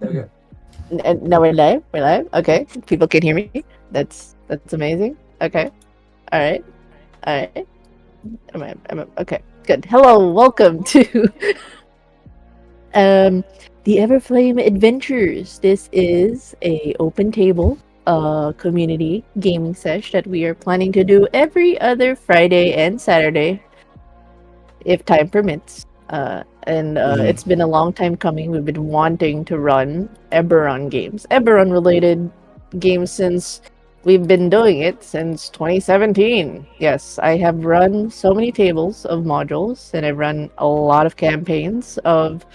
Okay. And now we're live. We're live. Okay, people can hear me. That's amazing. Okay. All right. All right. Okay. Good. Hello. Welcome to um the Everflame Adventures. This is a open table community gaming sesh that we are planning to do every other Friday and Saturday if time permits. And it's been a long time coming. We've been wanting to run Eberron games, Eberron related games since we've been doing it since 2017. Yes, I have run so many tables of modules and I've run a lot of campaigns of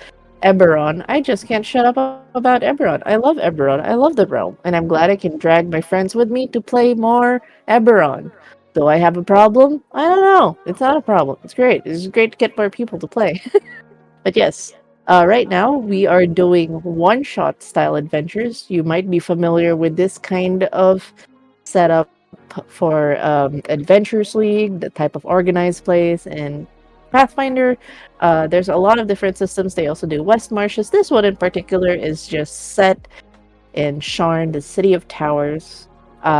Eberron. I just can't shut up about Eberron. I love Eberron. I love the realm, and I'm glad I can drag my friends with me to play more Eberron. Do I have a problem? I don't know. It's not a problem. It's great. It's great to get more people to play. But yes, right now we are doing one-shot style adventures. You might be familiar with this kind of setup for Adventures League, the type of organized plays, and Pathfinder. There's a lot of different systems. They also do West Marshes. This one in particular is just set in Sharn, the City of Towers.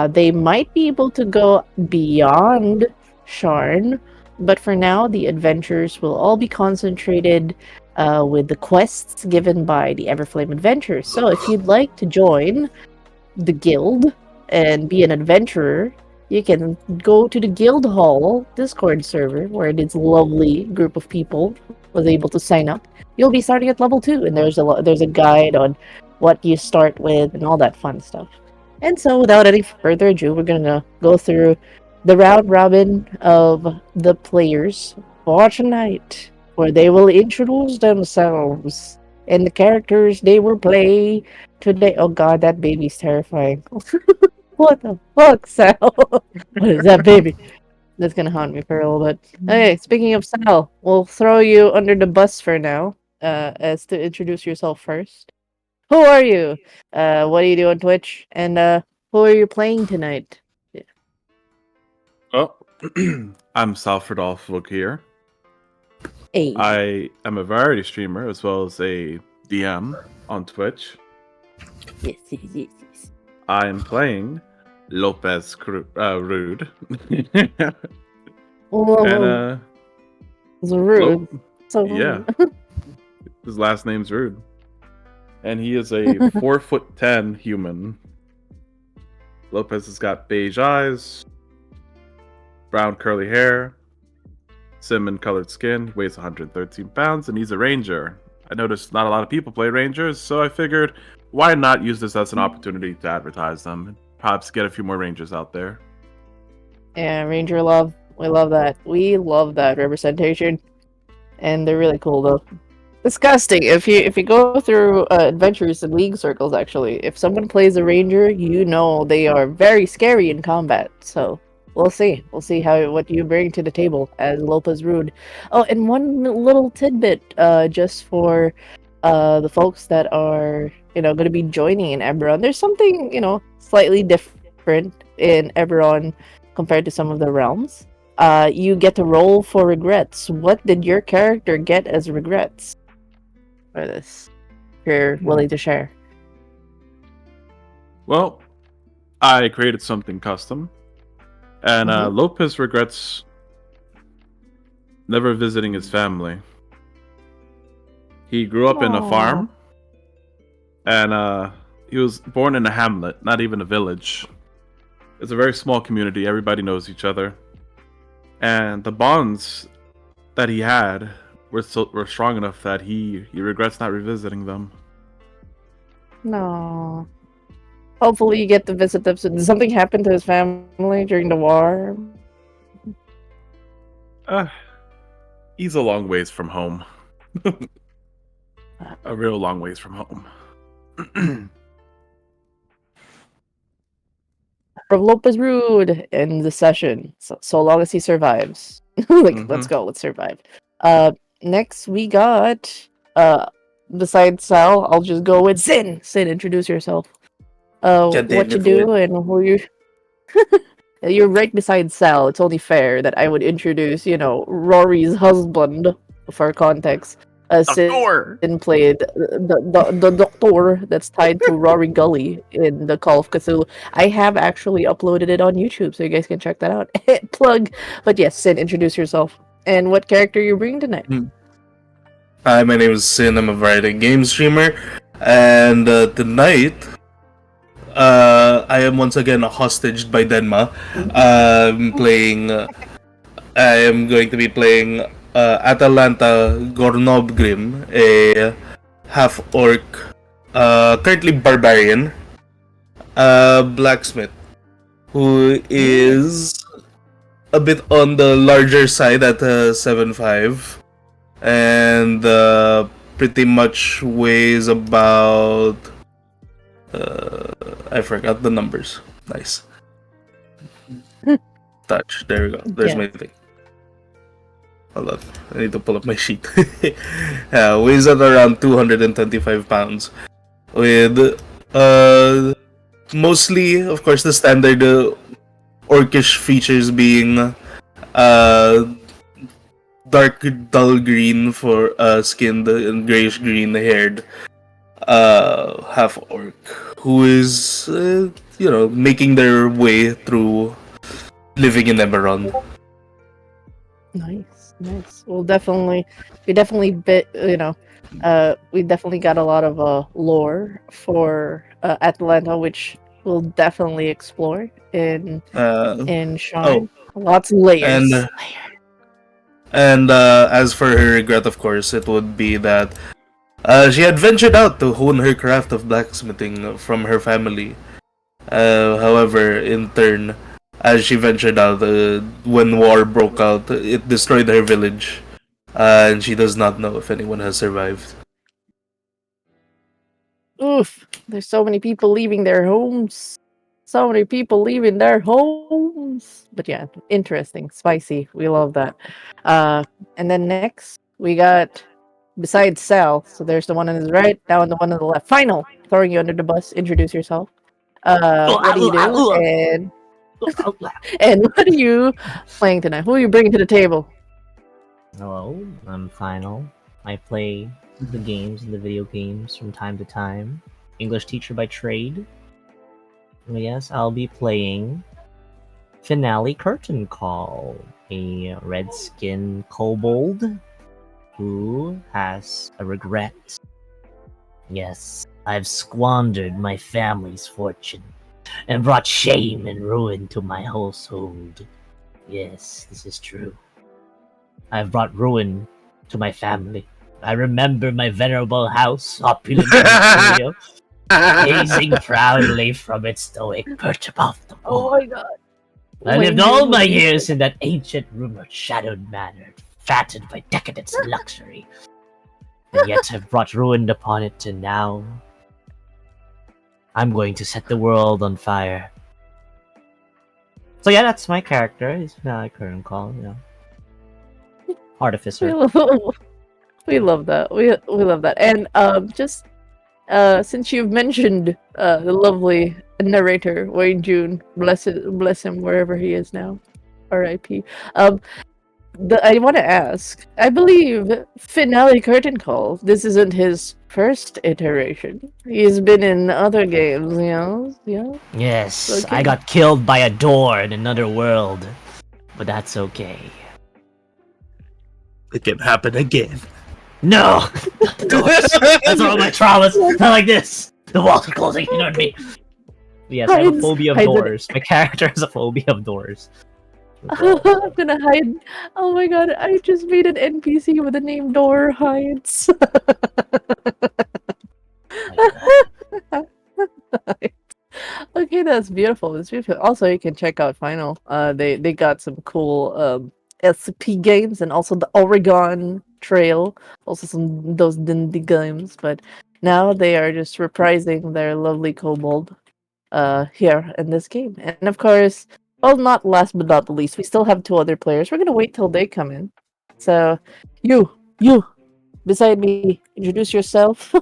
They might be able to go beyond Sharn, but for now, the adventures will all be concentrated with the quests given by the Everflame Adventures. So if you'd like to join the guild and be an adventurer, you can go to the Guild Hall Discord server where this lovely group of people was able to sign up. You'll be starting at level 2, and there's a guide on what you start with and all that fun stuff. And so, without any further ado, we're gonna go through the round robin of the players for tonight, where they will introduce themselves and the characters they will play today. Oh god, that baby's terrifying. What the fuck, Sal? What is that baby? That's gonna haunt me for a little bit. Okay, speaking of Sal, we'll throw you under the bus for now, as to introduce yourself first. Who are you? What do you do on Twitch? And who are you playing tonight? Yeah. Oh, I'm Salford Alflook here. Hey. I am a variety streamer as well as a DM on Twitch. Yes. I am playing Lopez Rude. Whoa, And it's rude. So yeah, rude. his last name's Rude, and he is a 4'10" human. Lopez has got beige eyes, brown curly hair, cinnamon colored skin, weighs 113 pounds, and he's a ranger. I noticed not a lot of people play rangers, so I figured why not use this as an opportunity to advertise them and perhaps get a few more rangers out there. Yeah, Ranger love. We love that. We love that representation, and they're really cool though. Disgusting. If you go through adventures in league circles, actually, if someone plays a ranger, you know they are very scary in combat. So we'll see. We'll see how what you bring to the table as Lopez Rude. Oh, and one little tidbit, just for the folks that are going to be joining in Eberron. There's something slightly different in Eberron compared to some of the realms. You get to roll for regrets. What did your character get as regrets for this? If you're willing to share. Well, I created something custom, and Lopez regrets never visiting his family. He grew up in a farm, and he was born in a hamlet, not even a village. It's a very small community. Everybody knows each other, and the bonds that he had were strong enough that he regrets not revisiting them. No. Hopefully you get to visit them soon. Did something happen to his family during the war? He's a long ways from home. A real long ways from home. From Lopez Rude in the session. So long as he survives. Let's go, let's survive. Next we got besides Sal, I'll just go with Sin. Sin, introduce yourself. What you do and who you you're right beside Sal. It's only fair that I would introduce, Rory's husband for context. Sin played the doctor that's tied to Rory Gully in the Call of Cthulhu. I have actually uploaded it on YouTube, so you guys can check that out. Plug. But yes, Sin, introduce yourself. And what character you bring tonight? Hi, my name is Sin. I'm a variety game streamer. And tonight, I am once again hostage by Denma. I am going to be playing Atalanta Gornobgrim, a half-orc, currently barbarian, blacksmith, who is a bit on the larger side at 7'5", and pretty much weighs about... I forgot the numbers. Nice. Touch. There we go. There's my thing. Hold on. I need to pull up my sheet. Weighs at around 225 pounds. With mostly, of course, the standard orcish features being dark dull green for skinned and grayish green haired half orc who is making their way through living in Eberron. Nice. We definitely we definitely got a lot of lore for Atlanta, which we'll definitely explore in Shine. Lots of layers. And as for her regret, of course, it would be that she had ventured out to hone her craft of blacksmithing from her family. However, in turn, as she ventured out, when war broke out, it destroyed her village, and she does not know if anyone has survived. Oof, there's so many people leaving their homes. But yeah, interesting, spicy. We love that. And then next, we got, besides Sal, so there's the one on his right, now and the one on the left. Final, throwing you under the bus, introduce yourself. What do you do? And what are you playing tonight? Who are you bringing to the table? Hello, I'm Final. I play the games and the video games from time to time. English teacher by trade. Yes, I'll be playing Finale Curtain Call, a red-skinned kobold who has a regret. Yes, I've squandered my family's fortune and brought shame and ruin to my household. Yes, this is true. I've brought ruin to my family. I remember my venerable house, opulent and imperial, gazing proudly from its stoic perch above the wall. Oh my god. I lived all my years in that ancient, rumored, shadowed manor, fattened by decadence and luxury. And yet I've brought ruin upon it, and now I'm going to set the world on fire. So yeah, that's my character. He's not a current call, Artificer. We love that. We love that. And just since you've mentioned the lovely narrator Wayne June, bless him wherever he is now, R.I.P. I want to ask. I believe Finale Curtain Call. This isn't his first iteration. He's been in other games, you know. Yeah. Yes, I Okay. got killed by a door in another world, but that's okay. It can happen again. No, not the doors. That's all my traumas. Not like this. The walls are closing in on me. Yes, I have a phobia of Hides it. doors. My character has a phobia of doors. I'm gonna hide. Oh my god! I just made an NPC with the name Door Hides. Okay, that's beautiful. That's beautiful. Also, you can check out Final. They got some cool SP games and also the Oregon Trail. Also some those Dindy games, but now they are just reprising their lovely kobold here in this game. And of course, well, not last but not the least, we still have two other players. We're gonna wait till they come in. So, you beside me, introduce yourself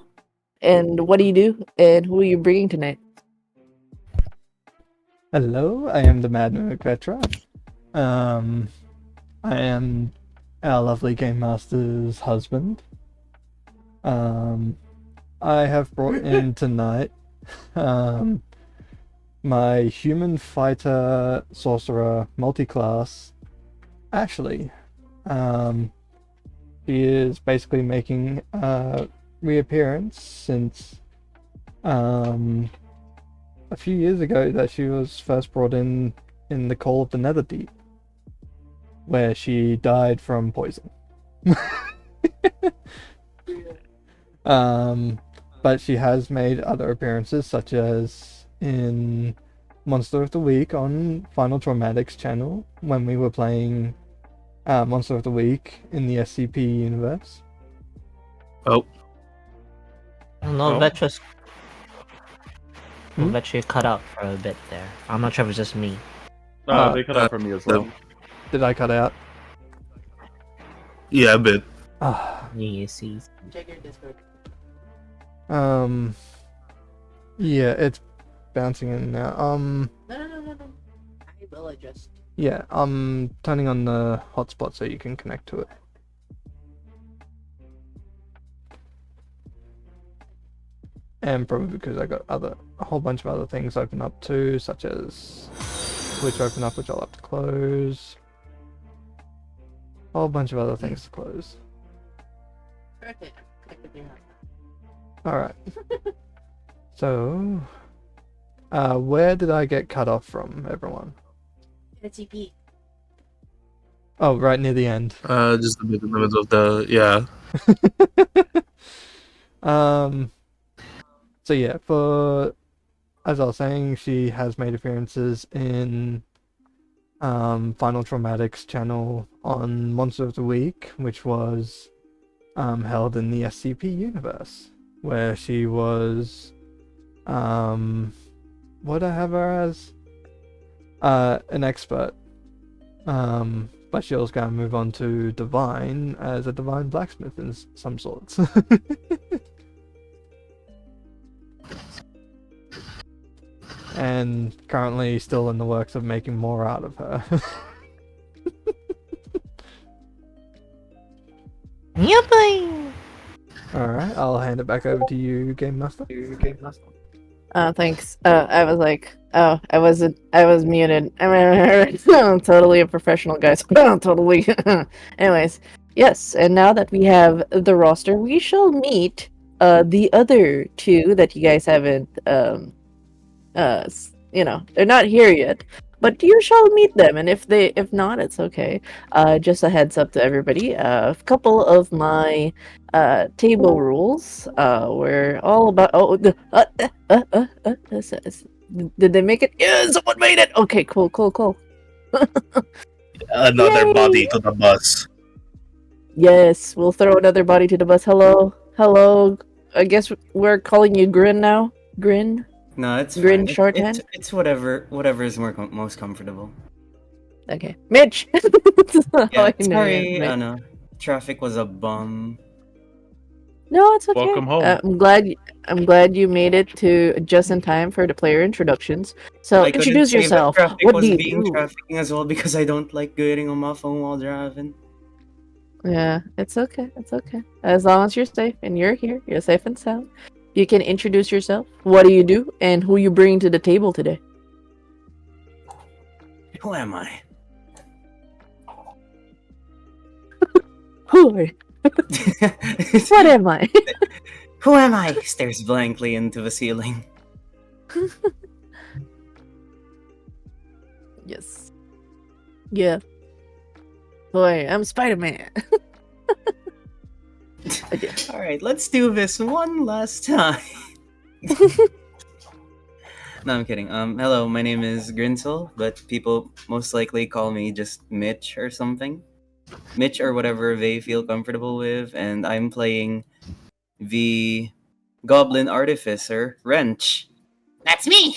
and what do you do and who are you bringing tonight? Hello, I am the Mad Vetra. I am our lovely Game Master's husband. I have brought in tonight my human fighter sorcerer multi-class, Ashley. She is basically making a reappearance since a few years ago that she was first brought in the Call of the Netherdeep, where she died from poison. But she has made other appearances, such as in Monster of the Week on Final Traumatics channel when we were playing Monster of the Week in the SCP universe. Oh, No, Oh. Vetra's. Hmm? Vetra cut out for a bit there. I'm not sure if it's just me. They cut out for me as well. Did I cut out? yeah, a bit. Ah, Yes, yes. Check your Discord. yeah, it's bouncing in now. No. I will adjust. Yeah, I'm turning on the hotspot so you can connect to it. And probably because I got a whole bunch of other things open up too, such as Twitch open up, which I'll have to close. A whole bunch of other things to close. Okay. Alright. So, where did I get cut off from, everyone? TP. Oh, right near the end. Just a bit in the middle of the So yeah, as I was saying, she has made appearances in Final Traumatics channel on Monster of the Week, which was held in the SCP universe, where she was what I have her as an expert. But she was going to move on to Divine as a Divine Blacksmith in some sorts. And currently still in the works of making more out of her. Yippee! Alright, I'll hand it back over to you, Game Master. Thanks. I was like, oh, I was muted. I'm totally a professional, guys. Totally. Anyways, yes, and now that we have the roster, we shall meet the other two that you guys haven't they're not here yet. But you shall meet them, and if not, it's okay. Just a heads up to everybody. A couple of my table rules. We're all about. Did they make it? Yeah, someone made it. Okay, cool. another Yay! body to the bus. Yes, we'll throw another body to the bus. Hello. I guess we're calling you Grin now. Grin. No, it's Grin fine. shorthand? It's whatever is most comfortable. Okay, Mitch. Yeah, I know sorry, you. I know. Traffic was a bum. No, it's okay. Welcome home. I'm glad you made it to just in time for the player introductions. So I couldn't introduce say that yourself. Traffic What was do you being do? trafficking as well because I don't like getting on my phone while driving. Yeah, it's okay. It's okay. As long as you're safe and you're here, you're safe and sound. You can introduce yourself. What do you do, and who you bring to the table today? Who am I? Who are you? What am I? Who am I? Stares blankly into the ceiling. Yes. Yeah. Boy, I'm Spider-Man. Okay. Alright, let's do this one last time. No, I'm kidding. Hello, my name is Grinsel, but people most likely call me just Mitch or something. Mitch or whatever they feel comfortable with, and I'm playing the Goblin Artificer, Wrench. That's me!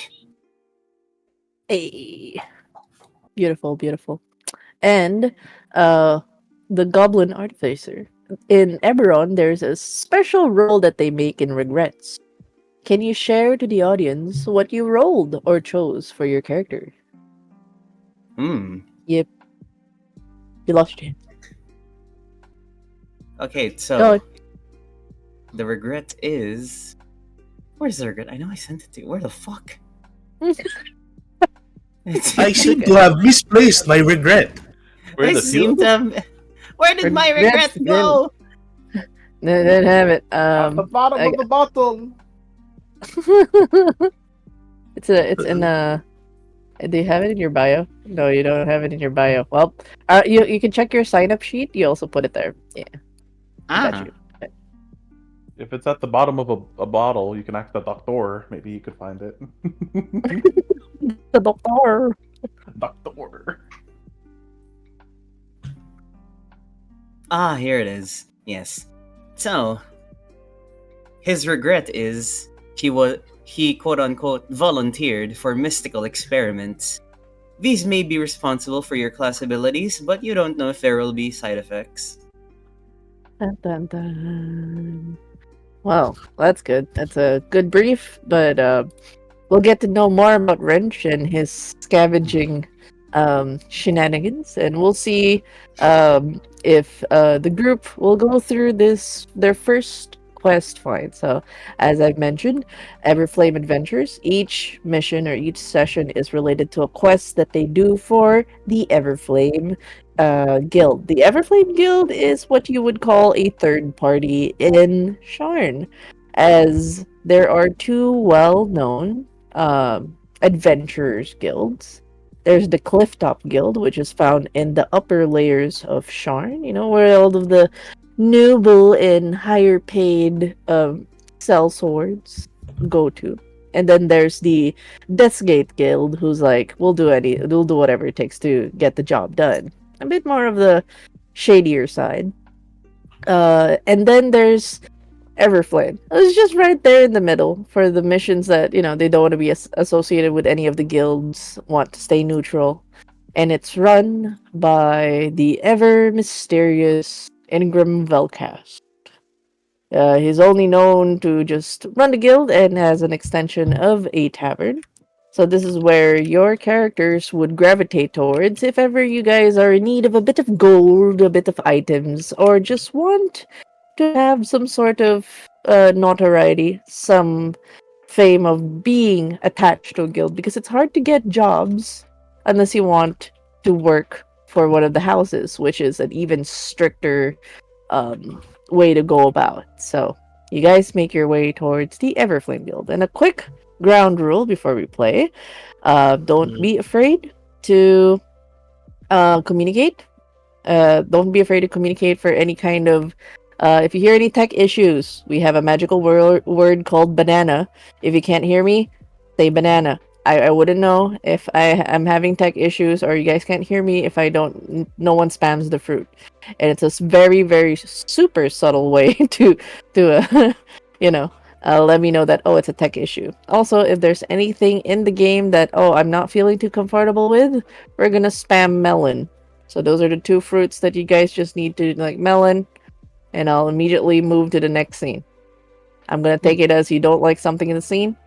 Hey. Beautiful, beautiful. And the Goblin Artificer. In Eberron, there's a special roll that they make in Regrets. Can you share to the audience what you rolled or chose for your character? Yep. You lost your chance. Okay, Go so on. the regret is. Where's the regret? I know I sent it to you. Where the fuck? I seem to have misplaced my regret. Where I the seem field? to have. Where did my Regrets, regret go? No, didn't have it. At the bottom I- of the bottle. it's in do you have it in your bio? No, you don't have it in your bio. Well, you can check your sign up sheet. You also put it there. Yeah, I got you. If it's at the bottom of a bottle, you can ask the doctor. Maybe he could find it. The doctor. Doctor. Ah, here it is. Yes. So, his regret is he quote unquote volunteered for mystical experiments. These may be responsible for your class abilities, but you don't know if there will be side effects. Dun, dun, dun. Well, that's good. That's a good brief, but we'll get to know more about Wrench and his scavenging shenanigans, and we'll see if the group will go through their first quest find. So, as I've mentioned, Everflame Adventures, each mission or each session is related to a quest that they do for the Everflame guild. The Everflame guild is what you would call a third party in Sharn, as there are two well-known adventurers guilds. There's the Clifftop Guild, which is found in the upper layers of Sharn, where all of the noble and higher paid sell swords go to. And then there's the Deathgate Guild, who's like, we'll do whatever it takes to get the job done. A bit more of the shadier side. And then there's Everflame. It's just right there in the middle for the missions that, they don't want to be associated with any of the guilds, want to stay neutral. And it's run by the ever mysterious Ingram Velcast. He's only known to just run the guild and has an extension of a tavern. So this is where your characters would gravitate towards if ever you guys are in need of a bit of gold, a bit of items, or just want to have some sort of notoriety, some fame of being attached to a guild, because it's hard to get jobs unless you want to work for one of the houses, which is an even stricter way to go about. So you guys make your way towards the Everflame Guild. And a quick ground rule before we play: don't be afraid to communicate. Don't be afraid to communicate for any kind of if you hear any tech issues. We have a magical word called banana. If you can't hear me, say banana. I wouldn't know if I am having tech issues or you guys can't hear me if no one spams the fruit. And it's a very, very super subtle way to let me know that, oh, it's a tech issue. Also, if there's anything in the game that, oh, I'm not feeling too comfortable with, we're gonna spam melon. So those are the two fruits that you guys just need to, like, melon, and I'll immediately move to the next scene. I'm gonna take it as you don't like something in the scene.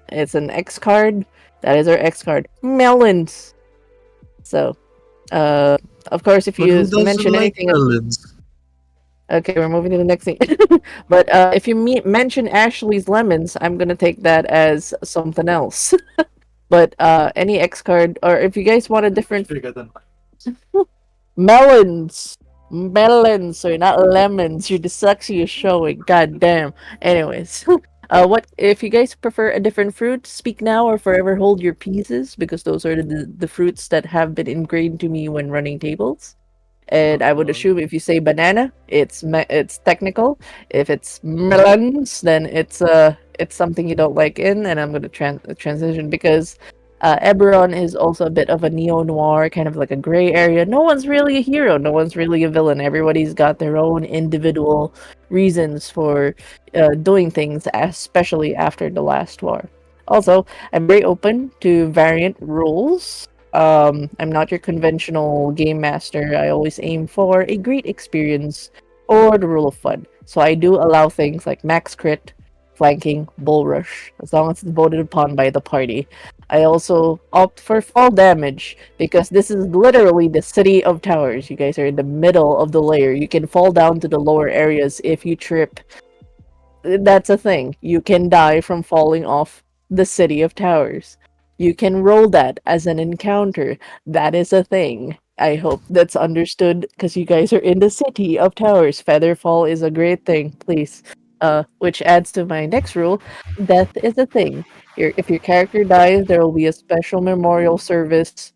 It's an X card. That is our X card. Melons. So, of course, if But you who doesn't mention like anything, melons? Okay, we're moving to the next thing. But if you mention Ashley's lemons, I'm gonna take that as something else. But any X card, or if you guys want a different Bigger than melons, melons, sorry, not lemons. Your dyslexia is showing. God damn. Anyways, what if you guys prefer a different fruit? Speak now or forever hold your pieces, because those are the fruits that have been ingrained to me when running tables. And I would assume if you say banana, it's technical. If it's melons, then it's something you don't like in. And I'm gonna transition because Eberron is also a bit of a neo noir, kind of like a gray area. No one's really a hero. No one's really a villain. Everybody's got their own individual reasons for doing things, especially after the last war. Also, I'm very open to variant rules. I'm not your conventional game master. I always aim for a great experience or the rule of fun. So I do allow things like max crit, flanking, bull rush, as long as it's voted upon by the party. I also opt for fall damage because this is literally the city of towers. You guys are in the middle of the layer. You can fall down to the lower areas if you trip. That's a thing. You can die from falling off the city of towers. You can roll that as an encounter. That is a thing. I hope that's understood because you guys are in the city of towers. Featherfall is a great thing, please. Which adds to my next rule: death is a thing. If your character dies, there will be a special memorial service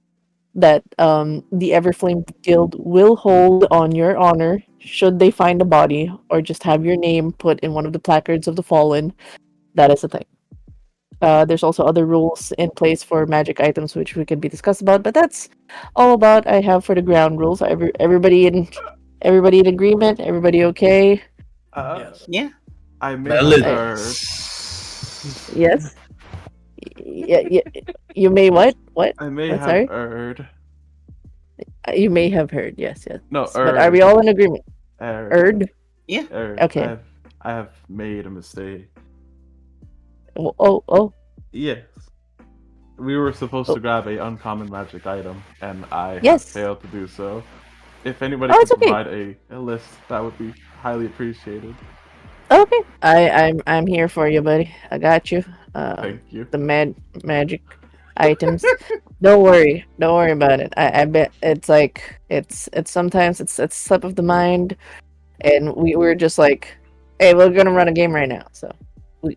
that the Everflame Guild will hold on your honor should they find a body or just have your name put in one of the placards of the fallen. That is a thing. There's also other rules in place for magic items which we could be discussed about, but that's all about I have for the ground rules. Everybody in agreement? Everybody okay? yes. Yeah. I may Melon. have heard. Yes. Yeah. You may what? What? I may What? have Sorry. heard. You may have heard. Yes. No, But are we heard. all in agreement? Heard. Erd. Yeah. Heard. Okay. I have made a mistake. Oh. Yes. We were supposed Oh. to grab a uncommon magic item, and I have Yes. failed to do so. If anybody Oh, could it's okay. provide a list, that would be highly appreciated. Okay. I'm here for you, buddy. I got you. Thank you. The magic items. Don't worry. Don't worry about it. I bet it's like it's sometimes it's slip of the mind, and we're just like, hey, we're gonna run a game right now. So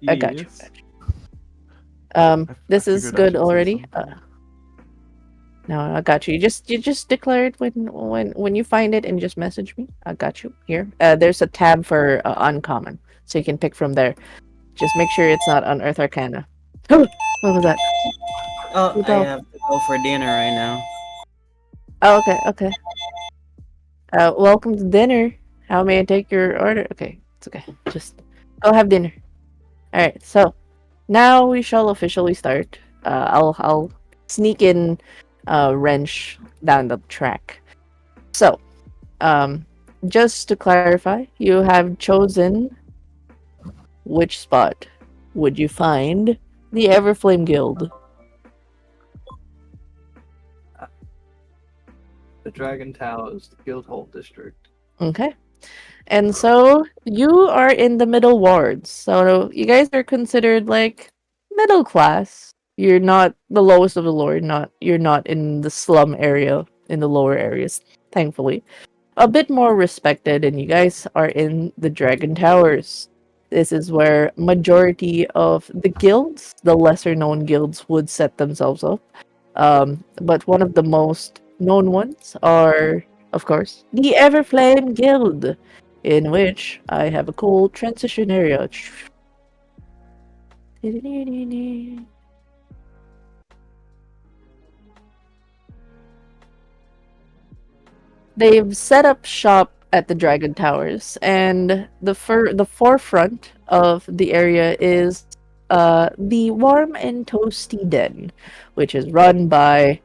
I got you. Yes. This I is figured I good should say already. something. No, I got you. You just declare it when you find it and just message me. I got you here. There's a tab for uncommon, so you can pick from there. Just make sure it's not Unearth Arcana. What was that? Oh, Who I the- have to go for dinner right now. Oh, okay. Welcome to dinner. How may I take your order? Okay, it's okay. Just go have dinner. All right. So now we shall officially start. I'll sneak in wrench down the track. So, just to clarify, you have chosen which spot would you find the Everflame Guild? The Dragon Towers, the Guildhall District. Okay. And so you are in the middle wards. So you guys are considered like middle class. You're not the lowest of the lower, you're not in the slum area in the lower areas, thankfully. A bit more respected, and you guys are in the Dragon Towers. This is where majority of the guilds, the lesser known guilds, would set themselves up. But one of the most known ones are, of course, the Everflame Guild, in which I have a cool transition area. They've set up shop at the Dragon Towers, and the forefront of the area is the Warm and Toasty Den, which is run by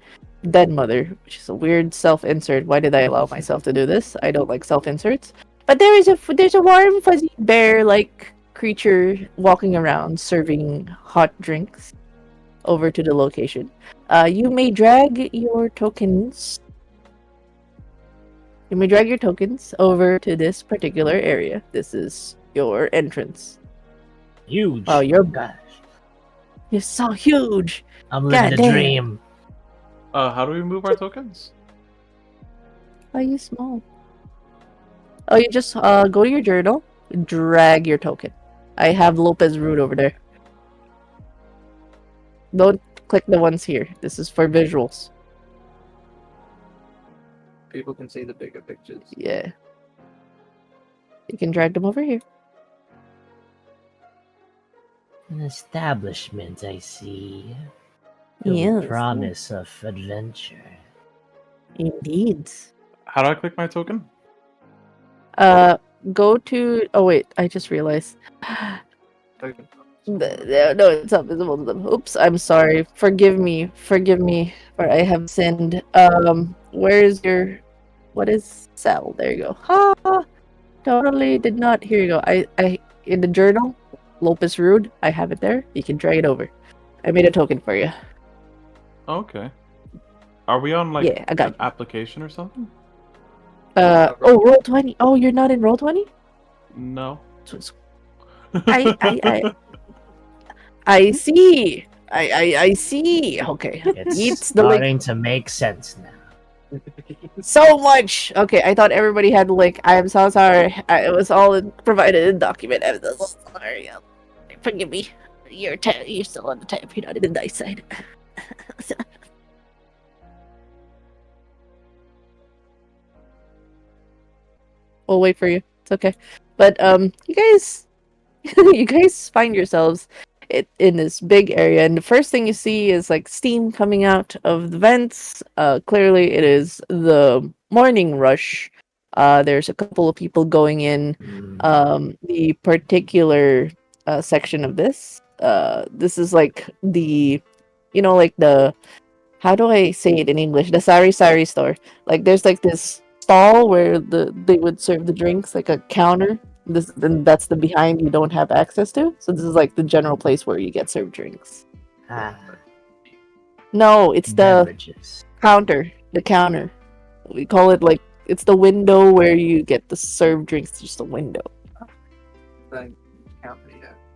Dead Mother, which is a weird self-insert. Why did I allow myself to do this? I don't like self-inserts. But there's a warm fuzzy bear like creature walking around serving hot drinks over to the location. You may drag your tokens You may drag your tokens over to this particular area. This is your entrance. Huge. Oh, you're gosh. You're so huge. I'm living a Goddamn. dream. How do we move our tokens? Why are you small? Oh, you just go to your journal, drag your token. I have Lopez Root over there. Don't click the ones here. This is for visuals. People can see the bigger pictures. Yeah. You can drag them over here. An establishment, I see. Filled with Yes. promise of adventure. Indeed. How do I click my token? Go to. Oh wait, I just realized. Token. No, it's not visible to them. Oops, I'm sorry. Forgive me, for I have sinned. Where is your? What is cell? There you go. Ha! Totally did not. Here you go. I in the journal, Lopez Rude. I have it there. You can drag it over. I made a token for you. Okay. Are we on like Yeah, I got an application or something? Oh, Roll20. Oh, you're not in Roll20? No. I see. I see. Okay. It's Eats the link. starting to make sense now. So much. Okay, I thought everybody had the link. I am so sorry. It was all provided in document. I'm so sorry. Forgive me. You're still on the tab. You're not in the dice side. We'll wait for you. It's okay. But you guys, you guys find yourselves in this big area, and the first thing you see is like steam coming out of the vents. Clearly, it is the morning rush. There's a couple of people going in. The particular section of this. This is like the, like the. How do I say it in English? The sari store. Like there's like this stall where they would serve the drinks, like a counter. Then that's the behind you don't have access to. So this is like the general place where you get served drinks. No, it's the Beverages. counter. The counter. We call it like it's the window where you get the served drinks. It's just a window. Then count the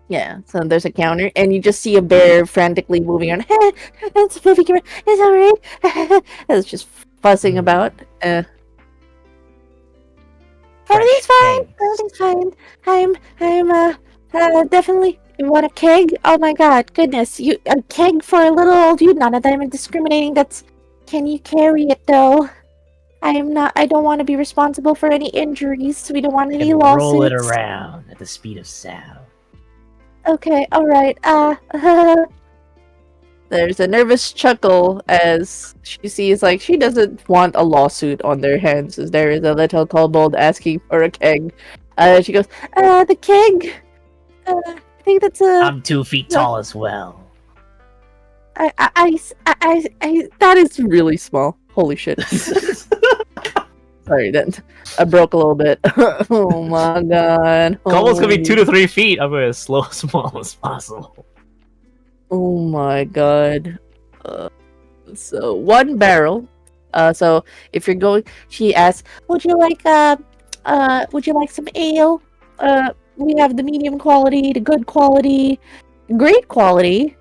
Yeah, so there's a counter, and you just see a bear frantically moving around. It's a movie camera. It's alright. It's just fussing about. Everything's fine. Everything's fine. I'm definitely. You want a keg? Oh my god, goodness! A keg for a little old you? None of them are discriminating. Can you carry it though? I'm not. I don't want to be responsible for any injuries. We don't want any And lawsuits. roll it around at the speed of sound. Okay, alright. There's a nervous chuckle as she sees, like, she doesn't want a lawsuit on their hands, as there is a little kobold asking for a keg. She goes, the keg? I think that's I'm 2 feet tall as well. that is really small. Holy shit. Sorry, then I broke a little bit. Oh my god. Kobold's gonna be Holy- 2 to 3 feet. I'm going as slow as small as possible. Oh my god. So one barrel. So if you're going, she asks, would you like some ale? We have the medium quality, the good quality, great quality.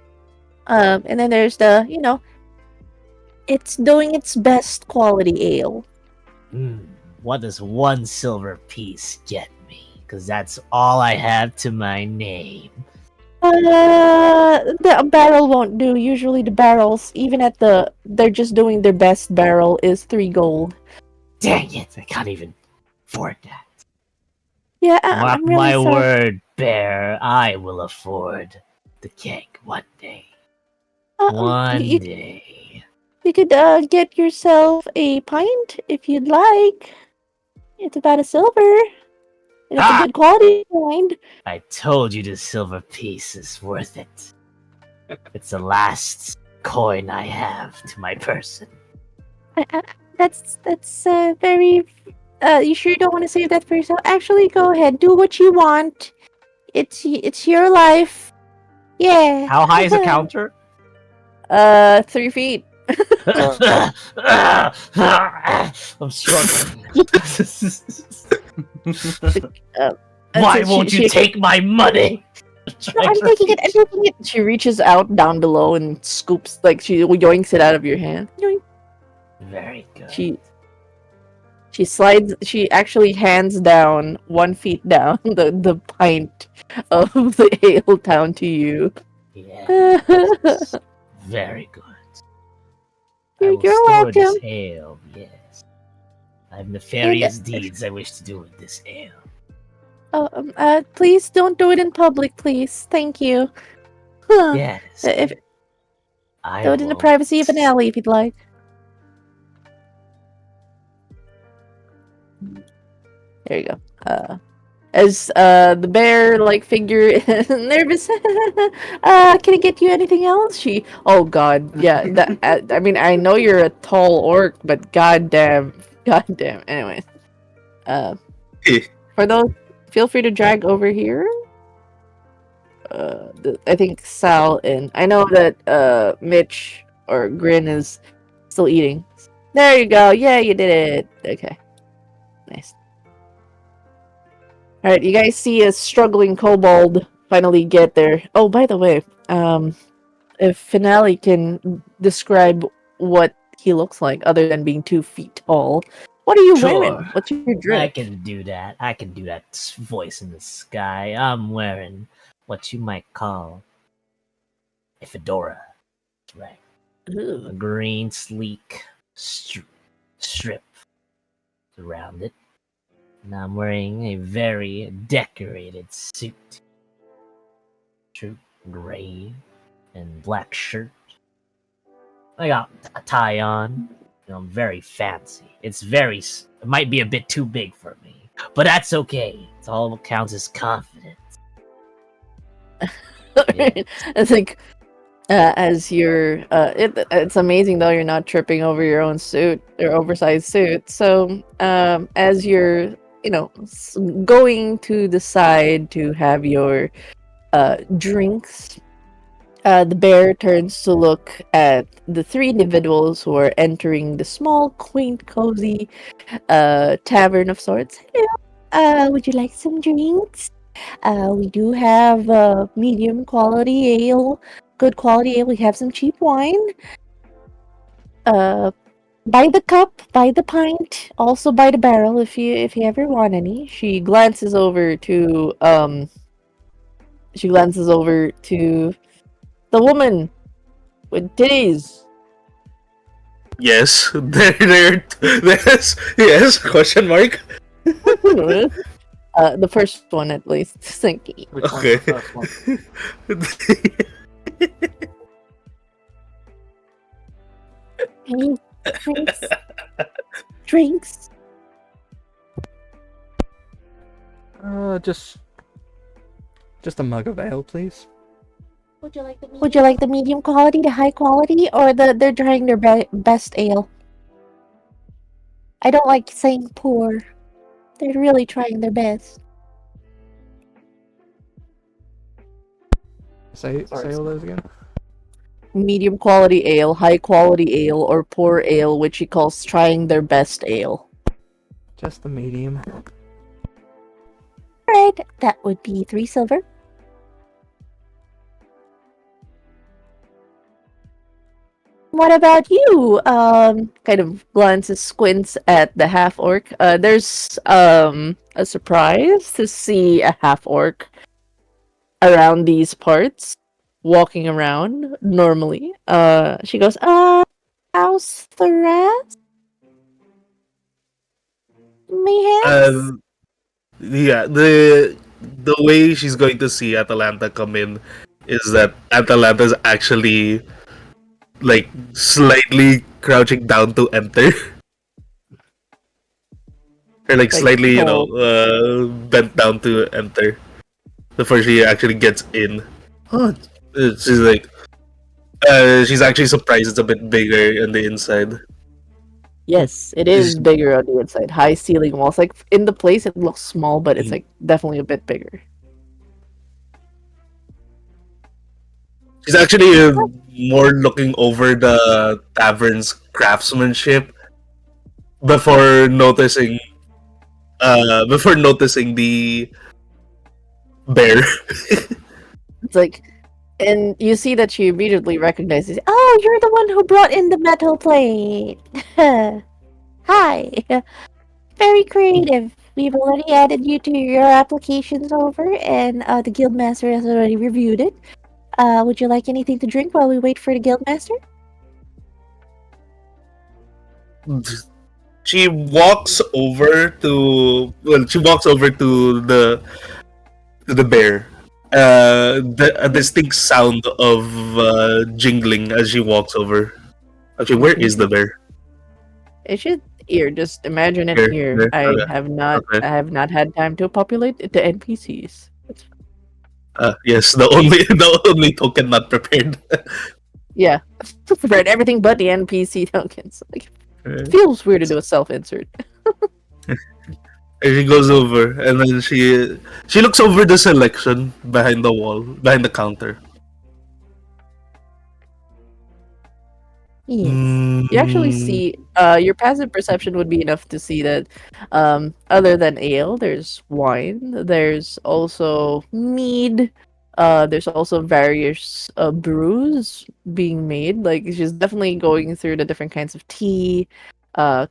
And then there's the, it's doing its best quality ale. What does 1 silver piece get me? Because that's all I have to my name. The barrel won't do. Usually the barrels, even at they're just doing their best barrel is 3 gold. Dang it, I can't even afford that. Yeah, Mark I'm really my sorry. word, Bear, I will afford the cake one day. One You day. could get yourself a pint if you'd like. It's about a silver. And it's a good quality kind. I told you the silver piece is worth it. It's the last coin I have to my person. That's very. You sure you don't want to save that for yourself? Actually, go ahead. Do what you want. It's your life. Yeah. How high is the counter? 3 feet. I'm struggling. And Why so won't you take my money? No, I'm taking it. I'm taking it. She reaches out down below and scoops, like she yoinks it out of your hand. Yoink. Very good. She slides. She actually hands down 1 feet down the pint of the ale down to you. Yes. Very good. I will You're store this welcome. ale, yes. I have nefarious deeds I wish to do with this ale. Please don't do it in public, please. Thank you. Huh. Yes. If, I do it in the won't. privacy of an alley if you'd like. There you go. As the bear like figure is nervous. Can I get you anything else? Oh god, yeah. That I mean, I know you're a tall orc, but goddamn. Anyway, for those, feel free to drag over here. I think Sal and I know that Mitch or Grin is still eating. There you go. Yeah, you did it. Okay, nice. All right, you guys see a struggling kobold finally get there. Oh, by the way, if Finale can describe what he looks like other than being 2 feet tall, what are you wearing? What's your drip? I can do that. I can do that voice in the sky. I'm wearing what you might call a fedora. Right. A green, sleek strip around it. And I'm wearing a very decorated suit. True gray and black shirt. I got a tie on. I'm very fancy. It might be a bit too big for me, but that's okay. It's all that counts as confidence. Yeah. I think as you're, it's amazing though you're not tripping over your own suit or oversized suit. So as you're, going to the side to have your drinks. The bear turns to look at the 3 individuals who are entering the small, quaint, cozy tavern of sorts. Hello, would you like some drinks? We do have medium quality ale, good quality ale. We have some cheap wine. Buy the cup, buy the pint, also buy the barrel if you ever want any. She glances over to the woman with titties. Yes, yes. Question mark. The first one at least. Thank you. Which one's Okay. the first one? Any drinks? Drinks? Just a mug of ale, please. Would you like the medium quality, the high quality, or they're trying their best ale? I don't like saying poor. They're really trying their best. Say all those again. Medium quality ale, high quality ale, or poor ale, which he calls trying their best ale. Just the medium. Alright, that would be 3 silver. What about you? Kind of glances, squints at the half orc. There's a surprise to see a half orc around these parts, walking around normally. She goes, how's the rest? Mayhaps? Yeah, the way she's going to see Atalanta come in is that Atalanta's actually like slightly crouching down to enter. Or like slightly, bent down to enter before she actually gets in. Oh, she's like, she's actually surprised it's a bit bigger on the inside. Yes, it is bigger on the inside. High ceiling walls. Like in the place, it looks small, but it's like definitely a bit bigger. She's actually more looking over the tavern's craftsmanship before noticing the bear. It's like, and you see that she immediately recognizes, oh, you're the one who brought in the metal plate. Hi. Very creative. We've already added you to your applications over, and the guildmaster has already reviewed it. Would you like anything to drink while we wait for the guildmaster? She walks over to the bear. A distinct sound of jingling as she walks over. Okay, where is the bear? It should here. Just imagine it Here, here. here, I okay, have not. okay. I have not had time to populate the NPCs. Yes, the only token not prepared. Yeah, prepared everything but the NPC tokens. Like, it feels weird to do a self-insert. And she goes over, and then she looks over the selection behind the counter. Yes. You actually see, your passive perception would be enough to see that, other than ale, there's wine, there's also mead, there's also various brews being made. Like, she's definitely going through the different kinds of tea,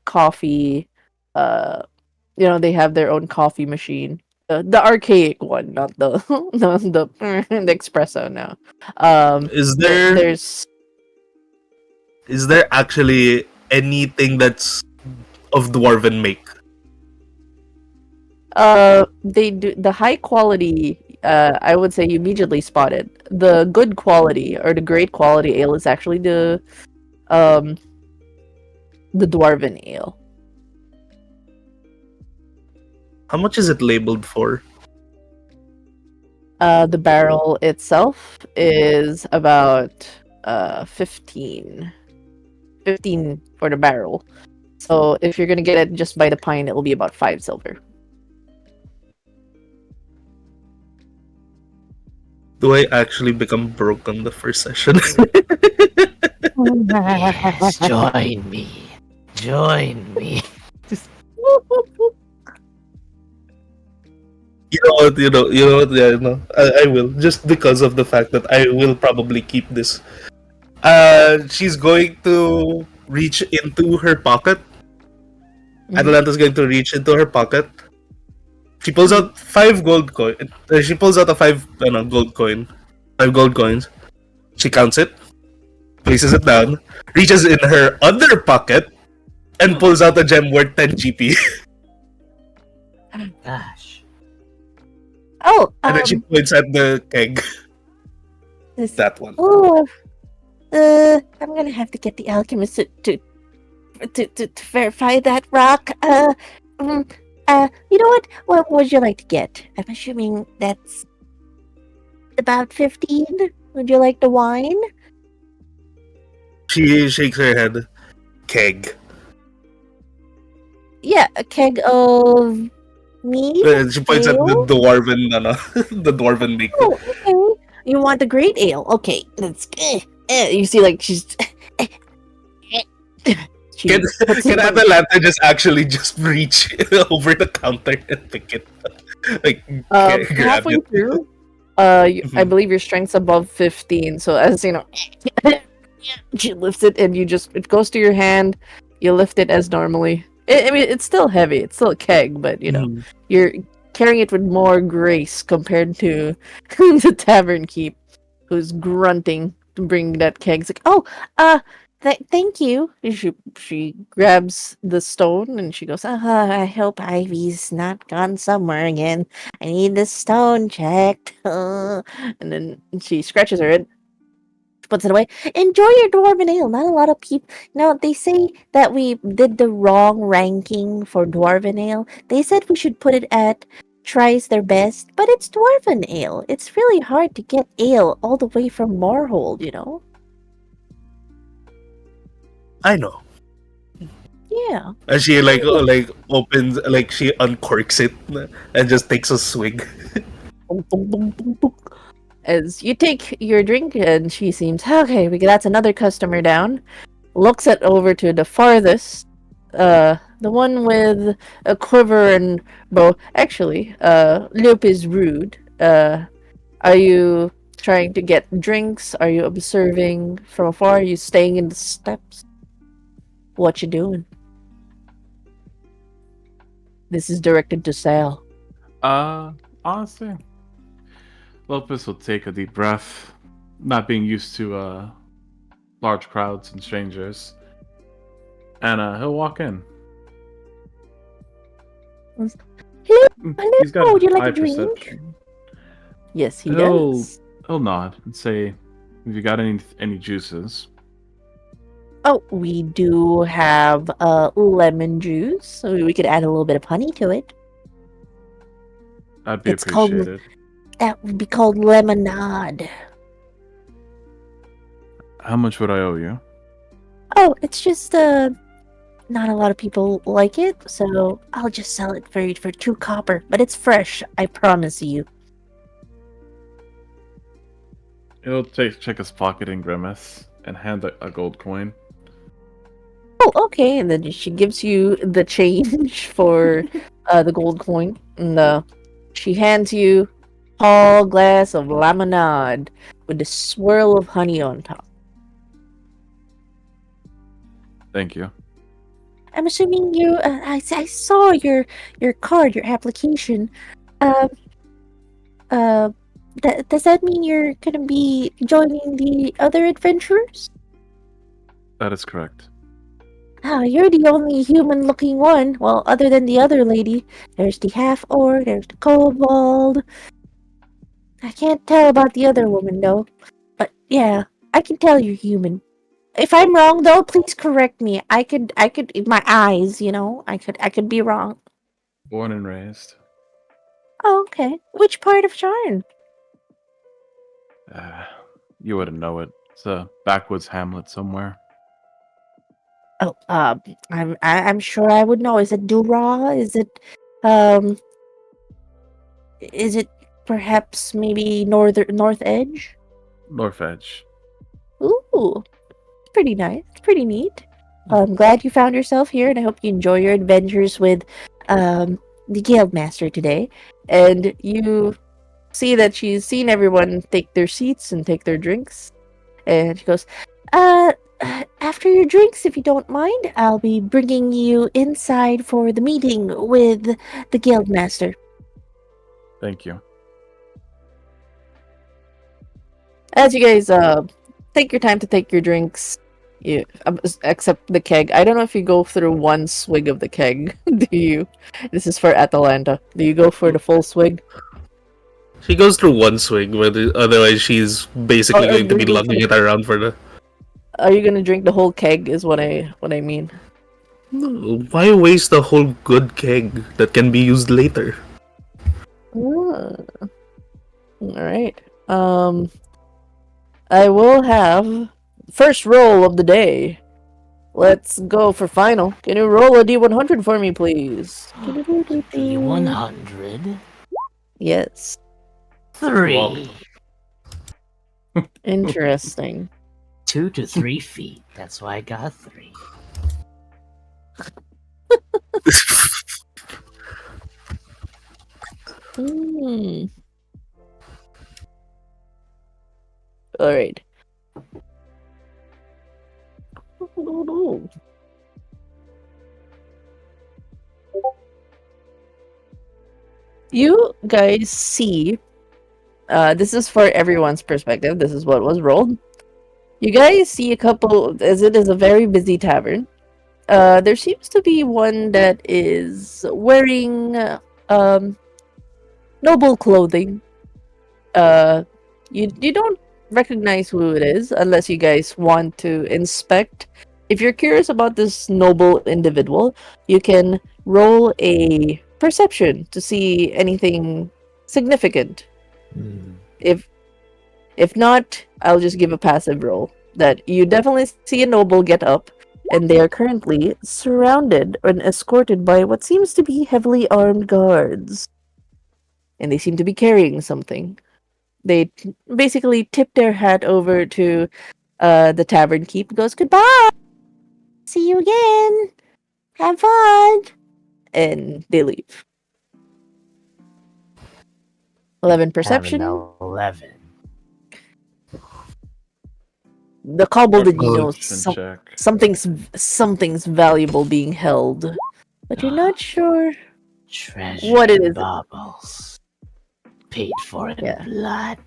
coffee, they have their own coffee machine. The archaic one, not the the espresso now. Is there There's is there actually anything that's of dwarven make? They do the high quality. I would say you immediately spot it. The good quality or the great quality ale is actually the dwarven ale. How much is it labeled for? The barrel itself is about 15 for the barrel. So if you're gonna get it just by the pint, it will be about 5 silver. Do I actually become broke on the first session? Yes, join me. Join me. You know what? Yeah, no, I will, just because of the fact that I will probably keep this. She's going to reach into her pocket. Atalanta's going to reach into her pocket. She pulls out 5 gold coin. She pulls out a 5 gold coin. 5 gold coins. She counts it, places it down, reaches in her other pocket, and pulls out a gem worth 10 GP. Gosh. Oh, And then she points at the keg. That one. Oh, I'm gonna have to get the alchemist to verify that rock. You know what? What would you like to get? I'm assuming that's about 15. Would you like the wine? She shakes her head. Keg. Yeah, a keg of mead. She points at the ale? dwarven, the dwarven make. Oh, okay. You want the great ale? Okay, let's. You see, like she's. She Can puts it on- Atalanta just reach over the counter and pick it? Like, grab halfway it. through, I believe your strength's above 15. So as you know, she lifts it and it goes to your hand. You lift it as normally. I mean, it's still heavy. It's still a keg, but you're carrying it with more grace compared to the tavern keep, who's grunting to bring that keg. It's like, oh, thank you. She grabs the stone and she goes, I hope Ivy's not gone somewhere again. I need this stone checked. And then she scratches her head, puts it away. Enjoy your dwarven ale. Not a lot of people. They say that we did the wrong ranking for dwarven ale. They said we should put it at tries their best, but it's dwarven ale. It's really hard to get ale all the way from Morhold, I know. Yeah. And she opens, she uncorks it and just takes a swig. As you take your drink, and she seems okay. That's another customer down. Looks at over to the farthest, the one with a quiver and bow. Actually, Loop is rude. Are you trying to get drinks? Are you observing from afar? Are you staying in the steps? What you doing? This is directed to Sal. Honestly, Lopez will take a deep breath, not being used to large crowds and strangers, and he'll walk in. Hello, He's got would you like eye a drink? perception. Yes, he He'll does. he'll nod and say, "Have you got any juices?" Oh, we do have lemon juice, so we could add a little bit of honey to it. That'd be It's called appreciated. that would be called lemonade. How much would I owe you? Oh, it's just not a lot of people like it, so I'll just sell it for 2 copper. But it's fresh, I promise you. He'll check his pocket and grimace and hand a gold coin. Oh, okay. And then she gives you the change for the gold coin, and she hands you a tall glass of lemonade with a swirl of honey on top. Thank you. I'm assuming you. I saw your card, your application. Um. Does that mean you're gonna be joining the other adventurers? That is correct. Ah, you're the only human-looking one. Well, other than the other lady, there's the half-orc, there's the kobold. I can't tell about the other woman though. But yeah, I can tell you're human. If I'm wrong though, please correct me. I could, my eyes, I could be wrong. Born and raised. Oh, okay. Which part of Sharn? You wouldn't know it. It's a backwoods hamlet somewhere. Oh, I'm sure I would know. Is it Dura? Um, is it perhaps maybe North Edge? North Edge. Ooh, pretty nice. Pretty neat. I'm glad you found yourself here, and I hope you enjoy your adventures with the Guildmaster today. And you see that she's seen everyone take their seats and take their drinks, and she goes, after your drinks, if you don't mind, I'll be bringing you inside for the meeting with the Guildmaster." Thank you. As you guys take your time to take your drinks, except the keg. I don't know if you go through one swig of the keg. Do you? This is for Atalanta. Do you go for the full swig? She goes through one swing, but otherwise she's basically going to be lugging it around for the. Are you gonna drink the whole keg? Is what I mean. Why waste a whole good keg that can be used later? All right. I will have first roll of the day. Let's go for final. Can you roll a D100 for me, please? D100. Yes. 3. Interesting. 2 to 3 feet. That's why I got 3. All right. You guys see, this is for everyone's perspective. This is what was rolled. You guys see a couple, as it is a very busy tavern. There seems to be one that is wearing noble clothing. You don't recognize who it is unless you guys want to inspect. If you're curious about this noble individual, you can roll a perception to see anything significant. If not, I'll just give a passive roll. That you definitely see a noble get up, and they are currently surrounded and escorted by what seems to be heavily armed guards. And they seem to be carrying something. they basically tip their hat over to the tavern keep, goes, "Goodbye, see you again, have fun," and they leave. 11 Have an perception. 11. The kobold in you knows Perception check. something's valuable being held, but you're not sure Treasure what it is. baubles. Paid for in Yeah. blood.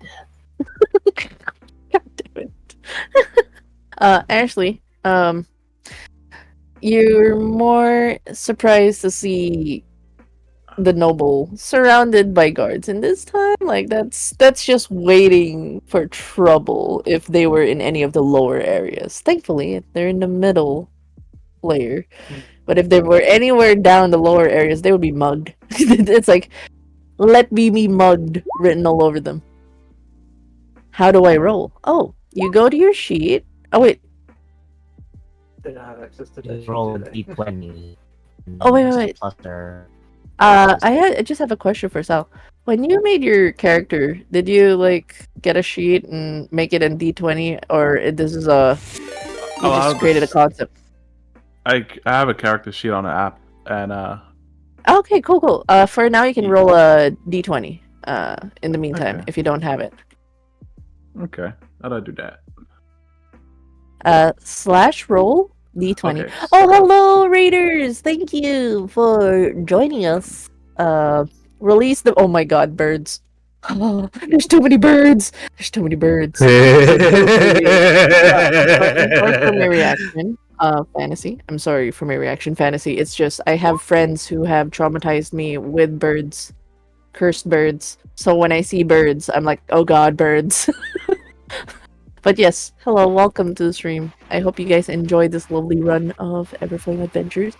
God damn it. Ashley, you're more surprised to see the noble surrounded by guards, and this time, like, that's just waiting for trouble if they were in any of the lower areas. Thankfully, they're in the middle layer, but if they were anywhere down the lower areas, they would be mugged. It's like, "Let me be mugged" written all over them. How do I roll? Oh, you go to your sheet. Oh wait. They don't have access to You that roll a sheet today. d20. Oh, wait. Plus their... I just have a question for Sal. When you made your character, did you like get a sheet and make it in D20, or this is a you Oh, just created a concept? I have a character sheet on the app, and Okay, cool. For now you can roll a D20. In the meantime, Okay. if you don't have it. okay, how'd I do that? Slash roll D20. Okay. Oh, hello, Raiders! Thank you for joining us. Release the. Oh my God, birds! Oh, there's too many birds. There's too many birds. I'm sorry for my reaction. Fantasy. I'm sorry for my reaction. Fantasy. It's just I have friends who have traumatized me with birds, cursed birds. So when I see birds, I'm like, oh God, birds. But yes, hello, welcome to the stream. I hope you guys enjoyed this lovely run of Everflame Adventures.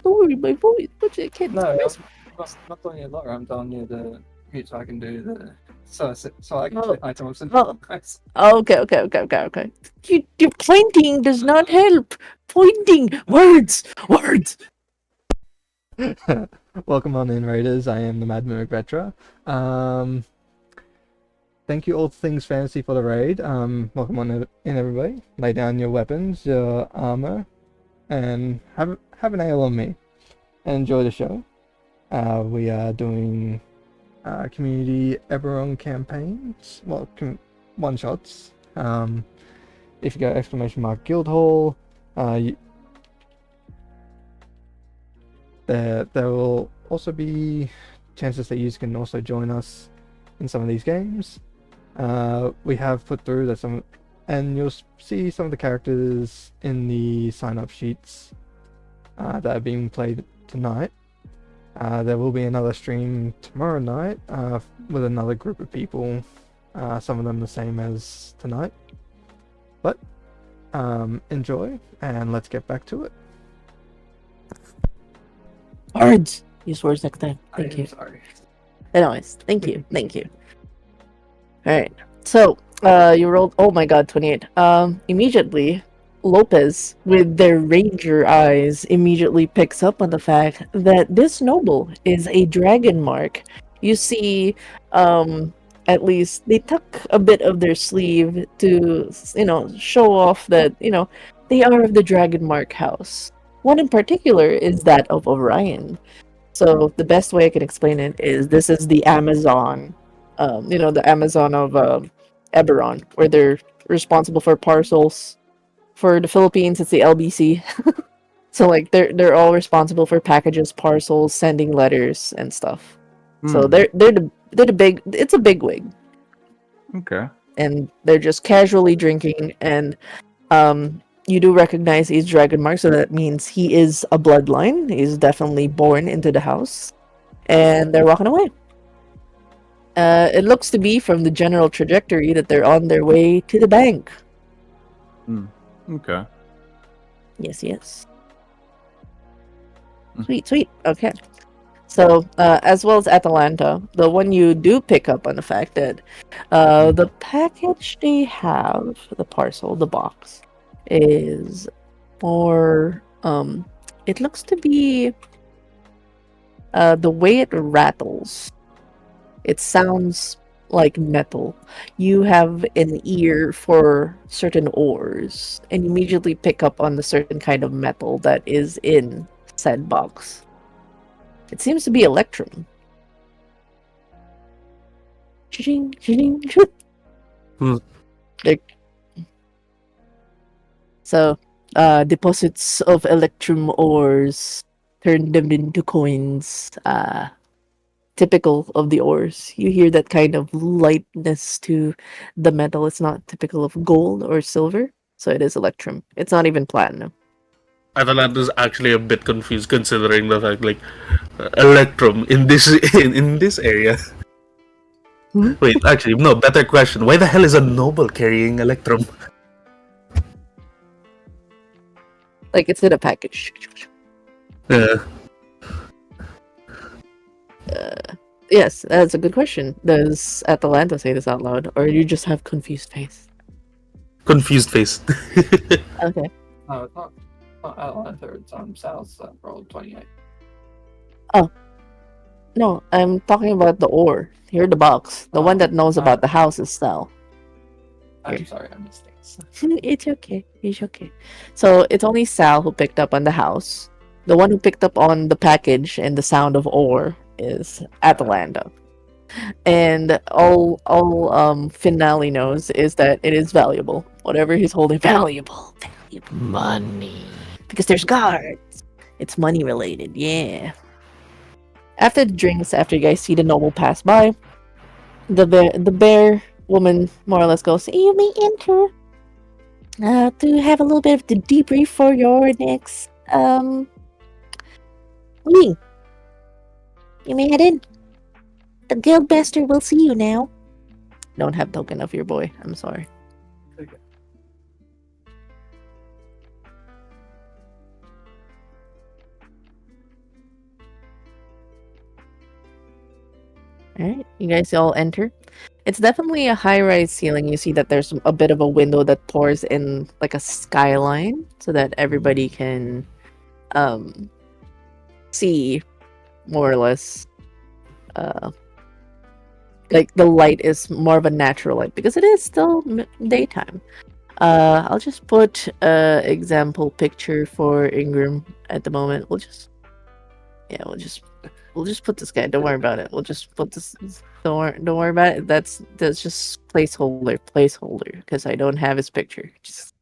Sorry, my voice, but I can't No, express. not doing it lower. I'm down near the mute so I can do the so I can Oh. say items and Oh. nice. Okay. Your pointing does not help. Pointing words. Welcome on in, Raiders. I am the Mad Mimic Vetra. Thank you, All Things Fantasy, for the raid. Welcome on in, everybody. Lay down your weapons, your armor, and have an ale on me. And enjoy the show. We are doing community Eberron campaigns. Well, one shots. If you go !! Guildhall, there will also be chances that you can also join us in some of these games. We have put through that and you'll see some of the characters in the sign-up sheets that are being played tonight. There will be another stream tomorrow night with another group of people, some of them the same as tonight. But enjoy, and let's get back to it. Words. Use words next time. Thank you. Sorry. Anyways, thank you. Alright. So, you rolled, oh my God, 28. Immediately, Lopez, with their ranger eyes, immediately picks up on the fact that this noble is a dragon mark. You see, at least they tuck a bit of their sleeve to, show off that, they are of the dragon mark house. One in particular is that of Orion. So the best way I can explain it is this is the Amazon, the Amazon of Eberron, where they're responsible for parcels. For the Philippines, it's the LBC. So like they're all responsible for packages, parcels, sending letters and stuff. So they're the big. It's a big wig, Okay. and they're just casually drinking. And you do recognize he's dragon mark, so that means he is a bloodline. He's definitely born into the house, and they're walking away. It looks to be from the general trajectory that they're on their way to the bank. Okay. Yes. Sweet. Okay. So, as well as Atalanta, the one you do pick up on the fact that the package they have, the parcel, the box, is more, it looks to be the way it rattles. It sounds like metal. You have an ear for certain ores and immediately pick up on the certain kind of metal that is in said box. It seems to be electrum. Ching, ching, ching. Hmm. Like, so, deposits of electrum ores turn them into coins. Typical of the ores. You hear that kind of lightness to the metal. It's not typical of gold or silver, so it is electrum. It's not even platinum. Atalanta's actually a bit confused considering the fact like Electrum in this in this area. Hmm? Wait, actually, no. Better question: why the hell is a noble carrying Electrum? Like it's in a package. Uh, Yes, that's a good question. Does Atalanta say this out loud, or you just have confused face? confused face. Okay. No, it's not Atlanta. It's South Roll 28. No, I'm talking about the ore. Here, the box. The one that knows about the house is Sal. I'm Here. sorry, I missed things. It's okay. It's okay. So it's only Sal who picked up on the house. The one who picked up on the package and the sound of ore is Atalanta. And all Finale knows is that it is valuable. Whatever he's holding, valuable. Money. Because there's guards. It's money related, yeah. After the drinks, after you guys see the noble pass by, the bear woman more or less goes, "You may enter to have a little bit of the debrief for your next meeting. You may head in. The guildmaster will see you now." Don't have token of your boy. I'm sorry. Okay. Alright, you guys all enter. It's definitely a high-rise ceiling. You see that there's a bit of a window that pours in like a skyline so that everybody can see more or less like the light is more of a natural light because it is still daytime. I'll just put a example picture for Ingram at the moment. We'll just put this guy. Don't worry about it. We'll just put this. Don't worry about it. That's just placeholder because I don't have his picture. Just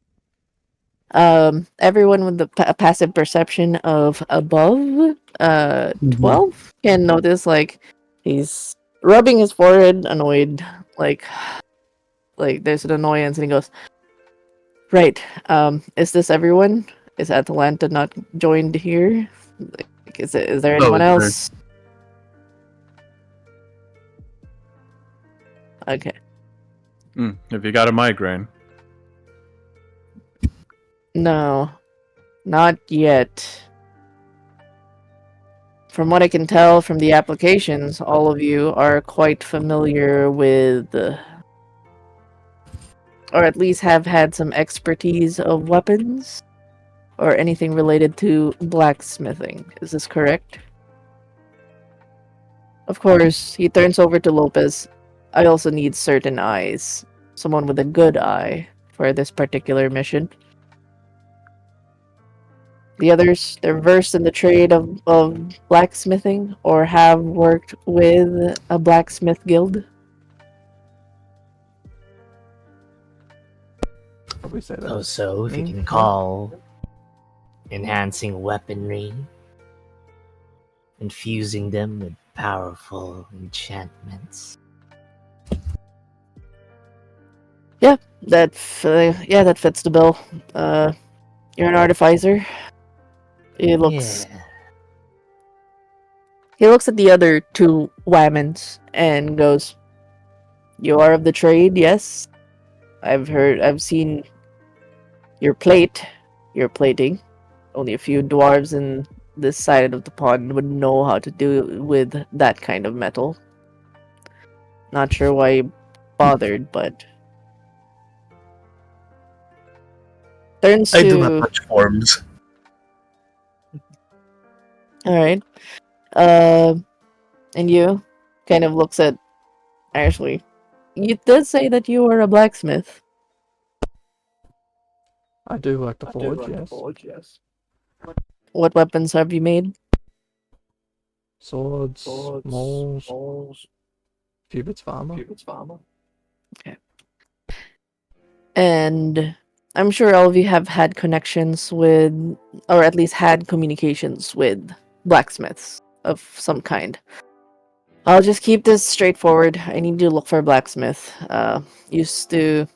everyone with the passive perception of above 12 can notice like he's rubbing his forehead, annoyed, like there's an annoyance, and he goes, "Right, is this everyone? Is Atalanta not joined here? Like, is there No, anyone it's her. else?" Okay. If you got a migraine, No, not yet. From what I can tell from the applications, all of you are quite familiar with, or at least have had some expertise of weapons, or anything related to blacksmithing. Is this correct? Of course, he turns over to Lopez. I also need certain eyes. Someone with a good eye for this particular mission. The others, they're versed in the trade of blacksmithing or have worked with a blacksmith guild. Probably say that. Oh, so if you Me? can call enhancing weaponry, infusing them with powerful enchantments. That fits the bill. You're an artificer. He looks Yeah. he looks at the other two Whammons and goes, "You are of the trade, yes? I've seen your plating. Only a few dwarves in this side of the pond would know how to do with that kind of metal. Not sure why you bothered, but..." Turns I do not to... touch forms. Alright. And you kind of looks at Ashley. You did say that you were a blacksmith. I do like to forge, yes. What weapons have you made? Swords, mauls, few bits of armor. And I'm sure all of you have had connections with, or at least had communications with blacksmiths of some kind. I'll just keep this straightforward. I need to look for a blacksmith. Used to,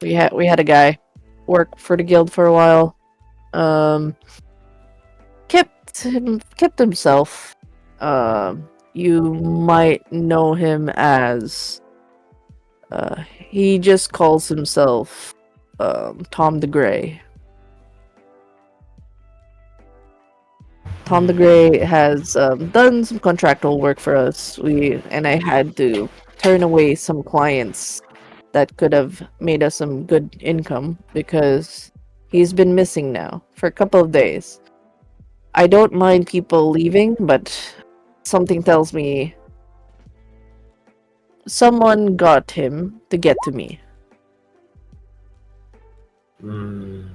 we had a guy work for the guild for a while. Kept himself. You might know him as. He just calls himself Tom the Grey. Tom the Grey has done some contractual work for us. I had to turn away some clients that could have made us some good income because he's been missing now for a couple of days. I don't mind people leaving, but something tells me someone got him to get to me. Hmm.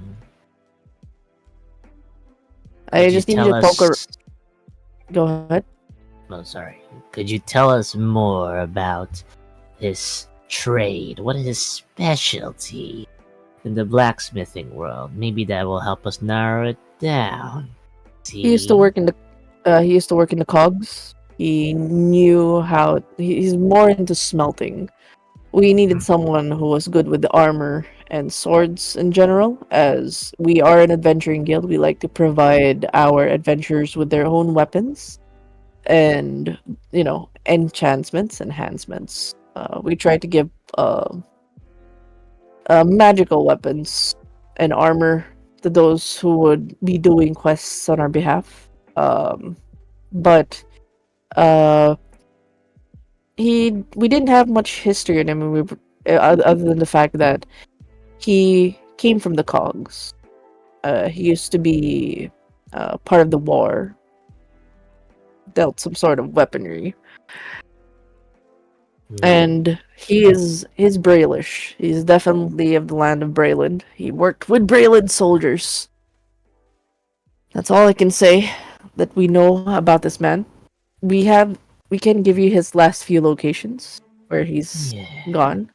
I Could you just need tell to poke her. us? Go ahead. Oh, sorry. Could you tell us more about his trade? What is his specialty in the blacksmithing world? Maybe that will help us narrow it down. He used to work in the. He used to work in the cogs. He knew how. He's more into smelting. We needed someone who was good with the armor and swords in general. As we are an adventuring guild, we like to provide our adventurers with their own weapons and enhancements. We try to give magical weapons and armor to those who would be doing quests on our behalf. But uh, we didn't have much history in him. Other than the fact that he came from the cogs. He used to be part of the war, dealt some sort of weaponry. And he's Brailish. He's definitely of the land of Brayland. He worked with Brayland soldiers. That's all I can say that we know about this man. We can give you his last few locations where he's gone.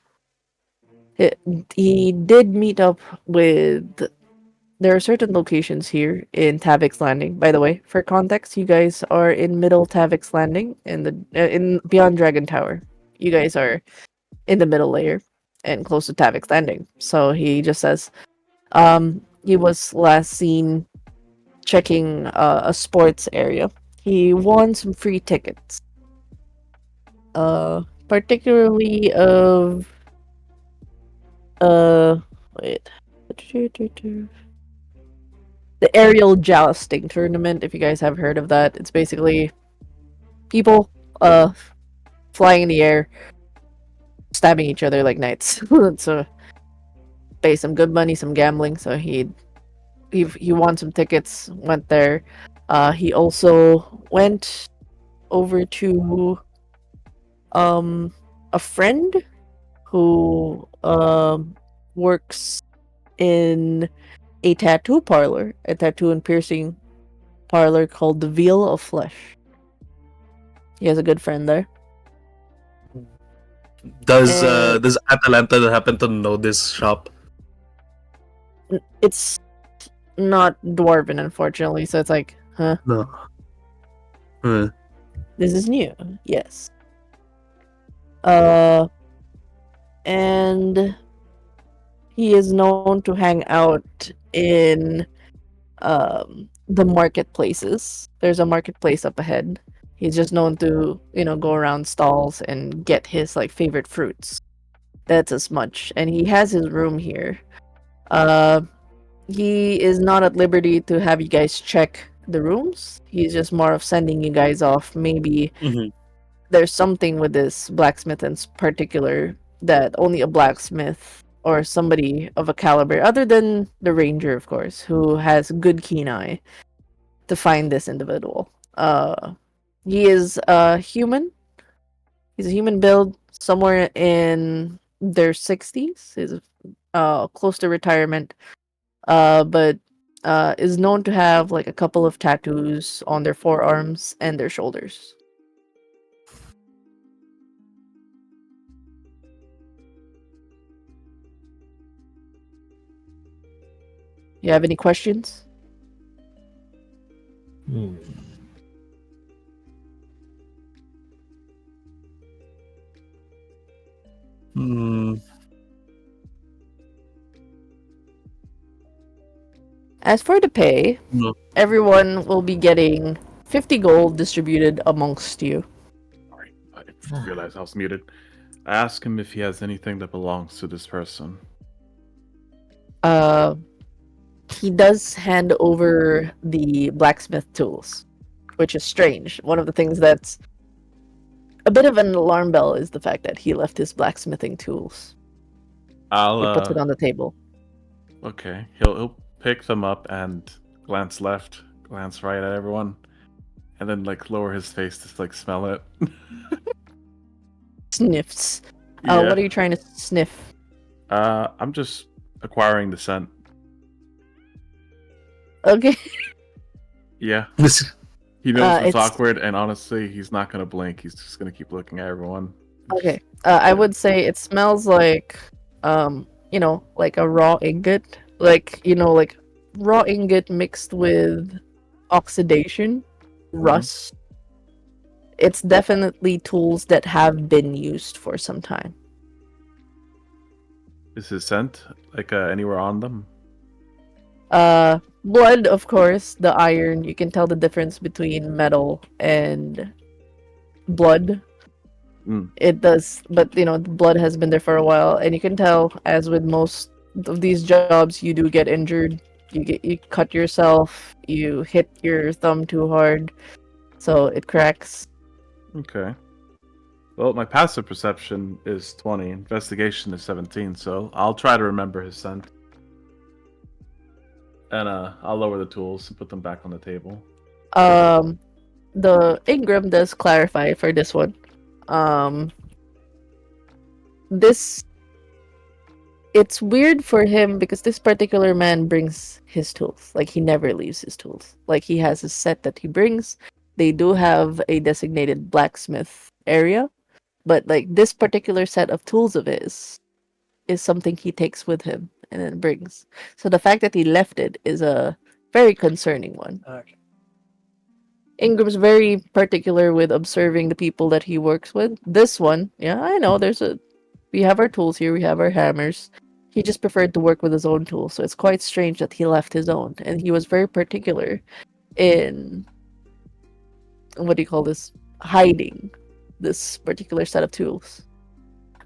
He did meet up with. There are certain locations here in Tavix Landing. By the way, for context, you guys are in Middle Tavix Landing in beyond Dragon Tower. You guys are in the middle layer and close to Tavix Landing. So he just says, he was last seen checking a sports area. He won some free tickets. Particularly of wait. The aerial jousting tournament, if you guys have heard of that. It's basically people flying in the air, stabbing each other like knights. So pay some good money, some gambling. So he won some tickets, went there. He also went over to a friend who works in a tattoo parlor, a tattoo and piercing parlor called the Veil of Flesh. He has a good friend there. Does Atalanta happen to know this shop? It's not dwarven, unfortunately, so it's like, huh? No. This is new. Yes. And he is known to hang out in the marketplaces. There's a marketplace up ahead. He's just known to, go around stalls and get his favorite fruits. That's as much. And he has his room here. He is not at liberty to have you guys check the rooms. He's just more of sending you guys off. Maybe there's something with this blacksmith in particular that only a blacksmith or somebody of a caliber, other than the ranger, of course, who has good keen eye to find this individual. He is a human. He's a human build, somewhere in their 60s, is close to retirement, but is known to have like a couple of tattoos on their forearms and their shoulders. You have any questions? Hmm. Hmm. As for the pay, No. everyone will be getting 50 gold distributed amongst you. Sorry, I realized I was muted. I ask him if he has anything that belongs to this person. Uh, he does hand over the blacksmith tools, which is strange. One of the things that's a bit of an alarm bell is the fact that he left his blacksmithing tools. I'll He puts it on the table. Okay. He'll pick them up and glance left, glance right at everyone, and then like lower his face to like smell it. Sniffs. Yeah. What are you trying to sniff? I'm just acquiring the scent. Okay. Yeah. He knows it's it's- awkward, and honestly, he's not gonna blink. He's just gonna keep looking at everyone. Okay. I would say it smells like, like a raw ingot. Like, like raw ingot mixed with oxidation, rust. It's definitely tools that have been used for some time. Is his scent like anywhere on them? Blood, of course, the iron. You can tell the difference between metal and blood. It does, but the blood has been there for a while, and you can tell, as with most of these jobs, you do get injured. You cut yourself, you hit your thumb too hard, so it cracks. Okay. Well, my passive perception is 20, investigation is 17, so I'll try to remember his scent. And I'll lower the tools and put them back on the table. The Ingram does clarify for this one. This it's weird for him because this particular man brings his tools. Like, he never leaves his tools. Like, he has a set that he brings. They do have a designated blacksmith area, but like this particular set of tools of his is something he takes with him and then brings. So the fact that he left it is a very concerning one. Okay. Ingram's very particular with observing the people that he works with. This one, yeah, I know we have our tools here, we have our hammers. He just preferred to work with his own tools, so it's quite strange that he left his own. And he was very particular in, what do you call this, hiding this particular set of tools.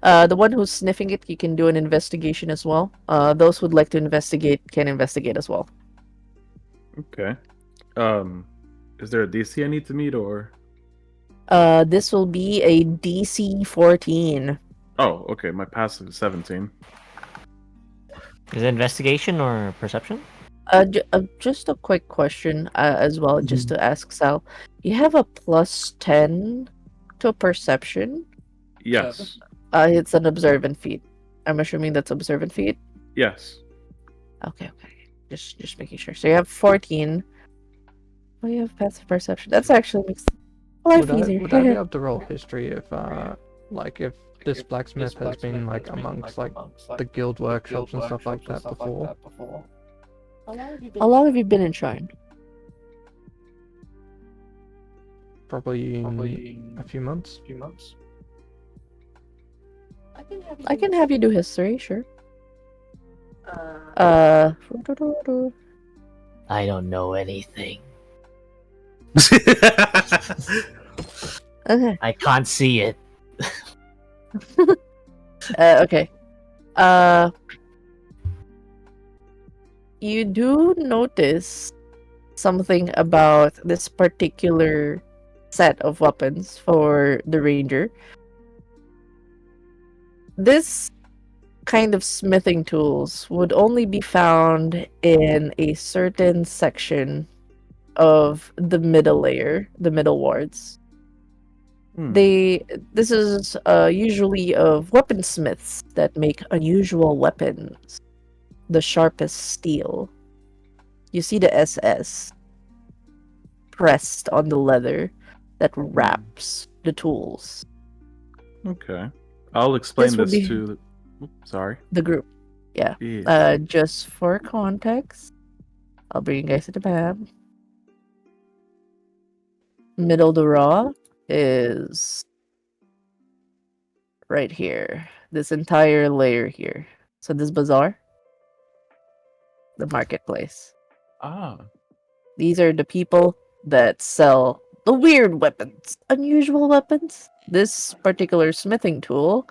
The one who's sniffing it, you can do an investigation as well. Those who'd like to investigate can investigate as well. Okay. Is there a DC I need to meet, or? This will be a DC 14. Oh, okay. My passive is 17. Is it investigation or perception? Just a quick question as well, just to ask Sal. You have a plus 10 to perception? Yes. It's an observant feat. I'm assuming that's observant feat? Yes. Okay. Just making sure. So you have 14. Oh, you have passive perception. That's actually makes life easier. Would I be able to roll history if this blacksmith has been like amongst like the guild workshops and stuff like that before? How long have you been in Shrine? Probably a few months. I can have you do history, sure. I don't know anything. Okay. I can't see it. Okay. You do notice something about this particular set of weapons for the ranger. This kind of smithing tools would only be found in a certain section of the middle layer, the middle wards. This is usually of weaponsmiths that make unusual weapons. The sharpest steel. You see the SS pressed on the leather that wraps the tools. Okay. I'll explain This would this be to. Sorry. the group. Yeah. Yes. Just for context, I'll bring you guys to the map. Middle to raw is right here. This entire layer here. So this bazaar, the marketplace. Ah. These are the people that sell the weird weapons, unusual weapons. This particular smithing tool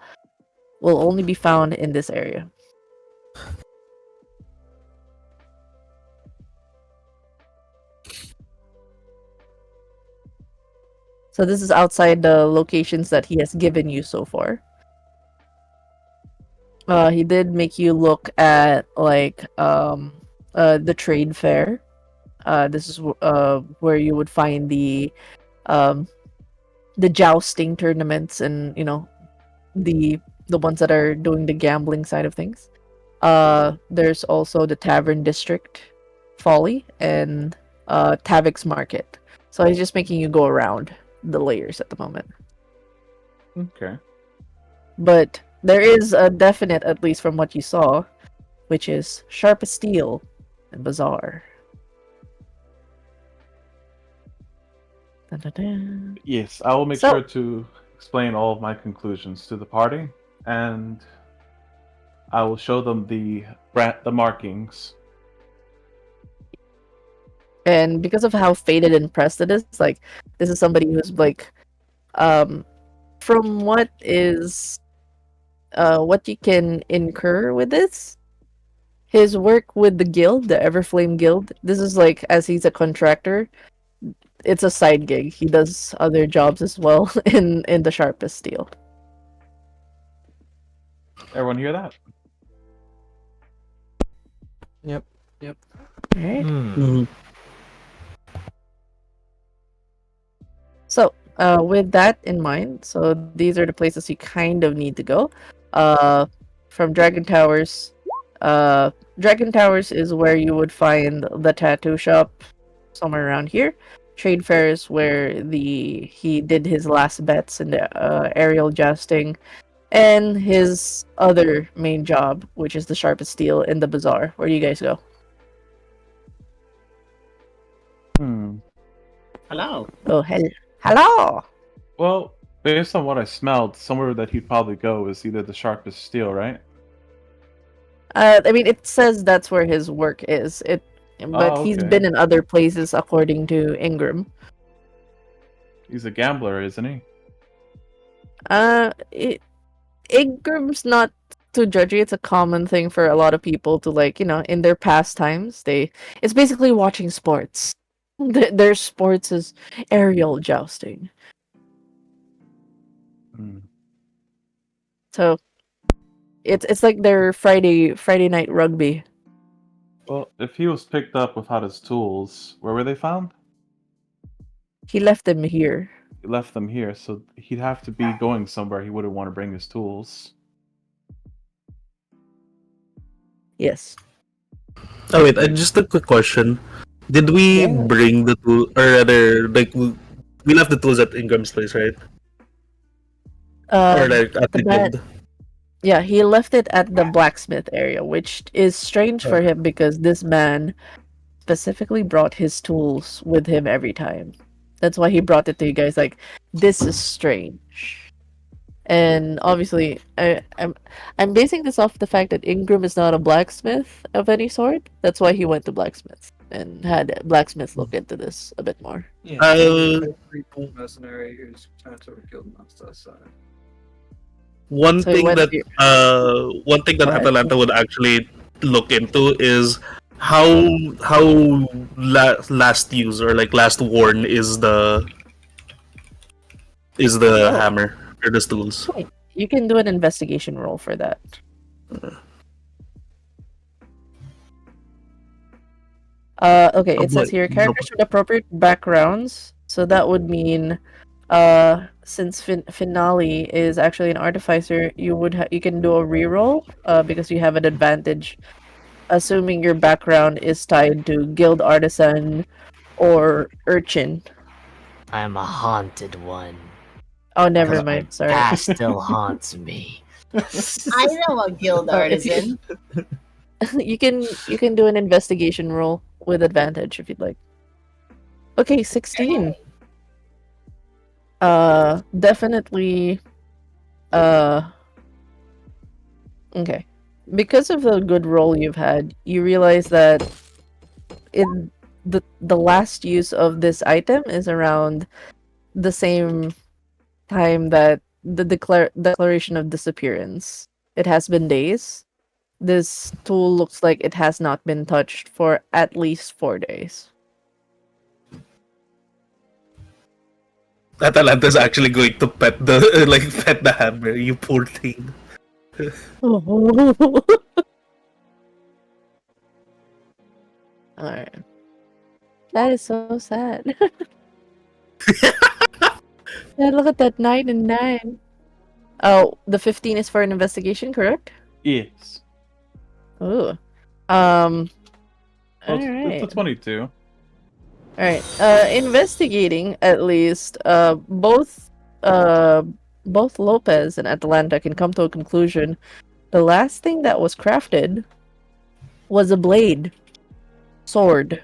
will only be found in this area. So this is outside the locations that he has given you so far. He did make you look at like the trade fair. This is where you would find um the jousting tournaments and the ones that are doing the gambling side of things. There's also the Tavern District, Folly, and Tavix Market. So he's just making you go around the layers at the moment. Okay. But there is a definite, at least from what you saw, which is Sharp as Steel and Bazaar. Dun, dun, dun. Yes, I will make So- sure to explain all of my conclusions to the party, and I will show them the markings. And because of how faded and pressed it is, like this is somebody who's like, from what you can incur with this, his work with the guild, the Everflame guild. This is like, as he's a contractor, it's a side gig. He does other jobs as well in the sharpest steel. Everyone hear that? Yep. Alright. Hmm. So, with that in mind, so these are the places you kind of need to go. From Dragon Towers. Dragon Towers is where you would find the tattoo shop, somewhere around here. Trade fairs where he did his last bets in the aerial jousting, and his other main job, which is the sharpest steel in the bazaar. Where do you guys go? Hello. Oh, hello. Well, based on what I smelled, somewhere that he'd probably go is either the sharpest steel, right? I mean, it says that's where his work is. But he's okay. been in other places, according to Ingram. He's a gambler, isn't he? Ingram's not too judgy. It's a common thing for a lot of people to, like, in their pastimes. It's basically watching sports. Their sports is aerial jousting. So it's like their Friday night rugby. Well, if he was picked up without his tools, where were they found? He left them here. He left them here, so he'd have to be going somewhere he wouldn't want to bring his tools. Yes. Oh wait, just a quick question. Did we Yeah. bring the tool, or rather, like we left the tools at Ingram's place, right? Or like at the that- guild? Yeah, he left it at the blacksmith area, which is strange for him because this man specifically brought his tools with him every time. That's why he brought it to you guys. Like, this is strange. And obviously, I'm basing this off the fact that Ingram is not a blacksmith of any sort. That's why he went to blacksmith and had blacksmiths look into this a bit more. Yeah. Uh, Mercenary who's trying to kill master. So One So he thing went that to- one thing that Go ahead. Atalanta would actually look into is how last use or like last worn is the Oh. hammer or the tools. You can do an investigation roll for that. Okay, it says here characters with appropriate backgrounds. So that would mean Since finale is actually an artificer, you can do a reroll because you have an advantage, assuming your background is tied to guild artisan or urchin. I'm a haunted one. Oh, never Because my mind. Sorry. past still haunts me. I know a guild Oh, if artisan. you can do an investigation roll with advantage if you'd like. Okay, 16. Definitely. Okay. Because of the good roll you've had, you realize that in the last use of this item is around the same time that the declaration of disappearance. It has been days. This tool looks like it has not been touched for at least 4 days. Atalanta's actually going to pet the pet the hammer. You poor thing. Alright. That is so sad. Yeah, look at that 9 and 9. Oh, the 15 is for an investigation, correct? Yes. Ooh. Well, it's Alright. a 22. Alright. Investigating at least, both Lopez and Atalanta can come to a conclusion. The last thing that was crafted was a blade. Sword.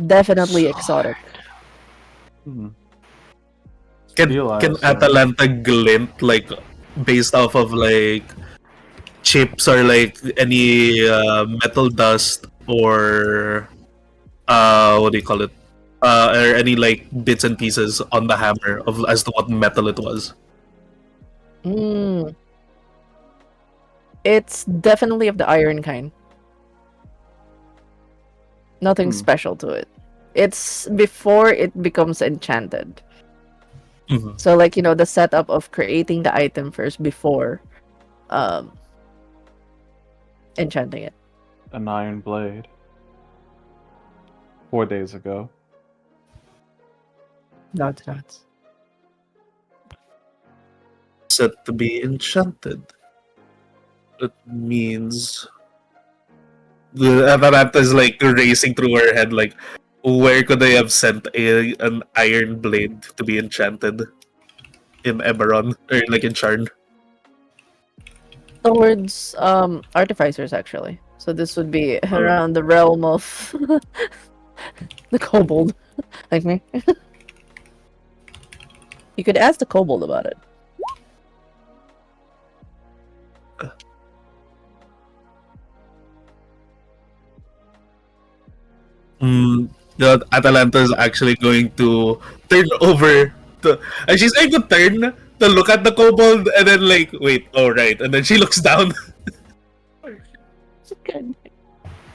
Definitely exotic. Hmm. Can Realize, Atalanta glint like based off of like chips or like any metal dust or what do you call it? Or any like bits and pieces on the hammer of as to what metal it was. Mm. It's definitely of the iron kind. Nothing special to it. It's before it becomes enchanted. Mhm. So like, the setup of creating the item first before enchanting it. an iron blade. 4 days ago. Nuts. Set to be enchanted. It means the Atalanta is like racing through her head like where could they have sent an iron blade to be enchanted in Eberron or like in Charn? Towards artificers actually. So this would be around the realm of the kobold. Like me. You could ask the kobold about it. Atalanta is actually going to turn over and she's going to turn to look at the kobold and then like wait, oh right, and then she looks down. Good.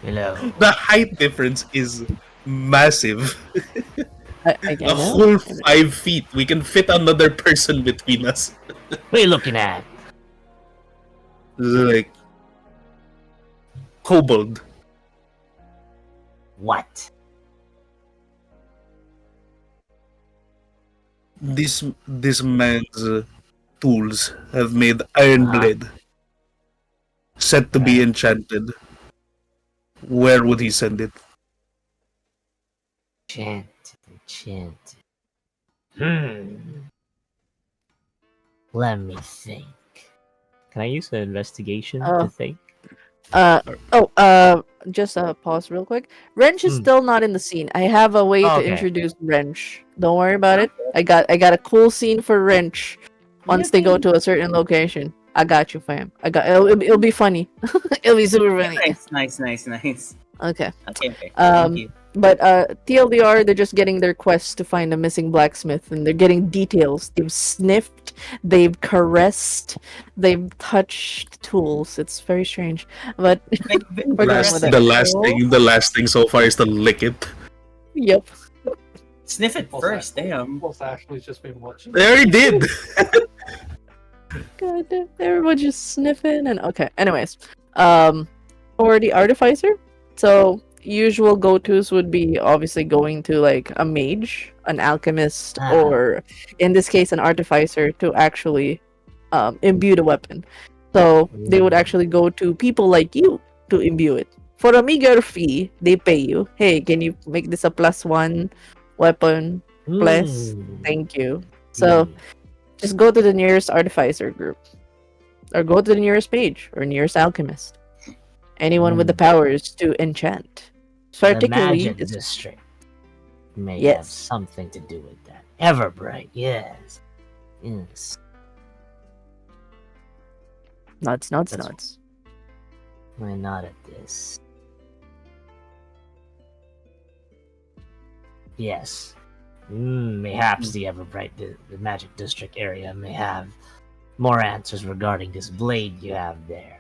Hello. The height difference is massive. I A whole 5 feet. We can fit another person between us. What are you looking at? Like kobold. What? This man's tools have made iron blade set to be enchanted. Where would he send it? Enchanted. Let me think. Can I use an investigation to think? Just pause real quick. Wrench is still not in the scene. I have a way to Okay. introduce Wrench. Don't worry about it. I got a cool scene for Wrench once they go to a certain location. I got you, fam. It'll be funny. It'll be super funny. Nice. Okay. Okay. Thank you. But TLDR, they're just getting their quest to find a missing blacksmith, and they're getting details. They've sniffed, they've caressed, they've touched tools. It's very strange, but we're going with it. The last thing so far is to lick it. Yep. Sniff it first, damn. Both Ashley's just been watching. They already did. God damn, everyone just sniffing and okay. Anyways, for the artificer, so usual go-tos would be obviously going to like a mage, an alchemist, or in this case an artificer to actually imbue the weapon. So they would actually go to people like you to imbue it. For a meager fee, they pay you. Hey, can you make this a +1 weapon? Please. Thank you. So just go to the nearest artificer group. Or go to the nearest mage or nearest alchemist. Anyone with the powers to enchant. The Particularly, magic district may have yes. something to do with that. Everbright, yes. Yes. Nuts. Why not at this? Yes. Mayhaps the Everbright, the magic district area may have more answers regarding this blade you have there.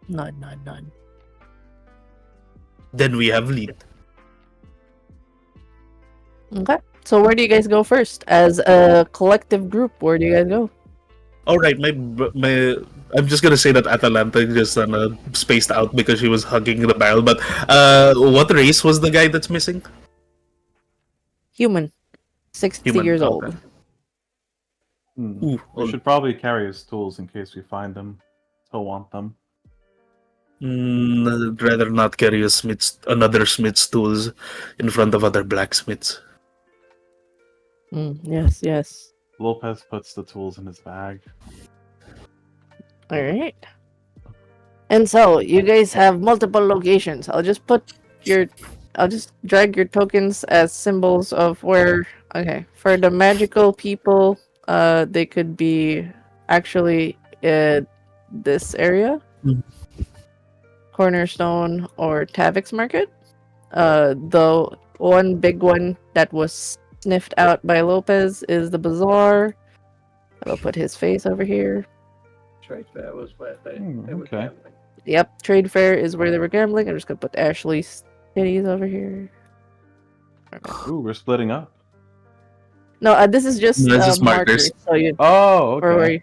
None. Then we have lead. Okay. So where do you guys go first? As a collective group, where do you guys go? All right, my I'm just gonna say that Atalanta just spaced out because she was hugging the barrel. But what race was the guy that's missing? Human. 60 Human, years okay. old. We should probably carry his tools in case we find them. He'll want them. I'd rather not carry another smith's tools in front of other blacksmiths. Yes. Lopez puts the tools in his bag. All right. And so you guys have multiple locations. I'll just drag your tokens as symbols of where. Okay, for the magical people, they could be actually this area, Cornerstone or Tavix Market. The one big one that was sniffed out by Lopez is the Bazaar. I'll put his face over here. Trade fair was where they were okay. gambling. Yep, Trade Fair is where they were gambling. I'm just gonna put Ashley's titties over here. Ooh, we're splitting up. No, this is just This is markers. markers. So you, Oh, or okay.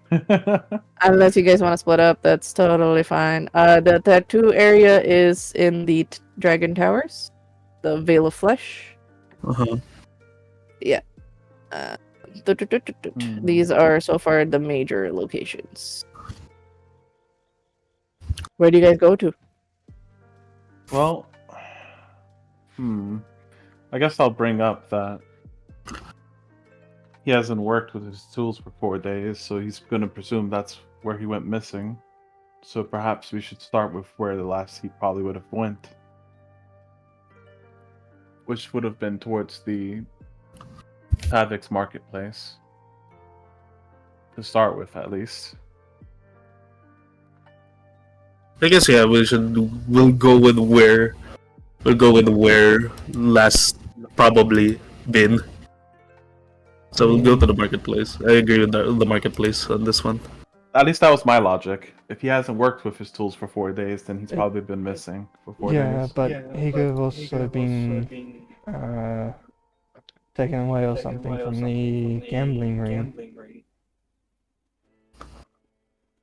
unless you guys want to split up, that's totally fine. The tattoo area is in the Dragon Towers, the Veil of Flesh. Uh-huh. Yeah. These are so far the major locations. Where do you guys go to? Well, I guess I'll bring up that he hasn't worked with his tools for 4 days, so he's going to presume that's where he went missing. So perhaps we should start with where the last he probably would have went, which would have been towards the Tavix marketplace. To start with, at least. I guess we'll go with where last probably been. So we'll go to the marketplace. I agree with the marketplace on this one. At least that was my logic. If he hasn't worked with his tools for 4 days, then he's probably been missing for 4 days. But he could have also been taken away or something from the gambling ring.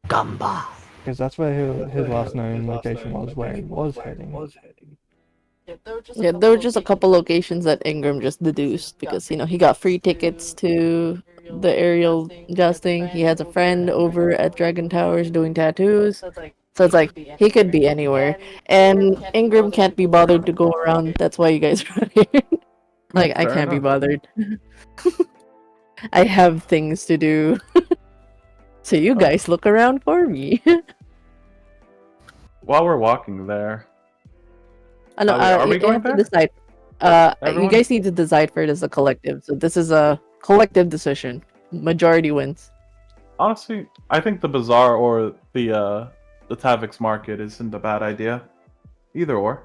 Gamba. Because that's where his last known location was, where he was heading. Yeah, there were just a couple locations that Ingram just deduced because he got free tickets to the aerial jousting. He has a friend over at Dragon Towers doing tattoos. So it's like he could be anywhere. And Ingram can't be bothered to go around. That's why you guys are here. Like I Fair can't be enough. bothered. I have things to do. So you guys look around for me. While we're walking there, I know. Are we You going have to there? decide. You Everyone? guys need to decide for it as a collective. So this is a collective decision. Majority wins. honestly, I think the bazaar or the Tavix market isn't a bad idea. Either or.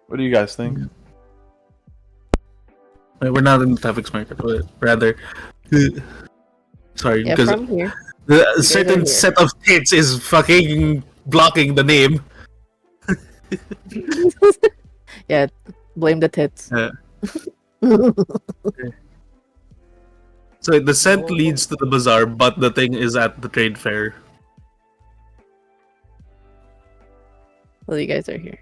What do you guys think? We're not in the Tavix market, but rather, sorry, Yeah, because from here. a certain here. set of tits is fucking blocking the name. Yeah, blame the tits. Yeah. So the scent leads to the bazaar, but the thing is at the trade fair. Well, you guys are here.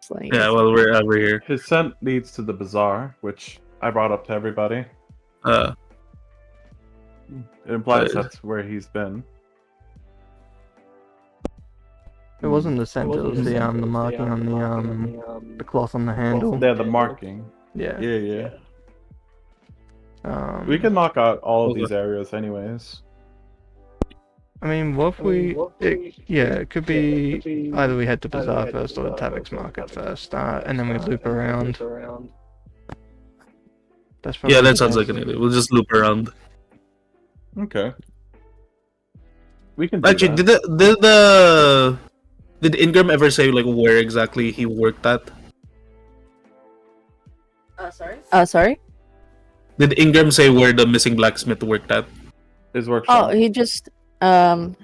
Just letting you Yeah, guys well, we're here. His scent leads to the bazaar, which I brought up to everybody. Uh, It implies Uh, that's where he's been. It wasn't the scent, it was the marking on the cloth on the handle. Yeah, the marking. Yeah. Yeah. We can knock out all of these areas anyways. I mean, what if it could be either we head to Bazaar first or the Tavix Market first, and then we loop around. That's probably yeah, that the sounds best. like an idea. We'll just loop around. Okay. We can do Actually, that. did Ingram ever say like where exactly he worked at? Sorry. Did Ingram say where the missing blacksmith worked at? His Oh, workshop. he just so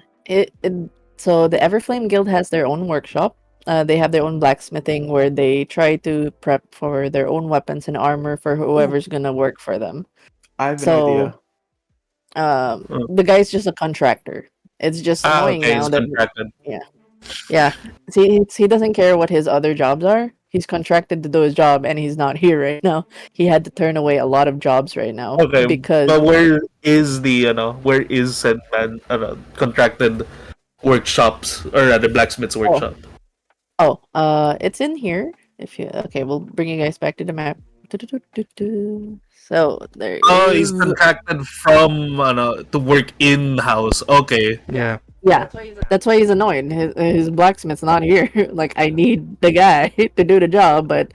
the Everflame Guild has their own workshop. They have their own blacksmithing where they try to prep for their own weapons and armor for whoever's gonna work for them. I have an So, idea. the guy's just a contractor. It's just annoying okay, now he's that contracted. yeah. See, he doesn't care what his other jobs are. He's contracted to do his job, and he's not here right now. He had to turn away a lot of jobs right now Okay, because but where is the where is said man contracted workshops or rather blacksmith's workshop? it's in here. If you okay, we'll bring you guys back to the map. Do-do-do-do-do. So there Oh, is. he's contracted from to work in house. Okay. Yeah. Yeah, that's why he's annoyed. His blacksmith's not here. Like, I need the guy to do the job, but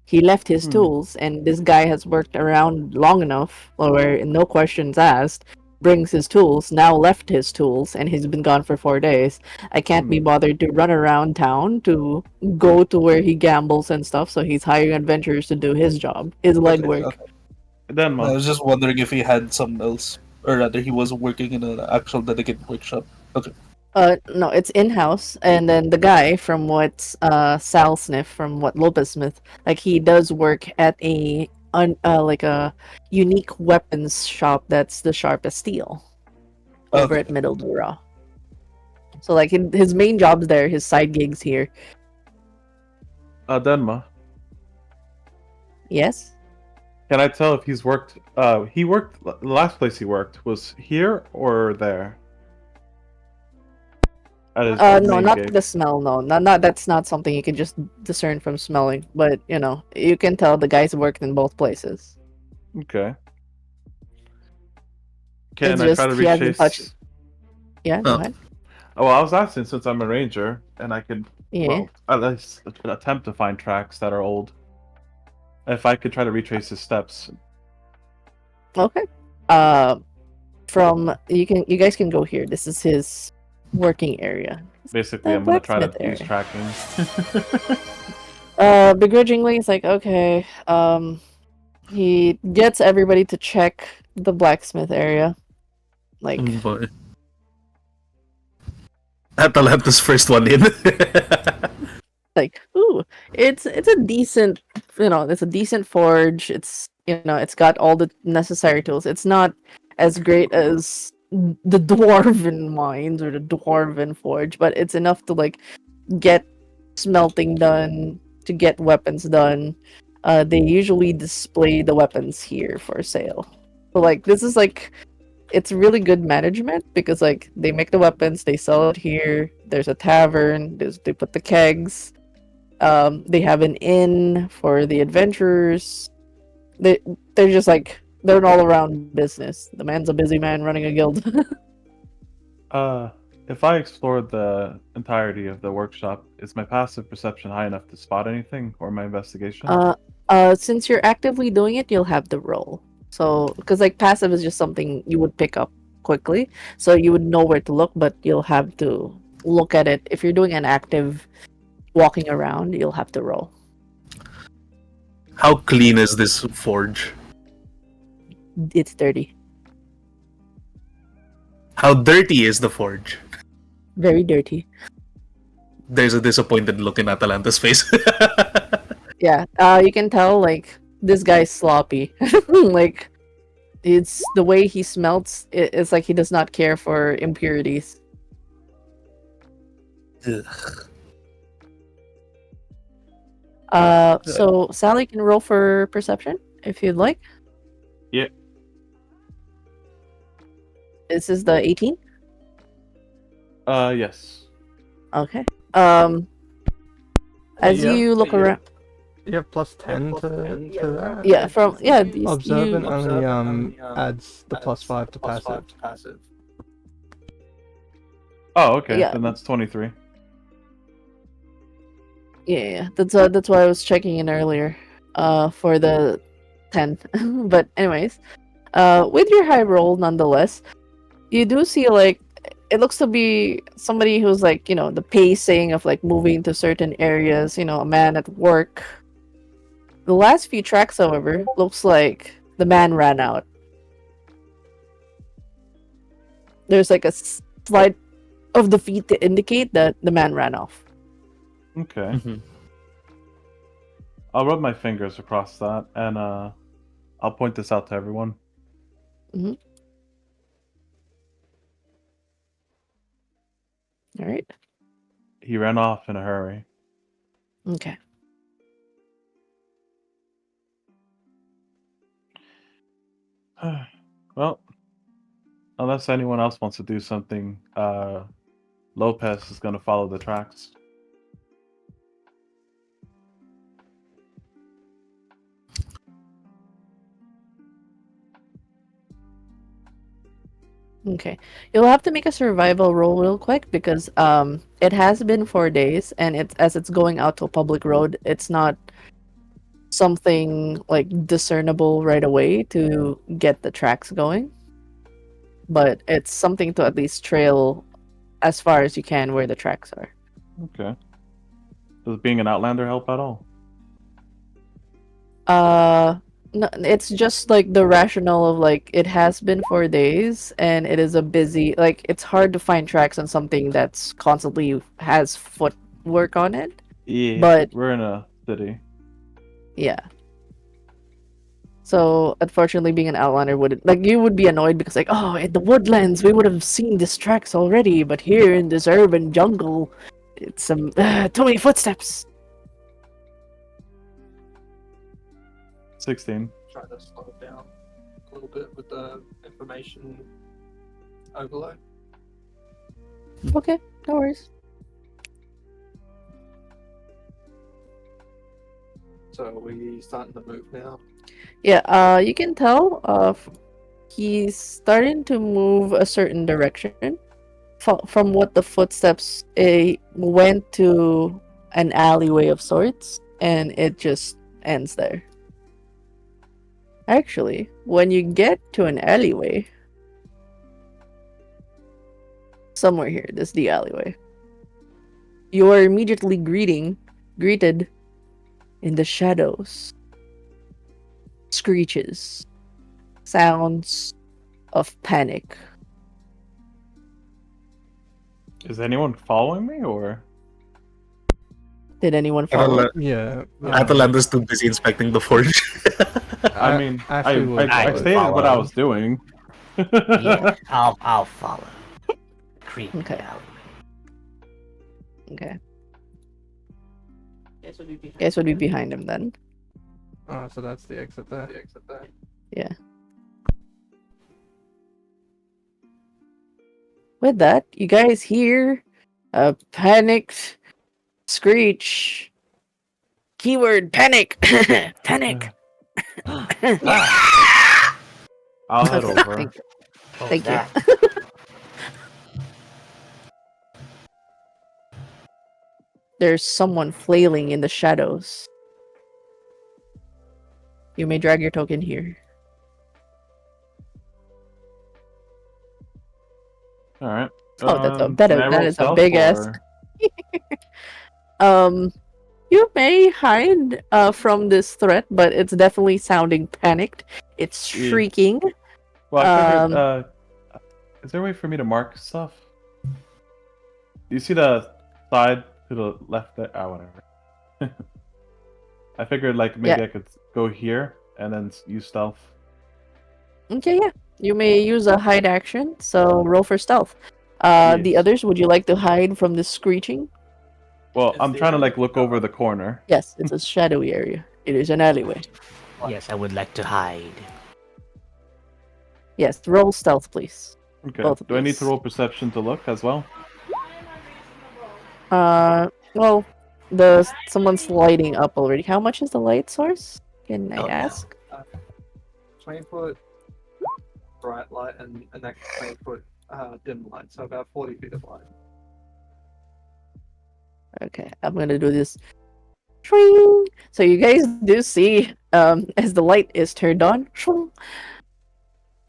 he left his tools, and this guy has worked around long enough, where no questions asked, brings his tools, now left his tools, and he's been gone for 4 days. I can't be bothered to run around town to go to where he gambles and stuff, so he's hiring adventurers to do his job, his legwork. Then, I was just wondering if he had something else, or rather, he was working in an actual dedicated workshop. Okay. No, it's in-house, and then the guy from what Sal Sniff from what Lopez Smith, like he does work at a like a unique weapons shop that's the sharpest steel over at Middle Dura. So like his main job's there, his side gigs here. Denma, Yes. can I tell if he's worked? He worked. The last place he worked was here or there. At his No, main not gig. the smell. No, not that's not something you can just discern from smelling. But you can tell the guy's worked in both places. Okay. Can It's I try just to he hasn't touched- retrace? Yeah, go ahead. Oh, I was asking since I'm a ranger and I could, Yeah. well, at least attempt to find tracks that are old. If I could try to retrace his steps. Okay. From you guys can go here. This is his working area. Basically, The I'm gonna try to blacksmith use area. tracking. Begrudgingly, it's like okay. He gets everybody to check the blacksmith area. Like, Oh boy. Atalanta's first one in. ooh, it's a decent, it's a decent forge. It's got all the necessary tools. It's not as great as the dwarven mines or the dwarven forge, but it's enough to like get smelting done, to get weapons done. They usually display the weapons here for sale. So like this is like it's really good management because like they make the weapons, they sell it here. There's a tavern. They put the kegs. They have an inn for the adventurers. They're just like they're an all-around business. The man's a busy man running a guild. If I explored the entirety of the workshop, is my passive perception high enough to spot anything, or my investigation? Since you're actively doing it, you'll have the roll. So, because like passive is just something you would pick up quickly, so you would know where to look, but you'll have to look at it. If you're doing an active walking around, you'll have to roll. How clean is this forge? It's dirty. How dirty is the forge? Very dirty. There's a disappointed look in Atalanta's face. Yeah, you can tell like this guy's sloppy. Like it's the way he smelts. It's like he does not care for impurities. Ugh. So Sally can roll for perception if you'd like. Yeah. This is the 18. Yes. Okay. Wait, As you look around, You have plus 10 to that? yeah, from these Observant you only adds the plus 5 to passive. Oh, okay. Yeah. Then that's 23. Yeah, that's why I was checking in earlier, for the 10. But anyways, with your high roll nonetheless, you do see like it looks to be somebody who's like, the pacing of like moving to certain areas, a man at work. The last few tracks, however, looks like the man ran out. There's like a slide of the feet to indicate that the man ran off. Okay. Mhm. I'll rub my fingers across that, and I'll point this out to everyone. All right. He ran off in a hurry. Okay. Well, unless anyone else wants to do something, Lopez is going to follow the tracks. Okay. You'll have to make a survival roll real quick because it has been 4 days and it's going out to a public road. It's not something like discernible right away to get the tracks going. But it's something to at least trail as far as you can where the tracks are. Okay. Does being an Outlander help at all? No, it's just like the rationale of like it has been 4 days and it is a busy, like it's hard to find tracks on something that's constantly has footwork on it. Yeah, But we're in a city. yeah. So unfortunately, being an outlander would like you would be annoyed because like, oh, in the woodlands we would have seen these tracks already, but here in this urban jungle, it's too many footsteps. 16. Try to slow it down a little bit with the information overload. Okay, no worries. So are we starting to move now? Yeah, you can tell he's starting to move a certain direction from what the footsteps went to an alleyway of sorts, and it just ends there. Actually, when you get to an alleyway, somewhere here, this is the alleyway, you are immediately greeted in the shadows. Screeches, sounds of panic. Is anyone following me, or? Did anyone follow? Yeah. Atalanta's too busy inspecting the forge. I mean, Ashley will I follow. stated what I was doing. Yeah, I'll follow. Creepy Okay. alleyway. Okay. Guys would be behind him then. Oh, so that's the exit there. Yeah. With that, you guys hear a panicked screech. Keyword panic. Panic. I'll head Okay, over. thank you. What Thank was you. that? There's someone flailing in the shadows. You may drag your token here. All right. Oh, Can I that roll is a stealth, big ass. or- You may hide from this threat, but it's definitely sounding panicked. It's Yeah. shrieking. Well, I figured. Is there a way for me to mark stuff? Do you see the side to the left there? Ah, whatever. I figured like maybe Yeah. I could go here and then use stealth. Okay, yeah. You may use a hide action, so roll for stealth. The Yes. others, would you like to hide from the screeching? Well, Is I'm the trying to area like look over the corner. Yes, it's a shadowy area. It is an alleyway. Yes, I would like to hide. Yes, roll stealth, please. Okay. Both of Do I need to these. roll perception to look as well? Well, someone's lighting up already. How much is the light source? Can I Oh, no. ask? 20-foot bright light and an extra 20-foot dim light, so about 40 feet of light. Okay, I'm gonna do this. Shring! So you guys do see, as the light is turned on, shring,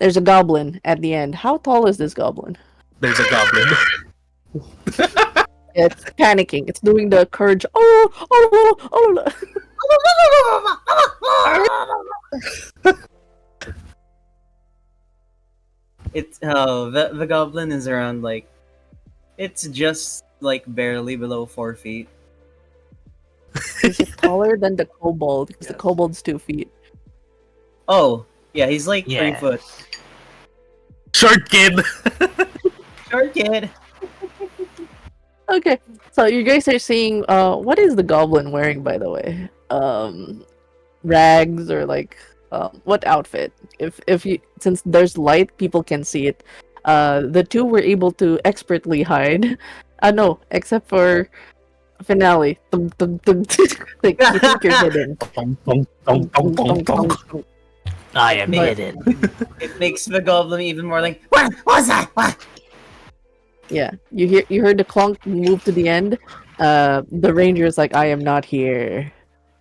there's a goblin at the end. How tall is this goblin? There's a goblin. It's panicking. It's doing the courage. Oh. It's the goblin is around like it's just like barely below 4 feet. Is it taller than the kobold? Because the Yes. kobold's 2 feet. Oh, yeah, he's like 3 Yeah. foot. Short kid. Short kid. Okay, so you guys are seeing. What is the goblin wearing, by the way? Rags or like, what outfit? If you since there's light, people can see it. The two were able to expertly hide. No, except for finale. Like, you think you're hidden. I am But- hidden. It makes the goblin even more like, what was that? What? Yeah, you heard the clunk move to the end. The ranger's like, I am not here.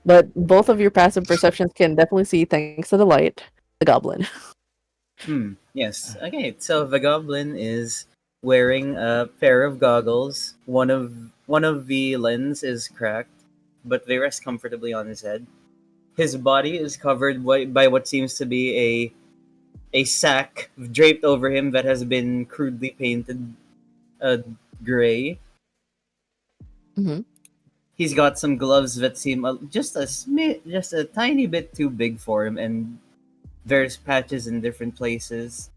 But both of your passive perceptions can definitely see, thanks to the light, the goblin. Yes. Okay, so the goblin is wearing a pair of goggles. One of the lens is cracked, but they rest comfortably on his head. His body is covered by what seems to be a sack draped over him that has been crudely painted gray. Mhm. He's got some gloves that seem just a tiny bit too big for him, and there's patches in different places.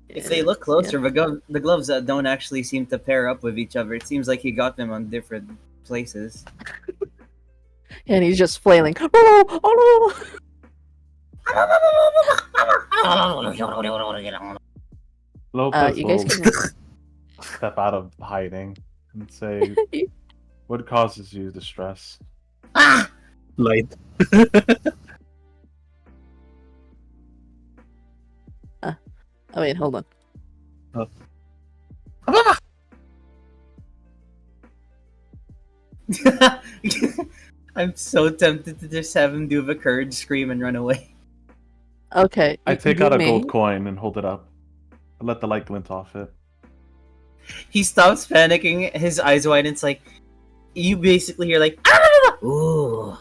If they look closer, the gloves don't actually seem to pair up with each other. It seems like he got them on different places. And he's just flailing. Oh no! Lopez You guys will can. step out of hiding and say, "What causes you distress?" Light. Oh wait, hold on. I'm so tempted to just have him do the courage scream and run away. Okay. I take you out a may- gold coin and hold it up. I let the light glint off it. He stops panicking, his eyes widen. It's like you basically hear like, ooh.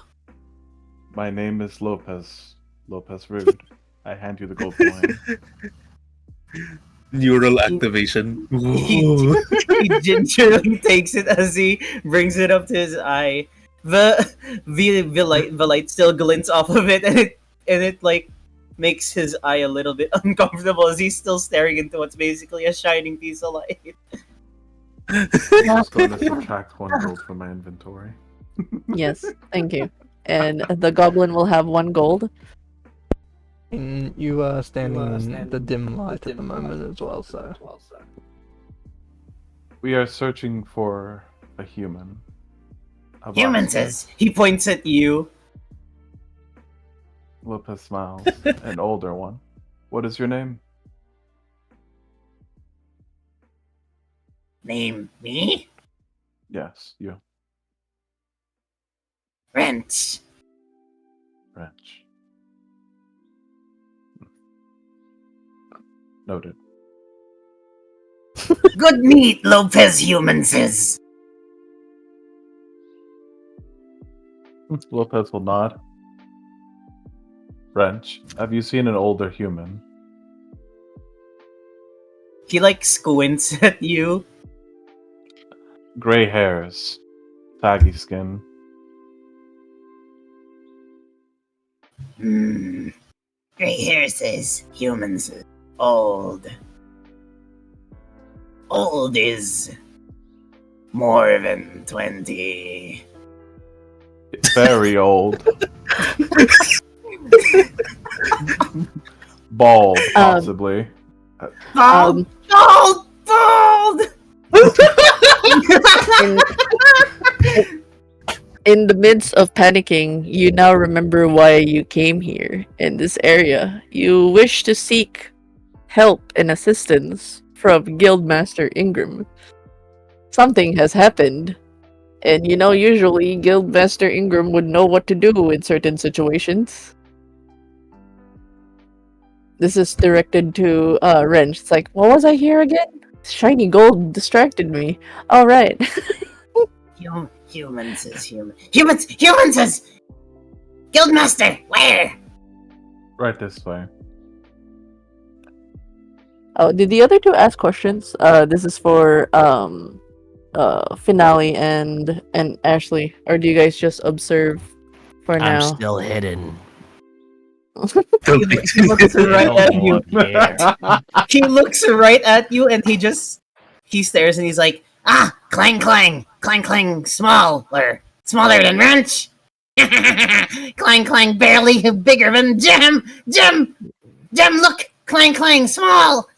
My name is Lopez. Lopez Rude. I hand you the gold coin. Neural activation. He gingerly takes it as he brings it up to his eye. The light still glints off of it, and it like makes his eye a little bit uncomfortable as he's still staring into what's basically a shining piece of light. I'm just going to subtract 1 gold from my inventory. Yes, thank you. And the goblin will have 1 gold. And you are standing in the dim light at the moment as well, so. We are searching for a human. A Humans, blacksmith. he points at you. Lopez smiles. An older one. What is your name? Name me? Yes, you. Wrench. Wrench. Noted. Good meat, Lopez Humans is. Lopez will nod. Wrench, have you seen an older human? He like squints at you. Gray hairs, saggy skin. Gray hair says humans is old. Old is More than 20. Very old. Bald, possibly. Bald! Bald! In the midst of panicking, you now remember why you came here in this area. You wish to seek help and assistance from Guildmaster Ingram. Something has happened, and usually Guildmaster Ingram would know what to do in certain situations. This is directed to Wrench. It's like, what was I here again? Shiny gold distracted me. All right. Humans is human. Humans is Guildmaster. Where? Right this way. Oh, did the other two ask questions? This is for Finale and Ashley, or do you guys just observe for now? I'm still hidden. He looks right at you. He looks right at you, and he stares, and he's like, clang, clang, clang, clang, smaller than Wrench. Clang, clang, barely bigger than Gem. Look, clang, clang, small.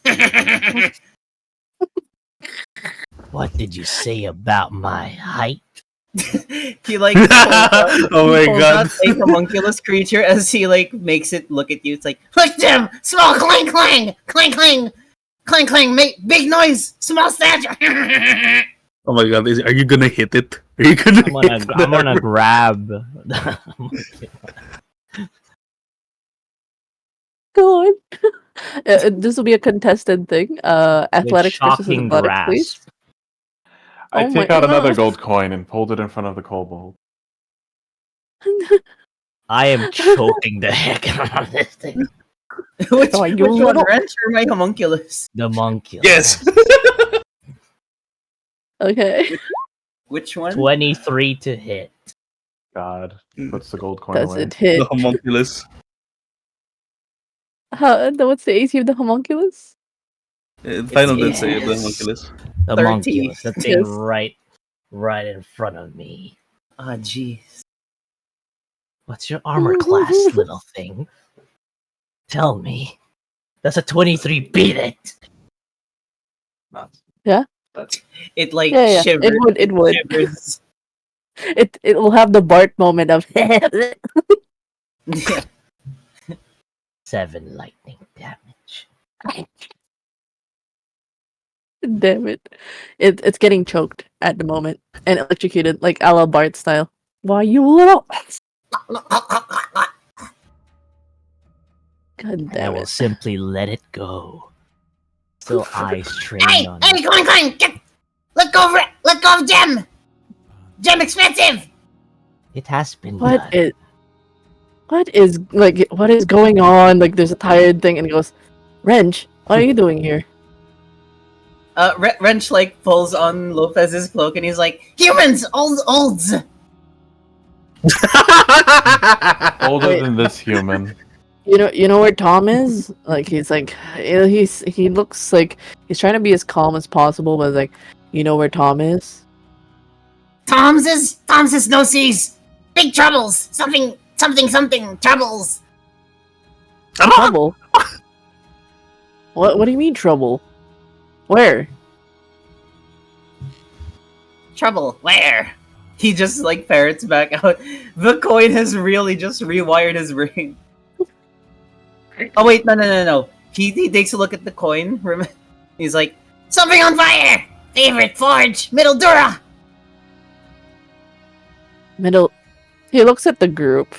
What did you say about my height? He pulls out a homunculus creature as he makes it look at you. It's like, look, Gem, small, clang, clang, clang, clang, clang, clang, make big noise, small stature. Oh my god, are you gonna hit it? Are you gonna I'm gonna grab. Go on. This will be a contested thing. Athletics versus shocking athletics, please. I Oh take my out another God. gold coin and hold it in front of the kobold. I am choking the heck out of this thing. which Oh, which you one, little- Wrench or my homunculus? The monkey. Yes. Okay. Which one? 23 to hit. God, puts the gold coin Does away. it hit? The homunculus. What's the AC of the homunculus? Final did say the yes. homunculus. The 30. monkey. The thing Yes. right in front of me. Ah, jeez. What's your armor class, little thing? Tell me. That's a 23. Beat it. Nuts. Yeah? That's It Yeah. shivers. It would. Shivers. It will have the Bart moment of. Yeah. 7 lightning damage. Damn it. It's getting choked at the moment and electrocuted like a la Bart style. Why you little? God And I damn will it. simply let it go. Still eyes trained Hey, on hey, it. clang, clang, let go of Gem. Gem expensive. It has been What done. what is going on? Like there's a tired thing and he goes, Wrench, what are you doing here? Wrench pulls on Lopez's cloak and he's like, humans, olds. Older Wait. than this human. You know where Tom is? He looks like he's trying to be as calm as possible, but you know where Tom is? Tom's is no seas. Big troubles. Something troubles. Trouble? What do you mean trouble? Where? Trouble. Where? He just parrots back out. The coin has really just rewired his brain. Oh wait, no. He takes a look at the coin. He's like, something on fire. Favorite forge, Middle Dura. Middle. He looks at the group.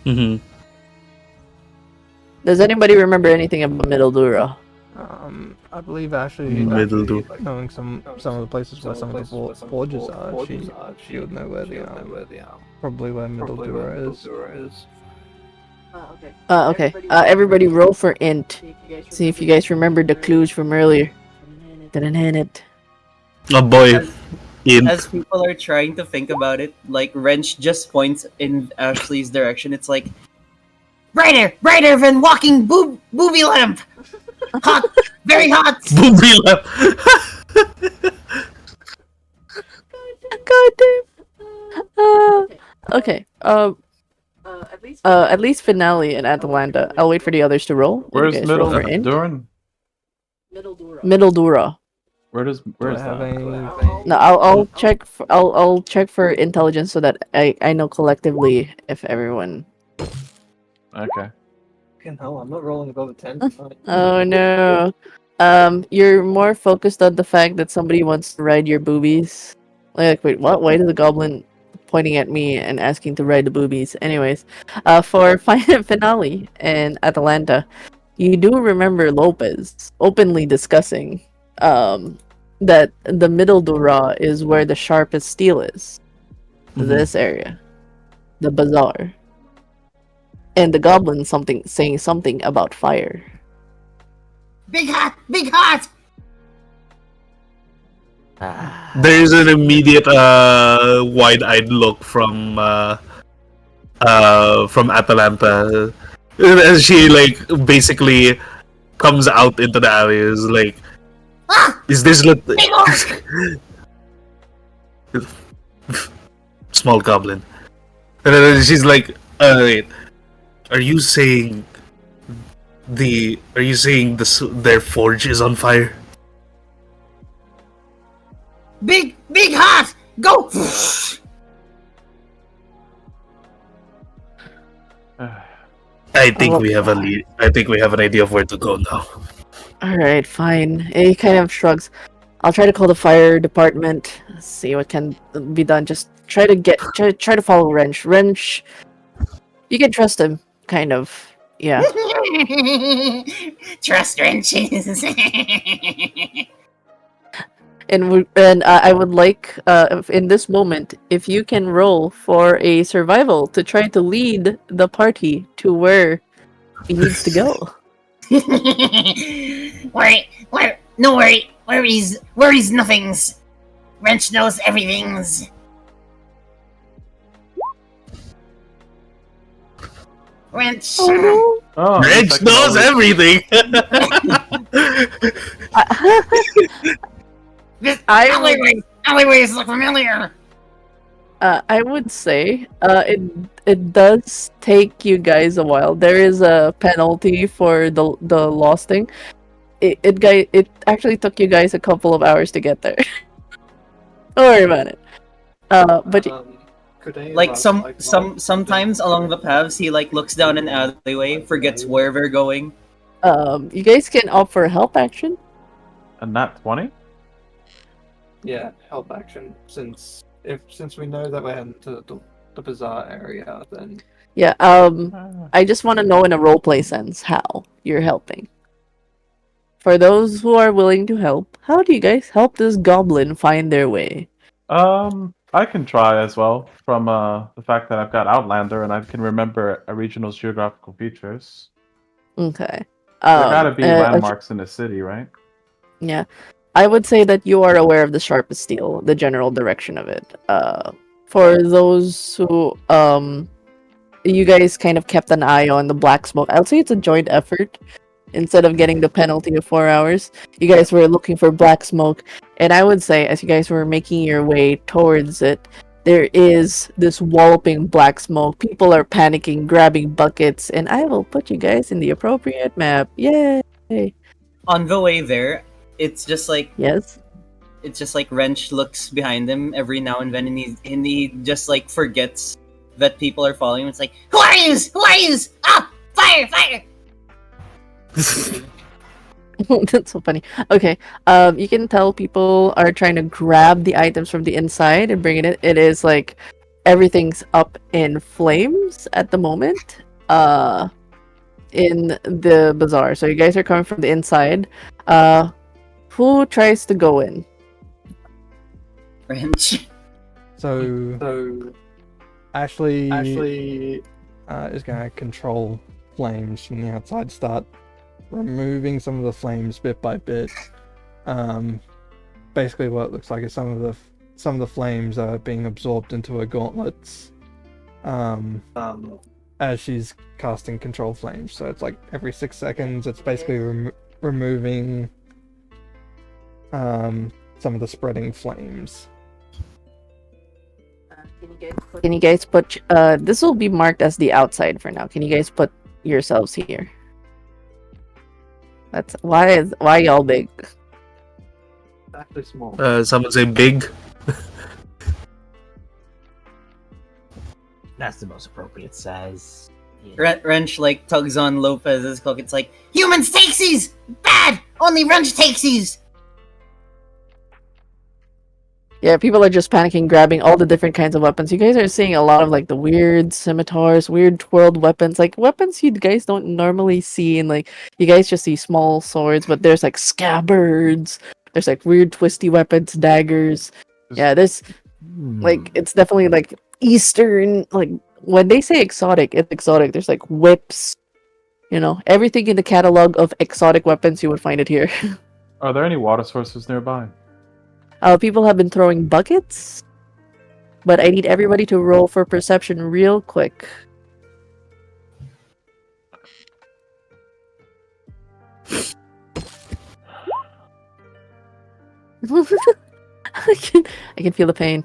Mm-hmm. Does anybody remember anything about Middle Dura? I believe actually Middle do. knowing some of the places where some of the forges are, she would know where the probably where Middle Dura is. Okay. Everybody roll for int. See if you guys remember the clues from earlier. It. Oh boy. As people are trying to think about it, Wrench just points in Ashley's direction. It's like, brighter than walking booby lamp. Hot, very hot. Booby lap. at least Finale and Atalanta. I'll wait for the others to roll. Did you Where's guys roll Middle for int? Duran? Middle Dura. Where Do I is have that? a? No, I'll check. I'll check for intelligence so that I know collectively if everyone. Okay. Fucking hell, I'm not rolling above a 10 Huh? tonight. Oh no. You're more focused on the fact that somebody wants to ride your boobies. Like, wait, what? Why is the goblin pointing at me and asking to ride the boobies? Anyways, for Finale and Atalanta, you do remember Lopez openly discussing, that the middle Dura is where the sharpest steel is. This area, the bazaar, and the goblin saying something about fire. Big hot! Big hot! There's an immediate wide-eyed look from Atalanta as she like basically comes out into the alley. Is like, Ah! is this small goblin? And then she's like, wait, are you saying their forge is on fire? Big hot! Go! I think we have a lead. I think we have an idea of where to go now. All right, fine. He kind of shrugs. I'll try to call the fire department. See what can be done. Just try to follow Wrench. Wrench, you can trust him, kind of. Yeah. Trust wrenches. And I would like, in this moment, if you can roll for a survival to try to lead the party to where he needs to go. No worries, nothings. Wrench knows everything's. Wrench. Oh Oh, Reg knows everything. This I alleyways look familiar. I would say it does take you guys a while. There is a penalty for the lost thing. It actually took you guys a couple of hours to get there. Don't worry about it. But Could any of Like us, sometimes along the paths, he like looks down an alleyway, forgets where they're going. you guys can opt for a help action. A nat 20? Yeah, help action. Since we know that we're heading to the bazaar area, then Yeah. I just want to know in a roleplay sense how you're helping. For those who are willing to help, how do you guys help this goblin find their way? I can try as well, from the fact that I've got Outlander and I can remember a regional's geographical features. Okay. There gotta be a landmarks in the city, right? Yeah. I would say that you are aware of the sharpest steel, the general direction of it. For those who you guys kind of kept an eye on the black smoke. I would say it's a joint effort. Instead of getting the penalty of 4 hours, you guys were looking for black smoke. And I would say, as you guys were making your way towards it, there is this walloping black smoke. People are panicking, grabbing buckets, and I will put you guys in the appropriate map. Yay! On the way there, it's just like Yes. Wrench looks behind him every now and then, and he just like forgets that people are following him. It's like, who are yous? Who are yous? Ah, fire! That's so funny. Okay, you can tell people are trying to grab the items from the inside and bring it in. It is like everything's up in flames at the moment. In the bazaar. So you guys are coming from the inside. Who tries to go in? Wrench. So Ashley is gonna control flames from the outside. Start removing some of the flames bit by bit. Basically, what it looks like is some of the flames are being absorbed into her gauntlets. As she's casting control flames, so it's like every 6 seconds. It's basically removing some of the spreading flames. Can you Can you guys put this will be marked as the outside for now. Can you guys put yourselves here? That's why y'all big? It's actually small. Someone say big. That's the most appropriate size. Wrench like tugs on Lopez's cloak. It's like, humans takesies! Bad! Only Wrench takesies! Yeah, people are just panicking, grabbing all the different kinds of weapons. You guys are seeing a lot of like the weird scimitars, weird twirled weapons, like weapons you guys don't normally see. And like you guys just see small swords, but there's like scabbards. There's like weird twisty weapons, daggers. Yeah, there's like it's definitely like Eastern. Like when they say exotic, it's exotic. There's like whips. You know, everything in the catalog of exotic weapons, you would find it here. Are there any water sources nearby? People have been throwing buckets, but I need everybody to roll for perception real quick. I can feel the pain.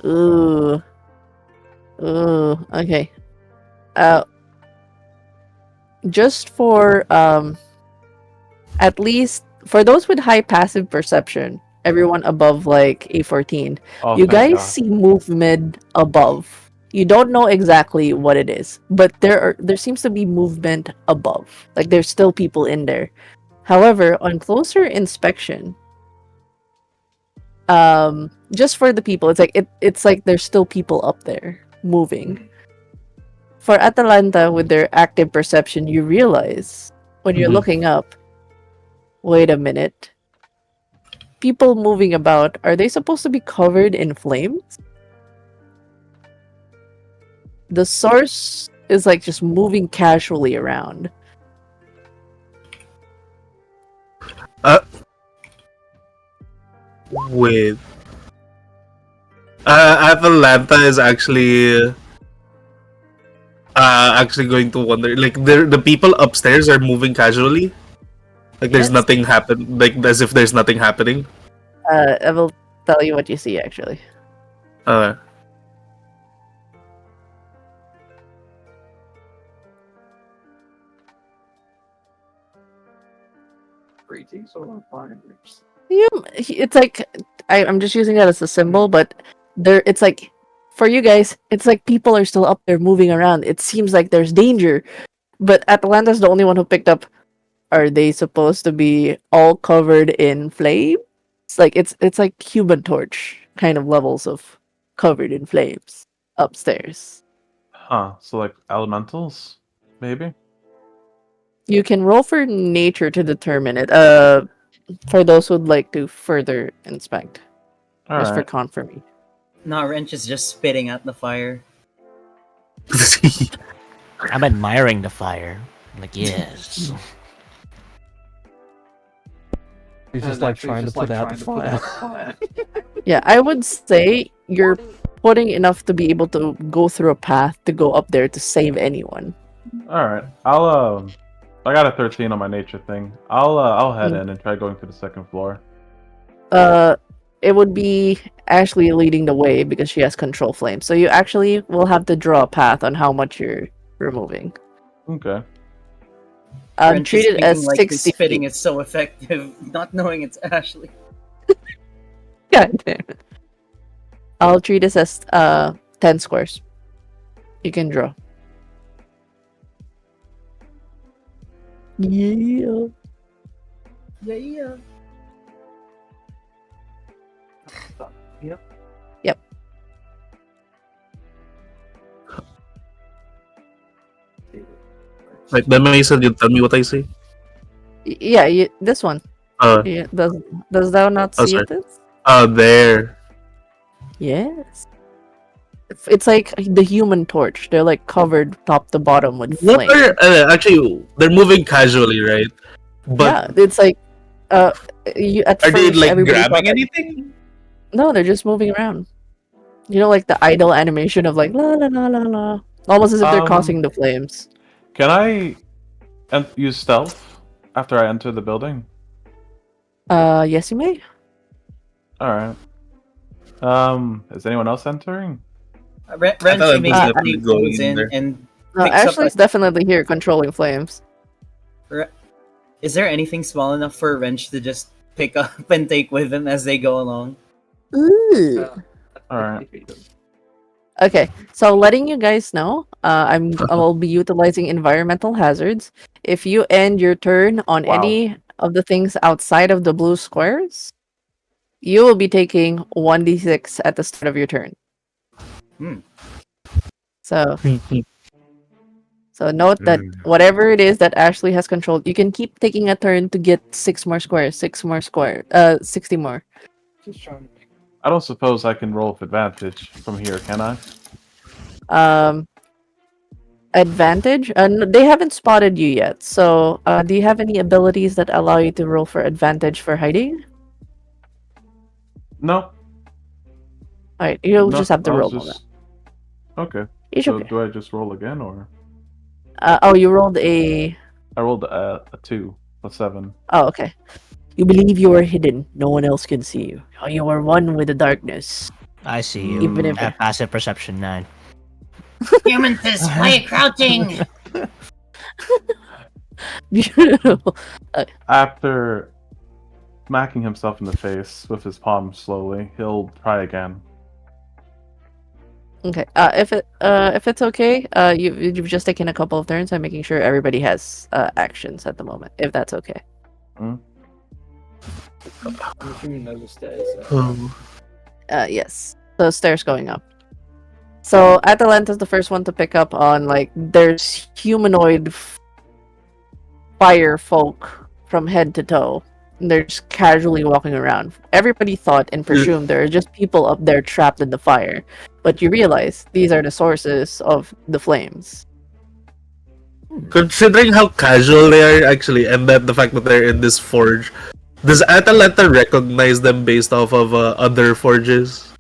Ooh. Ooh. Okay. Just for at least for those with high passive perception, everyone above like a 14, Oh, you thank guys God. see movement above. You don't know exactly what it is, but there seems to be movement above. Like there's still people in there. However, on closer inspection, just for the people, it's like there's still people up there moving. For Atalanta, with their active perception, you realize when you're looking up, wait a minute. People moving about, are they supposed to be covered in flames? The source is like just moving casually around. Wait. Atalanta is actually going to wonder, like the people upstairs are moving casually, like there's Yes. nothing happen, like as if there's nothing happening. I will tell you what you see actually. Greetings or fire. It's like I'm just using that as a symbol, but it's like for you guys, it's like people are still up there moving around. It seems like there's danger, but Atalanta's the only one who picked up. Are they supposed to be all covered in flames? It's like Human Torch kind of levels of covered in flames upstairs. Huh, so like elementals? Maybe? You can roll for nature to determine it. For those who'd like to further inspect, just for Alright. confirmation. No, Wrench is just spitting at the fire. I'm admiring the fire. Like, yes. He's just like trying to put out the fire. Yeah, I would say you're putting enough to be able to go through a path to go up there to save anyone. Alright. I got a 13 on my nature thing. I'll head in and try going to the second floor. It would be Ashley leading the way because she has control flame. So you actually will have to draw a path on how much you're removing. Okay. Wrench is Treat it as thinking like 60 his spitting feet. is so effective, not knowing it's Ashley. God damn it. I'll treat this as 10 squares. You can draw. Yeah. Yeah. Yep. Like the Mason, you tell me what I see. Yeah, this one. Yeah, does thou not see sorry. it? There. Yes. It's like the Human Torch. They're like covered top to bottom with What flame. are actually? They're moving casually, right? But Yeah, it's like you at are first they like everybody thought grabbing that- anything? No, they're just moving around. You know, like the idle animation of like la la la la la, almost as if they're causing the flames. Can I use stealth after I enter the building? Yes, you may. Alright. Is anyone else entering? I Wrench thought it was immediately definitely going goes in in there. and No, picks up Ashley's a. definitely here controlling flames. Is there anything small enough for Wrench to just pick up and take with him as they go along? Ooh. Alright. Okay, so letting you guys know, I'll be utilizing environmental hazards. If you end your turn on Wow. any of the things outside of the blue squares, you will be taking 1d6 at the start of your turn. Hmm. So note that whatever it is that Ashley has controlled, you can keep taking a turn to get 60 more, 60 more. Just trying to make I don't suppose I can roll with advantage from here, can I? Advantage? They haven't spotted you yet. So, do you have any abilities that allow you to roll for advantage for hiding? No. Alright, you'll No. just have to I was roll on that. just. Okay. It's So okay. do I just roll again, or Oh, you rolled a. I rolled a 2, a 7. Oh, okay. You believe you are hidden. No one else can see you. You are one with the darkness. I see you. Even if- I have passive perception 9. Human fist, why are you crouching? Beautiful. After smacking himself in the face with his palm slowly, he'll try again. Okay. If it's okay, you've just taken a couple of turns. I'm making sure everybody has actions at the moment. If that's okay. I'm assuming those are stairs. Yes. So stairs going up. So Atalanta's the first one to pick up on like there's humanoid fire folk from head to toe. And they're just casually walking around. Everybody thought and presumed there are just people up there trapped in the fire. But you realize these are the sources of the flames. Considering how casual they are, actually, and that the fact that they're in this forge, does Atalanta recognize them based off of other forges?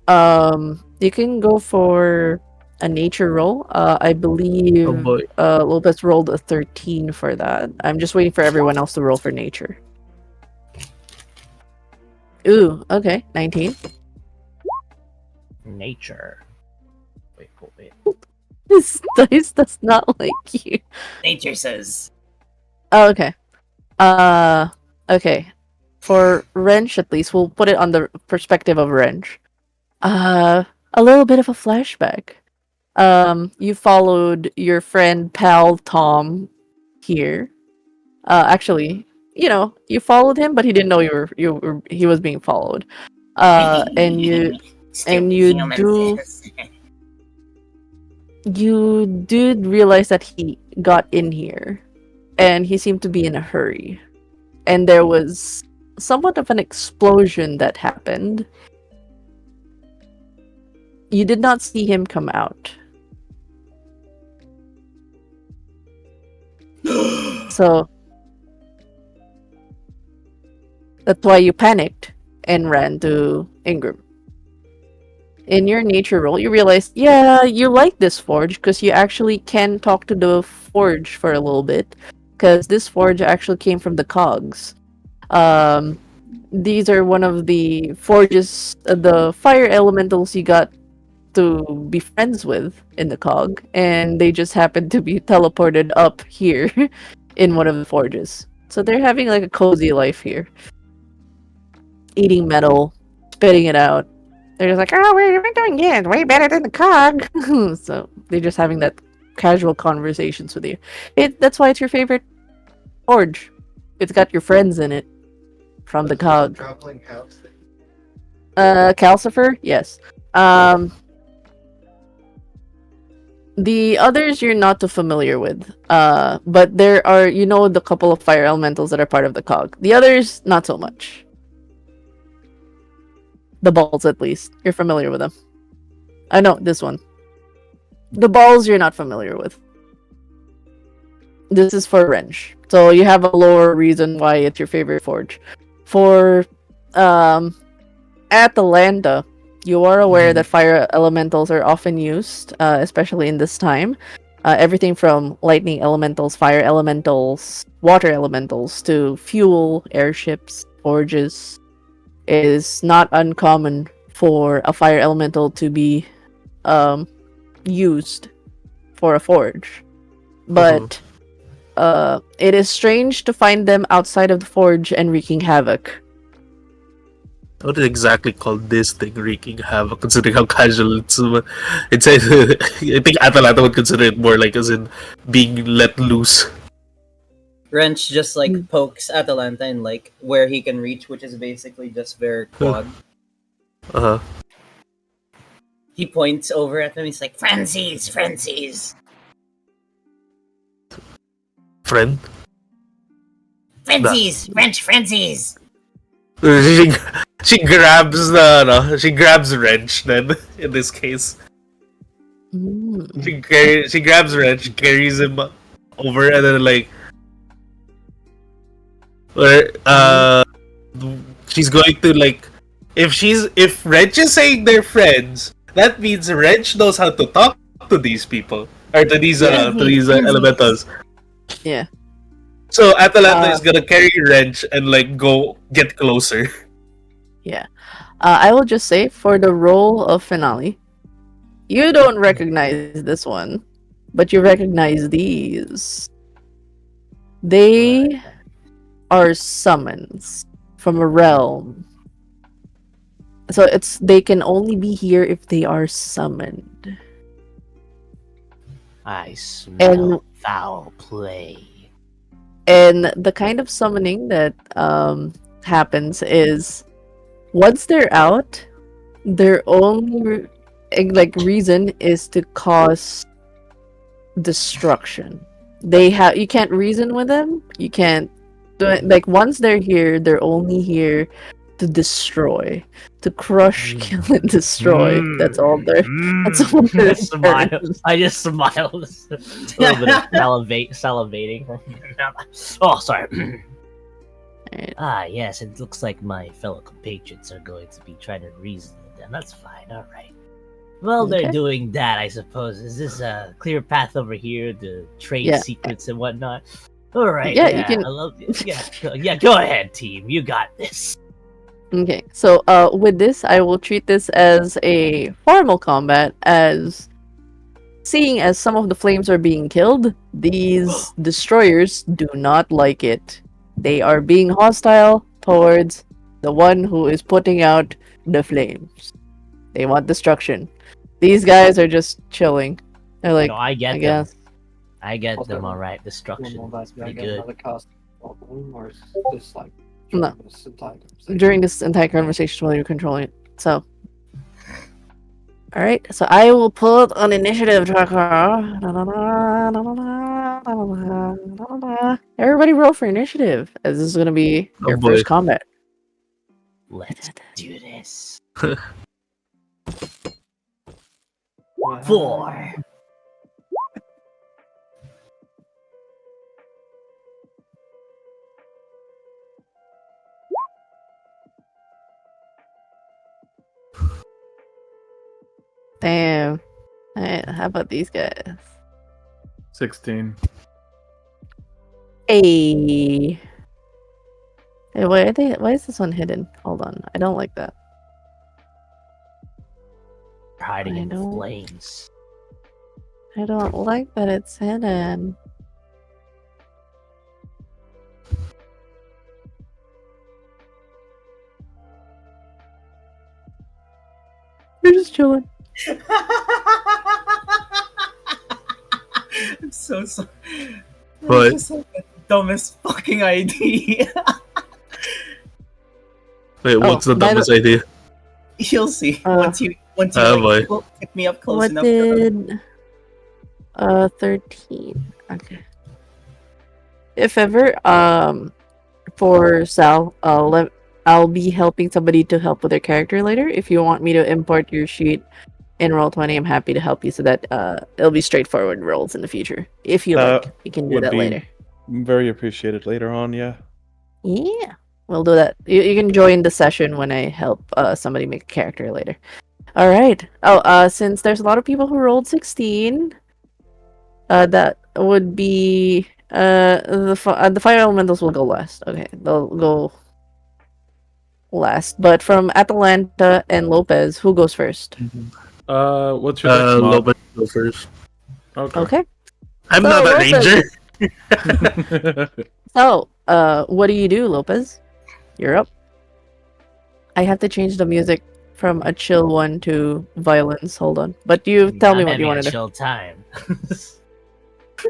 You can go for a nature roll. I believe Oh boy. Lopez rolled a 13 for that. I'm just waiting for everyone else to roll for nature. Ooh, okay, 19. Nature. Wait. This dice does not like you. Nature says. Oh, okay. Okay. For Wrench, at least, we'll put it on the perspective of Wrench. A little bit of a flashback. You followed your friend pal Tom here. Actually, you followed him, but he didn't know he was being followed. And you Stupid you human fist. did realize that he got in here, and he seemed to be in a hurry. And there was somewhat of an explosion that happened. You did not see him come out. So that's why you panicked and ran to Ingram. In your nature roll, you realize, yeah, you like this forge because you actually can talk to the forge for a little bit. Because this forge actually came from the cogs. These are one of the forges, the fire elementals you got to be friends with in the cog, and they just happened to be teleported up here in one of the forges. So they're having like a cozy life here. Eating metal, spitting it out. They're just like, oh, we're doing it way better than the cog. So they're just having that casual conversations with you. That's why it's your favorite forge. It's got your friends in it from the cog. Traveling house thing. Calcifer, yes. The others you're not too familiar with. But there are, the couple of fire elementals that are part of the cog. The others, not so much. The balls, at least. You're familiar with them. I know, this one. The balls you're not familiar with. This is for Wrench. So you have a lower reason why it's your favorite forge. For Atalanta, you are aware that fire elementals are often used, especially in this time. Everything from lightning elementals, fire elementals, water elementals, to fuel, airships, forges. it is not uncommon for a fire elemental to be used for a forge. But it is strange to find them outside of the forge and wreaking havoc. I would exactly call this thing wreaking havoc, considering how casual it's I think Atalanta would consider it more like as in being let loose. Wrench just like pokes Atalanta in like where he can reach, which is basically just their quad. He points over at them. He's like, "Frenzies, frenzies, Friend? frenzies, wrench, frenzies." She grabs Wrench then in this case. She grabs Wrench, carries him over, and then like she's going to like if Wrench is saying they're friends, that means Wrench knows how to talk to these people or to these elementals. Yeah. So Atalanta is gonna carry Wrench and like go get closer. Yeah. I will just say for the role of finale, you don't recognize this one, but you recognize these. They are summons from a realm. So they can only be here if they are summoned. I smell foul play. And the kind of summoning that happens is once they're out, their only reason is to cause destruction. You can't reason with them. You can't do it. Like once they're here, they're only here to destroy, to crush, kill, and destroy. That's all they're. That's all they're. I just smiled. A little bit of salivating. Oh, sorry. Right. Yes, it looks like my fellow compatriots are going to be trying to reason with them. That's fine, alright. Well, they're doing that, I suppose. Is this a clear path over here to trade secrets and whatnot? Alright, you can... I love you. Go ahead, team. You got this. Okay, so with this, I will treat this as a formal combat, as seeing as some of the flames are being killed, these destroyers do not like it. They are being hostile towards the one who is putting out the flames. They want destruction. These guys are just chilling. They're like, I get them. Guess. I get them, alright. Destruction. That's pretty good. Or is this like No. this entire conversation? During this entire conversation while you're controlling it. So, alright, so I will put an initiative tracker. Everybody roll for initiative, as this is going to be your first combat. Let's do this. 4. Damn. Alright, how about these guys? 16. Hey. Hey, why is this one hidden? Hold on. I don't like that. Hiding in the flames. I don't like that it's hidden. You're just chilling. I'm so sorry. What? That's just like the dumbest fucking idea. Wait, what's the dumbest idea? You'll see once you pick me up close what enough. Did 13. Okay. If ever, for Sal, I'll be helping somebody to help with their character later. If you want me to import your sheet in Roll20, I'm happy to help you so that it'll be straightforward rolls in the future. If you like, you can do that later. Very appreciated later on, yeah. Yeah, we'll do that. You can join the session when I help somebody make a character later. All right. Oh, since there's a lot of people who rolled 16, that would be the fire elementals will go last. Okay, they'll go. last. But from Atalanta and Lopez, who goes first? What's your next mob? Lopez go first. Okay. Okay. I'm So, not a Lopez. ranger. So, what do you do, Lopez? You're up. I have to change the music from a chill one to violence. Hold on. But you tell me I'm what you having want a to do. chill time.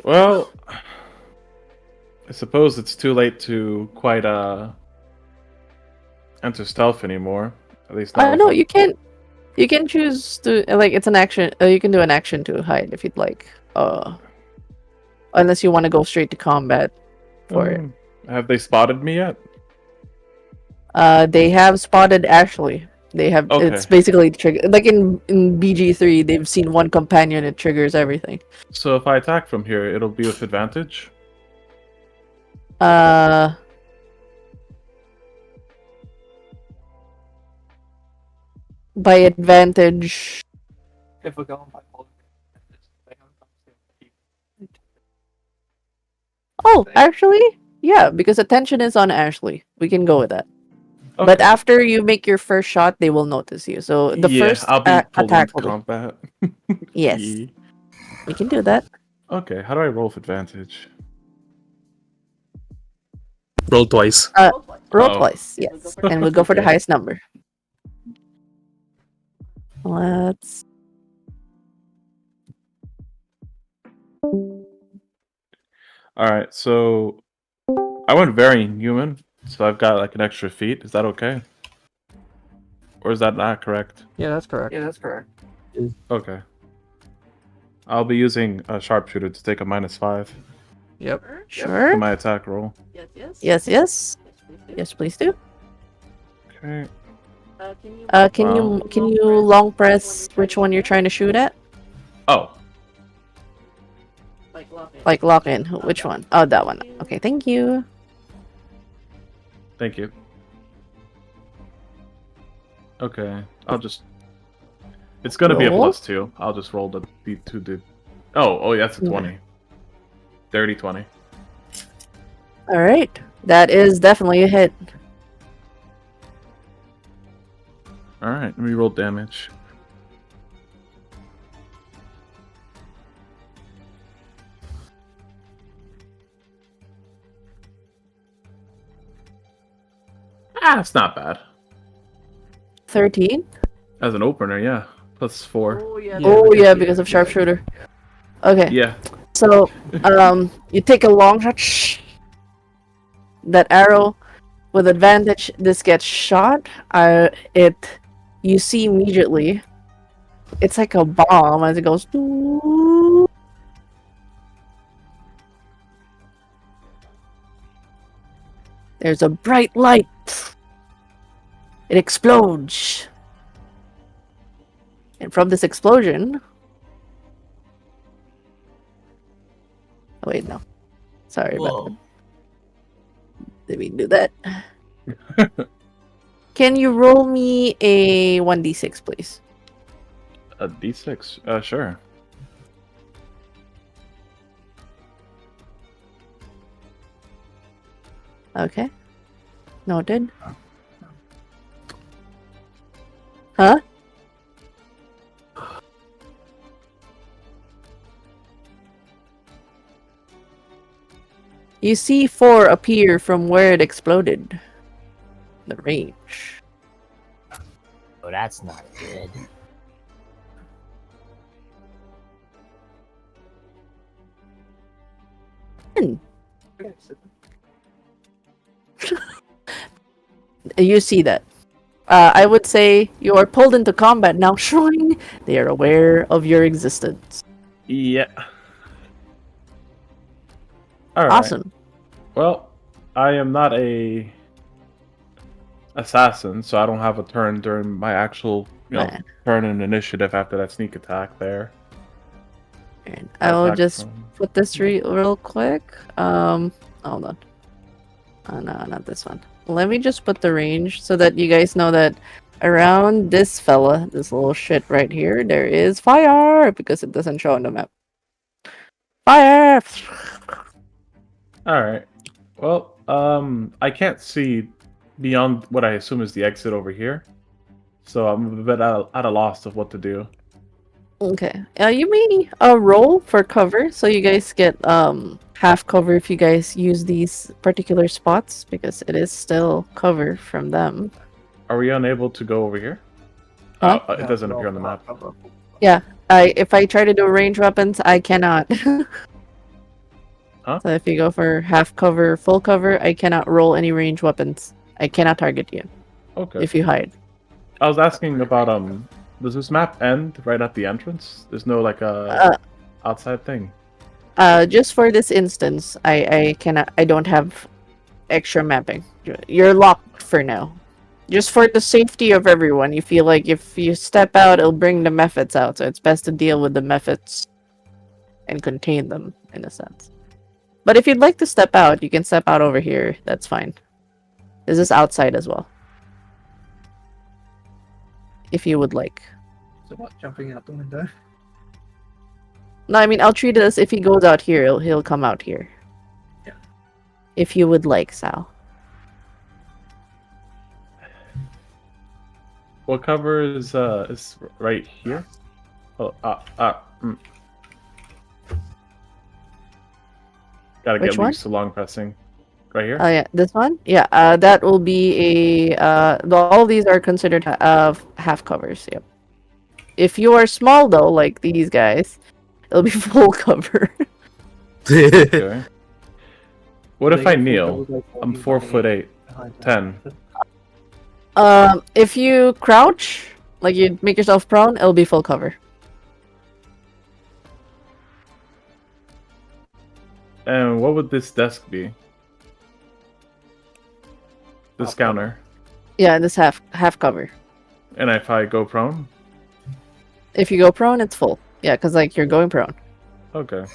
Well, I suppose it's too late to quite enter stealth anymore. At least not. No, you can't. You can choose to like it's an action. You can do an action to hide if you'd like. Unless you want to go straight to combat for it. Have they spotted me yet? They have spotted Ashley. They have. Okay. It's basically trigger. Like in BG3, they've seen one companion. It triggers everything. So if I attack from here, it'll be with advantage? By advantage. If we're going by holding they haven't done Oh, actually, yeah, because attention is on Ashley. We can go with that. Okay. But after you make your first shot, they will notice you. So the first I'll be pulled attack into will be. combat. Yes. Yeah. We can do that. Okay, how do I roll with advantage? Roll twice. Roll Oh. twice, yes. And we'll go for the Okay. highest number. Let's. Alright, so I went very human, so I've got like an extra feat. Is that okay? Or is that not correct? Yeah, that's correct. Yeah, that's correct. Okay. I'll be using a sharpshooter to take a -5 Yep. Sure. to my attack roll. Yes, yes. Yes, please do. Okay. Can you long press which one you're trying to shoot at? Oh, Like lock in. Which one? Oh, that one. Okay, thank you. thank you. Okay, I'll just. It's gonna be a Roll. +2. I'll just roll the D2. Oh, yeah, that's a 20. Dirty 20. All right, that is definitely a hit. Alright, let me roll damage. It's not bad. 13. As an opener, yeah. +4. Oh yeah, because of sharpshooter. Okay. Yeah. So, you take a long shot. Shh. That arrow with advantage. This gets shot. You see immediately. It's like a bomb as it goes. Doo. There's a bright light. It explodes. And from this explosion. Oh, wait, no. Sorry about Whoa. that. Did we do that? Can you roll me a 1d6, please? A D6? Sure. Okay. Noted. Huh? You see 4 appear from where it exploded. The range. Oh, that's not good. You see that. I would say you are pulled into combat now, showing they are aware of your existence. Yeah. Alright. Awesome. Well, I am not a assassin, so I don't have a turn during my actual Man. turn in initiative after that sneak attack there. And I will Attack just from- put this real quick. Hold on. Oh, no, not this one. Let me just put the range so that you guys know that around this fella, this little shit right here, there is fire because it doesn't show on the map. Fire! Alright. Well, I can't see beyond what I assume is the exit over here. So I'm a bit at a loss of what to do. Okay. You may roll for cover, so you guys get half cover if you guys use these particular spots because it is still cover from them. Are we unable to go over here? Huh? It doesn't appear on the map. Yeah. If I try to do range weapons, I cannot. Huh? So if you go for half cover, full cover, I cannot roll any range weapons. I cannot target you Okay. if you hide. I was asking about does this map end right at the entrance? There's no like outside thing. Just for this instance, I cannot. I don't have extra mapping. You're locked for now. Just for the safety of everyone, you feel like if you step out, it'll bring the methods out. So it's best to deal with the methods and contain them in a sense. But if you'd like to step out, you can step out over here. That's fine. This is outside as well. If you would like. So what, jumping out the window? No, I mean, I'll treat it as if he goes out here, he'll come out here. Yeah. If you would like, Sal. What cover is right here? Oh, Gotta Which get one? used to long pressing. Right here? Oh yeah, this one? Yeah, that will be all of these are considered half covers, yep. If you are small though, like these guys, it'll be full cover. Okay. What if They I get kneel? full cover, I'm like, 4'8". behind that. 10. If you crouch, like you make yourself prone, it'll be full cover. And what would this desk be? This counter. Yeah, this half cover. And if I go prone? If you go prone, it's full. Yeah, because like you're going prone. Okay.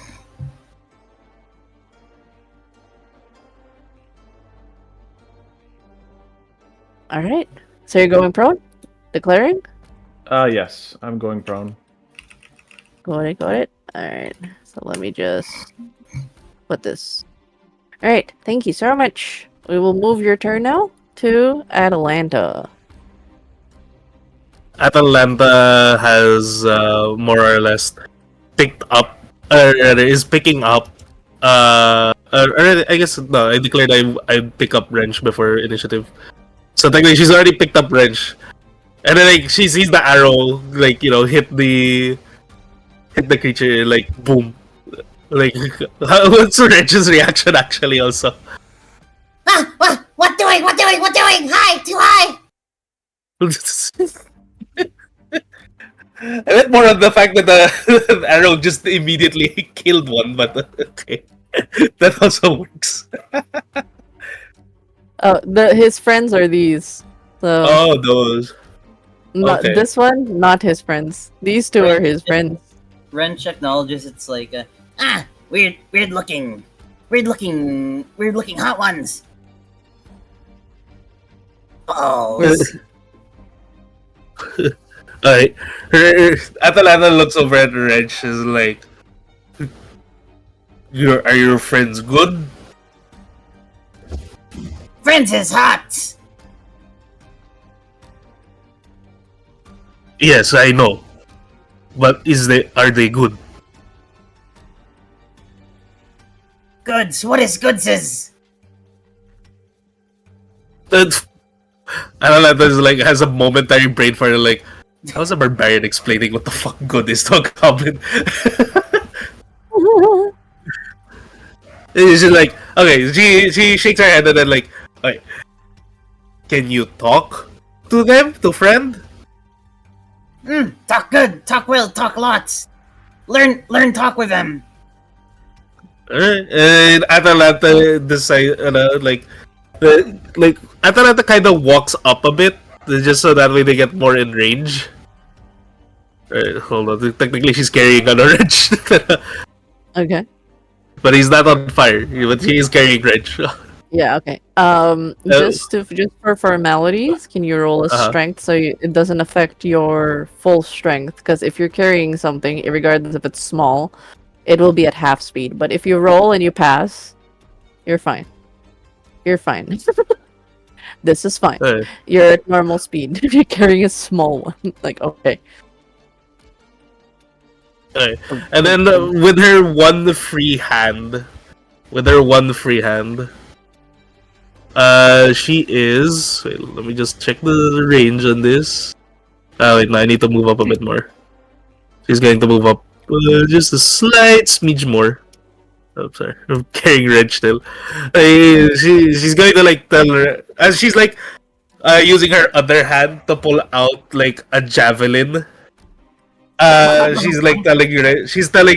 All right. So you're going prone? Declaring? Yes, I'm going prone. Got it. All right. So let me just put this. All right. Thank you so much. We will move your turn now to Atalanta. Atalanta has more or less picked up, or rather is picking up. Or I guess no, I declared I pick up wrench before initiative, so technically she's already picked up wrench, and then like she sees the arrow like hit the creature like boom, like what's wrench's reaction actually also? What doing? High, too high! I meant more on the fact that the arrow just immediately killed one, but okay. That also works. His friends are these. So Oh, those. okay. this one, not his friends. These two are his friends. Wrench acknowledges it's like Weird looking hot ones. Oh, Alright. Atalanta looks over at Reg. Is like, are your friends good? friends is hot. Yes, I know. But are they good? Goods. What is goods is? Atalanta is like has a momentary brain fart. Like, how's a barbarian explaining what the fuck good is to a goblin? It's just like, okay, she shakes her head and then like, okay, can you talk to them, to friend? Talk good. Talk well. Talk lots. Learn. Talk with them. And Atalanta decide, like Atalanta kind of walks up a bit just so that way they get more in range. Hold on, technically she's carrying an orange. Okay. But he's not on fire. But he is carrying wrench. Yeah. Okay. Just for formalities, can you roll a strength so it doesn't affect your full strength? Because if you're carrying something, regardless if it's small, it will be at half speed. But if you roll and you pass, you're fine. You're fine. This is fine. Alright. You're at normal speed. You're carrying a small one. Like, okay. Alright. And then with her one free hand, she is. Wait, let me just check the range on this. Oh wait, no, I need to move up a bit more. She's going to move up just a slight smidge more. Oh, sorry, I'm carrying Red still. She's going to like tell her as she's like using her other hand to pull out like a javelin. She's like telling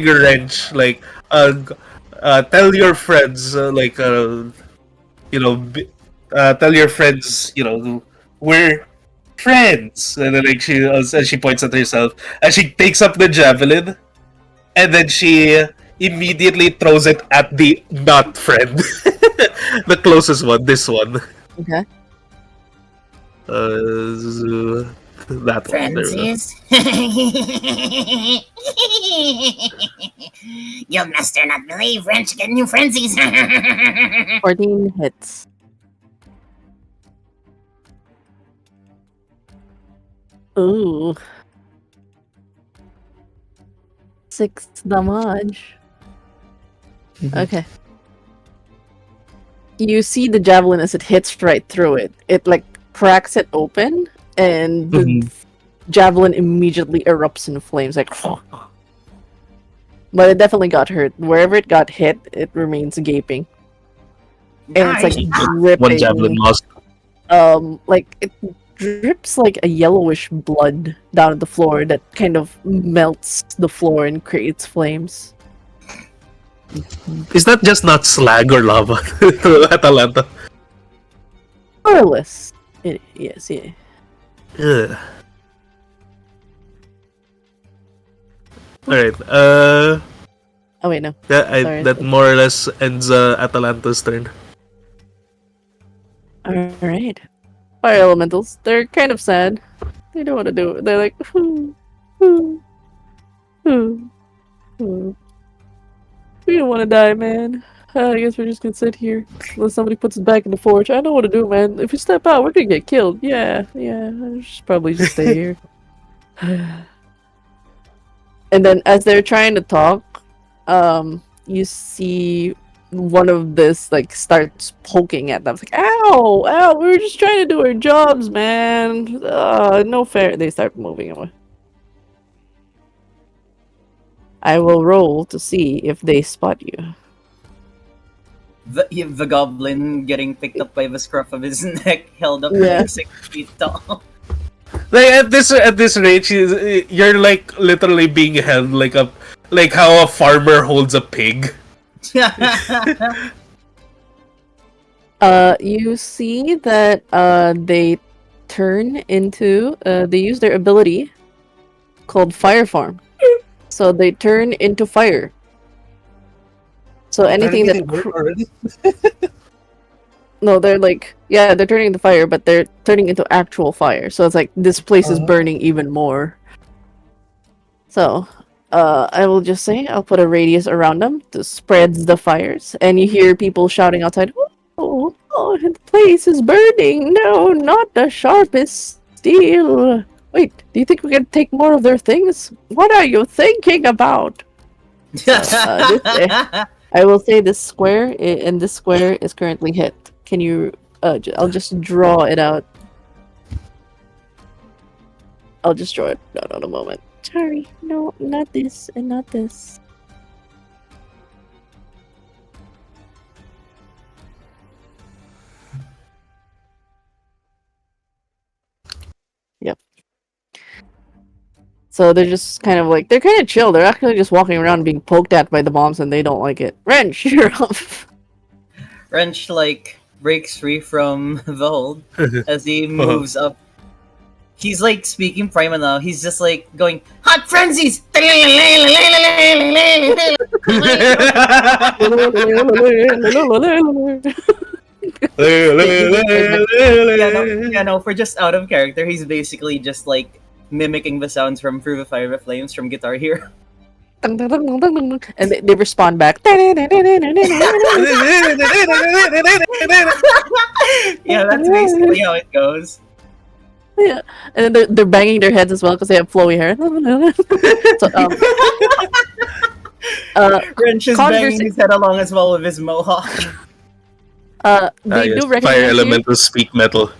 Wrench like tell your friends tell your friends we're friends, and then like she points at herself and she takes up the javelin and then she immediately throws it at the not friend, the closest one, this one. Okay. That one. There we go. Frenzies. You must not believe Wrench get new frenzies. 14 hits. Ooh. 6 damage. Okay. You see the javelin as it hits right through it. It like cracks it open, and the javelin immediately erupts in flames. Like, but it definitely got hurt. Wherever it got hit, it remains gaping, and it's like dripping. One javelin lost. Like it drips like a yellowish blood down on the floor that kind of melts the floor and creates flames. Is that just not slag or lava? Atalanta. More or less. Yes, yeah. Ugh. Alright, Oh wait, no. Sorry. that more or less ends Atalanta's turn. Alright. Fire elementals. They're kind of sad. They don't want to do it. They're like, we don't want to die, man. I guess we're just gonna sit here unless somebody puts us back in the forge. I know what to do, man. If we step out, we're gonna get killed. Yeah. I should probably just stay here. And then, as they're trying to talk, you see one of this like starts poking at them. It's like, ow, we were just trying to do our jobs, man. No fair. They start moving away. I will roll to see if they spot you. The goblin getting picked up by the scruff of his neck, held up Yeah. like 6 feet tall. Like at this rate, you're like literally being held like how a farmer holds a pig. You see that they turn into they use their ability called Fire Farm. So they turn into fire. So anything that no, they're like they're turning into fire, but they're turning into actual fire. So it's like this place is burning even more. So I will just say I'll put a radius around them to spread the fires, and you hear people shouting outside, "Oh, the place is burning! No, not the sharpest steel! Wait, do you think we can take more of their things? What are you thinking about?" I will say this square, and this square is currently hit. Can you? I'll just draw it out. I'll just draw it out in a moment. Sorry, no, not this, and not this. Yep. So they're just kind of like, they're kind of chill. They're actually just walking around being poked at by the bombs, and they don't like it. Wrench, you're up. Wrench, like, breaks free from the hold as he moves up. He's, like, speaking Prima now. He's just, like, going, hot frenzies! For just out of character, he's basically just, like, mimicking the sounds from Through the Fire of the Flames from Guitar Hero. And they respond back. Yeah, that's basically how it goes. Yeah, and then they're banging their heads as well because they have flowy hair. So Wrench is banging his head along as well with his mohawk. They Yes, do fire recognize you. elemental speak metal.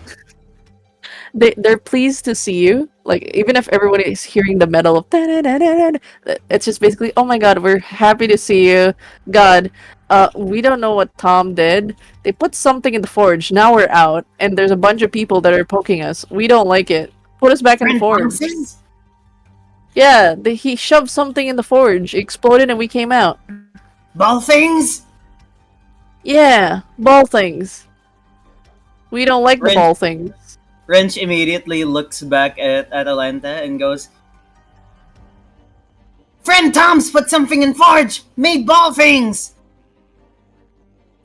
They're pleased to see you. Like even if everyone is hearing the metal of da-da-da-da-da, it's just basically, oh my god, we're happy to see you. God, we don't know what Tom did. They put something in the forge. Now we're out, and there's a bunch of people that are poking us. We don't like it. Put us back in the Friend forge. Thompson's? Yeah, he shoved something in the forge. It exploded, and we came out. Ball things? Yeah, ball things. We don't like the Wrench- ball things. Wrench immediately looks back at Atalanta and goes, Friend Tom's put something in forge! Made ball things!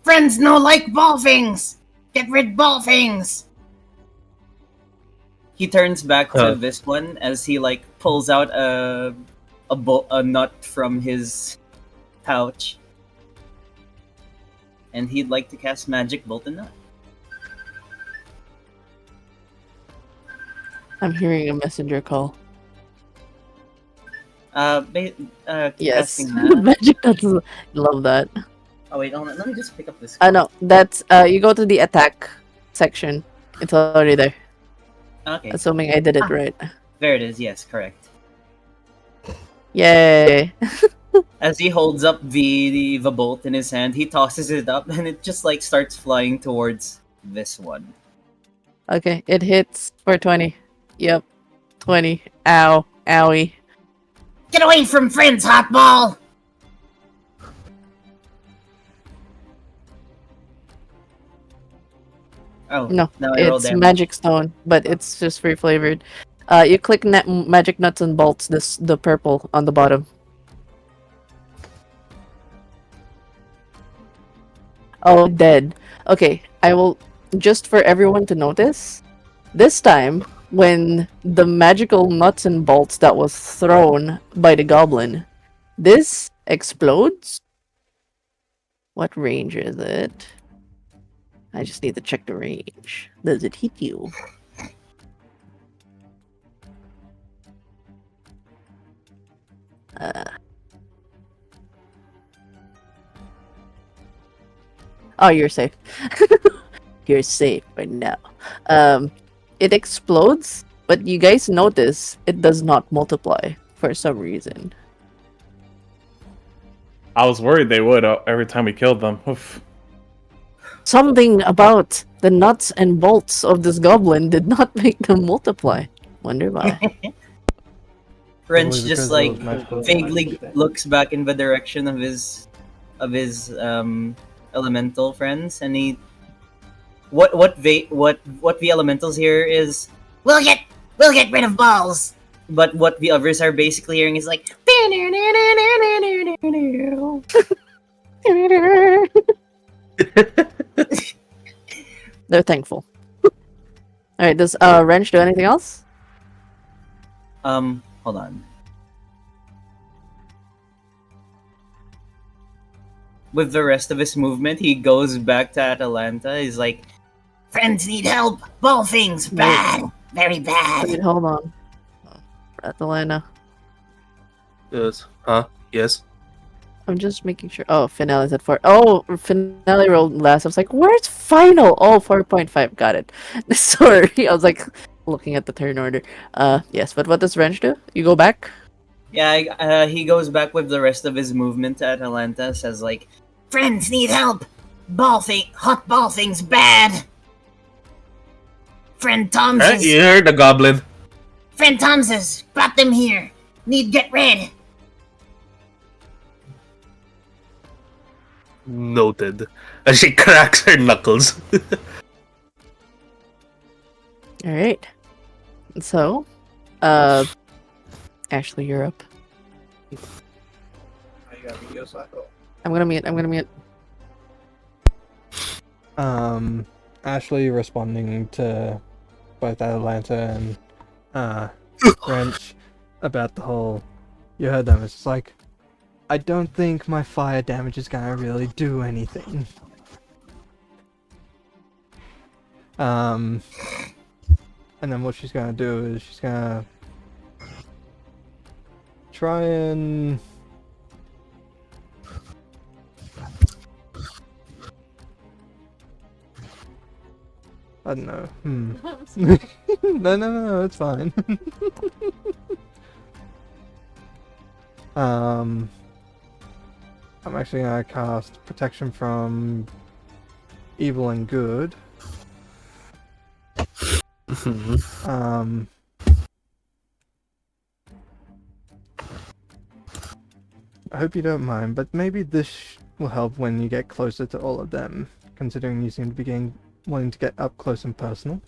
Friends no like ball things! Get rid ball things! he turns back to Huh. this one as he like pulls out a nut from his pouch, and he'd like to cast magic bolt and nut. I'm hearing a messenger call. Yes, Casting that. magic nuts. Love that. Oh wait, hold on. Let me just pick up this. No, that's you go to the attack section. It's already there. Okay, Assuming I did it right. there it is. Yes, correct. Yay! As he holds up the bolt in his hand, he tosses it up, and it just like starts flying towards this one. Okay, it hits for 20. Yep, 20. Ow, owie. Get away from friends, hot ball! Oh No, I rolled it's damage. magic stone, but it's just free flavored. You click magic nuts and bolts. The purple on the bottom. Oh, dead. Okay, I will just for everyone to notice. This time, when the magical nuts and bolts that was thrown by the goblin, this explodes. What range is it? I just need to check the range. Does it hit you? Oh, you're safe. You're safe right now. It explodes, but you guys notice it does not multiply for some reason. I was worried they would every time we killed them. Oof. Something about the nuts and bolts of this goblin did not make them multiply. Wonder why. Wrench Probably just because like of magical vaguely damage. looks back in the direction of his elemental friends, and he what the elementals here is, We'll get rid of balls! but what the others are basically hearing is like, They're thankful. Alright, does Wrench do anything else? hold on. With the rest of his movement, he goes back to Atalanta. He's like, Friends need help! Ball things! Bad! Very Wait, bad! hold on. Atalanta. Yes. Huh? Yes. I'm just making sure. Oh, Finale's at 4. Oh, Finale rolled last. I was like, where's Final? Oh, 4.5. Got it. Sorry. I was like looking at the turn order. Yes, but what does Wrench do? You go back? yeah, he goes back with the rest of his movement to Atalanta, says like, Friends need help! Hot ball things bad! Friend Tom's Right? You heard the goblin. Friend Tom's brought them here. Need get rid. Noted. And she cracks her knuckles. Alright. So, Ashley, you're up. I'm gonna mute. Ashley responding to both Atlanta and Wrench about the whole. You heard them. It's just like, I don't think my fire damage is gonna really do anything. And then what she's gonna do is she's gonna try and I don't know. No, it's fine. I'm actually gonna cast protection from evil and good. I hope you don't mind, but maybe this will help when you get closer to all of them, considering you seem to be wanting to get up close and personal.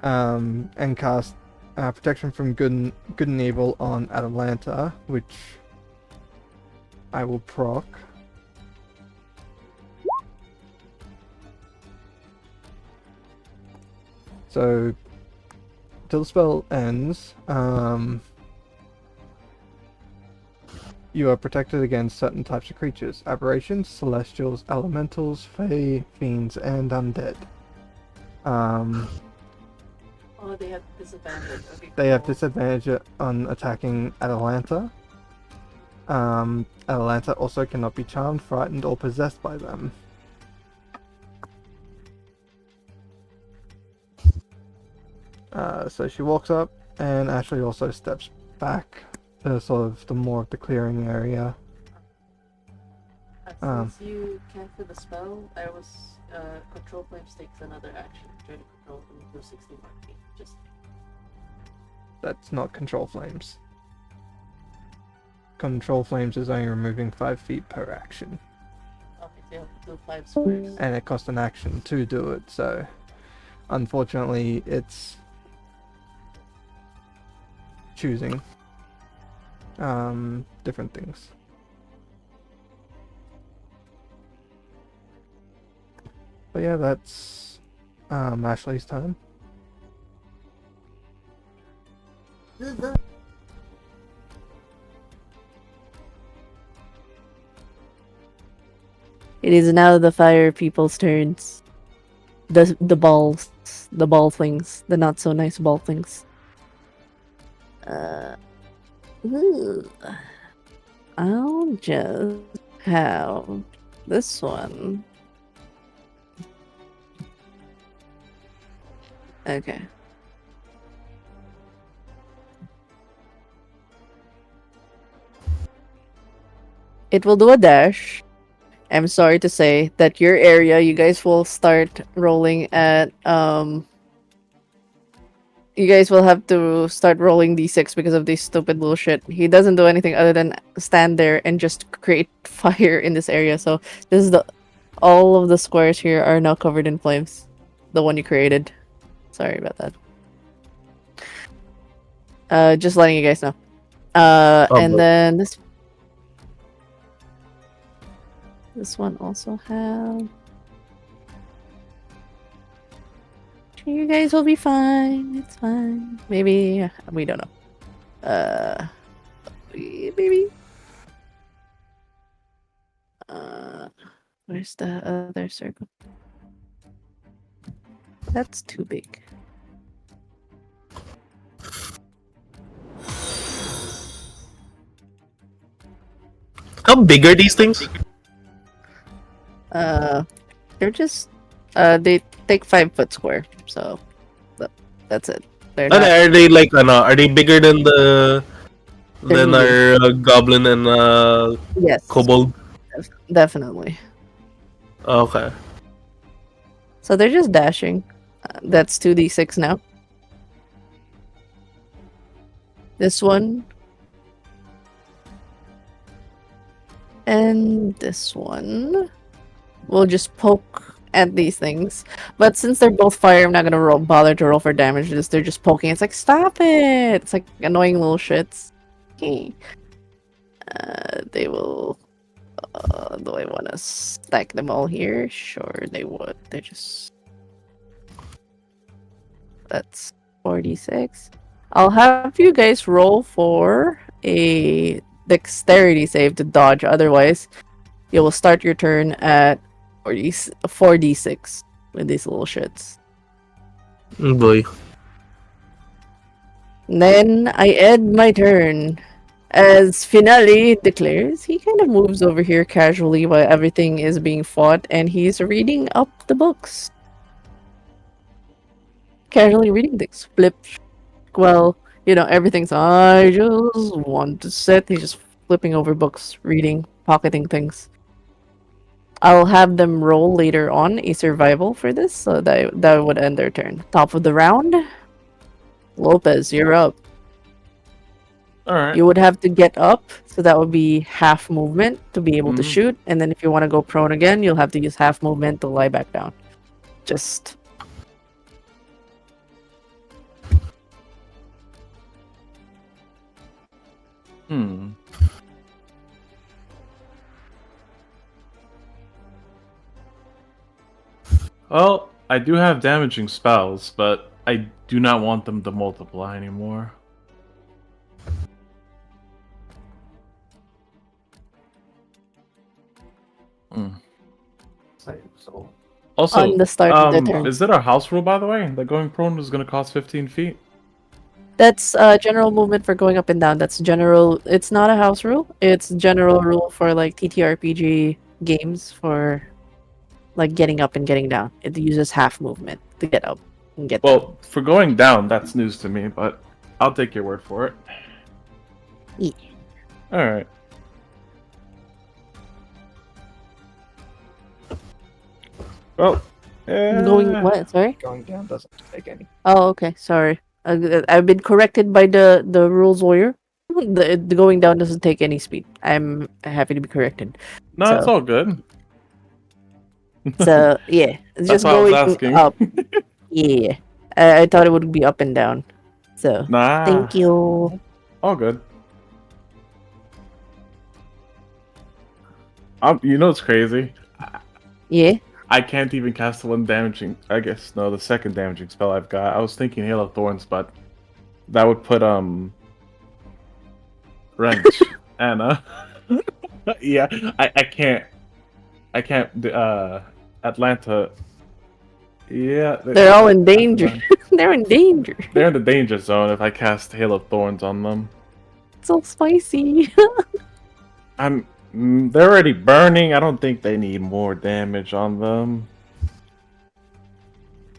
And cast protection from good and evil on Atalanta, which I will proc. So, till the spell ends, you are protected against certain types of creatures: aberrations, celestials, elementals, fae, fiends, and undead. Oh, they have disadvantage. Okay, They have cool. disadvantage on attacking Atalanta. Atalanta also cannot be charmed, frightened, or possessed by them. So she walks up, and Ashley also steps back to sort of the more of the clearing area. Since you casted the spell, I was control flames takes another action. Try to control them to 60 feet. Just That's not control flames. Control flames is only removing 5 feet per action, okay, so you have to do 5 squares. and it costs an action to do it. So, unfortunately, it's choosing different things. But yeah, that's Ashley's turn. It is now the fire people's turns. The ball things, the not so nice ball things. I'll just have this one. Okay. It will do a dash. I'm sorry to say that your area, you guys will start rolling at you guys will have to start rolling d6 because of this stupid bullshit. He doesn't do anything other than stand there and just create fire in this area. So this is all of the squares here are now covered in flames. The one you created. Sorry about that. Just letting you guys know. And then this one also have. You guys will be fine. It's fine. Maybe we don't know. Maybe. Where's the other circle? That's too big. How big are these things? They're just they take 5 foot square, so that's it. They're not... Are they like are they bigger than our goblin and yes, kobold? Definitely. Okay. So they're just dashing. That's 2d6 now. This one. And this one. We'll just poke at these things. But since they're both fire, I'm not gonna bother to roll for damage. They're just poking. It's like, stop it! It's like annoying little shits. Okay. They will... do I want to stack them all here? Sure, they would. They're just... That's 46. I'll have you guys roll for a dexterity save to dodge. Otherwise, you will start your turn at 4d6. with these little shits. Oh boy. Then I end my turn. As Finale declares, he kind of moves over here casually while everything is being fought, and he's reading up the books. Casually reading things. Flip. Well, everything's. I just want to sit. He's just flipping over books, reading, pocketing things. I'll have them roll later on a survival for this, so that would end their turn. Top of the round. Lopez, you're up. All right. You would have to get up, so that would be half movement to be able to Mhm. shoot, and then if you want to go prone again, you'll have to use half movement to lie back down. Just Hmm. Well, I do have damaging spells, but I do not want them to multiply anymore. Hmm. Same, so Also, on the start of the turn. is it a house rule, by the way, that going prone is going to cost 15 feet? That's general movement for going up and down. That's general. It's not a house rule. It's general rule for like TTRPG games for like getting up and getting down. It uses half movement to get up and get down. Well, for going down, that's news to me, but I'll take your word for it. Yeah. Alright. Well, Going what? Sorry. going down doesn't take any. Oh, okay. Sorry. I've been corrected by the rules lawyer. The going down doesn't take any speed. I'm happy to be corrected. No, it's So- all good. So yeah, it's That's just why I was going asking. up. Yeah, I thought it would be up and down. So Nah. thank you. All good. You know what's crazy? Yeah. I can't even cast the one damaging. I guess no, the second damaging spell I've got. I was thinking Hail of Thorns, but that would put wrench Anna. Yeah, I can't. Atlanta. Yeah, They're all in danger. They're in danger. They're in the danger zone if I cast Hail of Thorns on them. It's so spicy. They're already burning. I don't think they need more damage on them.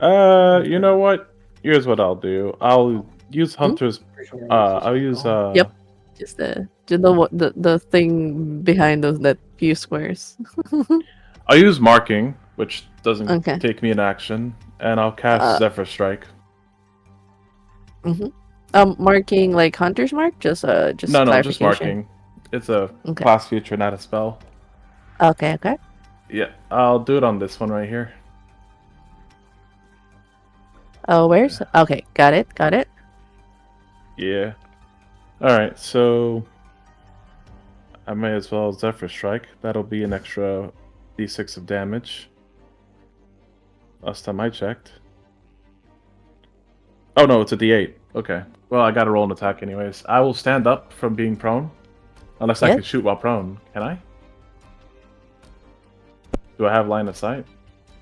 You know what? Here's what I'll do. I'll use Hunter's. I'll use Yep. Just the thing behind that few squares. I'll use marking, which doesn't Okay. take me in action, and I'll cast Zephyr Strike. Marking like Hunter's mark. Just No, just clarification. marking. It's a Okay. class feature, not a spell. Okay. Yeah, I'll do it on this one right here. Oh, where's? Okay, got it. Yeah. Alright, so I may as well Zephyr Strike. That'll be an extra d6 of damage. Last time I checked. Oh no, it's a d8. Okay. Well, I gotta roll an attack anyways. I will stand up from being prone. Unless I Yep. can shoot while prone. Can I? Do I have line of sight?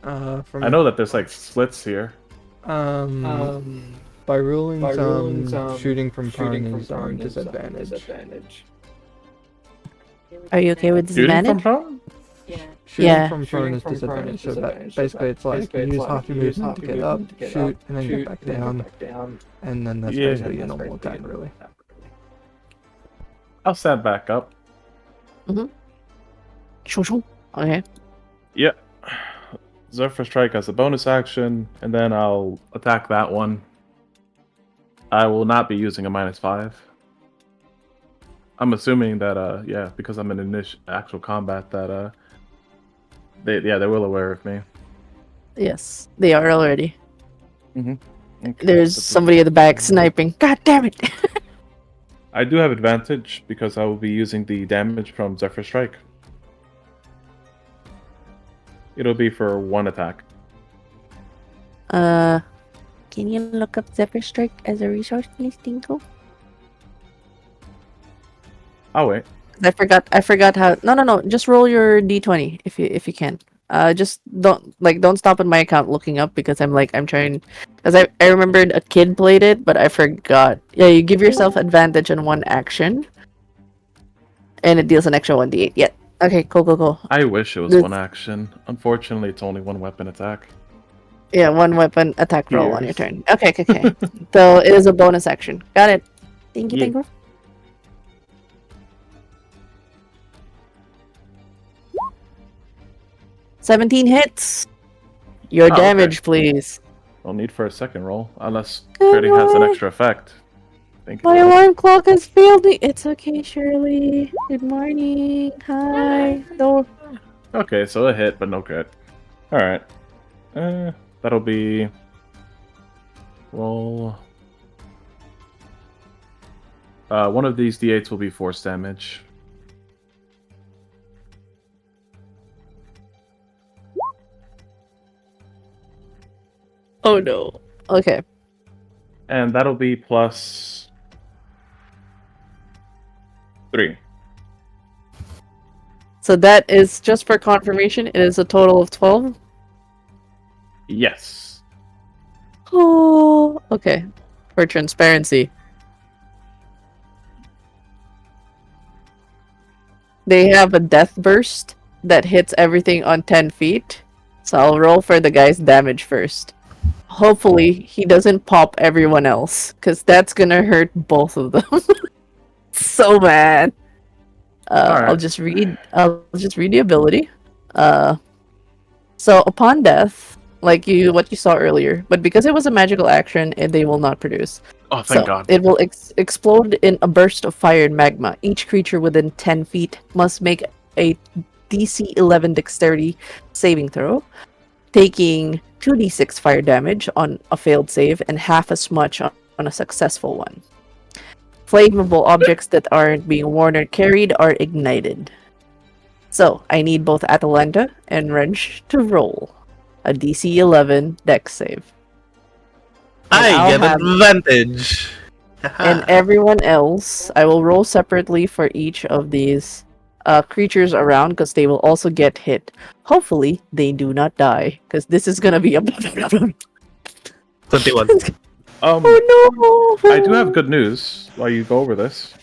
From I know that there's like slits here. by rulings, shooting from prone is disadvantage. Are you okay with Shooting from disadvantage? prone? Shooting Yeah. from prone is disadvantage. So that basically it's like you use half your movement to get up, shoot, and then get back down, and then that's Yeah. basically your normal attack, really. I'll stand back up. Shoo. Okay. Yeah. Zephyr Strike as a bonus action, and then I'll attack that one. I will not be using a -5. I'm assuming that, yeah, because I'm in actual combat, that, they will aware of me. Yes, they are already. Okay. There's somebody at the back sniping. God damn it! I do have advantage because I will be using the damage from Zephyr Strike. It'll be for one attack. Can you look up Zephyr Strike as a resource, please, Tinko? I'll wait. I forgot how. No. Just roll your d20 if you can. Just don't stop at my account looking up because I'm trying because I remembered a kid played it but I forgot. Yeah, you give yourself advantage on one action, and it deals an extra 1d8. Yeah. Okay. Cool. I wish it was This- one action. Unfortunately, it's only one weapon attack. Yeah, one weapon attack roll on your Years. turn. Okay. So it is a bonus action. Got it. Thank you. Yeah. Thank you. 17 hits. Your Oh, damage, please. No need for a second roll, unless critting has an extra effect. Think My about it. alarm clock has failed me. It's okay, Shirley. Good morning. Hi. No. Okay, so a hit, but no crit. Alright. That'll be... Roll... one of these d8s will be force damage. Oh no. Okay. And that'll be plus... 3. So that is just for confirmation. It is a total of 12. Yes. Oh. Okay. For transparency. They have a death burst that hits everything on 10 feet. So I'll roll for the guy's damage first. Hopefully he doesn't pop everyone else, because that's gonna hurt both of them. So bad. Alright. I'll just read the ability. So upon death, what you saw earlier, but because it was a magical action, they will not produce. Oh, thank So God. it will explode in a burst of fire and magma. Each creature within 10 feet must make a DC 11 dexterity saving throw, taking 2d6 fire damage on a failed save and half as much on a successful one. Flammable objects that aren't being worn or carried are ignited. So I need both Atalanta and Wrench to roll a DC 11 dex save. I I'll get have- advantage. And everyone else, I will roll separately for each of these creatures around because they will also get hit. Hopefully, they do not die because this is gonna be a. 21. Oh no! I do have good news while you go over this.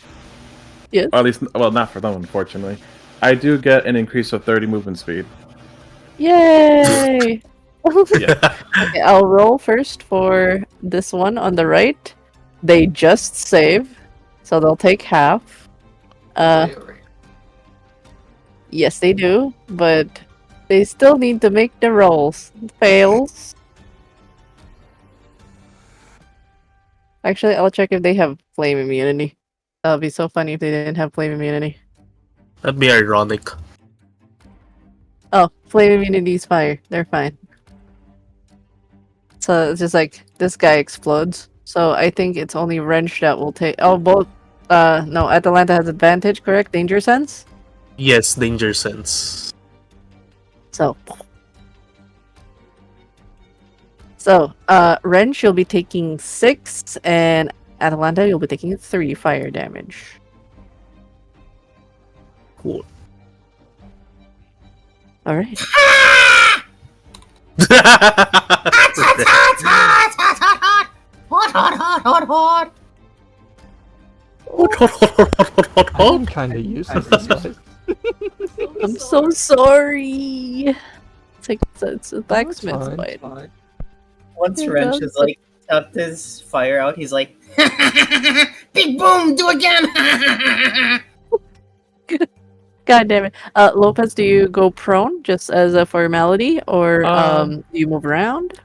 Yes. Or at least, well, not for them, unfortunately. I do get an increase of 30 movement speed. Yay! Okay, I'll roll first for this one on the right. They just save, so they'll take half. Yes, they do, but they still need to make the rolls. Fails. Actually, I'll check if they have flame immunity. That would be so funny if they didn't have flame immunity. That'd be ironic. Oh, flame immunity is fire. They're fine. So it's just like this guy explodes. So I think it's only Wrench that will take. Oh, both. No, Atalanta has advantage, correct? Danger sense? Yes, danger sense. So, Wrench, you'll be taking 6, and Atalanta, you'll be taking 3 fire damage. Cool. All right. Hot. I'm kind of used to this, guys. I'm so sorry. It's a blacksmith fine. fight. Fine. Once Yeah, Wrench that's has like tapped his fire out, he's like, Big boom, do again. God damn it. Lopez, do you go prone just as a formality, or do you move around?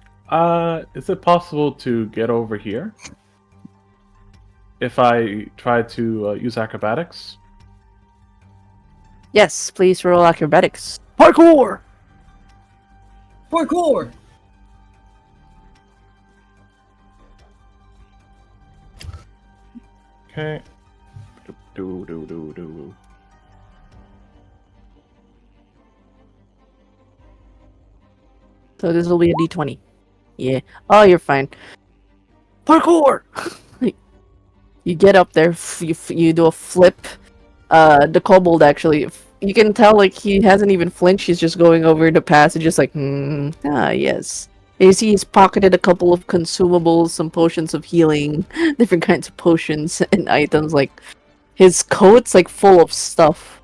Is it possible to get over here? If I try to use acrobatics? Yes, please roll acrobatics. Parkour! parkour! Okay. Do. So this will be a d20. Yeah. Oh, you're fine. Parkour! You get up there, you do a flip. The kobold actually, you can tell like he hasn't even flinched. He's just going over the passage, just like, yes. You see, he's pocketed a couple of consumables, some potions of healing, different kinds of potions and items. Like his coat's like full of stuff.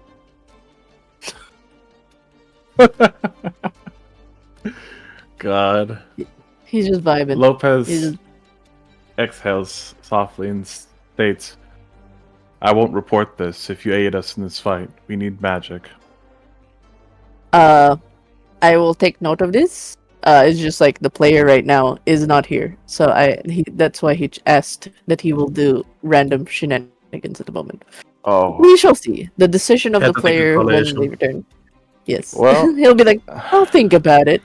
God. He's just vibing. Lopez He's just... exhales softly and states, I won't report this if you aid us in this fight. We need magic. I will take note of this. It's just like the player right now is not here, so that's why he asked that he will do random shenanigans at the moment. Oh. We shall see the decision of Had the to take player when consolation. they return. Yes. Well- He'll be like, I'll think about it.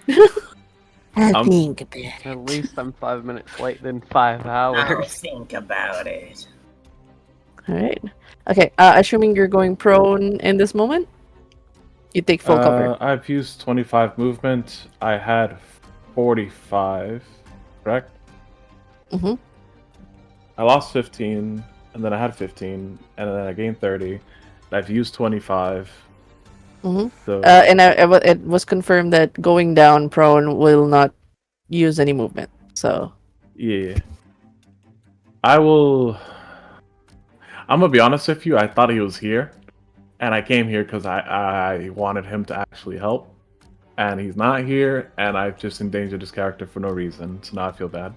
I'll I'm- think about it. At least I'm 5 minutes late than 5 I'll hours. think about it. All right. Okay. Assuming you're going prone in this moment, you take full cover. I've used 25 movement. I had 45, correct? Mhm. I lost 15, and then I had 15, and then I gained 30. I've used 25. Mhm. So And it was confirmed that going down prone will not use any movement. So yeah, I'm gonna be honest with you. I thought he was here, and I came here because I wanted him to actually help, and he's not here, and I've just endangered his character for no reason. So now I feel bad.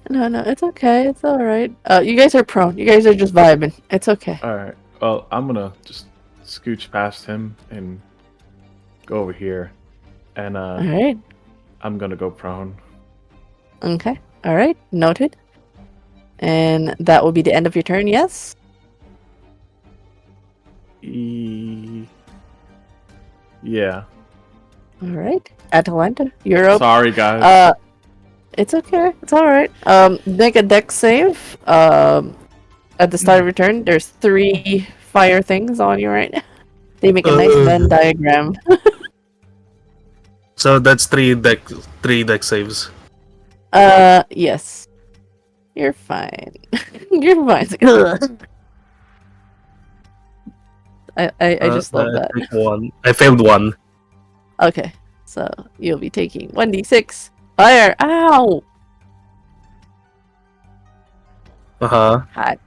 no, it's okay. It's all right. You guys are prone. You guys are just vibing. It's okay. All right. Well, I'm gonna just scooch past him and go over here, and All right. I'm gonna go prone. Okay. All right. Noted. And that will be the end of your turn. Yes. Yeah. All right. Atalanta, you're up. Sorry, guys. It's okay. It's all right. Make a dex save. At the start of your turn, there's 3 fire things on you right now. They make a nice Venn diagram. So that's 3 deck saves. Yes. You're fine. You're fine. I just love that. I took 1. I failed 1. Okay, so you'll be taking 1d6 fire. Ow! Uh-huh. Hot.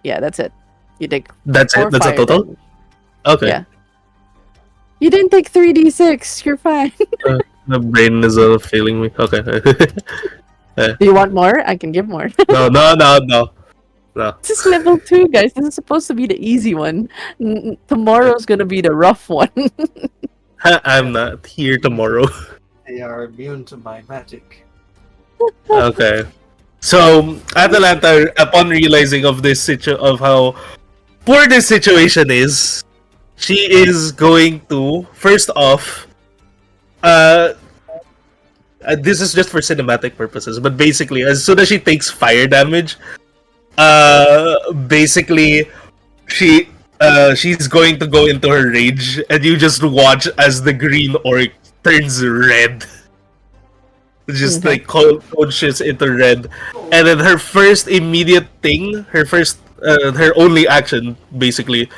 Yeah, that's it. You take That's 4 it? That's a fire total? damage. Okay. Yeah. You didn't take 3d6. You're fine. The brain is failing me. Okay. Do you want more? I can give more. No. This is level 2, guys. This is supposed to be the easy one. Tomorrow's gonna be the rough one. I'm not here tomorrow. They are immune to my magic. Okay. So Atalanta, upon realizing of this of how poor this situation is, she is going to first off. This is just for cinematic purposes, but basically, as soon as she takes fire damage, basically, she's going to go into her rage, and you just watch as the green orc turns red. Just like conscious into red, and then her first immediate thing, her only action basically,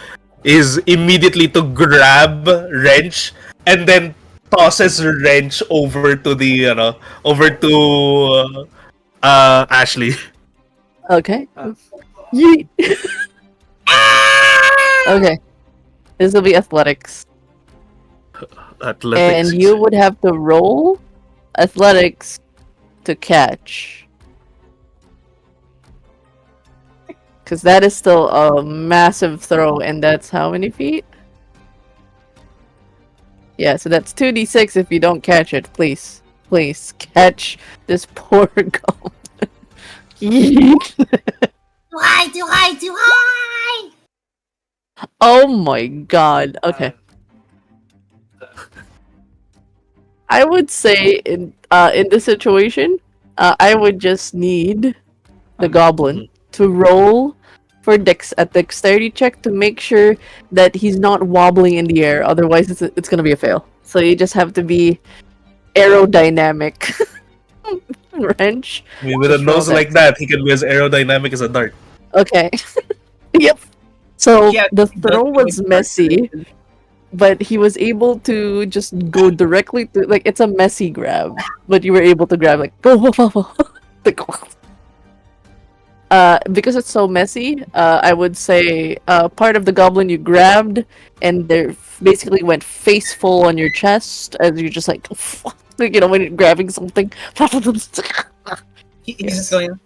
is immediately to grab wrench and then tosses wrench over to Ashley. Okay. Yeet. Okay. This will be athletics. Athletics. And you would have to roll athletics to catch. Because that is still a massive throw, and that's how many feet? Yeah, so that's 2d6 if you don't catch it. Please. Please, catch this poor goblin. Yeet. Too high, too high, too high! Oh my god. Okay. I would say in this situation, I would just need the goblin to roll for a dexterity check to make sure that he's not wobbling in the air. Otherwise, it's gonna be a fail. So you just have to be aerodynamic. Wrench. I mean, with a Just roll nose like that, he can be as aerodynamic as a dart. Okay. Yep. So Yeah, the throw was messy. but he was able to just go directly to, like, it's a messy grab, but you were able to grab, like, go, like, because it's so messy, I would say part of the goblin you grabbed, and they basically went face full on your chest, as you're just like, like, when you're grabbing something. He's just going.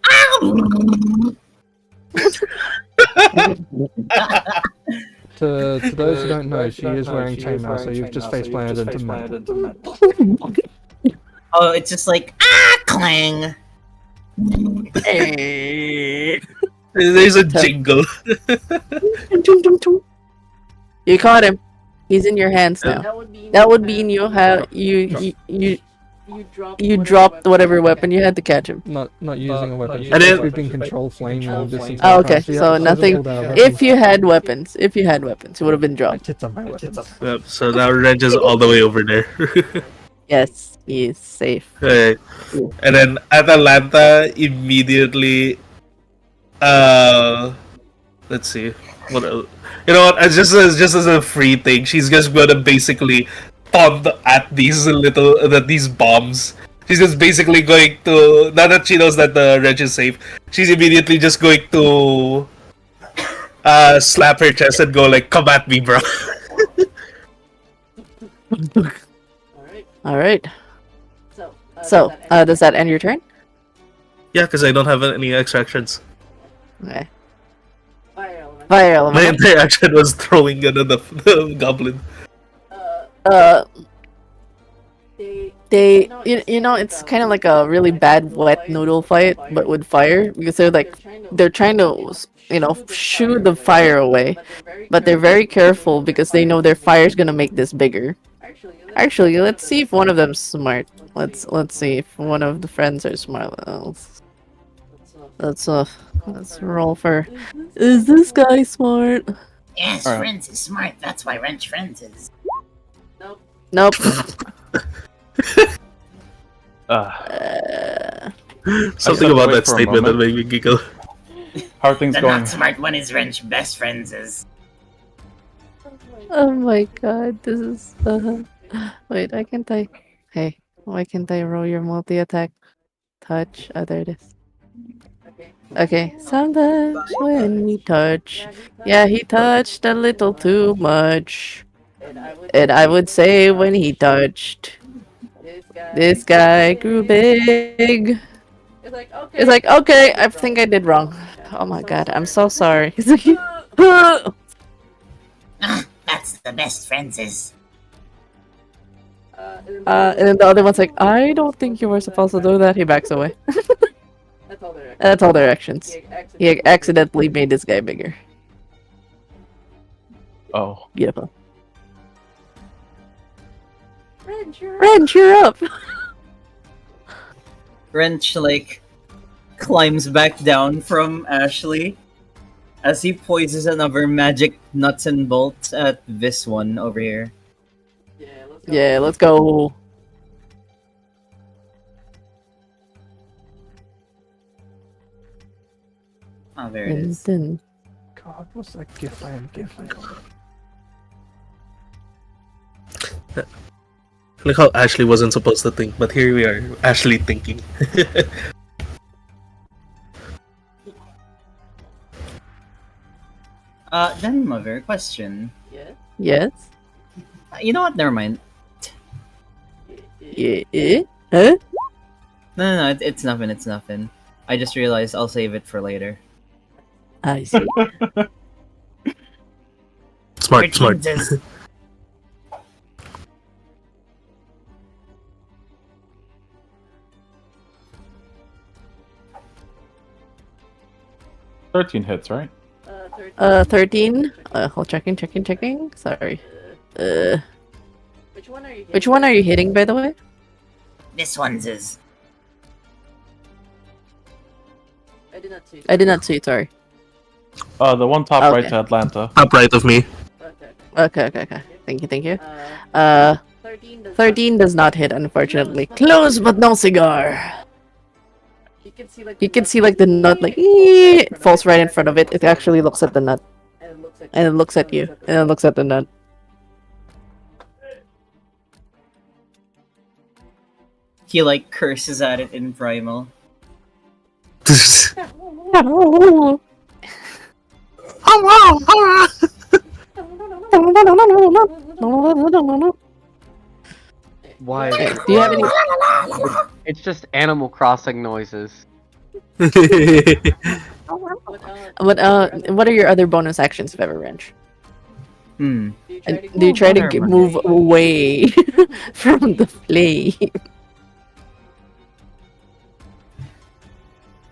To those who don't know, she is wearing chainmail, so you've just face planted into metal. Oh, it's just like clang. There's a jingle. You caught him. He's in your hands now. That would mean you have you dropped whatever weapon you had to catch him. Not using a weapon. And then- We've been control flaming this Oh, entire okay. time. She So hasn't nothing. pulled out a weapon. If you had weapons, it would have been My dropped. tits on my weapons. Yep, so now Reg is all the way over there. Yes, he is safe. Alright. And then Atalanta immediately let's see. What else? You know what? As just as a free thing, she's just gonna basically taunt at these bombs. She's just basically going to, now that she knows that the Reg is safe, she's immediately just going to slap her chest and go like, "Come at me, bro." All right. So, does that end your turn? Yeah, because I don't have any extra actions. Okay. Fire element. My entire action was throwing the goblin. It's kind of like a really bad wet noodle fight, but with fire, because they're trying to, shoo the fire away, but they're very careful because they know their fire's gonna make this bigger. Actually, let's see if one of them's smart. Let's see if one of the friends are smart. Let's roll for. Is this guy smart? Yes, Alright. Friends is smart. That's why Wrench Friends is. Nope. Something to about wait that for a statement that moment. made me giggle. How are things The going? not smart one is Wrench Best Friends is. Oh my god, this is. Wait, why can't I? Hey, why can't I roll your multi-attack? Touch. Oh, there it is. Okay, sometimes when we touch. Yeah, he touched a little too much. And I would say when he touched, this guy grew big. It's like, okay, I think I did wrong. Oh my god, I'm so sorry. He's like, Ah, that's the Best Friends is. and then the other one's like, I don't think you were supposed to do that. He backs away. That's all their actions. He accidentally made this guy bigger. Oh. Beautiful. Wrench, you're up! Wrench climbs back down from Ashley as he poises another magic nuts and bolts at this one over here. Yeah, let's go. Oh, there it is. Then, God, what's that gif I am gifting? Look how Ashley wasn't supposed to think, but here we are, Ashley thinking. Then Mother, question. yes? You know what? Never mind. Yeah? Huh? No, it's nothing. It's nothing. I just realized I'll save it for later. I see. Smart. Wrench Friends is. "13 hits, right?" 13. Checking. Sorry. Which one are you hitting, by the way? This one's is. I did not see it, sorry. The one top right Okay. to Atlanta. Top right of me. Okay. Thank you. 13 does not hit, unfortunately. Close, but no cigar. You can see the nut, it falls right in front of it. It actually looks at the nut. And it looks at you. And it looks at the nut. He like curses at it in primal. Why? Is it Do you have any? It's just Animal Crossing noises. What are your other bonus actions of Everwrench? Hmm. And do you try to move away from the flame?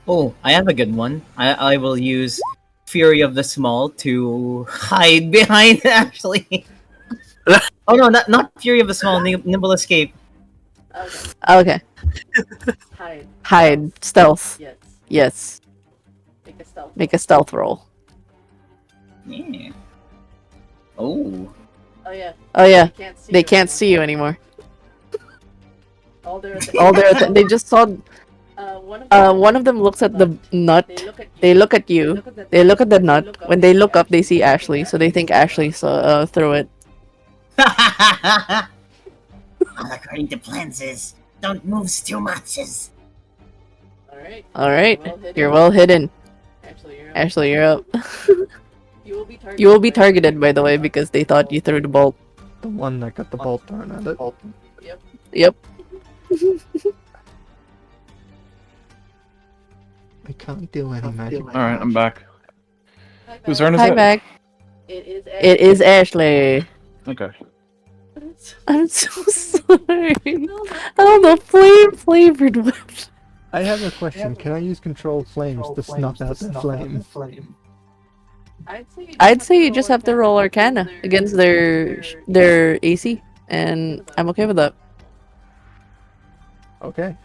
Oh, I have a good one. I will use Fury of the Small to hide behind Ashley. Oh no, not Fury of the Small, Nimble Escape. Okay. Hide. Stealth. Yes. Make a stealth roll. Yeah. Oh. Oh yeah. They can't see you anymore. All they just saw. One of them looks at the nut. They look at you. They look at the nut. When they look up, they see Ashley, so they think Ashley threw it. All according to plans is don't move too much. All right. You're well hidden. Ashley, you're up. You will be targeted, by the way, because they thought you threw the bolt. The one that got the bolt thrown at it. Yep. I can't do any magic. Alright, I'm back. Whose turn is Hi, it? Mac. It is Ashley. Okay. I'm so sorry. Oh, the flame-flavored whip. I have a question. Can I use controlled flames to snuff out the flame? I'd say you just have to roll Arcana against their AC, and I'm okay with that. Okay.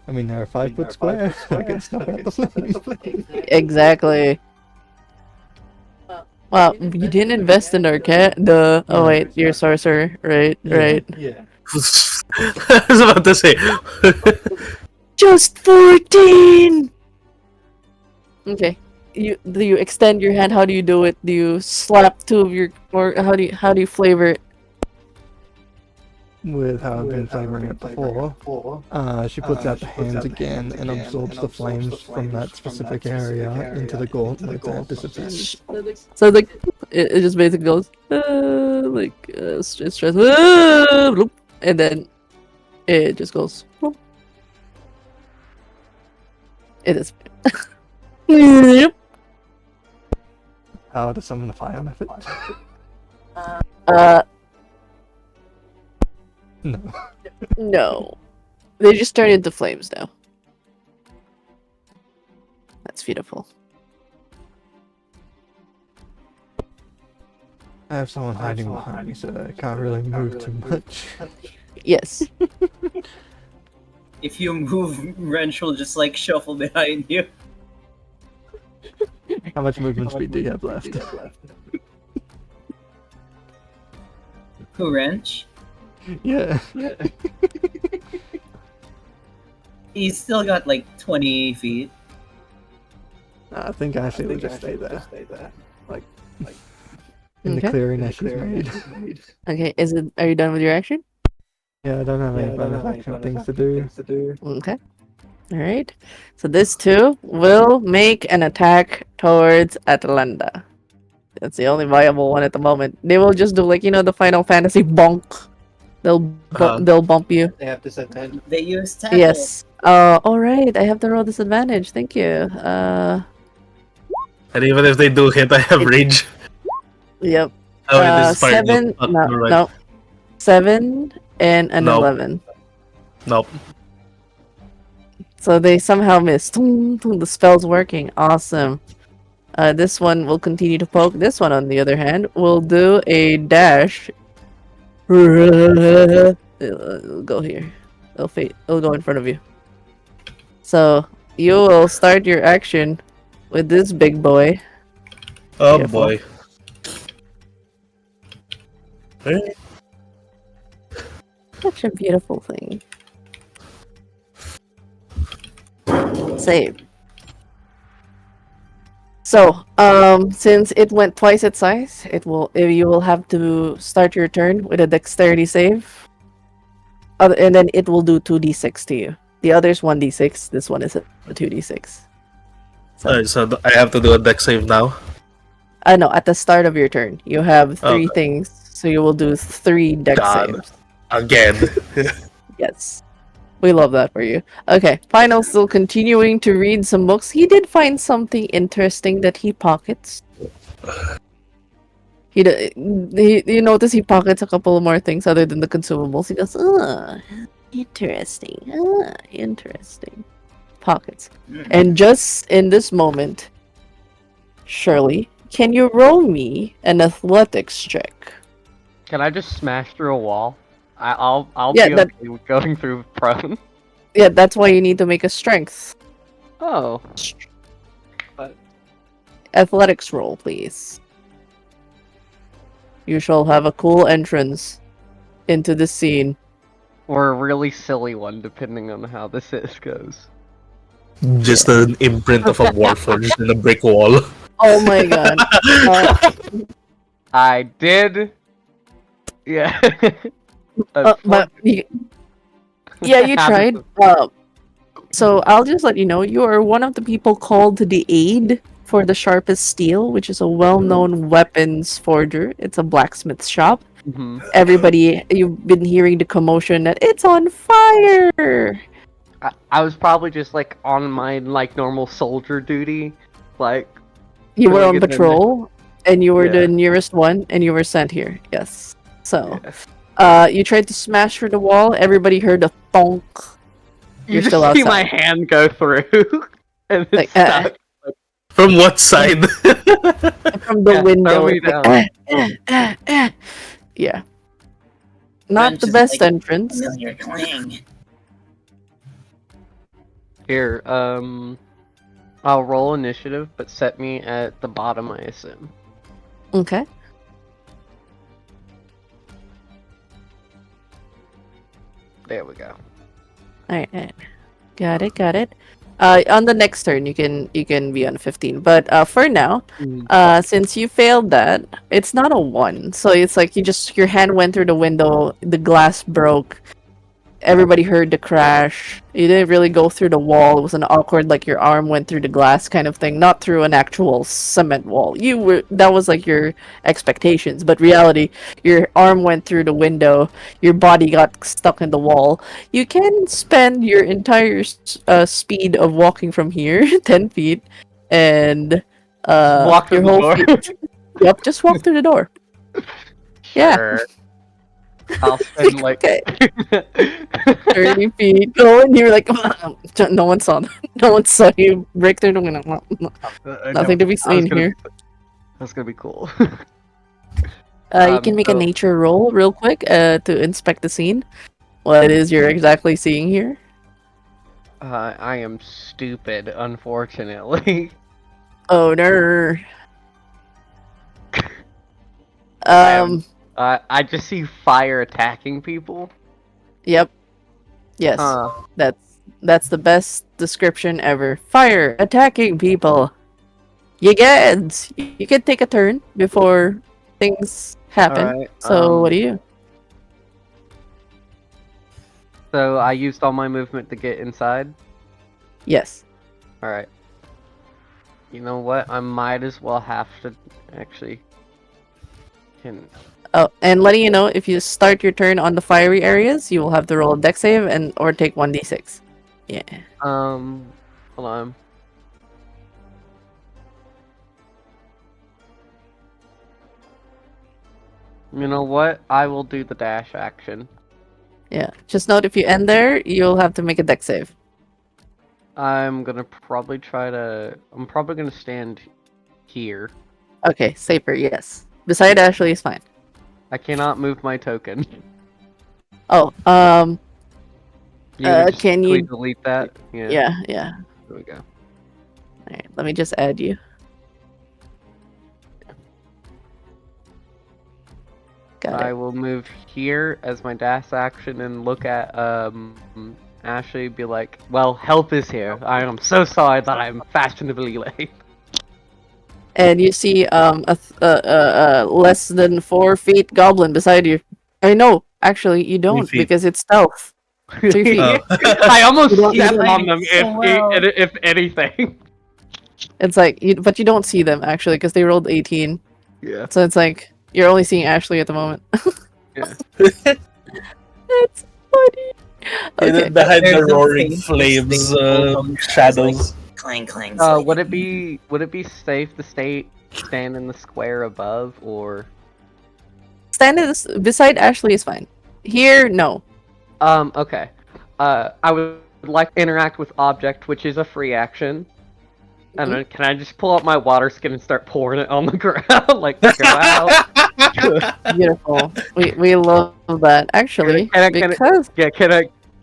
I mean, they're a 5-foot square. I can snuff out the flame. Exactly. Well, you didn't invest in Arcana. Oh wait, you're a sorcerer, right? Right. Yeah. I was about to say. Just 14. Okay. Do you extend your hand? How do you do it? Do you slap two of your, or how do you flavor it? With how I've been flavoring it before, she puts out the hands again and absorbs the flames from that specific area into the gauntlet and it disappears. So like it just basically goes stress, and then it just goes. It is. Yep. How to summon the fire method? No. No. They just turn into flames now. That's beautiful. I have someone hiding behind me, so I can't really move too much. Yes. If you move, Wrench will just like shuffle behind you. How much movement speed do you have left? Who, Wrench? Yeah. He's still got like 20 feet. I think Ashley will just stay there. Like in the Okay. clearing that she's made. Okay, are you done with your action? Yeah, I don't have any bonus action things to do. Okay. Alright. So this two will make an attack towards Atalanta. That's the only viable one at the moment. They will just do like, the Final Fantasy bonk. They'll bump you. They have disadvantage. They use tackle. Yes. Alright, I have to roll disadvantage. Thank you. And even if they do hit, I have rage. Yep. Oh, it is fire. 7. No. 7 and an Nope. 11. Nope. So they somehow missed. The spell's working. Awesome. This one will continue to poke. This one, on the other hand, will do a dash. It'll go here. It'll go in front of you. So you will start your action with this big boy. Oh Careful. boy. Such a beautiful thing. Save. So, since it went twice its size, you will have to start your turn with a dexterity save. And then it will do 2d6 to you. The other's 1d6. This one is a 2d6. So, I have to do a deck save now. no, at the start of your turn, you have three Okay. things. So you will do 3 dex God. saves. Again. Yes. We love that for you. Okay, Final still continuing to read some books. He did find something interesting that he pockets. You notice he pockets a couple more things other than the consumables. He goes, interesting. Interesting. Pockets. And just in this moment, Shirley, can you roll me an athletics check? Can I just smash through a wall? I'll Yeah, be that- okay with going through prone. Yeah, that's why you need to make a strength. Oh. Athletics roll, please. You shall have a cool entrance into the scene. Or a really silly one, depending on how this goes. Just an imprint of a warforged in a brick wall. Oh my god. I did. Yeah. But yeah, you tried. So I'll just let you know, you are one of the people called to the aid for the Sharpest Steel, which is a well-known weapons forger. It's a blacksmith shop. Mhm. Everybody, you've been hearing the commotion that it's on fire. I was probably just like on my like normal soldier duty, like You were filling on it in. patrol, and you were Yeah. the nearest one, and you were sent here. Yes. So, Yeah. you tried to smash through the wall. Everybody heard a thonk. You You're just still see outside. my hand go through, and it's Like, stuck. From what side? From the Yeah, window. throw me It's like, down. yeah. Not the Just best like entrance. familiar clang. Here, I'll roll initiative, but set me at the bottom, I assume. Okay. There we go. Alright. Got it. On the next turn, you can be on 15. But for now, since you failed that, it's not a 1. So it's like your hand went through the window, the glass broke. Everybody heard the crash. You didn't really go through the wall. It was an awkward, like your arm went through the glass kind of thing, not through an actual cement wall. That was like your expectations, but reality, your arm went through the window. Your body got stuck in the wall. You can spend your entire speed of walking from here, 10 feet, and Walk through your the whole door. Yep, just walk through the door. Yeah. Sure. I'll spend like Okay. 30 feet. Go, and you're like, no one saw. No one saw you break through the window. Nothing to be seen here. That's gonna be cool. You can make a nature roll real quick to inspect the scene. What it is you're exactly seeing here. I am stupid, unfortunately. Oh no. I just see fire attacking people. Yep. Yes. That's the best description ever. Fire attacking people. You can take a turn before things happen. Alright, So what do you? So I used all my movement to get inside. Yes. Alright. You know what? I might as well have to actually. Oh, and letting you know, if you start your turn on the fiery areas, you will have to roll a dex save or take 1d6. Yeah. Hold on. You know what? I will do the dash action. Yeah. Just note if you end there, you'll have to make a dex save. I'm gonna probably I'm probably gonna stand here. Okay, safer, yes. Beside Ashley is fine. I cannot move my token. Oh, Just can you delete that? Yeah. Yeah. There we go. Alright, let me just add you. Got I it. will move here as my dash action and look at Ashley, be like, well, help is here. I am so sorry that I'm fashionably late. and you see less than 4 feet goblin beside you. I know, actually, you don't feet. because it's stealth. 3 feet. Oh. I almost You don't- you step don't- on them So well. if anything. It's like, but you don't see them actually because they rolled 18. Yeah. So it's like you're only seeing Ashley at the moment. Yeah. That's funny. Okay. Behind the There's no roaring face, flames, both of them shadows. Clang clang. Would it be safe to stand in the square above or? Beside Ashley is fine. Here, no. Okay. I would like to interact with object, which is a free action. And then can I just pull out my water skin and start pouring it on the ground? Like, go out. Beautiful. We love that actually because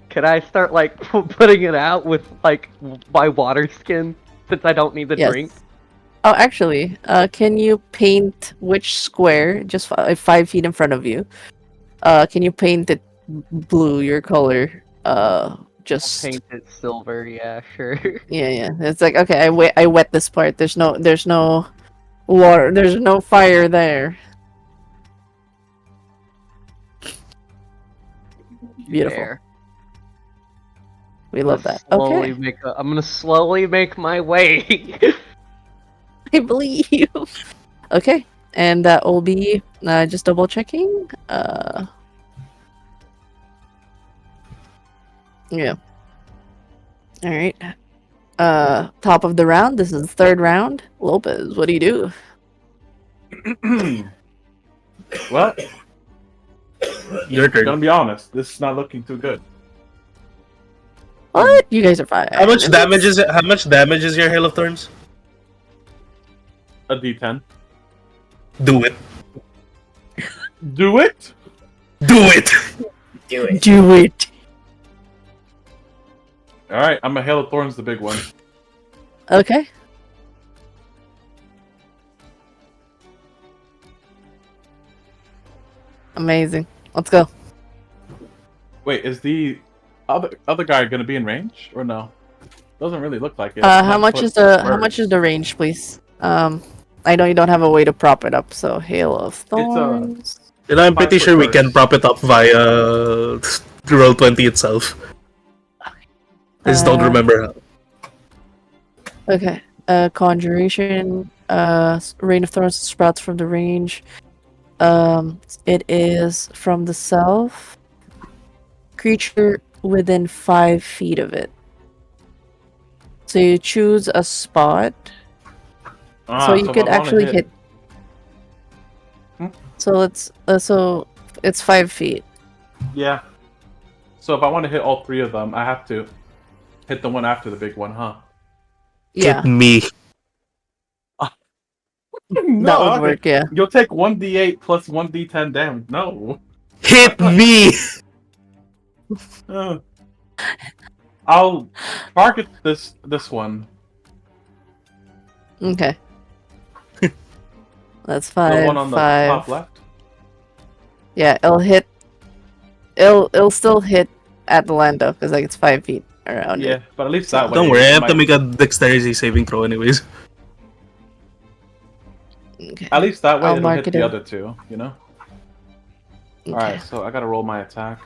Can I start like putting it out with like my water skin since I don't need the yes. drink? Oh, actually, can you paint which square just 5 feet in front of you? Can you paint it blue? Your color. Just Paint it silver. Yeah, sure. yeah. It's like okay, I wet this part. There's no water. There's no fire there. Beautiful. There. We love that. Slowly Okay. I'm gonna slowly make my way. I believe you. Okay, and that will be just double checking. Yeah. All right. Top of the round. This is the third round. Lopez, what do you do? Well, Your turn. gonna be honest, this is not looking too good. What? You guys are fine. How much damage is it? How much damage is your Hail of Thorns? A D10. Do it. Do it. Do it. Do it. Do it. All right, I'm a Hail of Thorns, the big one. Okay. Amazing. Let's go. Wait, is the other guy gonna be in range or no? Doesn't really look like it. How much is the range, please? I know you don't have a way to prop it up, so Hail of Thorns. You know, I'm pretty 5 sure we foot can burst. prop it up via Roll20 itself. I just don't remember how. Okay. Conjuration. Rain of Thorns sprouts from the range. It is from the south. Creature within 5 feet of it. So you choose a spot. So you if could I wanna actually hit. So it's 5 feet. Yeah. So if I want to hit all 3 of them, I have to hit the one after the big one, huh? Yeah, Hit me. that would work. Yeah. You'll take 1d8 plus 1d10 damage. No. Hit me! Uh, I'll target this one. Okay. That's The 5. one on the 5. top left. Yeah, it'll hit. It'll still hit at the land though, because like it's 5 feet around Yeah, it. but at least that way. Don't worry, I it have to might- make a dexterity saving throw anyways. Okay. At least that way I'll it'll mark hit it the in. other 2, you know? Okay. Alright, so I gotta roll my attack.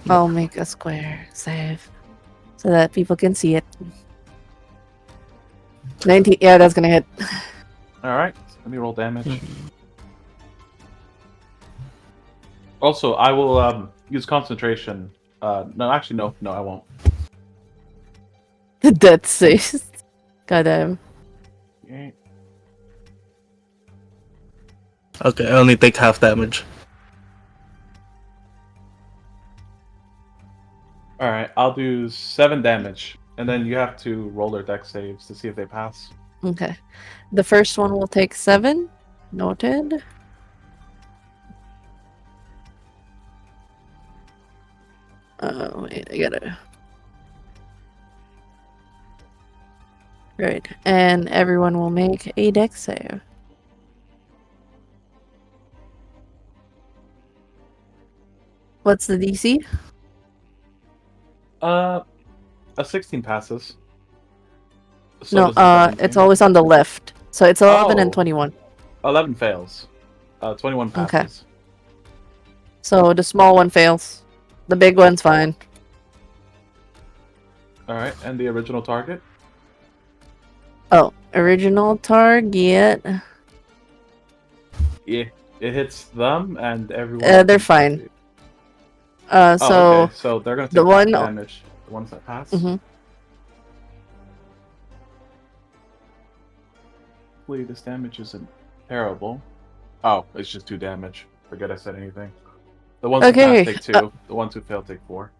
I'll make a square save so that people can see it. 19. Yeah, that's gonna hit. Alright, let me roll damage. Also, I will use concentration. No, actually, no, I won't. The death saves. Goddamn. Okay. Okay, I only take half damage. Alright, I'll do 7 damage. And then you have to roll their dex saves to see if they pass. Okay. The first one will take 7. Noted. Wait, I gotta. Right, and everyone will make a dex save. What's the DC? A 16 passes. So No, does the it's thing. always on the left. So it's 11 and Oh. 21. 11 fails. 21 Okay. passes. So the small one fails. The big one's fine. All right, and the original target. Oh, original target. Yeah, it hits them and everyone. They're fine. Oh, So okay. So they're gonna take the half one. damage. The ones that pass. Mhm. Hopefully, this damage isn't terrible. Oh, it's just 2 damage. Forget I said anything. The ones who Okay, pass take 2. The ones who fail take 4.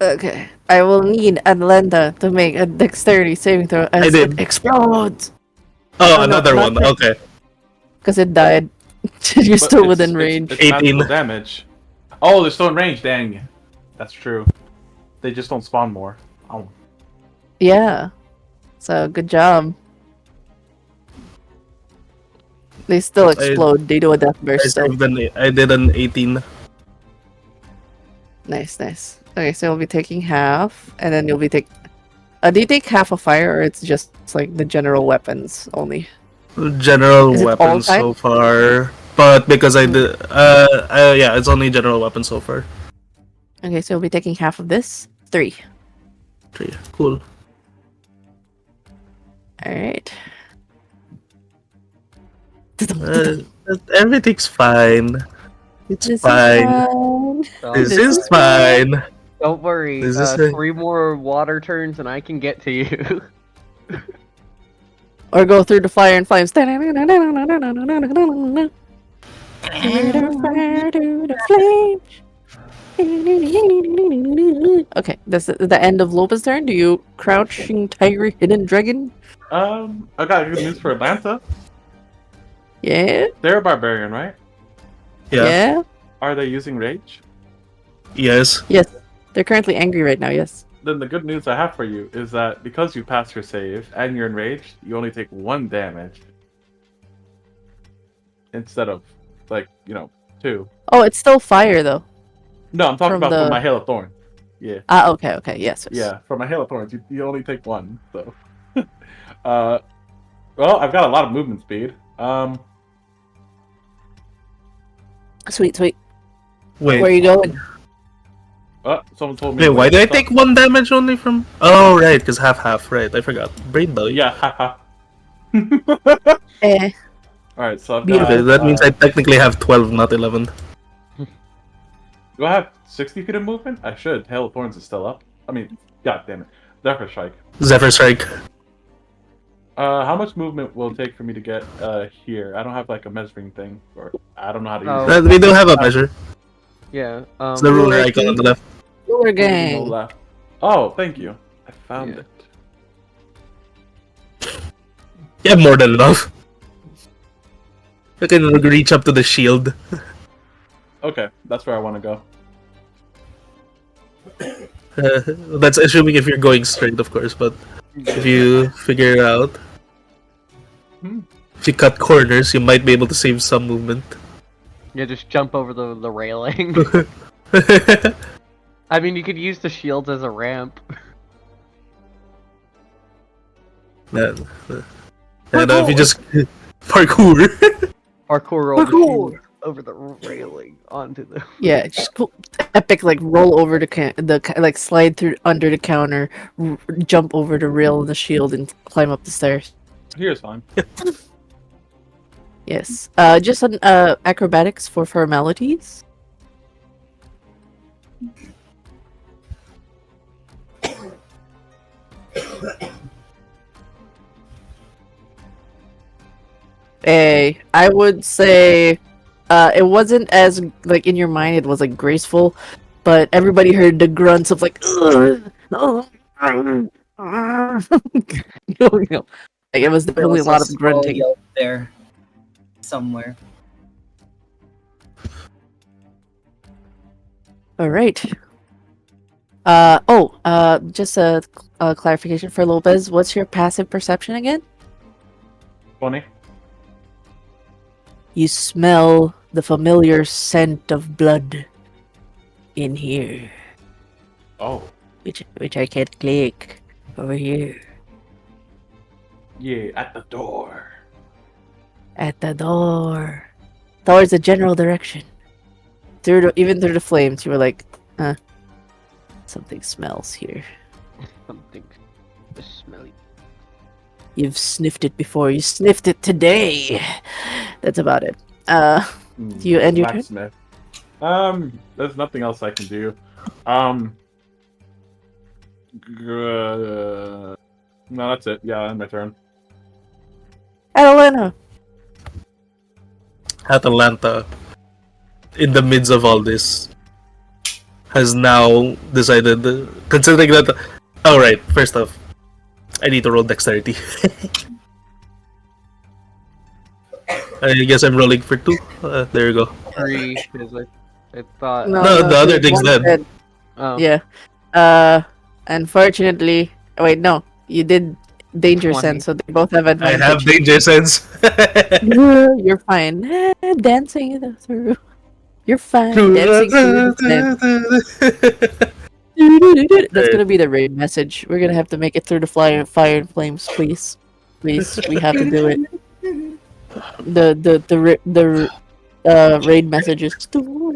Okay, I will need Atlanta to make a dexterity saving throw as did. it explodes. Oh, no, another not one. that- Okay. Because it died. You're But still within range. It's 18. magical damage. Oh, they're still in range. Dang, that's true. They just don't spawn more. Oh. Yeah. So good job. They still explode. They do a death burst still. I did an 18. Nice, nice. Okay, so you'll be taking half, and then you'll be take. Do you take half of fire, or it's just like the general weapons only? General Is it all weapons time? so far. But because I did. Yeah, it's only general weapons so far. Okay, so you'll be taking half of this. 3. 3. Cool. Alright. Everything's fine. It's This is fine. fine. This This is is fine. Don't worry. This is 3 more water turns and I can get to you. Or go through the fire and flames. Through the flames. Okay, that's the end of Lopa's turn. Do you crouching tiger hidden dragon? I got good news for Atlanta. Yeah. They're a barbarian, right? Yeah. Are they using rage? Yes. Yes. They're currently angry right now. Yes. Then the good news I have for you is that because you passed your save and you're enraged, you only take 1 damage instead of 2. Oh, it's still fire though. No, I'm talking From about from the- my Hail of Thorn. Yeah. Ah, okay, okay, yes. Yeah, from my Hail of Thorns, you only take 1. So, well, I've got a lot of movement speed. Sweet. Wait. Where are you going? Someone told me. Wait, why did I take 1 damage only from? Oh, right, because half. Right, I forgot. Brain bug. Yeah, haha. Eh. Alright, so I've Beautiful. got. That means I technically have 12, not 11. Do I have 60 feet of movement? I should. Hail of Thorns is still up. I mean, god damn it. Zephyr Strike. Zephyr Strike. How much movement will it take for me to get here? I don't have like a measuring thing, or I don't know how to use Oh. it. We do have a measure. Yeah. It's the ruler icon on the left. Ruler No gang. left. Oh, thank you. I found Yeah. it. You have more than enough. You can reach up to the shield. Okay, that's where I want to go. That's assuming if you're going straight, of course, but if you figure it out, if you cut corners, you might be able to save some movement. Yeah, just jump over the railing. I mean, you could use the shields as a ramp. And if you just parkour. Parkour over the railing onto the. Yeah, just cool. Epic, like roll over like slide through under the counter, jump over the rail of the shield, and climb up the stairs. Here's fine. Yes. Just on acrobatics for formalities. I would say it wasn't as like in your mind it was like graceful, but everybody heard the grunts of like Like, it was definitely a lot of grunting. There, somewhere. All right. Just a clarification for Lopez. What's your passive perception again? 20. You smell the familiar scent of blood in here, Oh. which I can click over here. Yeah, at the door. At the door. Towards the general direction. Even through the flames, you were like, huh. Something smells here. Something smelly. You've sniffed it before. You sniffed it today. That's about it. Do you end your turn? Blacksmith. There's nothing else I can do. No, that's it. Yeah, end my turn. Atalanta. Atalanta, in the midst of all this, has now decided, considering that. Alright, first off, I need to roll dexterity. I guess I'm rolling for 2. There you go. 3, because I thought. No, the other thing's one dead. Oh. Yeah. Unfortunately, wait, no, you did danger 20. sense, so they both have I advantage. have danger sense. You're fine. Dancing it through. You're fine. Dancing through the sand. That's gonna be the raid message. We're gonna have to make it through the fire and flames, please. Please, we have to do it. The raid messages.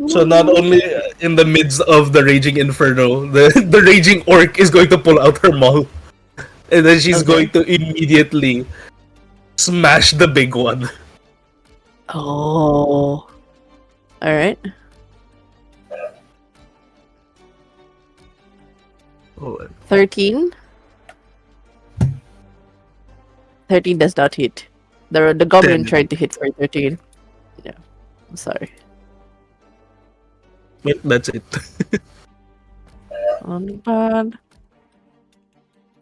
So not only in the midst of the raging inferno, the raging orc is going to pull out her maul, and then she's Okay. going to immediately smash the big one. Oh. All right. Oh, 13. 13 does not hit. The goblin 10. tried to hit for 13. Yeah, I'm sorry. Yep, that's it. On the pad.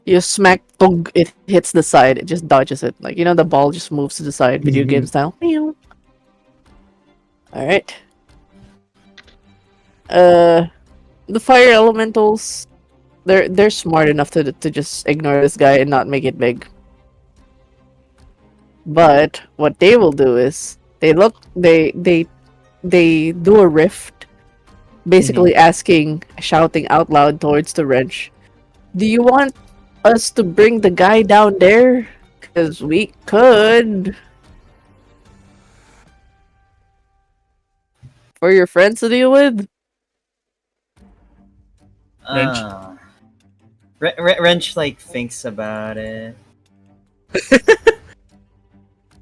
You smack, thunk, it hits the side, it just dodges it. Like, the ball just moves to the side, video game style. Meow. Alright. The fire elementals, they're smart enough to just ignore this guy and not make it big. But what they will do is they do a rift, basically shouting out loud towards the wrench. Do you want us to bring the guy down there? Because we could. For your friends to deal with? Wrench thinks about it.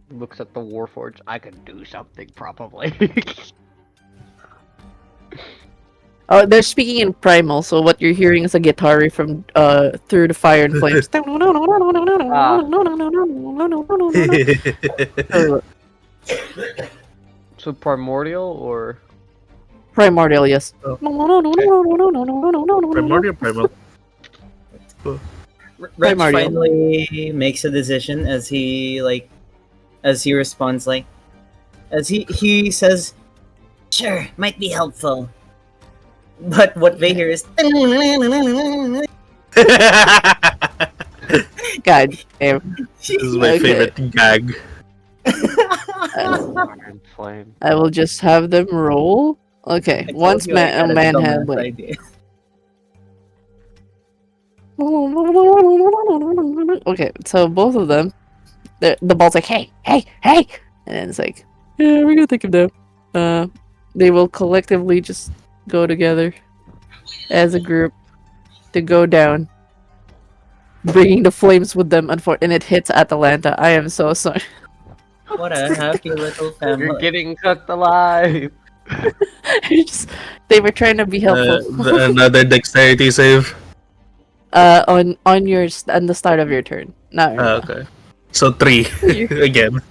Looks at the Warforged. I could do something, probably. Oh, they're speaking in primal, so what you're hearing is a guitar riff from through the fire and flames. So primordial or Primordial, yes. Primordial, primal. Wrench Mario. finally makes a decision as he responds as he says, Sure, might be helpful. but what they hear is God damn. This is my Okay. favorite gag. Iron Flame? I will just have them roll. Okay, I told once you I had a a man dumbass handling. idea. Okay, so both of them, the ball's like, hey, hey, hey! And then it's like, yeah, we're gonna take him down. They will collectively just go together as a group to go down, bringing the flames with them, and it hits Atalanta. I am so sorry. What a happy little You're family. getting cooked alive. They were trying to be helpful. Another dexterity save. On the start of your turn. Not right now. Okay. So 3 again.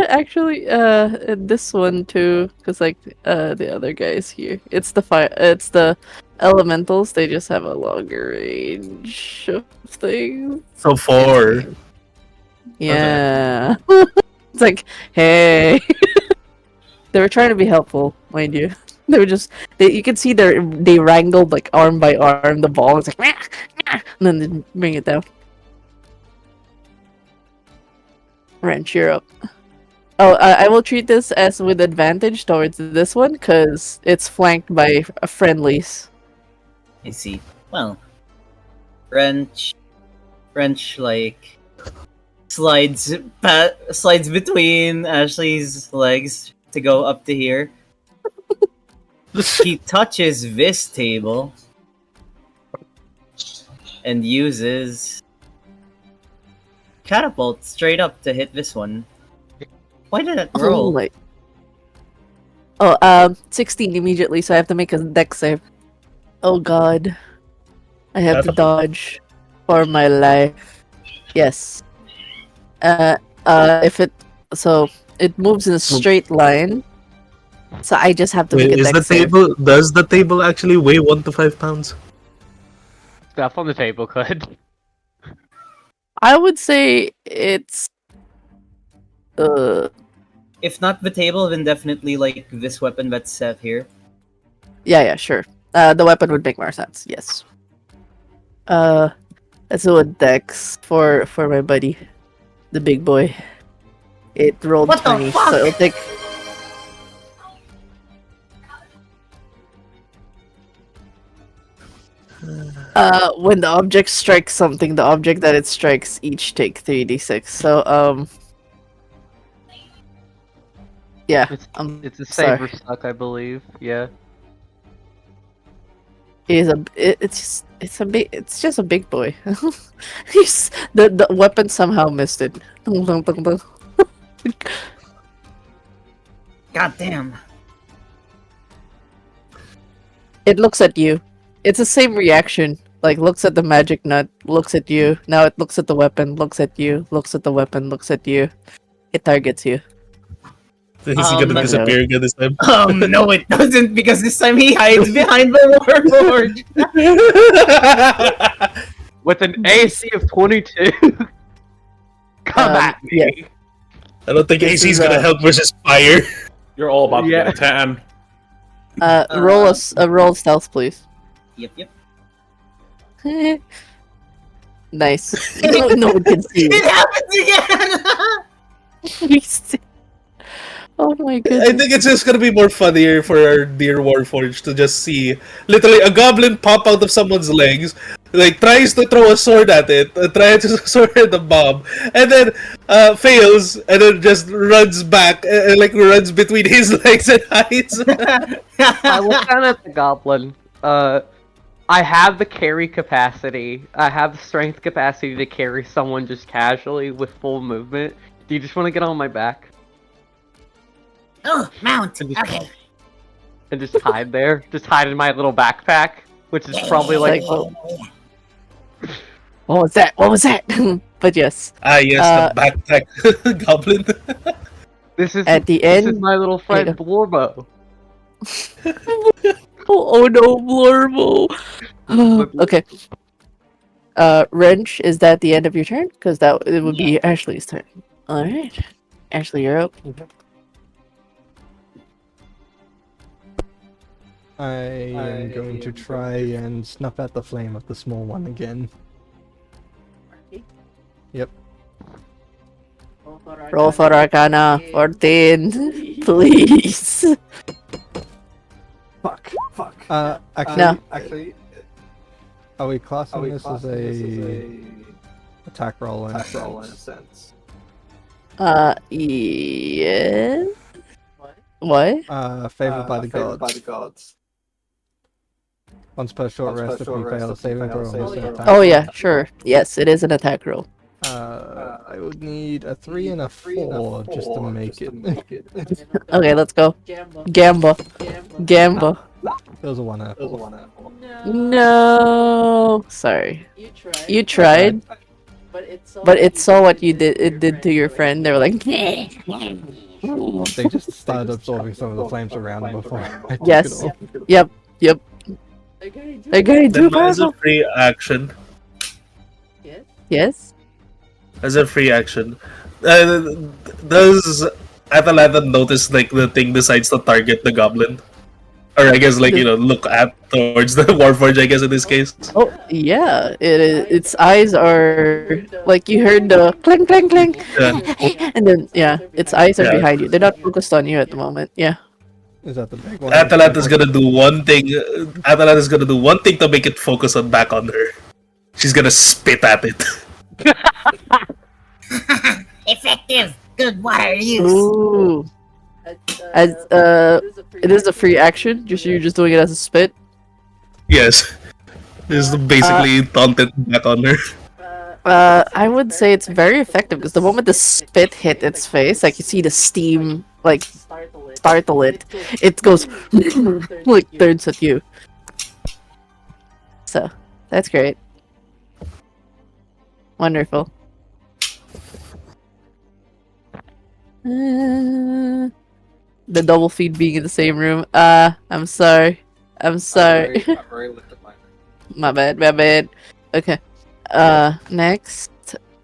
Actually, this one too, because the other guys here, it's the elementals. They just have a longer range of things. So 4. Yeah, it's like, hey, they were trying to be helpful, mind you. They were you can see they wrangled arm by arm the ball. It's like, and then they bring it down. Wrench, you're up. Oh, I will treat this as with advantage towards this one because it's flanked by friendlies. I see. Well, Wrench slides between Ashley's legs to go up to here. He touches this table and uses catapult straight up to hit this one. Why did it roll? my. 16 immediately, so I have to make a dex save. Oh god. I have to dodge for my life. Yes. If it moves in a straight line. So I just have to make a dex save. Does the table actually weigh 1 to 5 pounds? Stuff on the table could. I would say it's If not the table, then definitely like this weapon that's set here. yeah, sure. The weapon would make more sense, yes. Let's do a dex for my buddy. The big boy. It rolled What the 20, fuck? so it'll take when the object strikes something, the object that it strikes each take 3d6. So yeah, It's a sorry. save or suck, I believe. Yeah. It's just a big boy. The weapon somehow missed it. God damn. It looks at you. It's the same reaction. Like, looks at the magic nut, looks at you. Now it looks at the weapon, looks at you, looks at the weapon, looks at you. It targets you. Is he gonna disappear again this time? No, it doesn't, because this time he hides behind the warforge. With an AC of 22. Come at me. yeah. I don't think This AC is is, gonna help versus fire. You're all about to Yeah. get a 10. Roll a roll stealth, please. Yep. Nice. No one can see It you. happens again! Oh my I goodness. think it's just gonna be more funnier for our dear Warforged to just see literally a goblin pop out of someone's legs, like tries to throw a sword at it, tries to sword at the bomb, and then fails, and then just runs back, like runs between his legs and hides. I look down at the goblin. I have the carry capacity. I have the strength capacity to carry someone just casually with full movement. Do you just want to get on my back Oh, mount. And just- Okay. and just hide there? Just hide in my little backpack, which is probably like What was that? What was that? But yes. Yes, the backpack goblin. this is At the this is end. my little friend Blorbo. Oh no, Blorbo. Okay. Wrench, is that the end of your turn? Because it would be Ashley's turn. Alright. Ashley, you're up. I am going to try and snuff out the flame of the small one again. Yep. Roll for Arcana. 14. Please. Fuck. Actually, No. are we classing this as a attack roll in a sense? Yes. What? Favored by the gods. Once per short rest, if you fail a saving throw, or miss an attack. Oh yeah, sure. Yes, it is an attack roll. I would need a 3 and a 4 just to make it. Okay, let's go. Gamba. Gamba. There was a 1 apple. No. Sorry. You tried, but it saw what you did. It did to your friend. They were like, They just started absorbing some of the flames around them before I took yes. it off. Yep. They're going too Then as a powerful. free action, Yes. does Atalanta notice like the thing decides to target the goblin? Or I guess look at towards the Warforged, I guess in this case. Oh yeah. It is. Its eyes are like you heard the clink clink clink, Yeah. and then its eyes are Yeah. behind you. They're not focused on you at the moment. Yeah. Is that the big one? Atalanta's gonna do one thing. Atalanta's gonna do one thing to make it focus back on her. She's gonna spit at it. Effective. Good water use. Ooh. As it is a free action. You're just doing it as a spit. Yes. This is basically taunted back on her. I would say it's very effective because the moment the spit hit its face, like you see the steam like startle it, it goes like turns at you. So that's great. Wonderful. The double feed being in the same room. I'm sorry. I'm sorry. I'm very limited-minded. My bad. Okay. Next.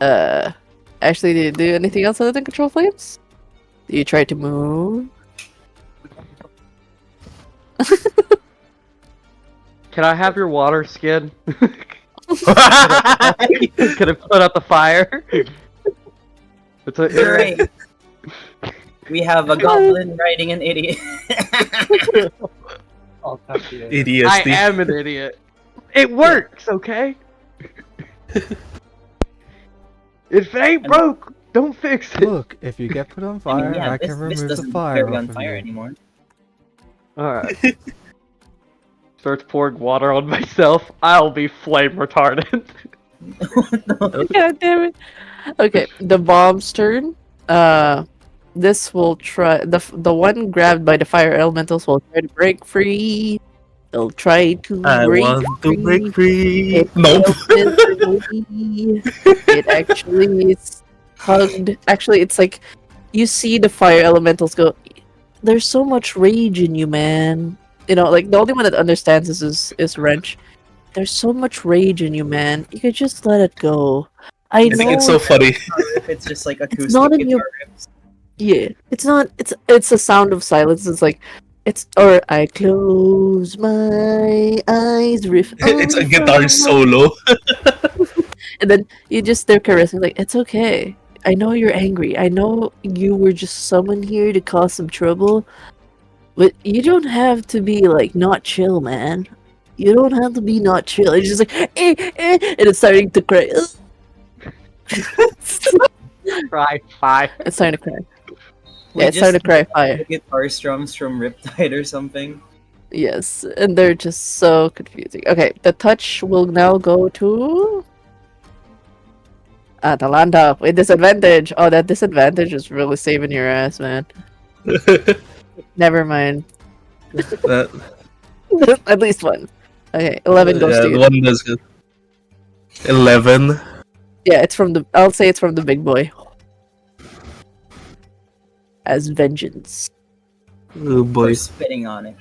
Actually, do you do anything else other than control flames? Do you try to move? Can I have your water skin? Could have put out the fire. Great. We have a goblin riding an idiot. I'll tap the Idiocy. I am an idiot. It works, okay? If it ain't broke, don't fix it. Look, if you get put on fire, I can this remove the doesn't fire carry off on of fire you. anymore. Alright. Starts pouring water on myself. I'll be flame retardant. God damn it. Okay, the bomb's turn. This will try the one grabbed by the fire elementals will try to break free. They'll try to I break want free. to break free. It Nope. failed miserably. It actually is hugged. Actually, it's like you see the fire elementals go. There's so much rage in you, man. You know, like the only one that understands this is Wrench. There's so much rage in you, man. You could just let it go. I think know it's so funny. If it's just like acoustic not in your- guitar riffs. Yeah, it's not. It's a sound of silence. It's like it's or I close my eyes, riff. It's a on guitar someone. solo. And then you just they're caressing like it's okay. I know you're angry. I know you were just summoned here to cause some trouble, but you don't have to be like not chill, man. You don't have to be not chill. It's just like and it's starting to cry. Try fire. It's starting to cry. We Yeah, it's starting to cry the fire. guitar strums from Riptide or something. Yes, and they're just so confusing. Okay, the touch will now go to Atalanta with disadvantage. Oh, that disadvantage is really saving your ass, man. Never mind. That- At least one. Okay, 11 goes yeah, to the you. one does good. 11. Yeah, it's from the. I'll say it's from the big boy. As vengeance. Oh For boy. spitting on it.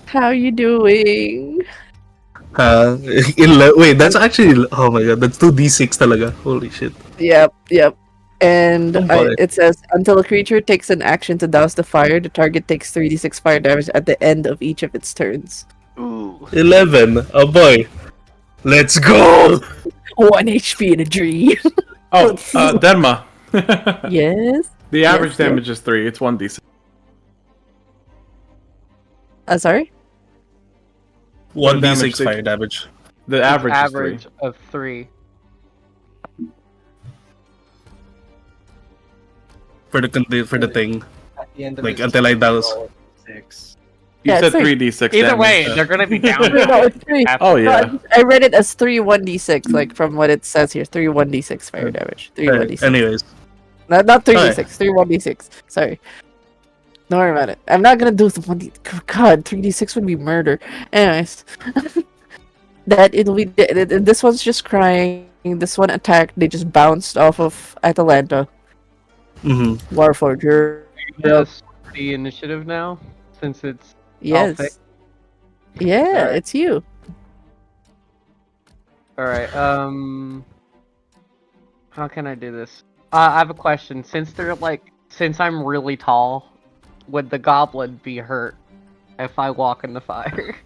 How you doing? Wait, that's actually. Oh my god, that's 2d6 talaga. Holy shit. Yep. And Oh boy. it says until a creature takes an action to douse the fire, the target takes 3d6 fire damage at the end of each of its turns. 11. Oh boy. Let's go! 1 HP in a dream. Oh, Denma. Yes. The average Yes. damage is 3. It's 1d6. Sorry. 1d6 damage fire damage. The average, Average is of 3. For the thing. At the end of Like, it, until I douse. roll 6. 3. You Yeah, said it's 3d6 Either damage. way, they're gonna be down. No, it's 3. Oh yeah. I read it as 3 1d6, like from what it says here. 3 1d6 fire damage. 3 Alright, 1d6. anyways. Not 3d6. 3 1d6. Sorry. Don't worry about it. I'm not gonna do the 1d. God, 3d6 would be murder. Anyways. That it'll be. This one's just crying. This one attacked. They just bounced off of Atalanta. Mm-hmm. Warforger. Just the initiative now, since it's Yes. pick. Yeah, Alright. it's you. alright. How can I do this? I have a question. Since I'm really tall, would the goblin be hurt if I walk in the fire?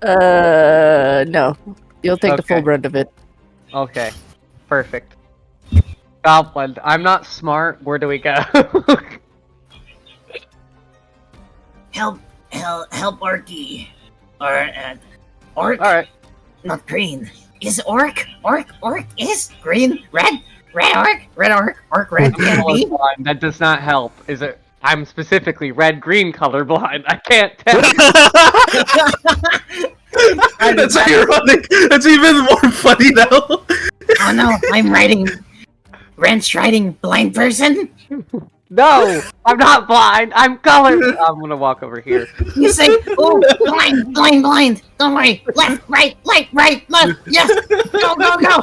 No. You'll take the full Okay. brunt of it. Okay, perfect. Goblin, I'm not smart. Where do we go? Help Orky. Or, Orc, All right. not Green. is orc is green, red orc, red candy. Colorblind. That does not help. Is it? I'm specifically red-green colorblind. I can't tell. That's ironic. That's even more funny now. Oh no, Rent's writing blind person. No, I'm not blind. I'm color. I'm gonna walk over here. You say, oh, blind. Don't worry. Left, right, left. Yes. Go.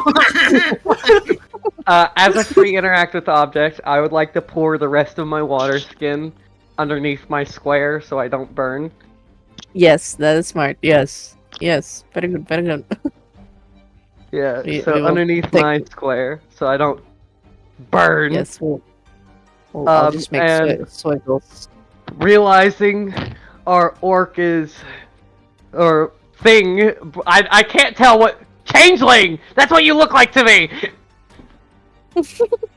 As a free interact with object, I would like to pour the rest of my water skin underneath my square so I don't burn. Yes, that is smart. Yes. Very good. Yeah, We so will underneath take- my square so I don't burn. Yes, I'll just make and- swiggles. Realizing our orc is or thing, I can't tell what changeling. That's what you look like to me.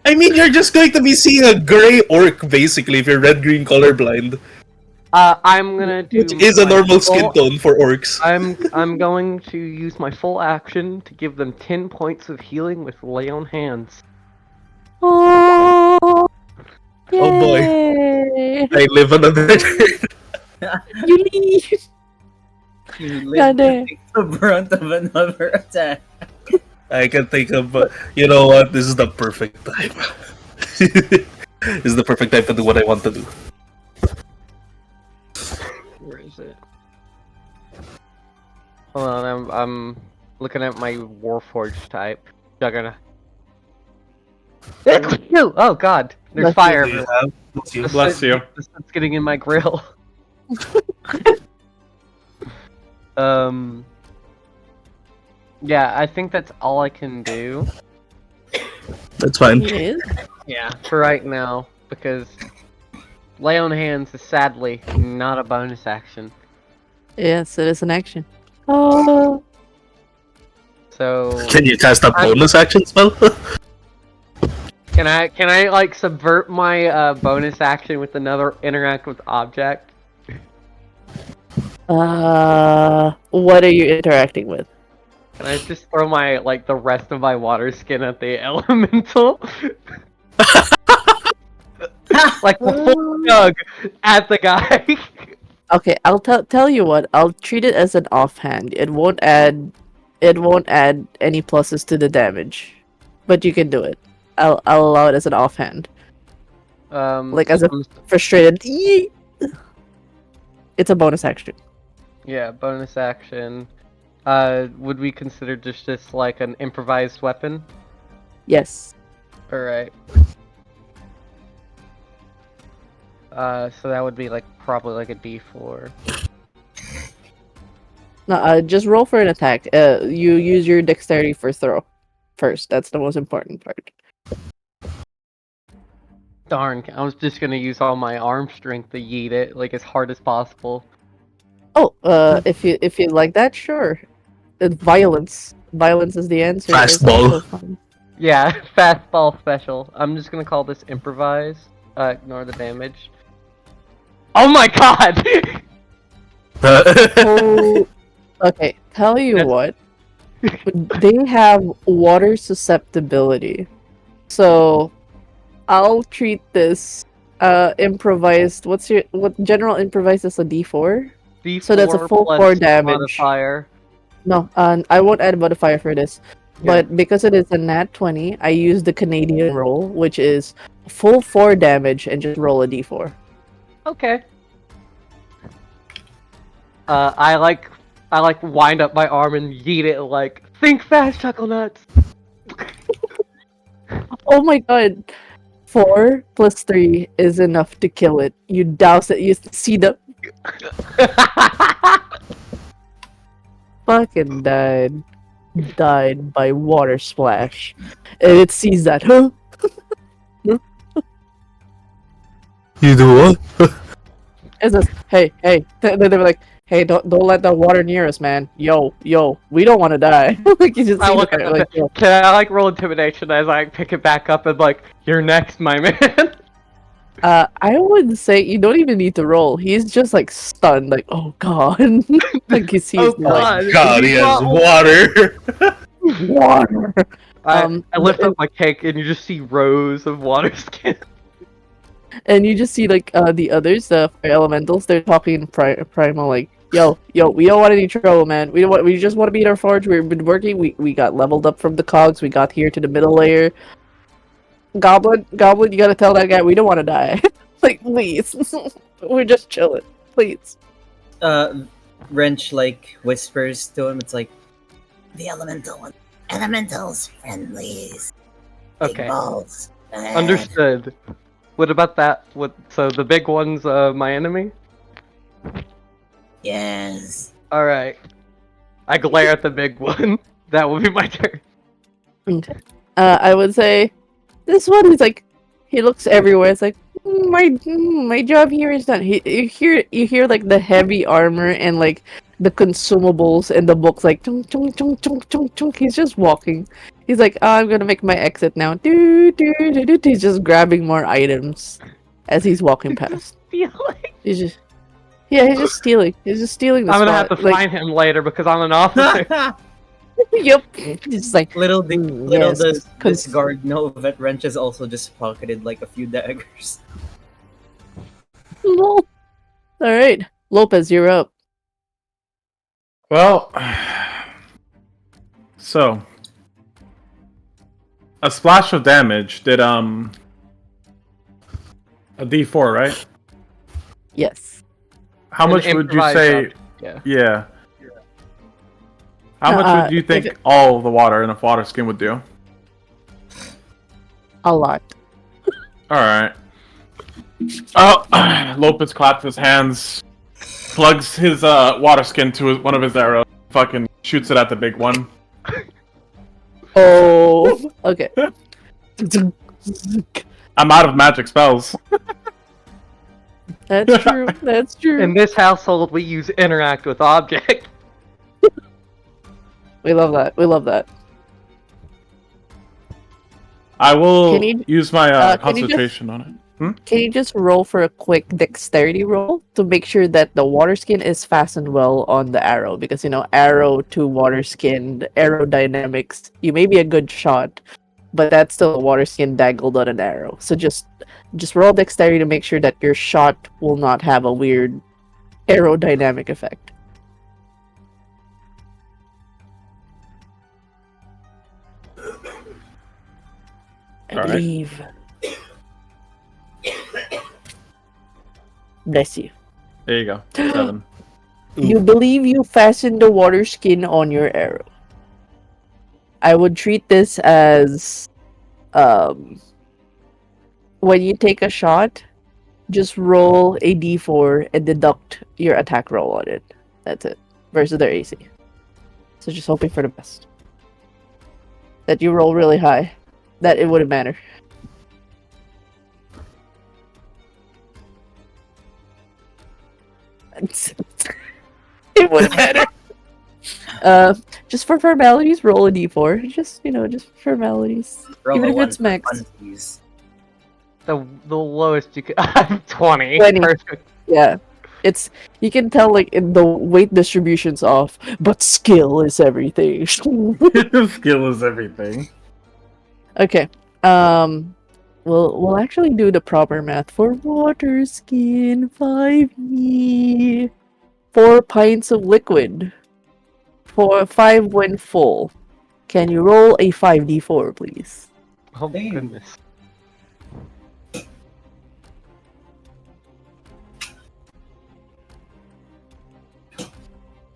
I mean, you're just going to be seeing a gray orc, basically, if you're red-green colorblind. I'm gonna do. Which is a my normal skin full- tone for orcs. I'm going to use my full action to give them 10 points of healing with lay on hands. Oh, Oh boy. yay. I live another turn. You leave. You God damn. take the brunt of another attack. I can think of, you know what? This is the perfect time. This is the perfect time to do what I want to do. Where is it? Hold on, I'm looking at my Warforged type. Juggernaut. Oh god, there's fire. Bless you. Bless you. The soot's getting in my grill. Yeah, I think that's all I can do. That's fine. Yes. Yeah, for right now, because lay on hands is sadly not a bonus action. Yes, it is an action. Oh. So Can you cast a bonus action spell? can I like subvert my bonus action with another interact with object? What are you interacting with? Can I just throw my the rest of my water skin at the elemental? Like the full jug at the guy. Okay, I'll tell you what. I'll treat it as an offhand. It won't add any pluses to the damage, but you can do it. I'll allow it as an offhand. Like as a frustrated. Yee! It's a bonus action. Yeah, bonus action. Would we consider this like an improvised weapon? Yes. Alright. So that would be probably like a D4. No, just roll for an attack. You use your dexterity for throw first. That's the most important part. Darn, I was just gonna use all my arm strength to yeet it as hard as possible. Oh, if you like that, sure. Violence. Violence is the answer. It's Fastball. also fun. Yeah, fastball special. I'm just gonna call this improvise. Ignore the damage. Oh my god! Oh, okay, tell you what. They have water susceptibility. So I'll treat this improvised. What general improvise is a D4? D4 So that's a full plus 4 damage. Modifier. No, I won't add modifier for this. But because it is a nat 20, I use the Canadian roll, which is full 4 damage, and just roll a d4. Okay. I wind up my arm and yeet it think fast, Chuckle Nuts. Oh my god. 4 plus 3 is enough to kill it. You douse it, you see the... Fucking died. Died by water splash. And it sees that, huh? You do what? It says, hey. They were like, hey, don't let that water near us, man. Yo, we don't want to die. You just I see look that, at it. yo. Can I roll intimidation as I pick it back up and you're next, my man? I would say you don't even need to roll. He's just stunned, oh god. He sees Oh me, god. God, he has water. Water. I lift up my cake and you just see rows of water skin. And you just see like the others, the fire elementals. They're talking in primal, like, "Yo, we don't want any trouble, man. We don't want. We just want to beat our forge. We've been working. We got leveled up from the cogs. We got here to the middle layer. Goblin, you gotta tell that guy we don't want to die. Like, please, we're just chilling, please." Wrench like whispers to him. It's like, The elementals, friendlies. Big Okay, balls. understood. What about that? So the big one's my enemy? Yes. Alright. I glare at the big one. That will be my turn. I would say this one is like, he looks everywhere. It's like, my job here is done. You hear like the heavy armor and like the consumables and the books like chunk chunk chunk chunk chunk chunk. He's just walking. He's like, "Oh, I'm gonna make my exit now." He's just grabbing more items as he's walking past. He's just he's just stealing. He's just stealing the I'm gonna spot. have to Like, find him later because I'm an officer. yep. He's just like, little yes, does this cons- guard know that Wrench has also just pocketed like a few daggers. lol. All right, Lopez, you're up. Well, so a splash of damage did a D4, right? Yes. How An much would you improvised say? object, yeah. Yeah. How much would you if think it- all the water in a water skin would do? A lot. All right. Oh, Lopez claps his hands, plugs his water skin to one of his arrows, fucking shoots it at the big one. Oh, okay. I'm out of magic spells. That's true. That's true. In this household, we use interact with object. We love that. We love that. I will Can you- use my can you just- concentration on it. Can you just roll for a quick dexterity roll to make sure that the water skin is fastened well on the arrow? Because, arrow to water skin, the aerodynamics, you may be a good shot, but that's still a water skin dangled on an arrow. So just roll dexterity to make sure that your shot will not have a weird aerodynamic effect. I All right. believe. Bless you. There you go. 7. You believe you fastened the water skin on your arrow. I would treat this as when you take a shot, just roll a d4 and deduct your attack roll on it. That's it. Versus their AC. So just hoping for the best. That you roll really high. That it wouldn't matter. It wouldn't matter. Just for formalities, roll a d4. Just formalities. Roll Even a if one it's for max. funsies. The lowest you could. I'm 20. 20. Perfect. Yeah. It's, you can tell like in the weight distribution's off, but skill is everything. Skill is everything. Okay. We'll actually do the proper math for water skin. 5e. 4 pints of liquid. 5 when full. Can you roll a 5d4, please? Oh my goodness.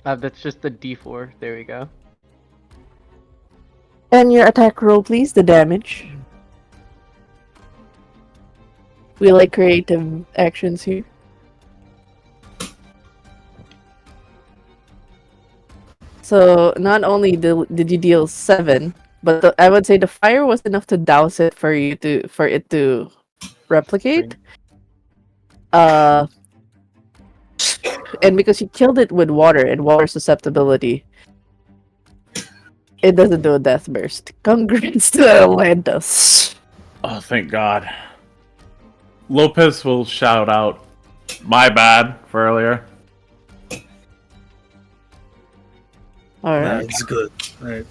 That's just a D4. There we go. And your attack roll, please. The damage. We like creative actions here. So not only did you deal 7, but I would say the fire was enough to douse it for it to replicate. And because you killed it with water and water susceptibility, it doesn't do a death burst. Congrats to Atlantis. Oh, thank God. Lopez will shout out, "My bad," for earlier. Alright. That's good. Alright.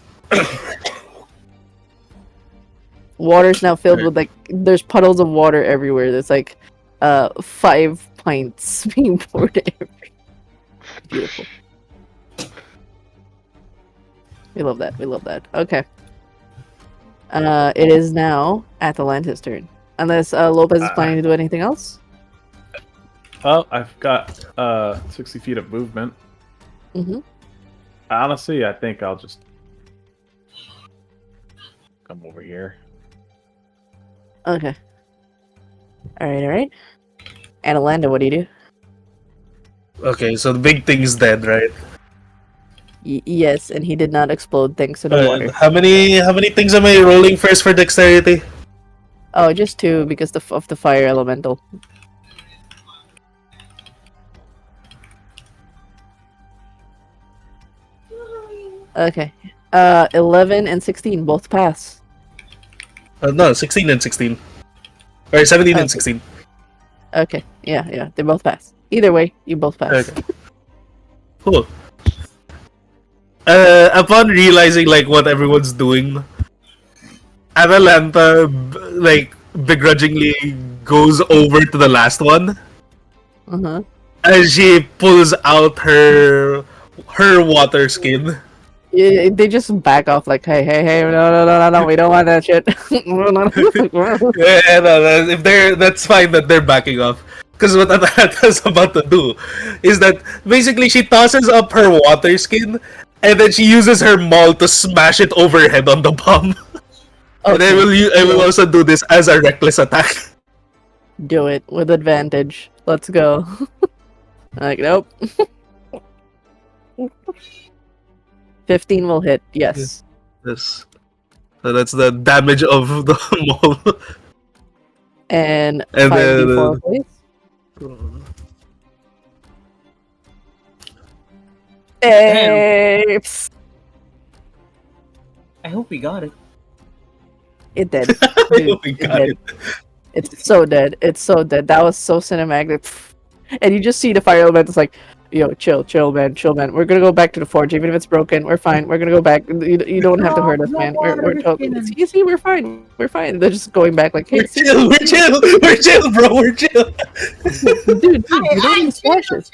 Water's now filled with like there's puddles of water everywhere. There's like 5 pints being poured everywhere. Beautiful. We love that. We love that. Okay. It is now Atalanta's turn. Unless Lopez is planning to do anything else. Oh, I've got 60 feet of movement. Mm-hmm. Honestly, I think I'll just come over here. Okay. Alright. Atalanta, what do you do? Okay, so the big thing's dead, right? Yes, and he did not explode thanks to the water. How many things am I rolling first for dexterity? Oh, just 2 because of the fire elemental. Okay. 11 and 16 both pass. No, 16 and 16. Or 17 Okay. and 16. Okay. Yeah, they both pass. Either way, you both pass. Okay. Cool. Upon realizing like what everyone's doing, Atalanta begrudgingly goes over to the last one. Uh-huh. As she pulls out her water skin. Yeah, they just back off like, hey, no, we don't want that shit. Yeah, no, that's fine that they're backing off. Because what Atalanta's about to do is that basically she tosses up her water skin and then she uses her maul to smash it overhead on the bomb. And I will also do this as a reckless attack. Do it with advantage. Let's go. Like, nope. 15 will hit, yes. Yes. So that's the damage of the maul. And And 5d4, please. Apes! I hope we got it. It did. Dude, We it got did. it. It's so dead. It's so dead. That was so cinematic. And you just see the fire element. It's like, yo, chill, man. We're gonna go back to the forge, even if it's broken. We're fine. We're gonna go back. You don't have to hurt us, man. We're you see, we're fine. They're just going back like, hey, We're chill, bro. We're chill. dude, you don't even splash us.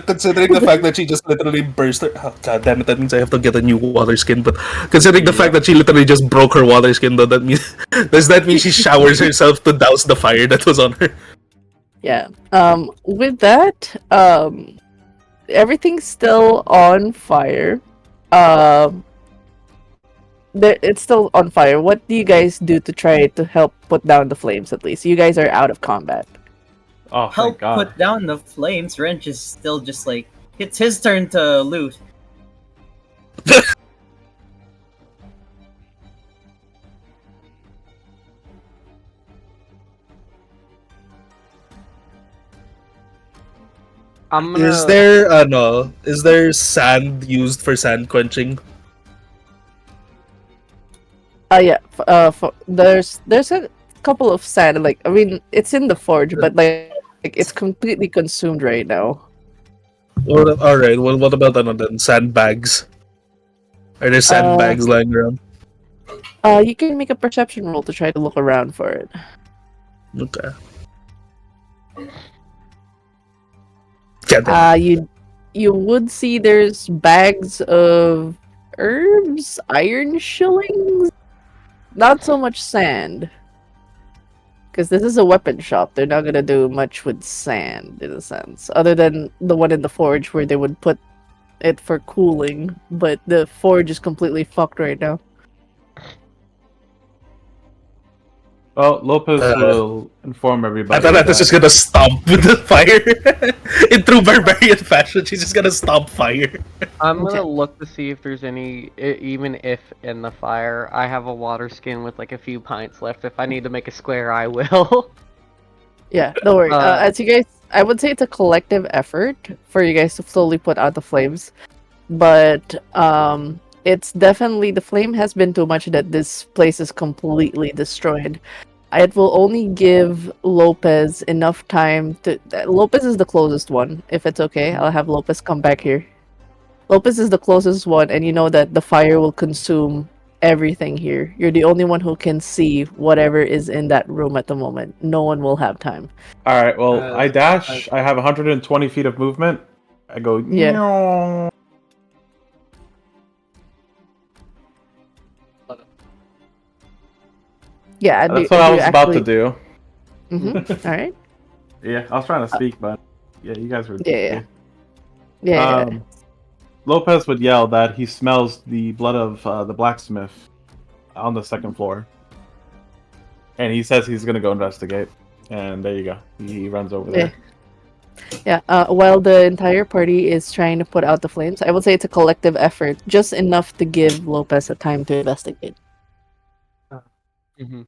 Considering the fact that she just literally burst her. Oh, God damn it, that means I have to get a new water skin. But considering the fact that she literally just broke her water skin, though, does that mean she showers herself to douse the fire that was on her? Yeah. With that, everything's still on fire. It's still on fire. What do you guys do to try to help put down the flames? At least you guys are out of combat. Oh, Help thank God. put down the flames. Wrench is still just like, it's his turn to loot. I'm gonna... Is there sand used for sand quenching? Yeah. There's a couple of sand. Like, I mean, it's in the forge, but like it's completely consumed right now. Well, alright, well, what about then? Sandbags? Are there sandbags lying around? You can make a perception roll to try to look around for it. Okay. You would see there's bags of herbs, iron shillings, not so much sand. Because this is a weapon shop, they're not gonna do much with sand in a sense, other than the one in the forge where they would put it for cooling. But the forge is completely fucked right now. Well, Lopez will inform everybody. I thought Atalanta's just gonna stomp with the fire. In true barbarian fashion, she's just gonna stomp fire. I'm gonna look to see if there's any, even if in the fire, I have a water skin with like a few pints left. If I need to make a square, I will. Yeah, don't worry. As you guys, I would say it's a collective effort for you guys to slowly put out the flames, but it's definitely, the flame has been too much that this place is completely destroyed. It will only give Lopez enough time to. Lopez is the closest one. If it's okay, I'll have Lopez come back here. Lopez is the closest one, and you know that the fire will consume everything here. You're the only one who can see whatever is in that room at the moment. No one will have time. All right. Well, I dash. I- I have 120 feet of movement. I go. Yeah. "Meow." Yeah, That's what I was about to do. Mm-hmm. All right. Yeah, I was trying to speak, but yeah, you guys were. Yeah. Yeah. Lopez would yell that he smells the blood of the blacksmith on the second floor, and he says he's gonna go investigate. And there you go. He runs over there. Yeah. While the entire party is trying to put out the flames, I would say it's a collective effort, just enough to give Lopez a time to investigate. Mm-hmm.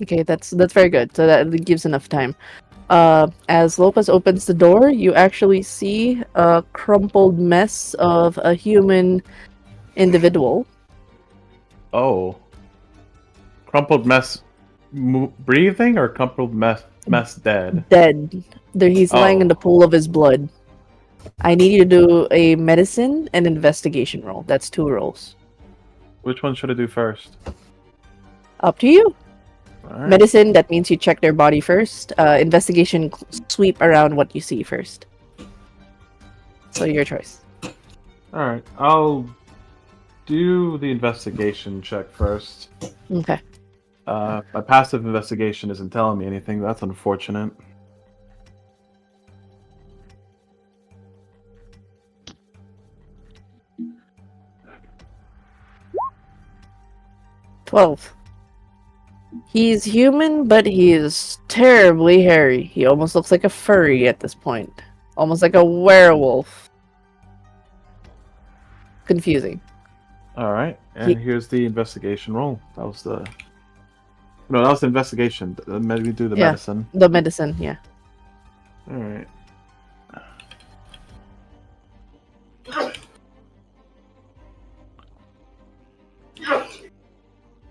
Okay, that's very good. So that gives enough time. As Lopez opens the door, you actually see a crumpled mess of a human individual. Oh, crumpled mess, breathing or crumpled mess dead? Dead. There, he's lying in the pool of his blood. I need you to do a medicine and investigation roll. That's 2 rolls. Which one should I do first? Up to you. All right. Medicine, that means you check their body first. Investigation, sweep around what you see first. So your choice. All right. I'll do the investigation check first. Okay. My passive investigation isn't telling me anything. That's unfortunate. $12. He's human, but he is terribly hairy. He almost looks like a furry at this point. Almost like a werewolf. Confusing. All right, and here's the investigation roll. That was the investigation. Maybe do the medicine. The medicine, yeah. All right.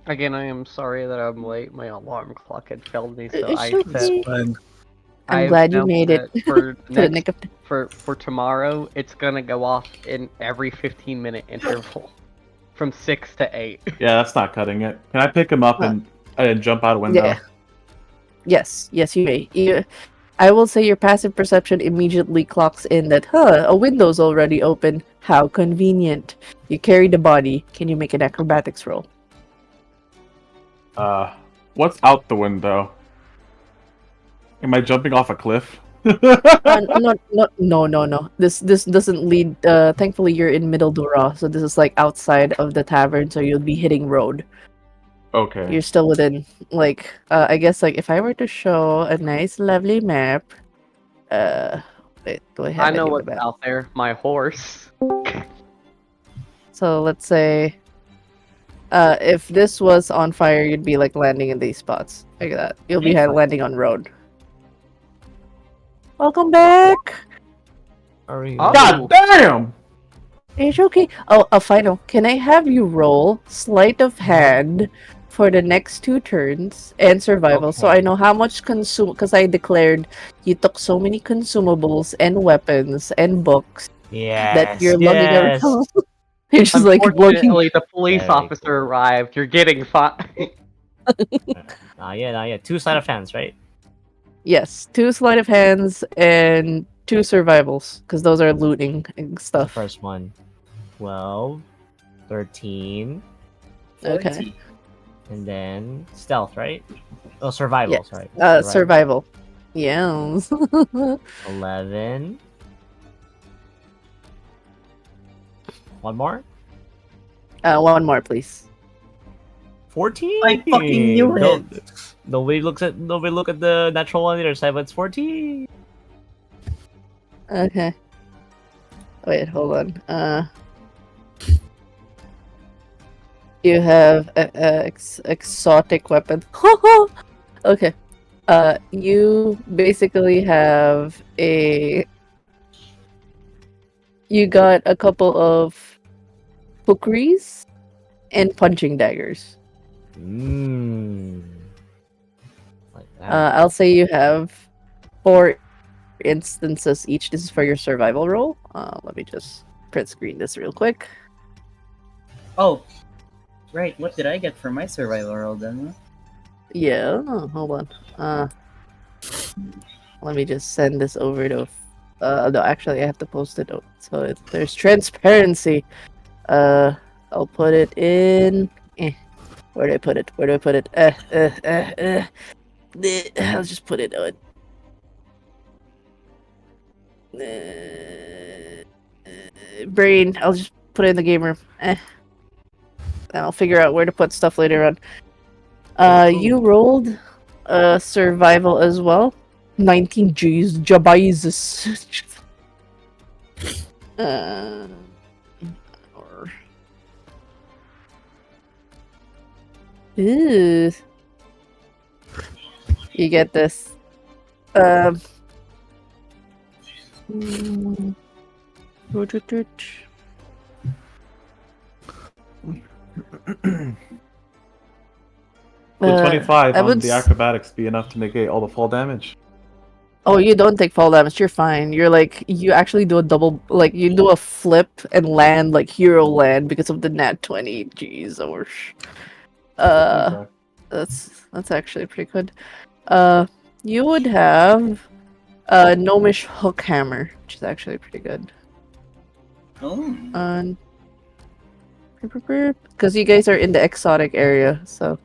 Again, I am sorry that I'm late. My alarm clock had failed me, so It's I okay. set. I'm glad you now made it. set For the nick next, of for tomorrow, it's gonna go off in every 15-minute interval, from 6 to 8. Yeah, that's not cutting it. Can I pick him up and jump out a window? Yeah. Yes, you may. I will say your passive perception immediately clocks in that, a window's already open. How convenient. You carry the body. Can you make an acrobatics roll? What's out the window? Am I jumping off a cliff? No. This doesn't lead. Thankfully, you're in Middle Dura, so this is like outside of the tavern, so you'll be hitting road. Okay. You're still within, like, I guess, like, if I were to show a nice, lovely map, wait, do I have I any know of the what's map? out there. My horse. So let's say, if this was on fire, you'd be like landing in these spots. Look at that. You'll be landing on road. Welcome back. Are you? God damn! It's okay. Oh, a final. Can I have you roll sleight of hand for the next 2 turns and survival, so I know how much because I declared you took so many consumables and weapons and books that you're lugging around. You're just like lugging. Unfortunately, the police Very officer arrived. You're getting fine. Yeah. 2 sleight of hands, right? Yes, 2 sleight of hands and 2 survivals, because those are looting and The stuff. first one. 12, 13, Okay. and then stealth, right? Oh, survival, Yes. sorry. Survival. Yes. 11. One more? 1 more, please. 14. I fucking knew it. Nobody look at the natural one on the other side, but it's 14. Okay. Wait, hold on. You have exotic weapon. Okay. You basically have you got a couple of kukris and punching daggers. Like that. I'll say you have 4 instances each. This is for your survival roll. Let me just print screen this real quick. Oh, right. What did I get for my survival roll then? Yeah, hold on. Let me just send this over to. No, actually, I have to post it. So there's transparency. I'll put it in. Where do I put it? Where do I put it? I'll just put it on. Brain. I'll just put it in the game room. And I'll figure out where to put stuff later on. You rolled survival as well. 19 G's. Jabizes. Ew. You get this. Would 25 I on would the acrobatics be enough to negate all the fall damage? Oh, you don't take fall damage. You're fine. You're like you actually do a double, like you do a flip and land like hero land because of the nat 20. Jeez, Okay. that's actually pretty good. You would have a gnomish hook hammer, which is actually pretty good. Oh. Because you guys are in the exotic area, so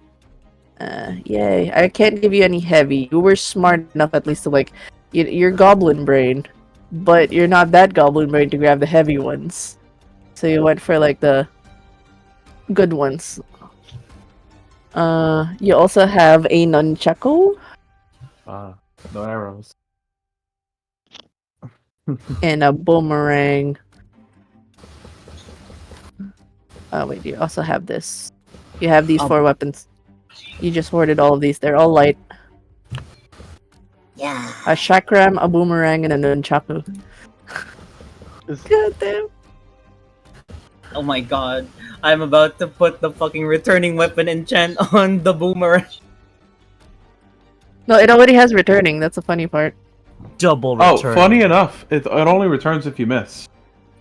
yay. I can't give you any heavy. You were smart enough at least to like you're goblin brain, but you're not that goblin brain to grab the heavy ones. So you went for like the good ones. You also have a nunchaku No arrows. and a boomerang. Oh wait, you also have this. You have these 4 weapons. You just hoarded all of these. They're all light. Yeah. A chakram, a boomerang, and a nunchaku. God damn. Oh my god. I'm about to put the fucking returning weapon enchant on the boomerang. No, it already has returning. That's the funny part. Double Oh, return. funny enough, it only returns if you miss.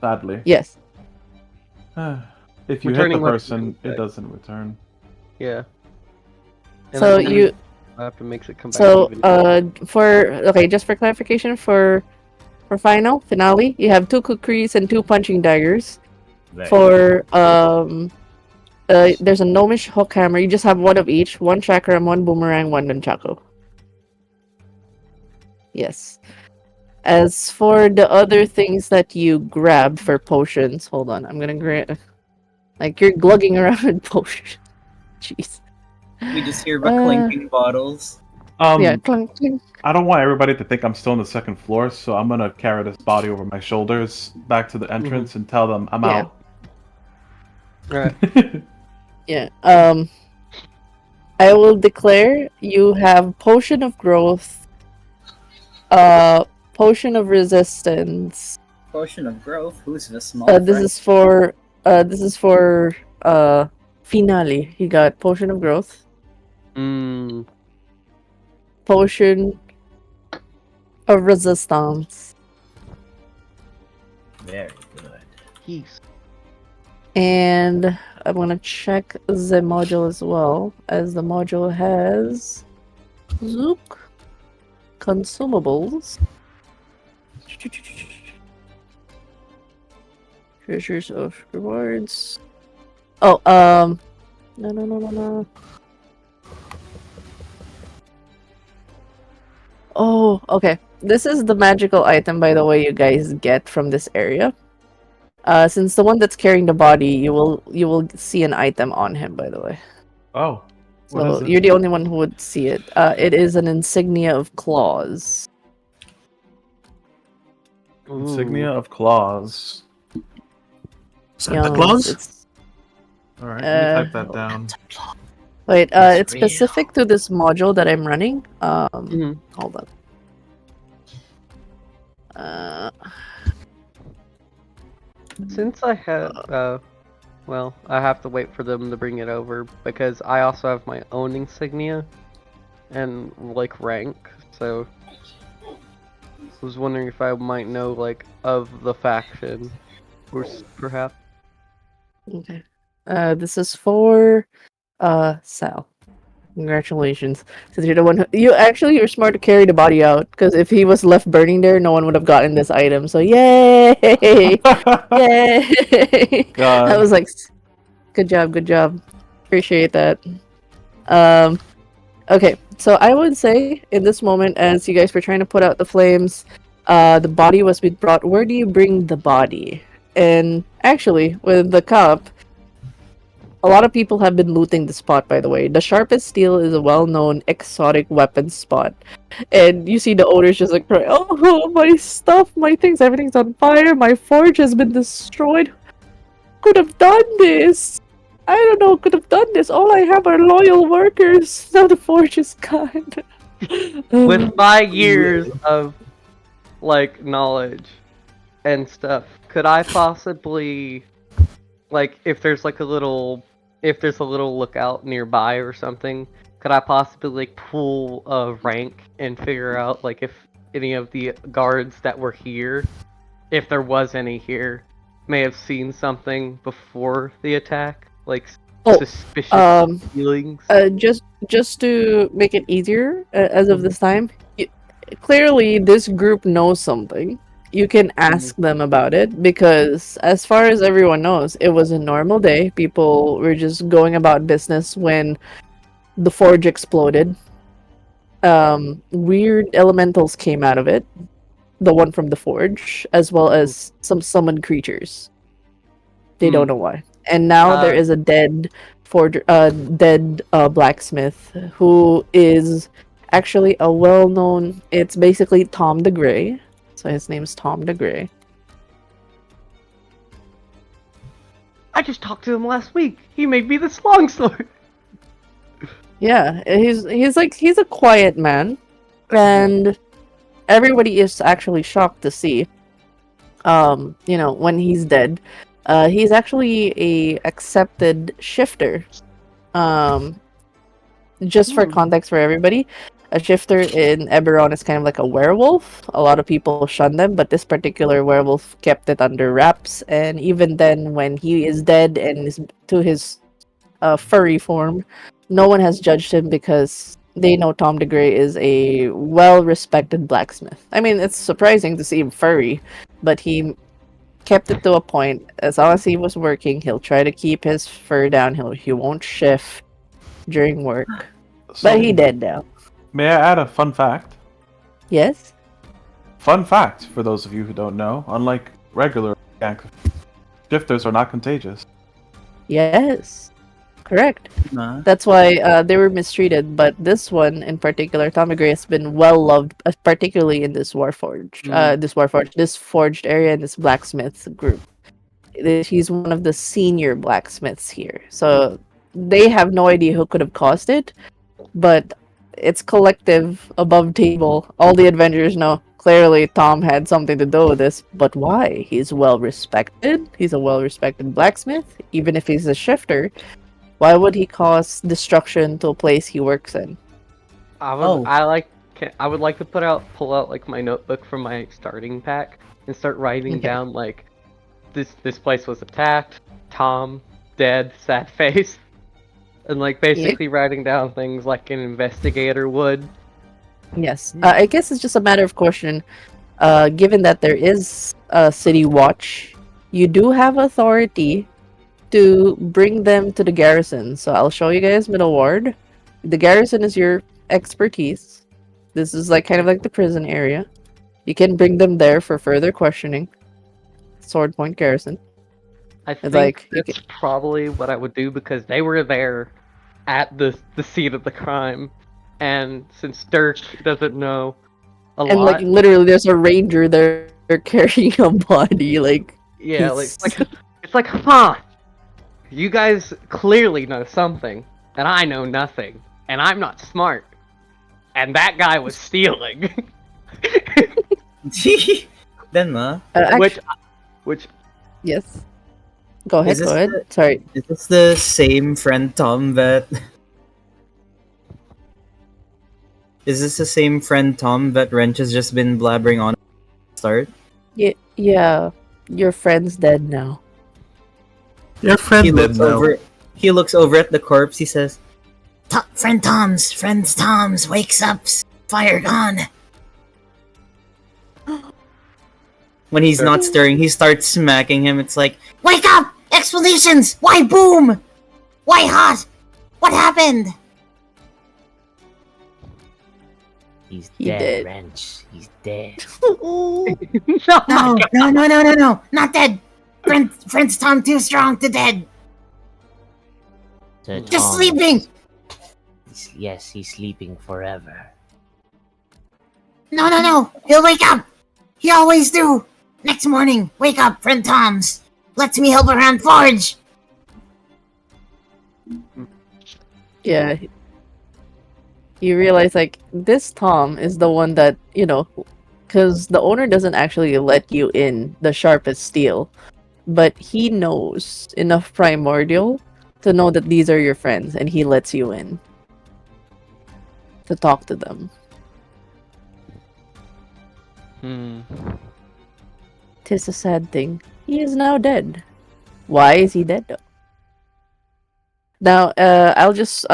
Sadly. Yes. If you Returning hit the weapon person, comes back. it doesn't return. Yeah. And So I believe you. weapon makes it come back. So even just for clarification, for finale, you have 2 kukris and 2 punching daggers. Right. For there's a gnomish hook hammer. You just have 1 of each. 1 chakram, 1 boomerang, 1 nunchaku. Yes. As for the other things that you grabbed for potions, hold on. I'm gonna grab. Like you're glugging around with potions. Jeez. We just hear the clinking bottles. Yeah, clunk, clink. I don't want everybody to think I'm still on the 2nd floor, so I'm gonna carry this body over my shoulders back to the entrance and tell them I'm Yeah. out. Alright. Yeah. I will declare you have potion of growth, potion of resistance. Potion of growth. Who's the small This is for finale. He got potion of growth, potion of resistance, Very good. Peace. and I'm gonna check the module as well, as the module has Zook consumables. Treasures of rewards. Oh, no. Oh, okay. This is the magical item, by the way, you guys get from this area. Since the one that's carrying the body, you will see an item on him, by the way. Oh. What So is it? you're the only one who would see it. It is an insignia of claws. Insignia of claws. Santa Yeah, Claus? Alright, let me type that down. Wait, It's it's real. specific to this module that I'm running. Hold on. Since I have Well, I have to wait for them to bring it over because I also have my own insignia and like rank. So I was wondering if I might know like of the faction, or perhaps. Okay. This is for Sal. Congratulations. Since you're the one you're smart to carry the body out, because if he was left burning there, no one would have gotten this item. So yay! Yay! I was God. like, good job, good job. Appreciate that. Um okay, so I would say in this moment, as you guys were trying to put out the flames, the body was being brought. Where do you bring the body? And actually, with the cup, a lot of people have been looting the spot, by the way. The Sharpest Steel is a well-known exotic weapons spot. And you see the owners just like, oh, my stuff, my things, everything's on fire. My forge has been destroyed. Could have done this. I don't know, could have done this. All I have are loyal workers. Now the forge is gone. With my years of like knowledge and stuff, could I possibly like if there's a little lookout nearby or something, could I possibly like pull a rank and figure out like if any of the guards that were here, if there was any here, may have seen something before the attack, like Oh, suspicious feelings? just to make it easier, as of this time, clearly this group knows something. You can ask them about it, because as far as everyone knows, it was a normal day. People were just going about business when the forge exploded. Weird elementals came out of it, the one from the forge, as well as some summoned creatures. They don't know why. And now there is a dead blacksmith who is actually a well-known. It's basically Tom the Grey. So his name's Tom the Grey. I just talked to him last week. He made me this longsword. Yeah, he's a quiet man, and everybody is actually shocked to see. When he's dead, he's actually a accepted shifter. Just for context for everybody, a shifter in Eberron is kind of like a werewolf. A lot of people shun them, but this particular werewolf kept it under wraps. And even then, when he is dead and is to his furry form, no one has judged him because they know Tom the Grey is a well-respected blacksmith. I mean, it's surprising to see him furry, but he kept it to a point. As long as he was working, he'll try to keep his fur down. He won't shift during work. But he dead now. May I add a fun fact? Yes? Fun fact, for those of you who don't know, unlike regular gangs, shifters are not contagious. Yes. Correct. That's why they were mistreated, but this one in particular, Tommy Gray, has been well loved, particularly in this this forged area, and this blacksmith group. He's one of the senior blacksmiths here, so they have no idea who could have caused it, but it's collective, above table. All the Avengers know clearly Tom had something to do with this, but why? He's well respected. He's a well respected blacksmith, even if he's a shifter. Why would he cause destruction to a place he works in? I would like to pull out like my notebook from my starting pack and start writing down like this place was attacked, Tom dead, sad face, and like basically writing down things like an investigator would. Yes, I guess it's just a matter of question. Given that there is a city watch, you do have authority to bring them to the garrison. So I'll show you guys Middle Ward. The garrison is your expertise. This is like kind of like the prison area. You can bring them there for further questioning. Sword Point Garrison. I think that's probably what I would do, because they were there at the scene of the crime, and since Dirk doesn't know a lot, and like literally there's a ranger there carrying a body, like it's like huh, you guys clearly know something and I know nothing, and I'm not smart, and that guy was stealing. Then which which yes. Go ahead. Is this Go ahead. the- Sorry. Is this the same friend Tom that? Is this the same friend Tom that Wrench has just been blabbering on at the start? Yeah. Your friend's dead now. Your friend He dead looks now. over. He looks over at the corpse. He says, Friend Tom's wakes up. Fire gone. when he's not stirring, he starts smacking him. It's like, Wake up! Explanations! Why boom? Why hot? What happened? He's He dead, dead. Wrench. He's dead. No, No, not dead. Friend's Tom too strong to dead. So Just Tom, sleeping. Yes, he's sleeping forever. No. He'll wake up. He always do. Next morning, wake up, friend Tom's. Lets me help around Forge. Yeah. You realize, like, this Tom is the one that, because the owner doesn't actually let you in the sharpest steel, but he knows enough primordial to know that these are your friends, and he lets you in to talk to them. Tis a sad thing. He is now dead. Why is he dead, though? Now, I'll just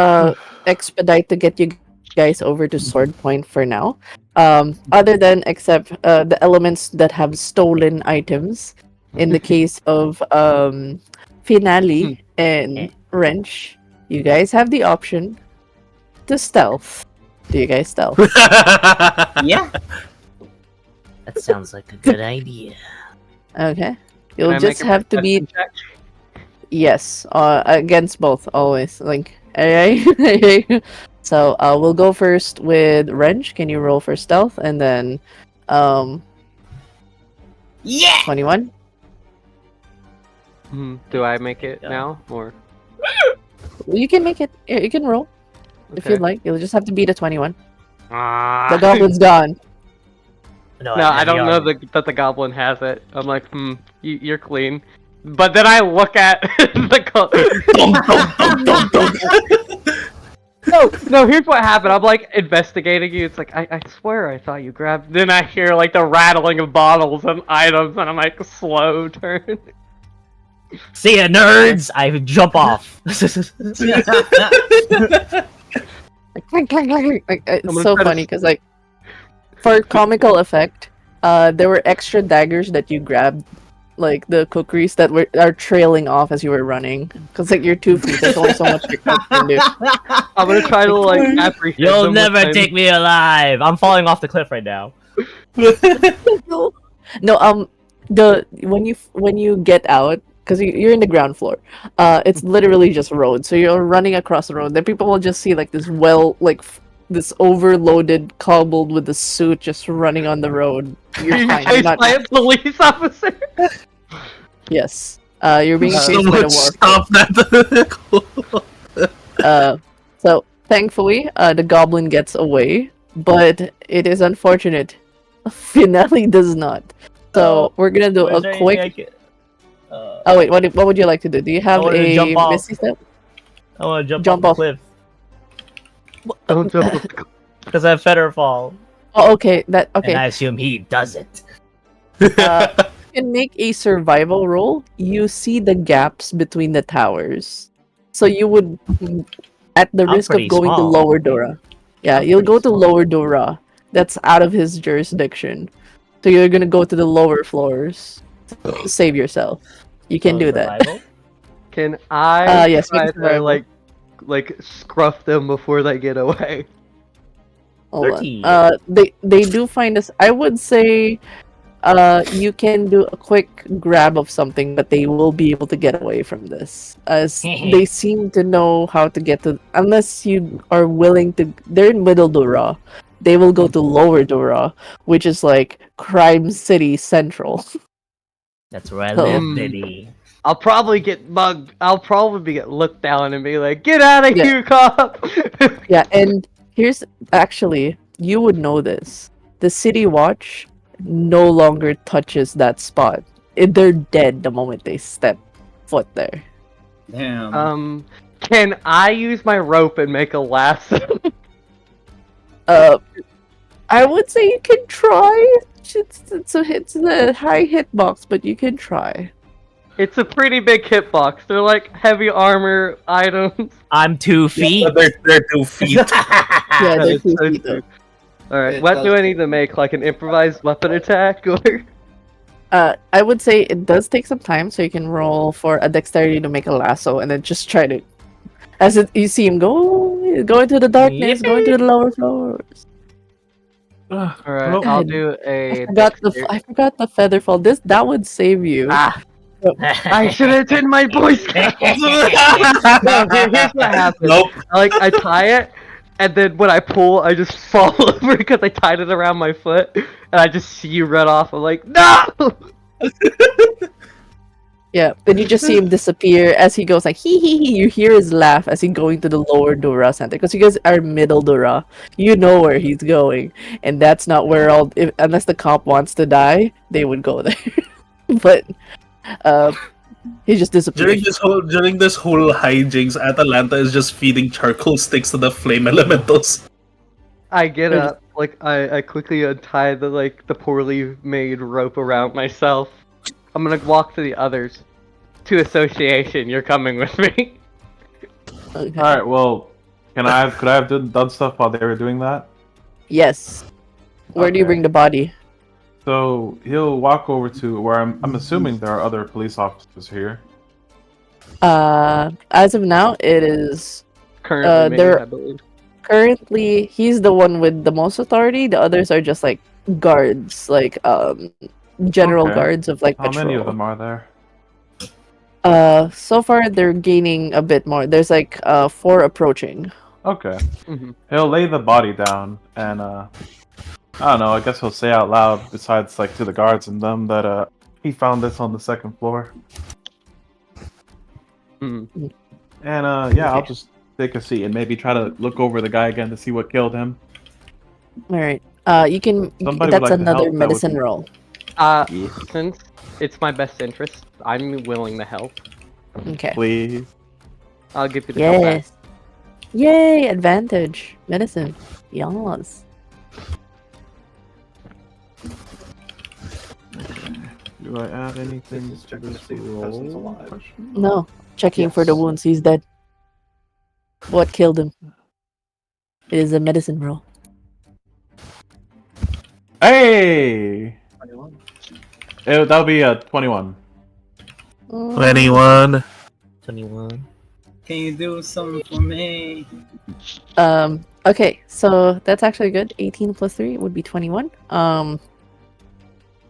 expedite to get you guys over to Sword Point for now. Other than except the elements that have stolen items. In the case of Finale and Wrench, you guys have the option to stealth. Do you guys stealth? yeah. That sounds like a good idea. Okay. Can You'll I just make a have to be perception check? yes, against both always. Like, alright. So we'll go first with Wrench. Can you roll for stealth and then Yeah. 21? Do I make it now or? You can make it. You can roll if Okay. you'd like. You'll just have to beat a 21. Ah. The goblin's gone. No, I don't know that the goblin has it. I'm like, you're clean. But then I look at the No, here's what happened. I'm like investigating you. It's like, I swear I thought you grabbed. Then I hear like the rattling of bottles and items, and I'm like, slow turn. See ya, nerds! I jump off. Like, clank, clank, clank. Like, I'm it's gonna so try to funny because, like, for comical effect, there were extra daggers that you grabbed, like the kukris that are trailing off as you were running. Because, like, you're 2 feet. There's only so much you can do. I'm gonna try to like apprehend You'll them never with take me alive. I'm falling off the cliff right now. No, when you get out, because you're in the ground floor, it's literally just road. So you're running across the road. Then people will just see like this overloaded, cobbled with the suit just running on the road. You're being fine. chased by a police officer. Yes. You're being chased by the Stop that. So thankfully, the goblin gets away, but it is unfortunate. Finale does not. So we're gonna do a quick. Oh wait, what would you like to do? Do you have a jump off. misty step? I want to Jump off off. the cliff Don't jump off the cliff. because I have feather fall, Oh, okay. and I Okay. assume he doesn't. You can make a survival roll. You see the gaps between the towers, so you would, at the I'm risk of pretty going to small. Lower Dora. Yeah, I'm you'll pretty go to small. Lower Dora. That's out of his jurisdiction. So you're gonna go to the lower floors to save yourself. You can do that. Survival? Can I Yes, try make to survival. like scruff them before they get away? Hold 30. on. They do find us. I would say, you can do a quick grab of something, but they will be able to get away from this, as they seem to know how to get to. Unless you are willing to, they're in Middle Dora. They will go to Lower Dora, which is like Crime City Central. That's where I So- live, baby. I'll probably get mugged. I'll probably get looked down and be like, "Get out of Yeah. here, cop!" Yeah, and here's actually, you would know this. The City Watch no longer touches that spot. They're dead the moment they step foot there. Damn. Can I use my rope and make a lasso? I would say you can try. It's a high hitbox, but you can try. It's a pretty big hitbox. They're like heavy armor items. I'm 2 feet. But they're 2 feet. Yeah, they're It's 2 so feet though. true. Alright, It what does do I take- need to make? Like an improvised weapon attack or I would say it does take some time, so you can roll for a dexterity to make a lasso, and then just try to, you see him go into the darkness, go into the lower floors. Alright, I'll do a I forgot the feather fall. That would save you. I should have done my Boy Scouts. No, here's what happens. Nope. I tie it, and then when I pull, I just fall over because I tied it around my foot, and I just see you run off. I'm like, no! Yeah, then you just see him disappear as he goes like hee hee hee. You hear his laugh as he going to the lower Dura center because you guys are middle Dura. You know where he's going, and that's not where unless the cop wants to die, they would go there. But he just disappeared. During this whole hijinks, Atalanta is just feeding charcoal sticks to the flame elementals. I get up, I quickly untie the poorly made rope around myself. I'm gonna walk to the others. To association, you're coming with me. Okay. All right. Well, could I have done stuff while they were doing that? Yes. Where do you Okay. bring the body? So he'll walk over to where I'm assuming there are other police officers here. As of now, it is Currently, there- I believe. currently he's the one with the most authority. The others are just like guards, general Okay. guards of How patrol. many of them are there? So far they're gaining a bit more. There's 4 approaching. Okay. Mhm. He'll lay the body down and I don't know. I guess he'll say out loud, besides to the guards and them, that he found this on the 2nd floor. Mhm. And yeah, I'll just take a seat and maybe try to look over the guy again to see what killed him. All right. You can. Somebody would That's like to another help, that would medicine be- roll. Since it's my best interest, I'm willing to help. Okay. Please. I'll give you the help back. Yes. Yay! Advantage. Medicine. Yes. Do I add anything Just to checking to this see if the person's roll? alive. No. Checking for the Yes. wounds. He's dead. What killed him? It is a medicine roll. Hey! 21. That'll be a 21. 21. 21. Can you do something for me? Okay, so that's actually good. 18 plus 3 would be 21.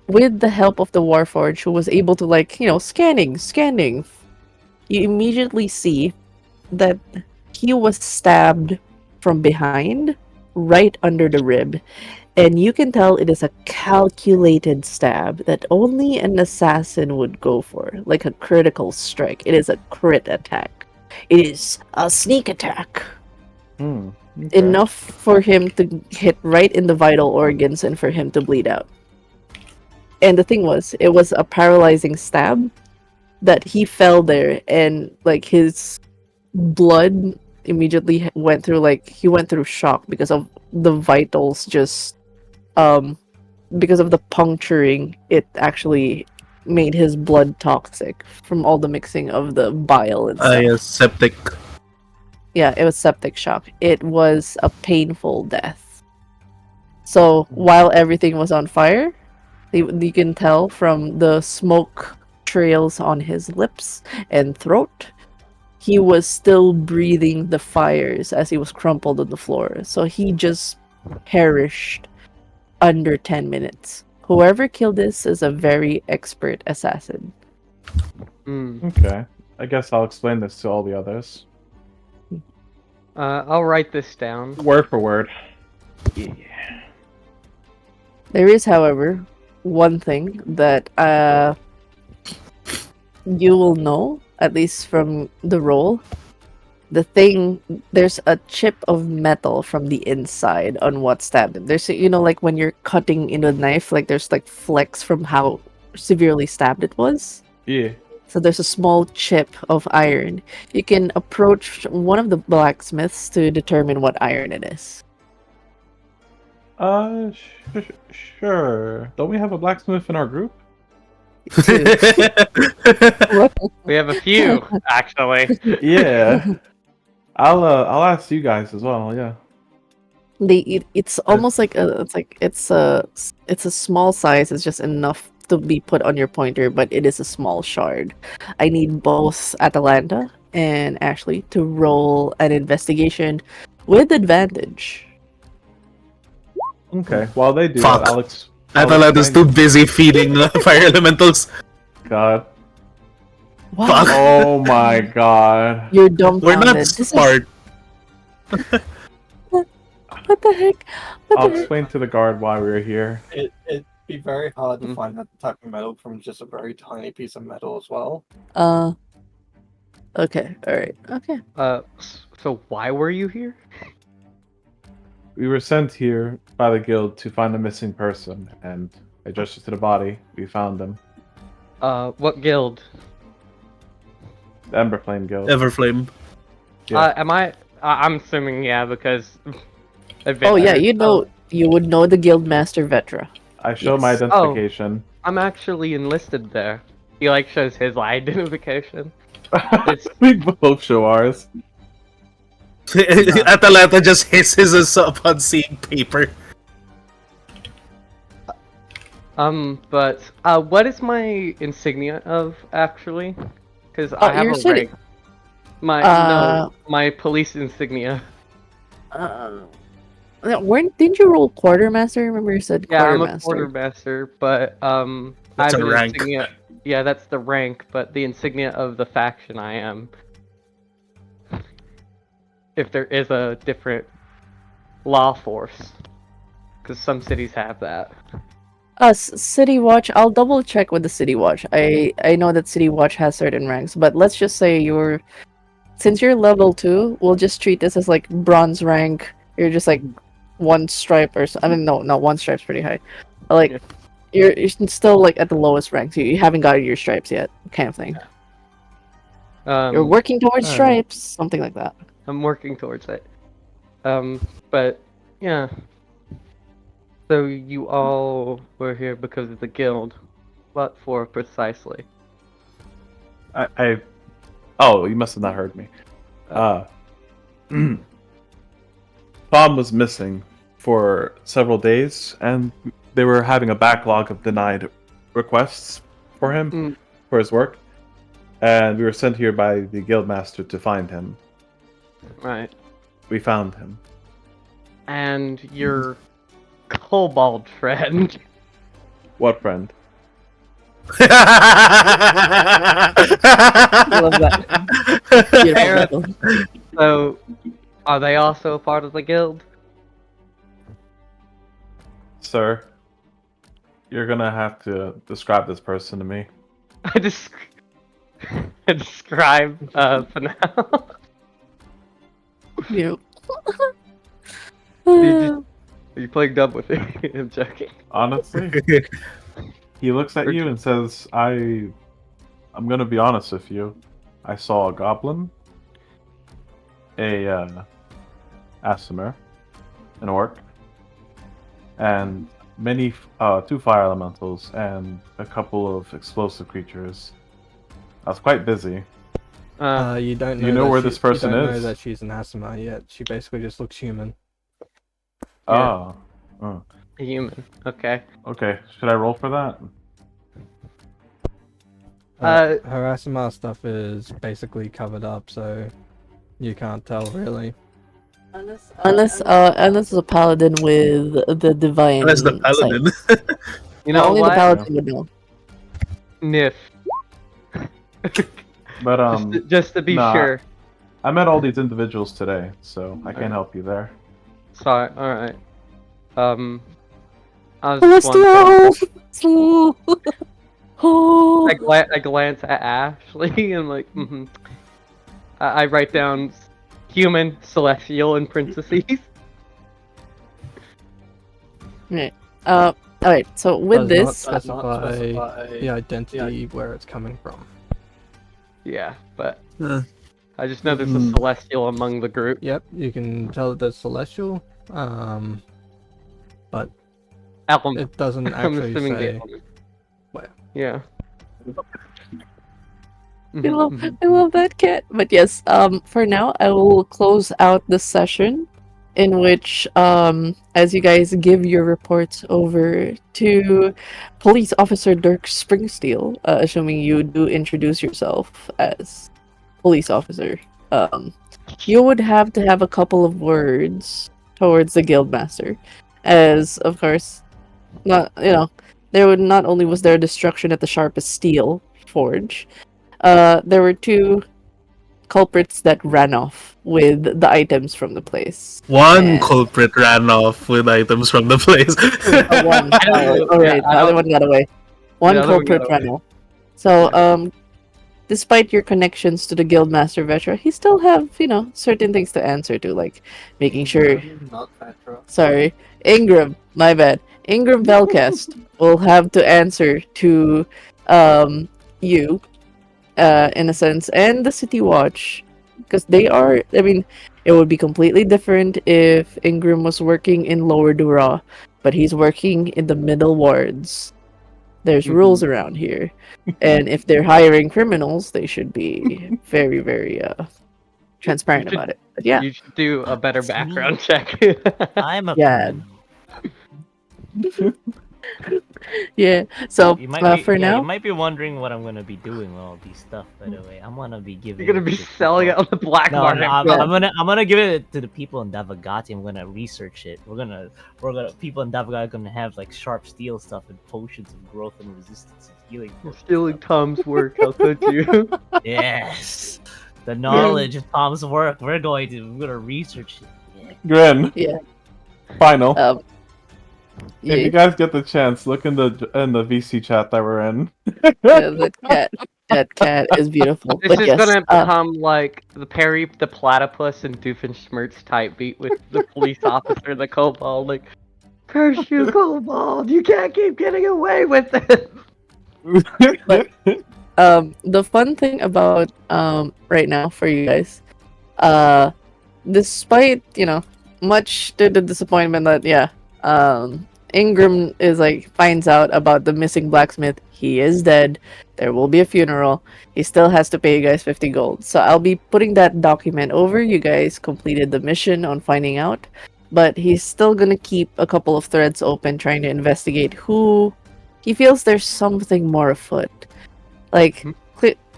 With the help of the Warforged, who was able to scanning, you immediately see that he was stabbed from behind, right under the rib. And you can tell it is a calculated stab that only an assassin would go for, like a critical strike. It is a crit attack. It is a sneak attack. Okay. Enough for him to hit right in the vital organs and for him to bleed out. And the thing was, it was a paralyzing stab that he fell there and his blood immediately went through he went through shock because of the vitals just because of the puncturing. It actually made his blood toxic from all the mixing of the bile and stuff. Yes, septic. Yeah, it was septic shock. It was a painful death. So while everything was on fire, you can tell from the smoke trails on his lips and throat, he was still breathing the fires as he was crumpled on the floor. So he just perished under 10 minutes. Whoever killed this is a very expert assassin. Okay. I guess I'll explain this to all the others. I'll write this down. Word for word. Yeah. There is, however, one thing that you will know, at least from the roll. There's a chip of metal from the inside on what stabbed him. There's, when you're cutting into a knife, there's flecks from how severely stabbed it was. Yeah. So there's a small chip of iron. You can approach one of the blacksmiths to determine what iron it is. Sure. Don't we have a blacksmith in our group? We have a few, actually. Yeah. I'll ask you guys as well. Yeah. It's almost like it's a small size. It's just enough to be put on your pointer, but it is a small shard. I need both Atalanta and Ashley to roll an investigation with advantage. Okay. While they do Fuck. that, Alex. Atalanta's too busy feeding fire elementals. God. Wow, Fuck. Oh my god. you're We're dumbfounded. not This is- smart. What the heck? What I'll the heck? explain to the guard why we were here. It'd be very hard to Mm. find that type of metal from just a very tiny piece of metal as well. Okay, alright, okay. So why were you here? We were sent here by the guild to find a missing person, and adjusted to the body, we found him. What guild? The Everflame Guild. Everflame. Yeah. I'm assuming yeah, because. Oh yeah, you would know the Guildmaster Vetra. I show my Yes. identification. I'm actually enlisted there. He like shows his identification. We both show ours. Atalanta just hisses us upon seeing paper. But what is my insignia of actually? Because I have you're a sitting- rank. My police insignia. Didn't you roll quartermaster? Remember you said Yeah, I'm a quartermaster. quartermaster, but I That's have a an rank. insignia. Yeah, that's the rank, but the insignia of the faction I am. If there is a different law force, because some cities have that. City Watch. I'll double check with the City Watch. I know that City Watch has certain ranks, but let's just say since you're level 2, we'll just treat this as like bronze rank. You're just like one stripe or I mean no, one stripe's pretty high. Like Yeah. you're still like at the lowest rank. So you haven't got your stripes yet, kind of thing. You're working towards alright. stripes, something like that. I'm working towards it. But yeah. So you all were here because of the guild. What for precisely? Oh, you must have not heard me. Tom was missing for several days, and they were having a backlog of denied requests for him, for his work. And we were sent here by the guildmaster to find him. Right. We found him. And your kobold friend. What friend? I love that. Beautiful. So, are they also a part of the guild? Sir, you're gonna have to describe this person to me. I describe for now. You. Are you playing dumb with me? I'm joking. Honestly, he looks at you and says, I'm gonna be honest with you. I saw a goblin, a Aasimar, an orc, and many 2 fire elementals and a couple of explosive creatures. I was quite busy. You don't know. Do you know that where she- this person you don't know is? that she's an Asima yet. She basically just looks human. Oh. A human. Okay. Okay. Should I roll for that? Her Asima stuff is basically covered up, so you can't tell really. Unless is a paladin with the divine. That's the paladin. You know only what? the paladin would know. Nif. But Just to be nah, sure. I met all these individuals today, so I can't help you there. Sorry. All right. I was just wondering. Oh. I glance at Ashley and like, I write down human, celestial in parentheses. Right. Alright, so with Does this not specify the identity where it's coming from. Yeah, but Uh, I just know there's a celestial among the group. Yep, you can tell the celestial, but Element. it doesn't I'm actually assuming the say. element. Well. Yeah. I love that, Cat. But yes, for now, I will close out the session in which, as you guys give your reports over to Police Officer Dirk Springsteel, assuming you do introduce yourself as police officer, you would have to have a couple of words towards the guildmaster, as of course, not there would not only was there destruction at the sharpest steel forge, there were two culprits that ran off with the items from the place. One And culprit ran off with items from the place. one, I don't know. alright, the other one got away. One The other one got culprit ran away. off. So, despite your connections to the Guildmaster Vetra, he still have, certain things to answer to, like making sure. Not Petra. Sorry, Ingram, my bad. Ingram Belcast will have to answer to you, in a sense, and the City Watch, because they are. I mean, it would be completely different if Ingram was working in Lower Dura, but he's working in the middle wards. There's rules around here, and if they're hiring criminals, they should be very, very transparent about it. But yeah, You should do a better That's me. background check. I'm a Yeah. criminal. yeah. So You might be, for yeah, now, you might be wondering what I'm gonna be doing with all these stuff. By the way, I'm gonna be giving. You're gonna be it to selling it people. on the black No, market. I'm, Yeah. I'm gonna give it to the people in Davagati. I'm gonna research it. We're gonna people in Davagati are gonna have like sharp steel stuff and potions of growth and resistance and healing. You're stealing Tom's work. How could you? Yes, the knowledge of Tom's work. We're gonna research it. Yeah. Grin. yeah, Final. If yeah, you guys get the chance, look in the VC chat that we're in. that cat is beautiful. This But is yes, gonna become like the Perry the Platypus and Doofenshmirtz type beat with the police officer, the kobold, like, curse you, kobold! You can't keep getting away with it! the fun thing about right now for you guys, despite much to the disappointment that Ingram is finds out about the missing blacksmith. He is dead. There will be a funeral. He still has to pay you guys 50 gold. So I'll be putting that document over. You guys completed the mission on finding out, but he's still gonna keep a couple of threads open, trying to investigate who he feels there's something more afoot.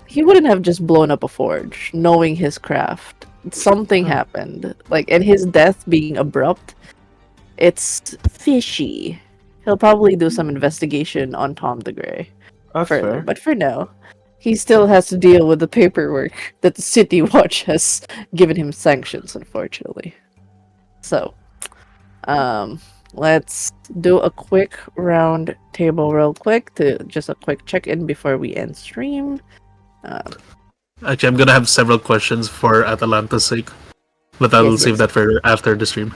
He wouldn't have just blown up a forge, knowing his craft. Something happened. And his death being abrupt, it's fishy. He'll probably do some investigation on Tom the Grey That's further. fair. But for now, he still has to deal with the paperwork that the City Watch has given him sanctions, unfortunately. So, let's do a quick round table real quick to just a quick check-in before we end stream. Actually, I'm gonna have several questions for Atalanta's sake, but I will Yes, save yes. that for after the stream.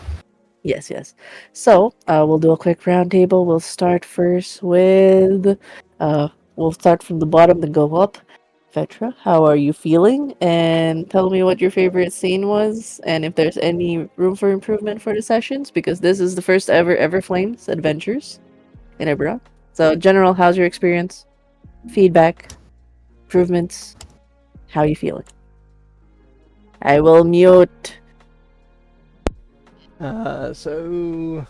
Yes. So, we'll do a quick round table. We'll start first with, we'll start from the bottom and go up. Vetra, how are you feeling? And tell me what your favorite scene was, and if there's any room for improvement for the sessions, because this is the first ever Everflames adventures in Ibra. So, general, how's your experience? Feedback? Improvements? How are you feeling? I will mute. So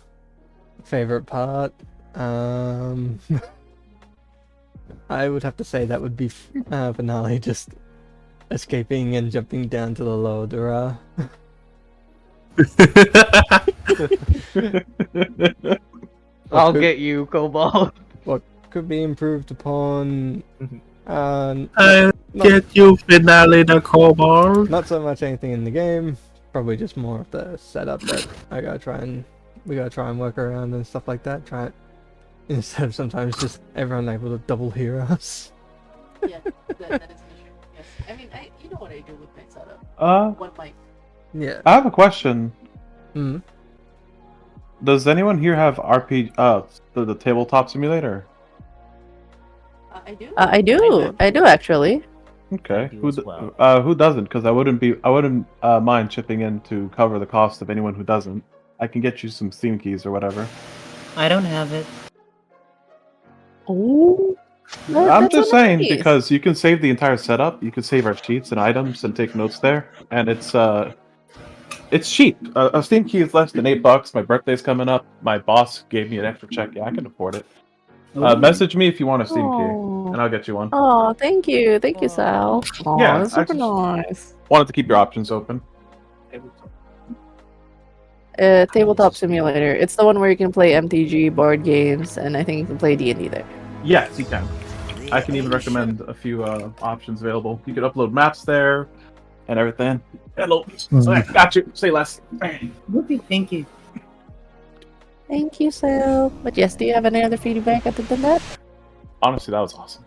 favorite part, I would have to say that would be finale, just escaping and jumping down to the lower Dura. I'll get you, kobold. What could be improved upon? I'll not, get you, finale the kobold. not so much anything in the game, probably just more of the setup that we gotta try and work around and stuff like that. Try it instead of sometimes just everyone able to double hear us. Yeah, that is an issue. Yes. I mean, you know what I do with my setup. One mic. Yeah. I have a question. Hmm. Does anyone here have the tabletop simulator? I do actually. Okay. do Who as well. who doesn't? Because I wouldn't mind chipping in to cover the cost of anyone who doesn't. I can get you some Steam keys or whatever. I don't have it. Oh, I'm that's just so saying nice. because you can save the entire setup. You can save our sheets and items and take notes there, and it's cheap. A Steam key is less than $8. My birthday's coming up. My boss gave me an extra check. Yeah, I can afford it. Message me if you want a Steam key, Oh, and I'll get you one. oh, thank you, Sal. Oh, Yeah, that's I super just nice. wanted to keep your options open. Tabletop Simulator. It's the one where you can play MTG board games, and I think you can play D&D there. Yes, you can. I can even recommend a few options available. You can upload maps there and everything. Hello. Got you. Say less. Okay, thank you. Thank you, Sal. But yes, do you have any other feedback other than that? Honestly, that was awesome.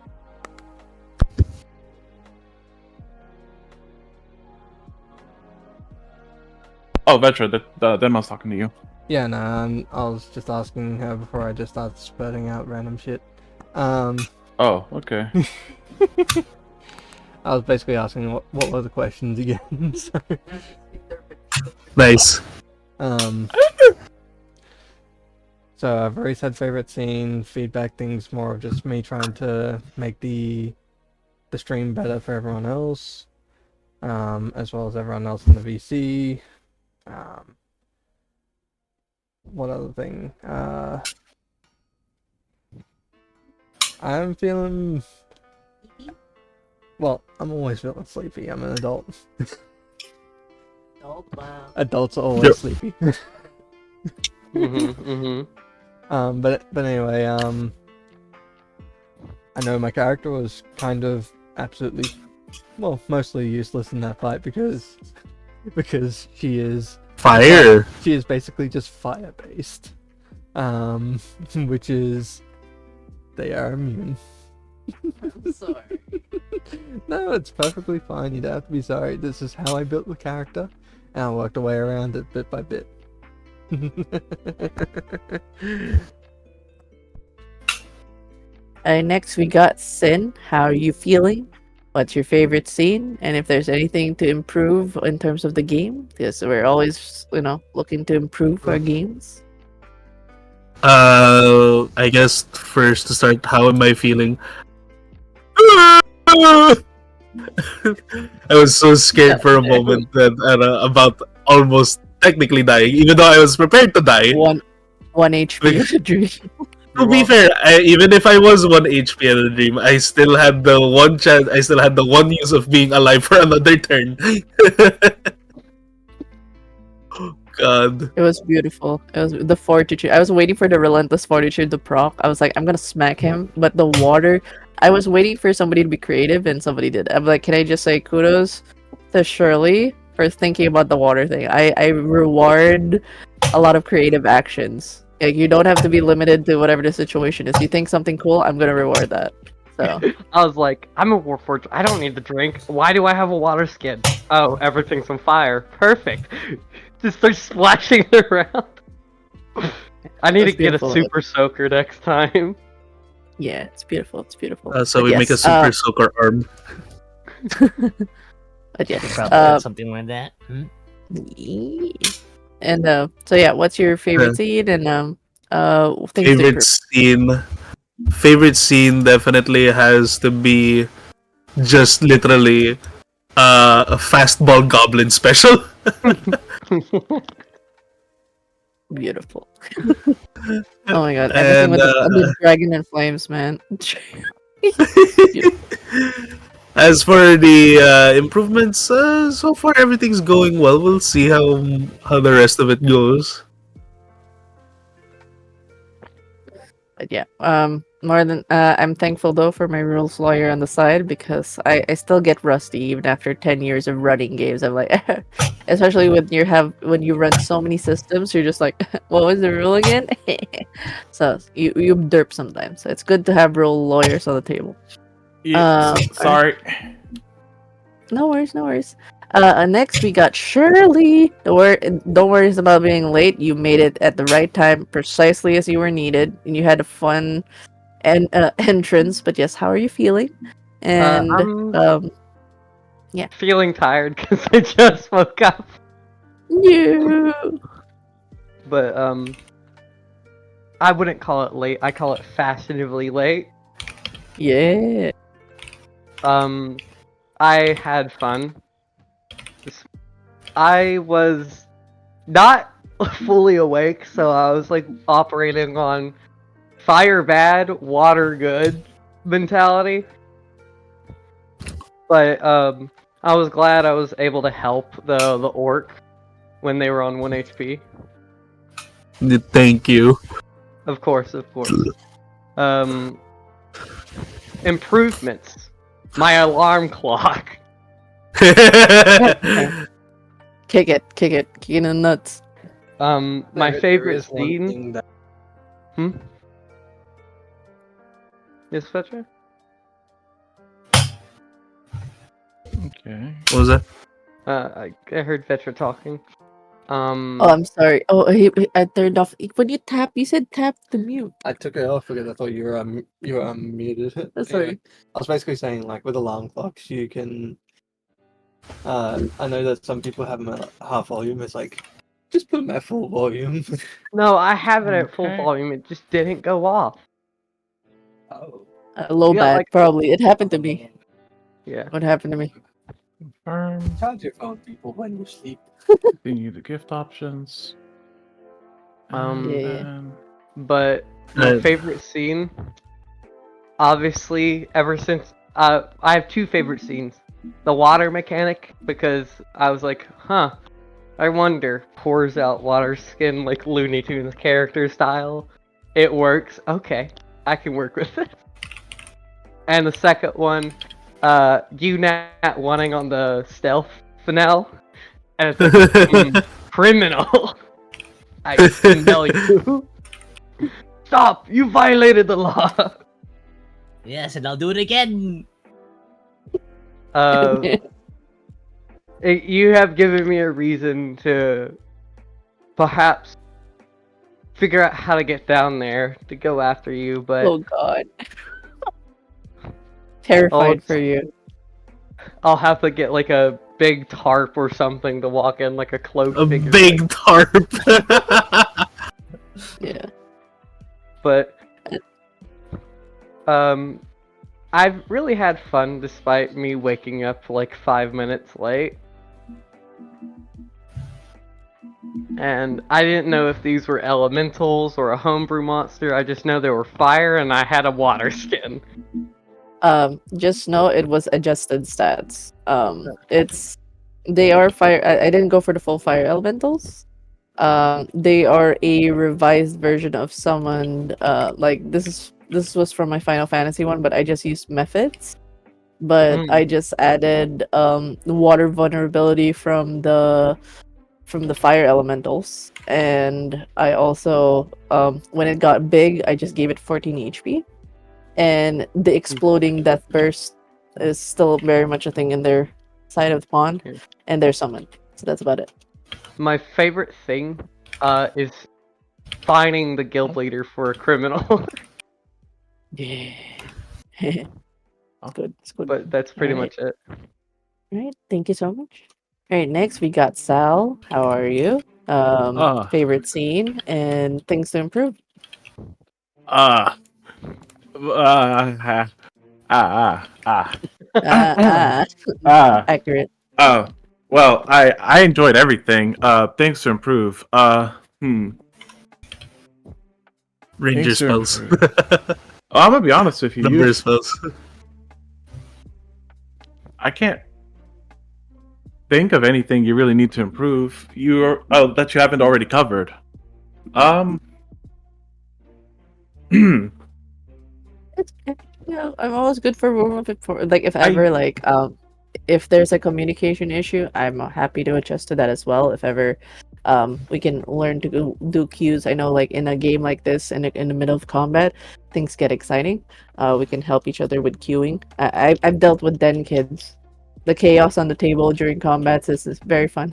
Oh, Vetra, the demo's talking to you. Yeah, nah, I was just asking her before I just started spurting out random shit. Oh, okay. I was basically asking what were the questions again. So, Nice. so I've already said favorite scene, feedback things more of just me trying to make the stream better for everyone else, as well as everyone else in the VC. What other thing? I'm feeling. Well, I'm always feeling sleepy. I'm an adult. Wow. Adults are always Yep. sleepy. Mm-hmm. But anyway, I know my character was kind of absolutely, well, mostly useless in that fight because she is Fire. she is basically just fire based, which is they are immune. I'm sorry. No, it's perfectly fine. You don't have to be sorry. This is how I built the character, and I worked a way around it bit by bit. Next we got Sin. How are you feeling? What's your favorite scene? And if there's anything to improve in terms of the game, because we're always, looking to improve our games. I guess first to start, how am I feeling? I was so scared for a moment and about almost technically dying, even though I was prepared to die. One HP is a dream. To be fair, even if I was 1 HP in a dream, I still had the one chance. I still had the one use of being alive for another turn. Oh, God. It was beautiful. It was the fortitude. I was waiting for the relentless fortitude to proc. I was like, I'm gonna smack him, but the water. I was waiting for somebody to be creative, and somebody did. I'm like, can I just say kudos to Shirley for thinking about the water thing? I reward a lot of creative actions. Like, you don't have to be limited to whatever the situation is. You think something cool, I'm gonna reward that. So I was like, I'm a Warforged. I don't need the drink. Why do I have a water skin? Oh, everything's on fire. Perfect. Just start splashing it around. I need That's to get a beautiful. super soaker next time. yeah, it's beautiful. It's beautiful. So But we make a yes, super soaker arm. But yes, Probably had something like that. yeah. And so yeah, what's your favorite scene and things to Favorite improve? scene. Favorite scene definitely has to be just literally a fastball goblin special. Beautiful. Oh my god, everything And, with the dragon and flames, man. as for the improvements, so far everything's going well. We'll see how the rest of it goes. But yeah, more than I'm thankful though for my rules lawyer on the side because I still get rusty even after 10 years of running games. I'm like, especially when you run so many systems, you're just like, what was the rule again? So you derp sometimes. So it's good to have rule lawyers on the table. Yeah, sorry. No worries, no worries. Next we got Shirley. Don't worry about being late. You made it at the right time, precisely as you were needed, and you had a fun entrance. But yes, how are you feeling? And I'm Yeah. Feeling tired because I just woke up. No. But I wouldn't call it late. I call it fashionably late. Yeah. I had fun. I was not fully awake, so I was like operating on fire bad, water good mentality. But I was glad I was able to help the orc when they were on 1 HP. Thank you. Of course, of course. Improvements. My alarm clock. Kick it in the nuts. My There favorite is one scene. thing that Yes, Fetcher? Okay. What was that? I heard Vetra talking. Oh, I'm sorry. Oh, I turned off. When you tap, you said tap to mute. I took it off because I thought you were unmuted. Sorry. I was basically saying, like, with alarm clocks, you can. I know that some people have them at half volume. It's like, just put them at full volume. No, I have it at full Okay. volume. It just didn't go off. Oh. Low Yeah, bad, like- probably. It happened to me. Yeah. What happened to me? Confirm. Charge your phone, people, when you sleep. Continue the gift options. Yeah. But my Uh, favorite scene, obviously, ever since I have two favorite scenes. The water mechanic, because I was like, huh, I wonder, pours out water skin like Looney Tunes character style. It works. Okay, I can work with it. And the second one, you nat wanting on the stealth finale, and it's like, criminal. I smell you. Stop! You violated the law. Yes, and I'll do it again. You have given me a reason to perhaps figure out how to get down there to go after you, but Oh God. Terrified for you. I'll have to get like a big tarp or something to walk in, like a cloak A figure. big tarp. Yeah. But I've really had fun despite me waking up like 5 minutes late. And I didn't know if these were elementals or a homebrew monster. I just know they were fire and I had a water skin. Just know it was adjusted stats. They are fire. I didn't go for the full fire elementals. They are a revised version of summoned. Like this was from my Final Fantasy one, but I just used methods. But I just added water vulnerability from the fire elementals, and I also when it got big, I just gave it 14 HP. And the exploding death burst is still very much a thing in their side of the pond, and they're summoned. So that's about it. My favorite thing is finding the guild leader for a criminal. Yeah. It's good. It's good. But that's pretty much it. All right. Thank you so much. All right. Next, we got Sal. How are you? Favorite scene and things to improve. Ah. Accurate. Oh, well, I enjoyed everything. Things to improve. Ranger Things to spells. improve. I'm gonna be honest with you. Number spells. I can't think of anything you really need to improve. That you haven't already covered. It's okay. Yeah, I'm always good for warm up for like if ever if there's a communication issue, I'm happy to adjust to that as well. If ever we can learn to do cues. I know like in a game like this in the middle of combat, things get exciting. We can help each other with queuing. I've dealt with den kids. The chaos on the table during combats is very fun.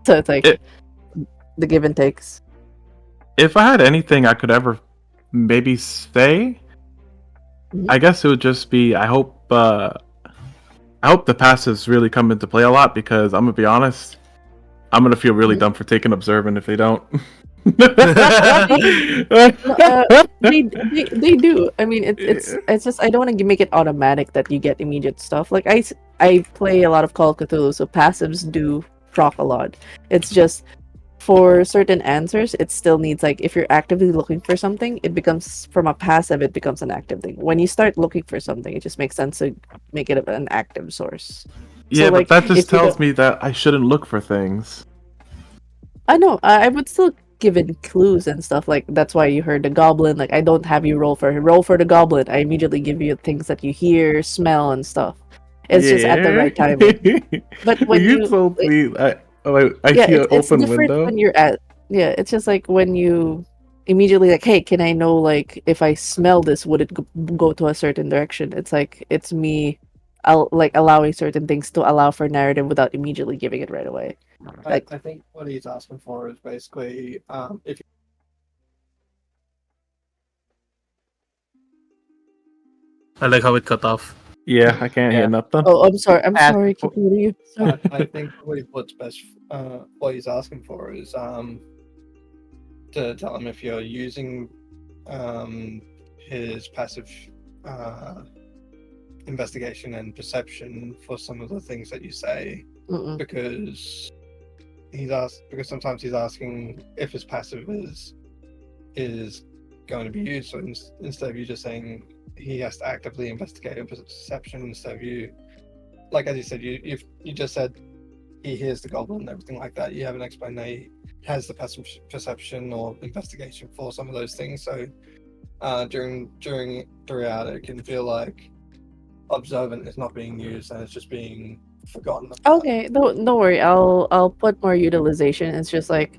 So it's like the give and takes. If I had anything I could ever maybe say, I guess it would just be I hope I hope the passives really come into play a lot because I'm gonna be honest, I'm gonna feel really dumb for taking observant if they don't. No, they do. I mean, it's just I don't want to make it automatic that you get immediate stuff. Like I play a lot of Call of Cthulhu, so passives do proc a lot. It's just for certain answers, it still needs like if you're actively looking for something, it becomes from a passive, it becomes an active thing. When you start looking for something, it just makes sense to make it an active source. Yeah, So, but like, that just if you tells don't- me that I shouldn't look for things. I know. I would still give it clues and stuff. Like that's why you heard the goblin. Like I don't have you roll for the goblin. I immediately give you things that you hear, smell, and stuff. It's just at the right timing. But when you you told me I yeah, see an it's open different window. when you're at yeah. It's just like when you immediately like, hey, can I know like if I smell this, would it go to a certain direction? It's like it's me. I'll like allowing certain things to allow for narrative without immediately giving it right away. Like I think what he's asking for is basically if I like how it cut off. Yeah, I can't hear Yeah. nothing. oh, I'm sorry. I'm Ask sorry. for- Keep muting you. Sorry. I think what's best, what he's asking for is to tell him if you're using his passive investigation and perception for some of the things that you say, Mm-mm. because sometimes he's asking if his passive is going to be used. So instead of you just saying he has to actively investigate your perception, instead of you, like as you said, you just said he hears the goblin and everything like that. You haven't explained that he has the passive perception or investigation for some of those things. So throughout, it can feel like observant is not being used and it's just being forgotten about. Okay, don't worry. I'll put more utilization. It's just like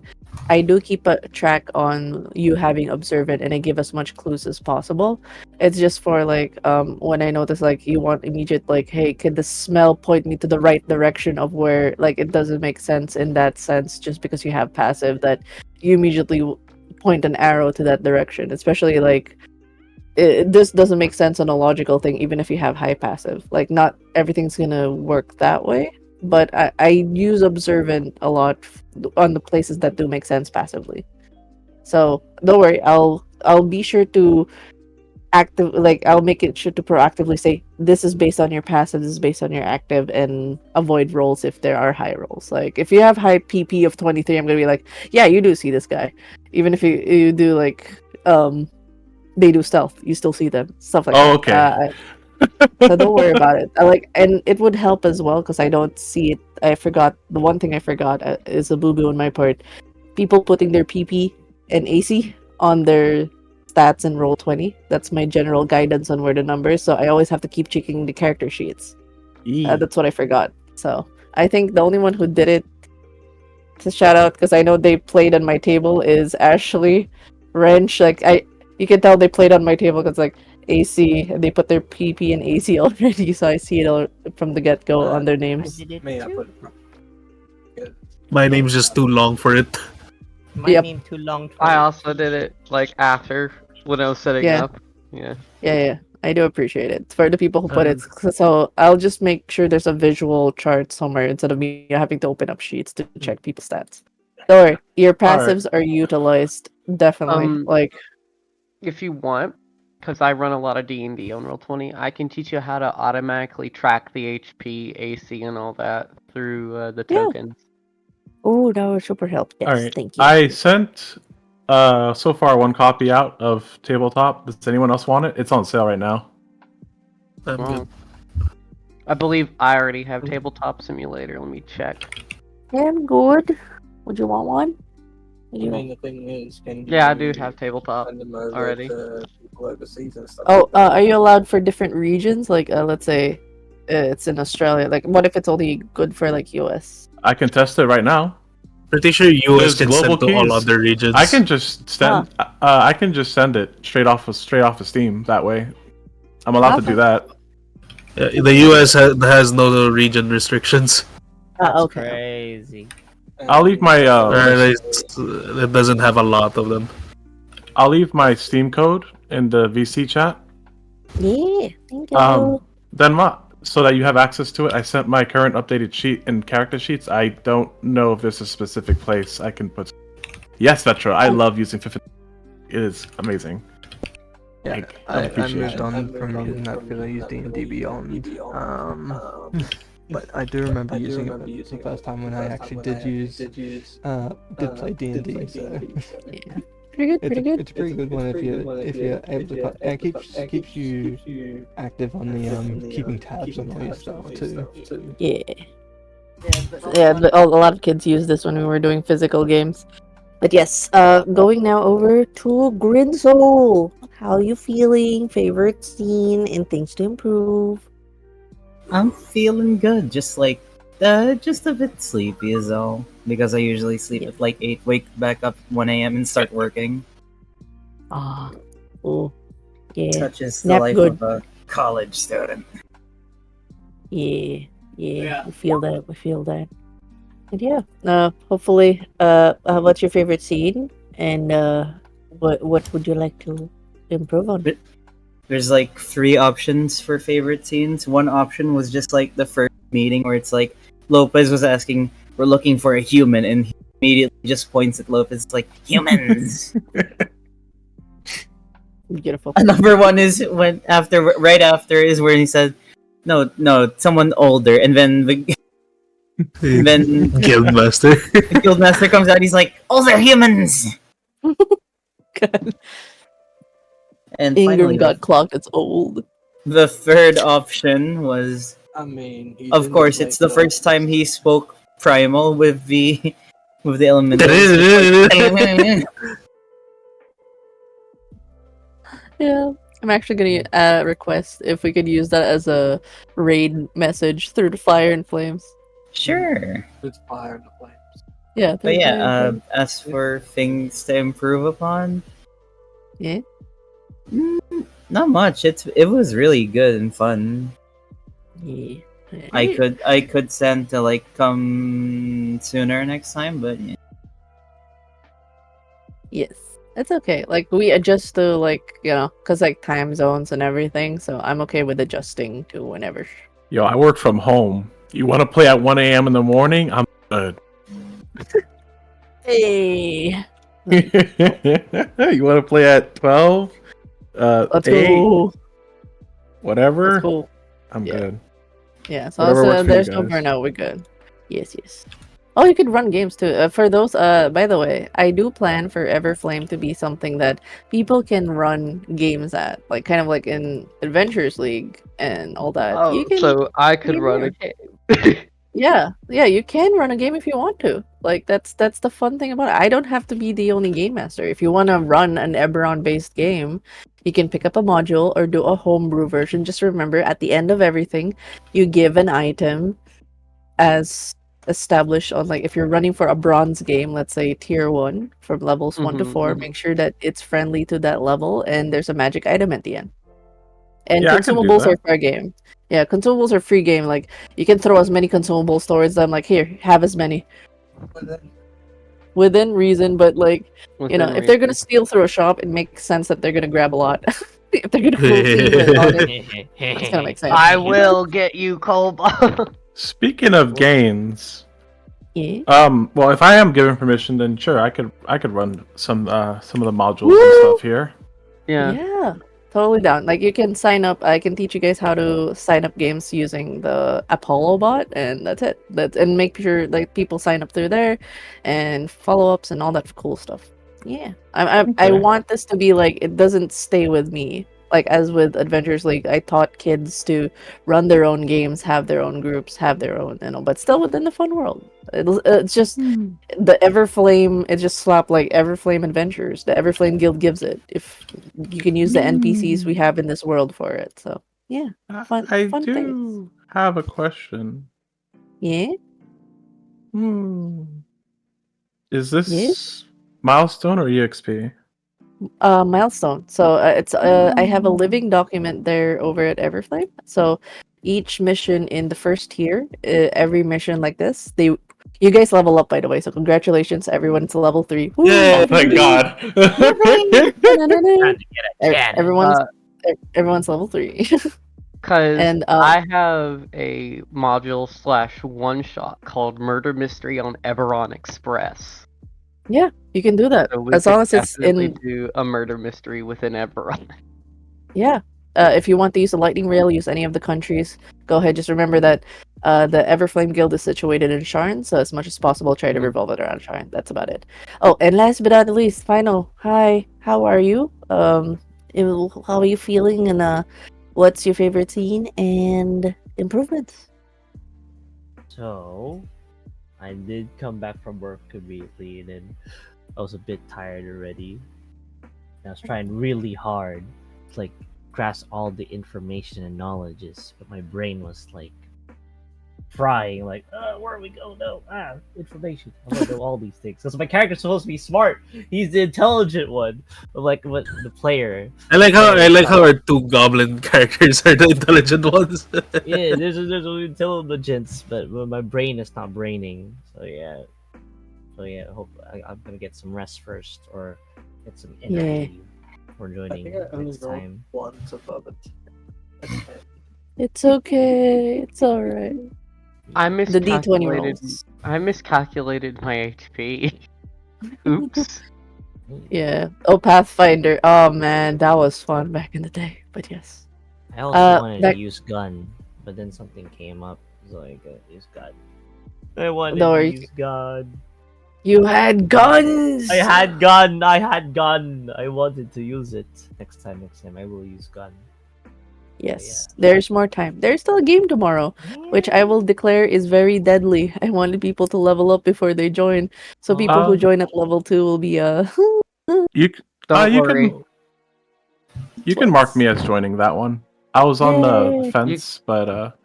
I do keep a track on you having observant, and I give as much clues as possible. It's just for like when I notice like you want immediate like, hey, can the smell point me to the right direction of where like it doesn't make sense in that sense just because you have passive that you immediately point an arrow to that direction, especially like this doesn't make sense on a logical thing even if you have high passive. Like not everything's gonna work that way, but I use observant a lot on the places that do make sense passively. So don't worry, I'll be sure to I'll make it sure to proactively say this is based on your passive, this is based on your active, and avoid rolls if there are high rolls. Like if you have high PP of 23, I'm gonna be like, yeah, you do see this guy, even if you do like they do stealth, you still see them, stuff like Oh, that. okay. So don't worry about it. And it would help as well because I don't see it. I forgot the one thing I forgot is a boo boo on my part. People putting their PP and AC on their stats in Roll20. That's my general guidance on where the numbers. So I always have to keep checking the character sheets. That's what I forgot. So I think the only one who did it to shout out because I know they played on my table is Ashley Wrench. You can tell they played on my table because like AC, and they put their PP and AC already, so I see it all from the get go on their names. I did it Me, I too. put it. My name's just too long for it. My Yep. name too long. For I it. also did it like after when I was setting Yeah. up. Yeah. Yeah, I do appreciate it for the people who put it. So I'll just make sure there's a visual chart somewhere instead of me having to open up sheets to check people's stats. Don't worry, your passives are utilized definitely. Like If you want, because I run a lot of D&D on Roll20, I can teach you how to automatically track the HP, AC, and all that through the Yeah. tokens. oh, that would super help. Yes, All right. thank you. I sent so far one copy out of tabletop. Does anyone else want it? It's on sale right now. I'm Well, good. I believe I already have Tabletop Simulator. Let me check. I'm good. Would you want one? I mean, the thing is, can Yeah, I do have Tabletop send them over already. to people overseas and stuff? Oh, like that? are you allowed for different regions? Like, let's say it's in Australia. Like, what if it's only good for like US? I can test it right now. Pretty sure US There's can global send to all keys. other regions. I can just send. I can just send it straight off of Steam. That way, I'm allowed to do that. The US has no region restrictions. Okay. Crazy. I'll leave my It doesn't have a lot of them. I'll leave my Steam code in the VC chat. Yeah, thank you. Then what? so that you have access to it, I sent my current updated sheet and character sheets. I don't know if there's a specific place I can put. Yes, Vetra, I love using Fifth. It is amazing. Yeah, Like, I appreciation. moved on from using that because I used D&D Beyond. But I do remember using it the first time when I actually did play D&D. So Yeah. Pretty good, pretty good. it's a pretty good one if you're able to. It keeps you active on the keeping tabs on all your stuff too. Yeah. Yeah, a lot of kids use this when we were doing physical games. But yes, going now over to Grinsoul. How you feeling? Favorite scene and things to improve? I'm feeling good, just a bit sleepy is all. Because I usually sleep at like 8, wake back up 1 a.m. and start working. Ah, oh, yeah. Such is the Nap life good. of a college student. Yeah, we feel that. We feel that. And yeah, hopefully, what's your favorite scene, and what would you like to improve on? There's like 3 options for favorite scenes. One option was just like the first meeting where it's like Lopez was asking, "We're looking for a human," and he immediately just points at Lopez like humans. Beautiful. Another one is right after is where he said, "No, someone older," and then then Guildmaster. the guildmaster comes out. He's like, "Older humans." God. And Ingram finally, got clocked. It's old. the third option was, of course, it's the first time he spoke primal with the elementals. Yeah, I'm actually gonna request if we could use that as a raid message through the Fire and Flames. Sure. It's fire and flames. Yeah, But through Fire and yeah, Flames. as for things to improve upon, Yeah. Not much. It was really good and fun. Yeah. I could stand to like come sooner next time, but yeah. Yes, it's okay. Like we adjust to cause like time zones and everything. So I'm okay with adjusting to whenever. Yo, I work from home. You want to play at 1 a.m. in the morning? I'm good. Hey, You want to play at 12? let's 8? go. Whatever? Let's go. I'm Yeah. good. Yeah, so Whatever works for you there's no guys. burnout. We're good. Yes. Oh, you could run games too. For those, by the way, I do plan for Everflame to be something that people can run games at, like kind of like in Adventures League and all that. Oh, so I could run a game. Yeah, you can run a game if you want to. Like that's the fun thing about it. I don't have to be the only game master. If you want to run an Eberron-based game, you can pick up a module or do a homebrew version. Just remember, at the end of everything, you give an item as established on, like, if you're running for a bronze game, let's say tier 1 from levels 1 to 4, make sure that it's friendly to that level and there's a magic item at the end. And Yeah, I can do consumables are that. fair game. Yeah, consumables are free game. Like, you can throw as many consumables towards them, like, here, have as many. Within reason, but like, if they're gonna steal through a shop, it makes sense that they're gonna grab a lot. If they're gonna cruelty on it, it's gonna make sense. I will get you, Cobalt. Speaking of games, Yeah. well, if I am given permission, then sure, I could run some of the modules and stuff here. Yeah, totally down. Like, you can sign up. I can teach you guys how to sign up games using the Apollo bot, and that's it. And make sure like people sign up through there, and follow-ups and all that cool stuff. Yeah, I want this to be like, it doesn't stay with me. Like, as with Adventures League, I taught kids to run their own games, have their own groups, have their own, but still within the fun world. It's just the Everflame. It just slapped like Everflame Adventures. The Everflame Guild gives it. If you can use the NPCs we have in this world for it, so yeah, fun. I fun do things. have a question. Yeah. Is this milestone or EXP? Milestone. So it's I have a living document there over at Everflame. So each mission in the first tier, every mission like this, you guys level up, by the way. So congratulations, everyone to level 3. Woo, Yeah, thank God. everyone's level 3. Because And I have a module / one shot called Murder Mystery on Eberron Express. yeah, you can do that So we as could long as it's definitely in. do a murder mystery within Eberron. Yeah. If you want to use the lightning rail, use any of the countries. Go ahead. Just remember that the Everflame Guild is situated in Sharn, so as much as possible, try to revolve it around Sharn. That's about it. Oh, and last but not least, Final. Hi, how are you? How are you feeling? And what's your favorite scene and improvements? So, I did come back from work immediately, and then I was a bit tired already. And I was trying really hard to like grasp all the information and knowledges, but my brain was like frying. Like, where we go? No, information. I'm gonna know all these things. Because my character's supposed to be smart. He's the intelligent one. But like, what the player? I like how our two goblin characters are the intelligent ones. Yeah, there's intelligence, but my brain is not braining. So yeah. I hope I'm gonna get some rest first, or get some energy for joining next time. once above it. It's okay. It's alright. I The D20 miscalculated. rolls. I miscalculated my HP. Oops. Yeah. Oh, Pathfinder. Oh man, that was fun back in the day. But yes. I also wanted that- to use gun, but then something came up, so I got use gun. I wanted No to worries. use gun. You had guns. I had gun. I wanted to use it. Next time I will use gun. Yes, there's more time. There's still a game tomorrow, which I will declare is very deadly. I wanted people to level up before they join, so people who join at level 2 will be You Don't you worry. can mark me as joining that one. I was on the Yay. fence, but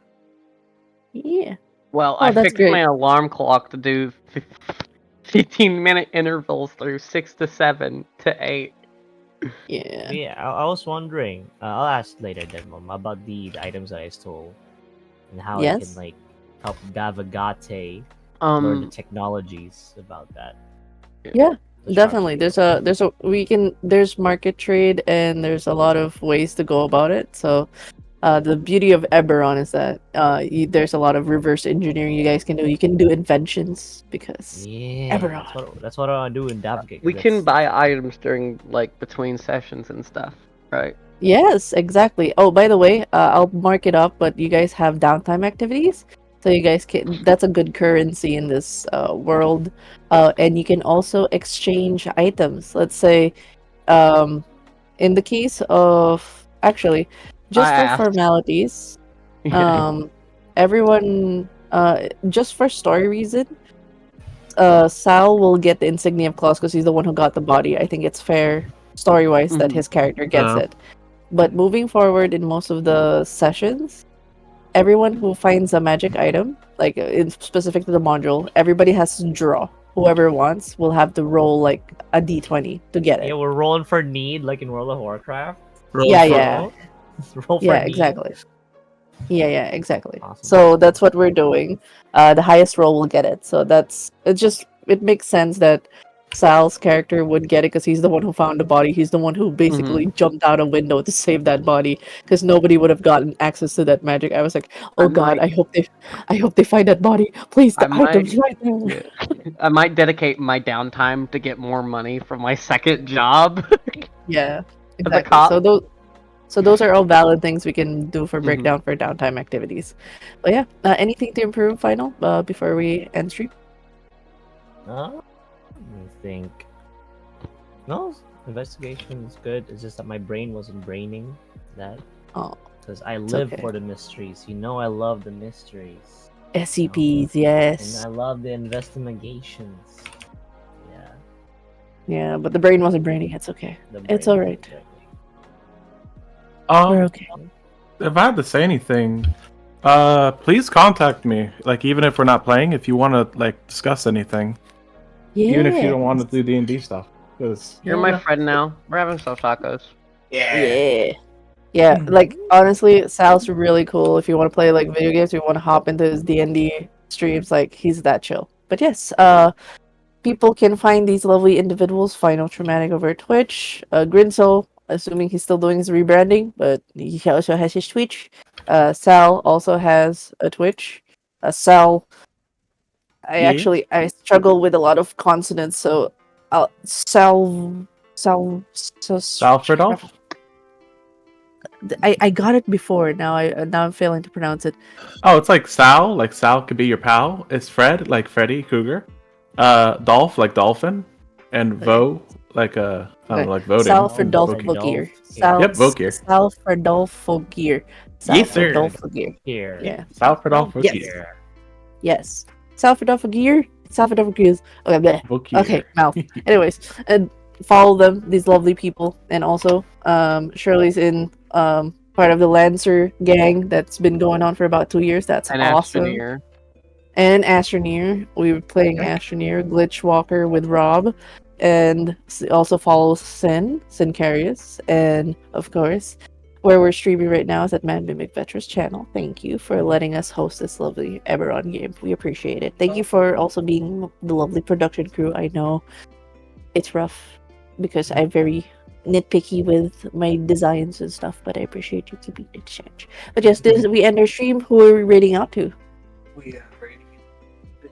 yeah. Well, Oh, I that's fixed great. my alarm clock to do 15-minute intervals through 6 to 7 to 8. Yeah. Yeah, I was wondering. I'll ask later then, Mom, about the items that I stole and how I can Yes. like help Davagate learn the Um, technologies about that. Yeah, The definitely. Shark There's market trade and there's a lot of ways to go about it. So the beauty of Eberron is that there's a lot of reverse engineering you guys can do. You can do inventions because Yeah, Eberron. that's what I want to do in Davagate. we can buy items during like between sessions and stuff, right? Yes, exactly. Oh, by the way, I'll mark it up, but you guys have downtime activities. So you guys can, that's a good currency in this world. And you can also exchange items. Let's say, in the case of, actually, just I for asked. formalities, everyone, just for story reason, Sal will get the Insignia of Claws because he's the one who got the body. I think it's fair, story-wise, that his character gets it. But moving forward in most of the sessions, everyone who finds a magic item, like in specific to the module, everybody has to draw. Whoever wants will have to roll like a d20 to get it. Yeah, we're rolling for need, like in World of Warcraft. Yeah. Roll for Yeah, need. exactly. Yeah, exactly. Awesome. So that's what we're doing. The highest roll will get it. So it makes sense that Sal's character would get it because he's the one who found the body. He's the one who basically jumped out a window to save that body because nobody would have gotten access to that magic. I was like, oh God, I hope they find that body. Please, the item's right there. I might dedicate my downtime to get more money from my second job. Yeah, As a exactly. cop. So those are all valid things we can do for breakdown for downtime activities. But yeah, anything to improve, Final, before we end stream? Let me think. No, investigation is good. It's just that my brain wasn't braining that. Oh, because I live okay. for the mysteries. You know, I love the mysteries. SCPs, yes. And I love the investigations. Yeah. Yeah, but the brain wasn't braining. It's okay. It's all right. We're okay. If I had to say anything, please contact me. Like, even if we're not playing, if you want to like discuss anything, even if you don't want to do D&D stuff, because You're my friend now. We're having some tacos. Yeah, like honestly, Sal's really cool. If you want to play like video games, you want to hop into his D&D streams, like he's that chill. But yes, people can find these lovely individuals, Final Traumatic, over Twitch. Grinso, assuming he's still doing his rebranding, but he also has his Twitch. Sal also has a Twitch. Sal, I struggle with a lot of consonants, so Alfredolf? I got it before. Now I'm failing to pronounce it. Oh, it's like Sal. Like Sal could be your pal. It's Fred, like Freddy Krueger. Dolph, like dolphin. And Vo, like I don't know, like voting. Salfredolfo Yep, Vokir. Salfredolfo Gear. Yes, sir. Salfredolfo Gear. Here. Yeah. Salfredolf Yes. Vokir. Yes. Salfredolfo Gear. Salfredolfo Gears. Okay, bleh. Vokir. Okay, mouth. Anyways, and follow them, these lovely people, and also Shirley's in part of the Lancer gang that's been going on for about 2 years. That's An awesome. Astroneer. And Astroneer. We were playing Astroneer, Glitch Walker with Rob, and also follows Sincarius, and of course, where we're streaming right now is at Man Mimic Veterans channel. Thank you for letting us host this lovely Eberron game. We appreciate it. Thank you for also being the lovely production crew. I know it's rough because I'm very nitpicky with my designs and stuff, but I appreciate you keeping it change. But yes, we end our stream. Who are we rating out to? We are rating it.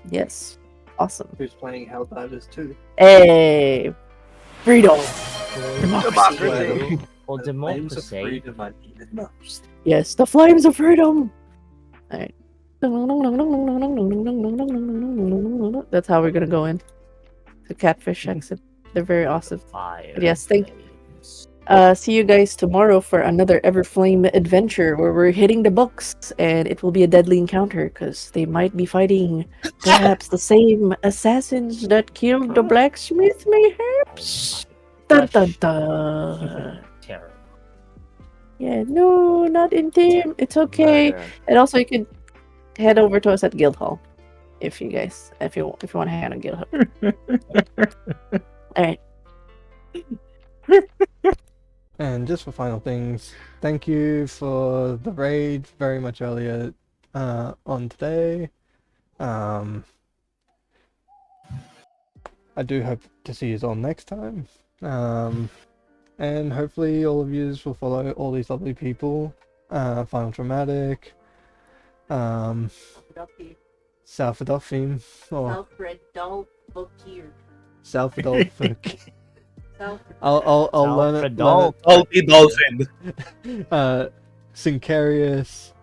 Yes. Awesome. Who's playing Helldivers 2? Hey! Freedom! Democracy! Well, The flames of democracy. freedom I needed most. Yes, the flames of freedom! Alright. That's how we're gonna go in. The catfish accent. They're very awesome. Fire. But yes, thank flames. see you guys tomorrow for another Everflame adventure where we're hitting the books, and it will be a deadly encounter because they might be fighting perhaps the same assassins that killed the blacksmith, mayhaps. Dun dun dun. Terrible. Yeah, no, not in team. It's okay. Murder. And also, you can head over to us at Guildhall if you want to hang out at Guildhall. All right. And just for final things, thank you for the raid very much earlier on today. I do hope to see you all next time. And hopefully all of you will follow all these lovely people. Final Traumatic, Salfadolfine, or Salfadolfine. I'll learn it. Salty dolphin. Sincarius.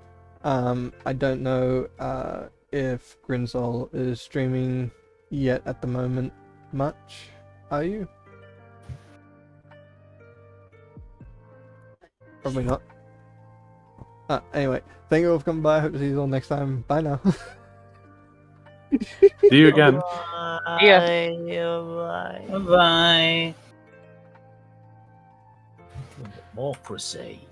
I don't know if Grinzol is streaming yet at the moment. Much, are you? Probably not. Anyway, thank you all for coming by. Hope to see you all next time. Bye now. See you again. Yes. Bye. Bye. Democracy.